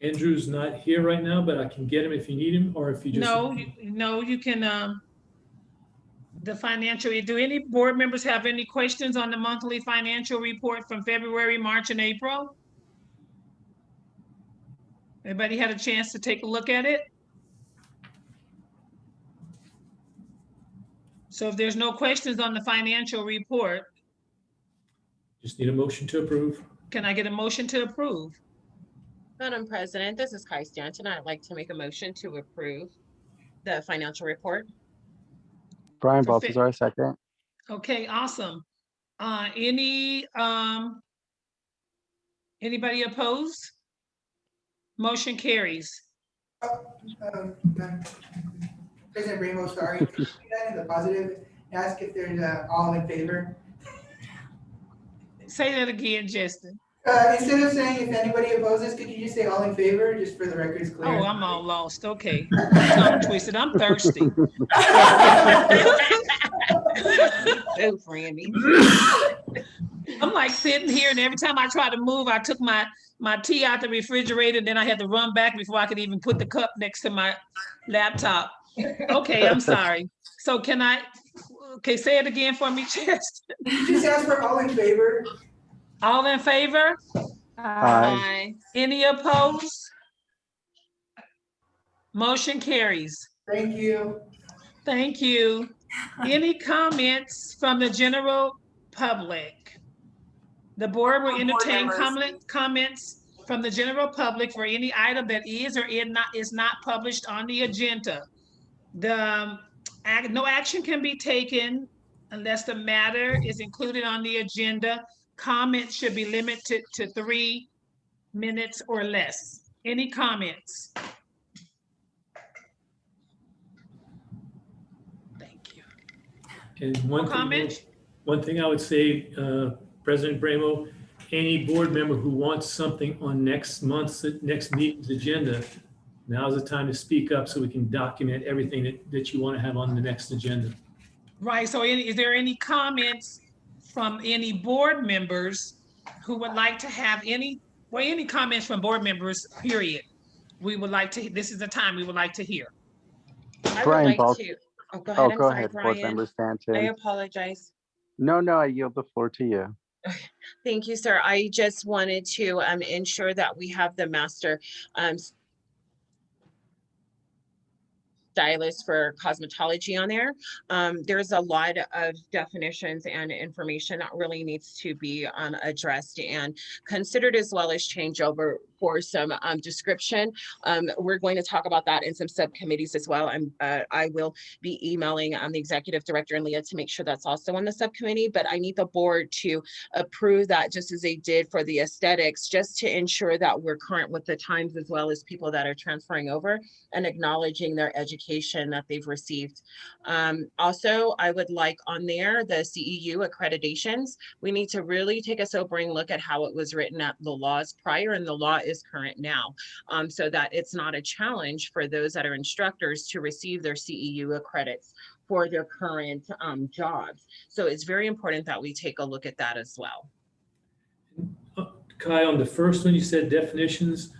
Andrew's not here right now, but I can get him if you need him, or if you just. No, you can, the financial, do any board members have any questions on the monthly financial report from February, March, and April? Everybody had a chance to take a look at it? So if there's no questions on the financial report, Just need a motion to approve. can I get a motion to approve? Madam President, this is Kai Stanton. I'd like to make a motion to approve the financial report. Brian Perfect. Baltazar, second. Okay, awesome. Anybody opposed? Motion carries. President Bramo, sorry, could you do that in the positive? Ask if there's all in favor. Say that again, Justin. Instead of saying if anybody opposes, could you just say all in favor, just for the record's clear? Oh, I'm all lost. Okay. Tongue twisted. I'm thirsty. So Randy. I'm like sitting here, and every time I try to move, I took my tea out the refrigerator, and then I had to run back before I could even put the cup next to my laptop. Okay, I'm sorry. So can I, okay, say it again for me, Justin. Just ask for all in favor. All in favor? Aye. Any opposed? Motion carries. Thank you. Thank you. Any comments from the general public? The board will From board entertain members. comments from the general public for any item that is or is not published on the agenda. No action can be taken unless the matter is included on the agenda. Comments should be limited to 3 minutes or less. Any comments? Thank you. And No comment? one thing I would say, President Bramo, any board member who wants something on next meeting's agenda, now's the time to speak up so we can document everything that you want to have on the next agenda. Right, so is there any comments from any board members who would like to have any comments from board members, period? We would like to, this is the time we would like to hear. I would Brian like Balt- to, oh, go ahead. I'm go sorry, ahead, Board Brian. Member I Stanton. apologize. No, I yield the floor to you. Thank you, sir. I just wanted to ensure that we have the master stylist for cosmetology on there. There's a lot of definitions and information that really needs to be addressed and considered, as well as change over for some description. We're going to talk about that in some subcommittees as well. I will be emailing the executive director and Leah to make sure that's also on the subcommittee, but I need the board to approve that, just as they did for the aesthetics, just to ensure that we're current with the times, as well as people that are transferring over and acknowledging their education that they've received. Also, I would like on there the CEU accreditations. We need to really take a sobering look at how it was written at the laws prior, and the law is current now, so that it's not a challenge for those that are instructors to receive their CEU credits for their current jobs. So it's very important that we take a look at that as well. Kai, on the first one, you said definitions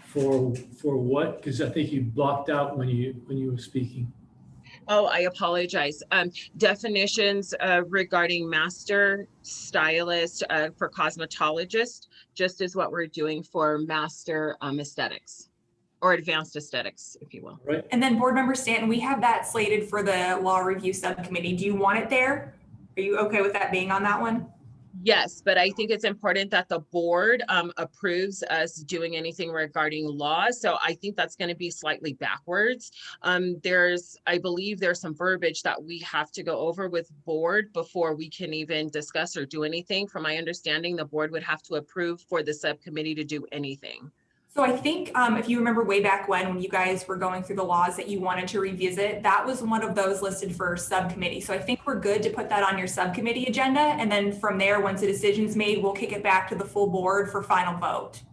for what? Because I think you blocked out when you were speaking. Oh, I apologize. Definitions regarding master stylist for cosmetologist, just as what we're doing for master aesthetics or advanced aesthetics, if you will. Right. And then Board Member Stanton, we have that slated for the law review subcommittee. Do you want it there? Are you okay with that being on that one? Yes, but I think it's important that the board approves us doing anything regarding law. So I think that's going to be slightly backwards. I believe there's some verbiage that we have to go over with board before we can even discuss or do anything. From my understanding, the board would have to approve for the subcommittee to do anything. So I think if you remember way back when you guys were going through the laws that you wanted to revisit, that was one of those listed for subcommittee. So I think we're good to put that on your subcommittee agenda. And then from there, once a decision's made, we'll kick it back to the full board for final vote.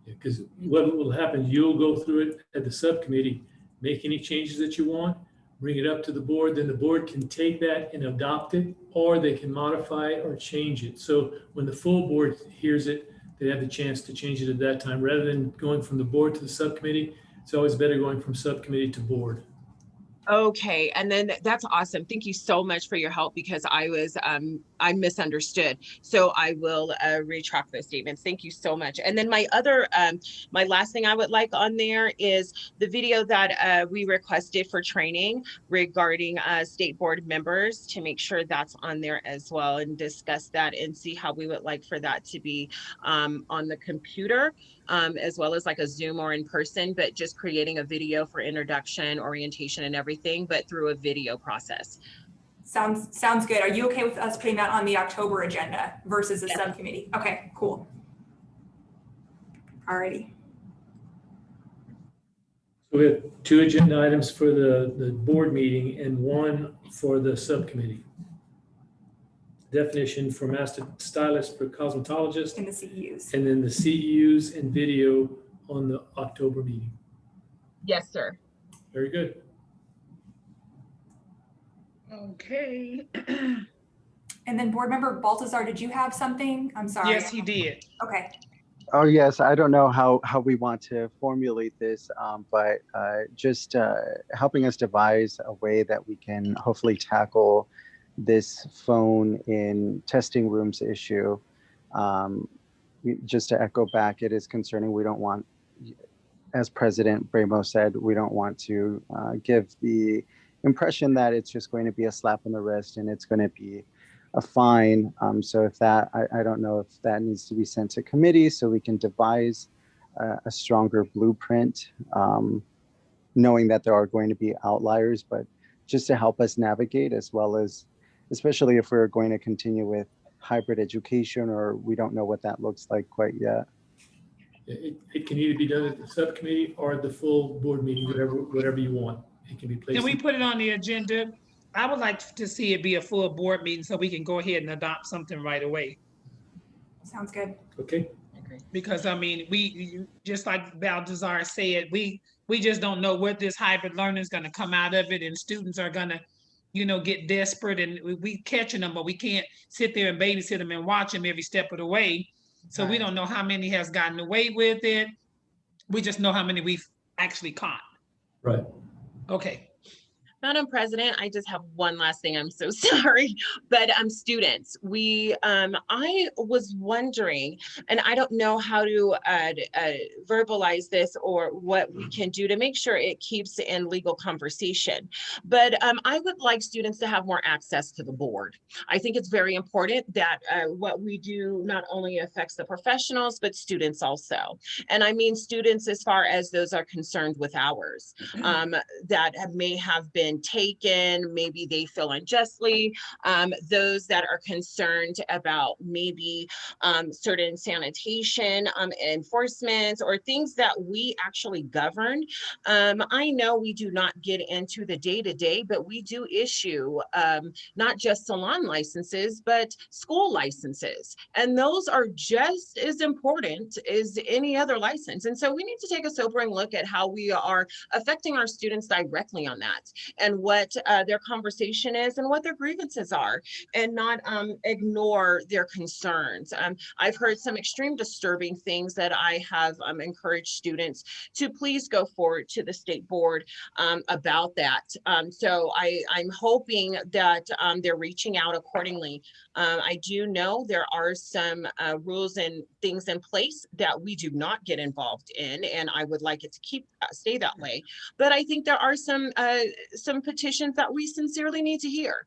Because what will happen, you'll go through it at the subcommittee, make any changes that you want, bring it up to the board, then the board can take that and adopt it, or they can modify or change it. So when the full board hears it, they have the chance to change it at that time. Rather than going from the board to the subcommittee, it's always better going from subcommittee to board. Okay, and then that's awesome. Thank you so much for your help, because I misunderstood. So I will retract those statements. Thank you so much. And then my last thing I would like on there is the video that we requested for training regarding state board members, to make sure that's on there as well, and discuss that and see how we would like for that to be on the computer, as well as like a Zoom or in person, but just creating a video for introduction, orientation, and everything, but through a video process. Sounds good. Are you okay with us putting that on the October agenda versus a subcommittee? Okay, cool. Alrighty. So we have 2 agenda items for the board meeting and 1 for the subcommittee. Definition for master stylist for cosmetologist. And the CEUs. And then the CEUs and video on the October meeting. Yes, sir. Very good. Okay. And then Board Member Baltazar, did you have something? I'm sorry. Yes, he did. Okay. Oh, yes. I don't know how we want to formulate this, but just helping us devise a way that we can hopefully tackle this phone in testing rooms issue. Just to echo back, it is concerning. We don't want, as President Bramo said, we don't want to give the impression that it's just going to be a slap on the wrist and it's going to be a fine. So if that, I don't know if that needs to be sent to committee so we can devise a stronger blueprint, knowing that there are going to be outliers, but just to help us navigate, as well as, especially if we're going to continue with hybrid education, or we don't know what that looks like quite yet. It can either be done at the subcommittee or at the full board meeting, whatever you want. It can be placed. Can we put it on the agenda? I would like to see it be a full board meeting so we can go ahead and adopt something right away. Sounds good. Okay. Because I mean, we just like Baltazar said, we just don't know what this hybrid learning is going to come out of it, and students are going to, you know, get desperate, and we catching them, but we can't sit there and babysit them and watch them every step of the way. So we don't know how many has gotten away with it. We just know how many we've actually caught. Right. Okay. Madam President, I just have one last thing. I'm so sorry, but students, I was wondering, and I don't know how to verbalize this or what we can do to make sure it keeps in legal conversation, but I would like students to have more access to the board. I think it's very important that what we do not only affects the professionals, but students also. And I mean students as far as those are concerned with hours that may have been taken, maybe they feel unjustly, those that are concerned about maybe certain sanitation enforcements or things that we actually govern. I know we do not get into the day-to-day, but we do issue not just salon licenses, but school licenses. And those are just as important as any other license. And so we need to take a sobering look at how we are affecting our students directly on that, and what their conversation is and what their grievances are, and not ignore their concerns. I've heard some extreme disturbing things that I have encouraged students to please go forward to the state board about that. So I'm hoping that they're reaching out accordingly. I do know there are some rules and things in place that we do not get involved in, and I would like it to stay that way. But I think there are some petitions that we sincerely need to hear.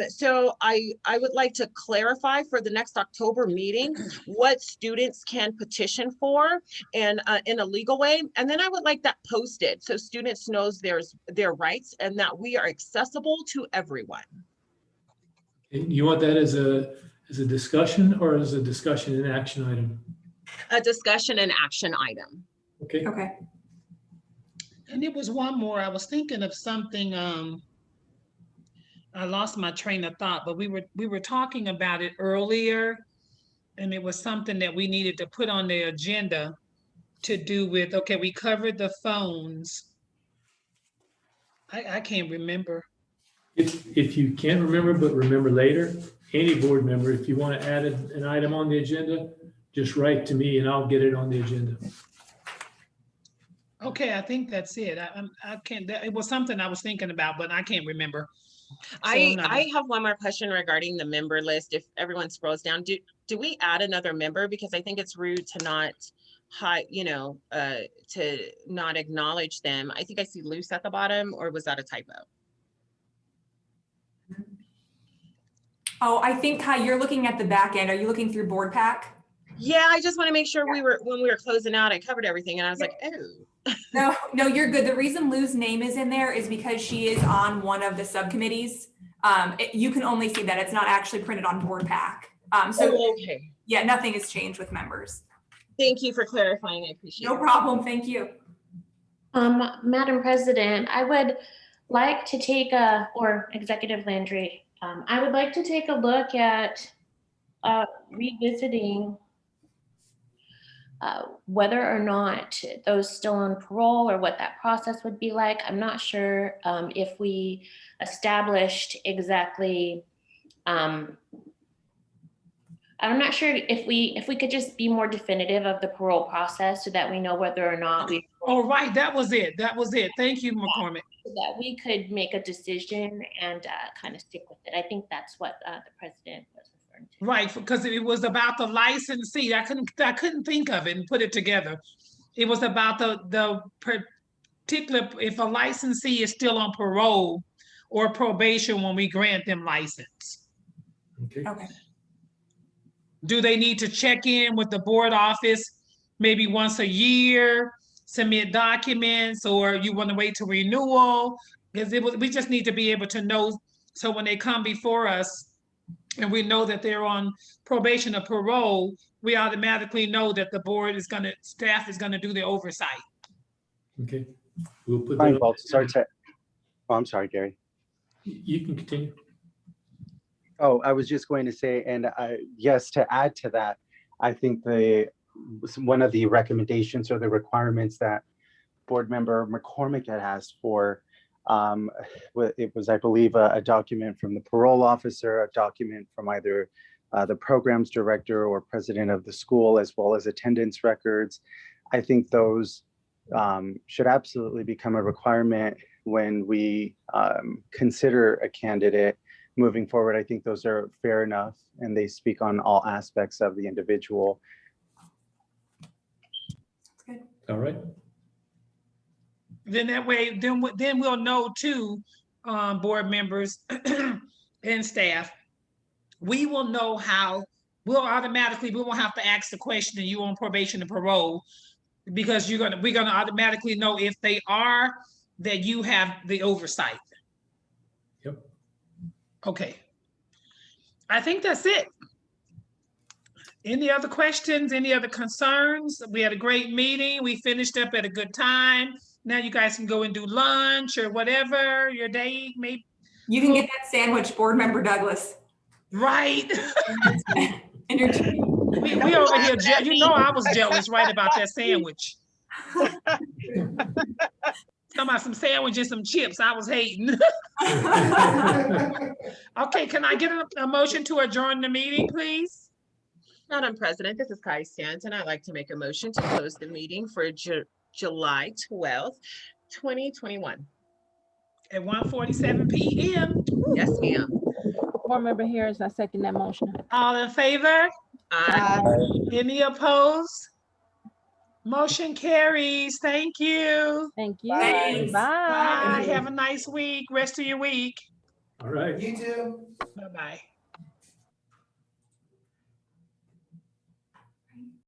So I would like to clarify for the next October meeting what students can petition for, and in a legal way. And then I would like that posted so students knows their rights and that we are accessible to everyone. You want that as a discussion or as a discussion and action item? A discussion and action item. Okay. Okay. And there was one more. I was thinking of something. I lost my train of thought, but we were talking about it earlier, and it was something that we needed to put on the agenda to do with. Okay, we covered the phones. I can't remember. If you can't remember, but remember later, any board member, if you want to add an item on the agenda, just write to me and I'll get it on the agenda. Okay, I think that's it. I can't. It was something I was thinking about, but I can't remember. So I have one more question regarding the member list. If everyone scrolls down, do we add another member? Because I think it's rude to not to not acknowledge them. I think I see Luce at the bottom, or was that a typo? Oh, I think Kai, you're looking at the back end. Are you looking through board pack? Yeah, I just want to make sure when we were closing out, I covered everything, and I was like, oh. No, you're good. The reason Lou's name is in there is because she is on one of the subcommittees. You can only see that. It's not actually printed on board pack. Okay. Yeah, nothing has changed with members. Thank you for clarifying. I appreciate it. No problem. Thank you. Madam President, I would like to take or Executive Landry, I would like to take a look at revisiting whether or not those still on parole or what that process would be like. I'm not sure if we established exactly, I'm not sure if we could just be more definitive of the parole process so that we know whether or not we. Oh, right, that was it. Thank you, McCormick. So that we could make a decision and kind of stick with it. I think that's what the president was referring to. Right, because it was about the licensee. I couldn't think of it and put it together. It was about the particular, if a licensee is still on parole or probation when we grant them license. Okay. Do they need to check in with the board office maybe once a year, submit documents, or you want to wait till renewal? Because we just need to be able to know, so when they come before us and we know that they're on probation or parole, we automatically know that the board is gonna, staff is gonna do the oversight. Okay, we'll put Brian that. Baltazar, oh, I'm sorry, Gary. You can continue. Oh, I was just going to say, and yes, to add to that, I think one of the recommendations or the requirements that Board Member McCormick had asked for, it was, I believe, a document from the parole officer, a document from either the programs director or president of the school, as well as attendance records. I think those should absolutely become a requirement when we consider a candidate moving forward. I think those are fair enough, and they speak on all aspects of the individual. Good. All right. Then that way, then we'll know too, board members and staff, we will know how, we won't have to ask the question, and you on probation and parole, because we're gonna automatically know if they are, that you have the oversight. Yep. Okay. I think that's it. Any other questions? Any other concerns? We had a great meeting. We finished up at a good time. Now you guys can go and do lunch or whatever your day may. You can get that sandwich, Board Member Douglas. Right. And your we over here, you know, I was jealous, right, about that sandwich. Talking about some sandwich and some chips, I was hating. Okay, can I get a motion to adjourn the meeting, please? Madam President, this is Kai Stanton. I'd like to make a motion to close the meeting for July 12th, 2021. At 1:47 p.m. Yes, ma'am. Board Member Harris, I second that motion. All in favor? Aye. Any opposed? Motion carries. Thank you. Thank you. Thanks. Bye. Have a nice week, rest of your week. All right. You too. Bye-bye.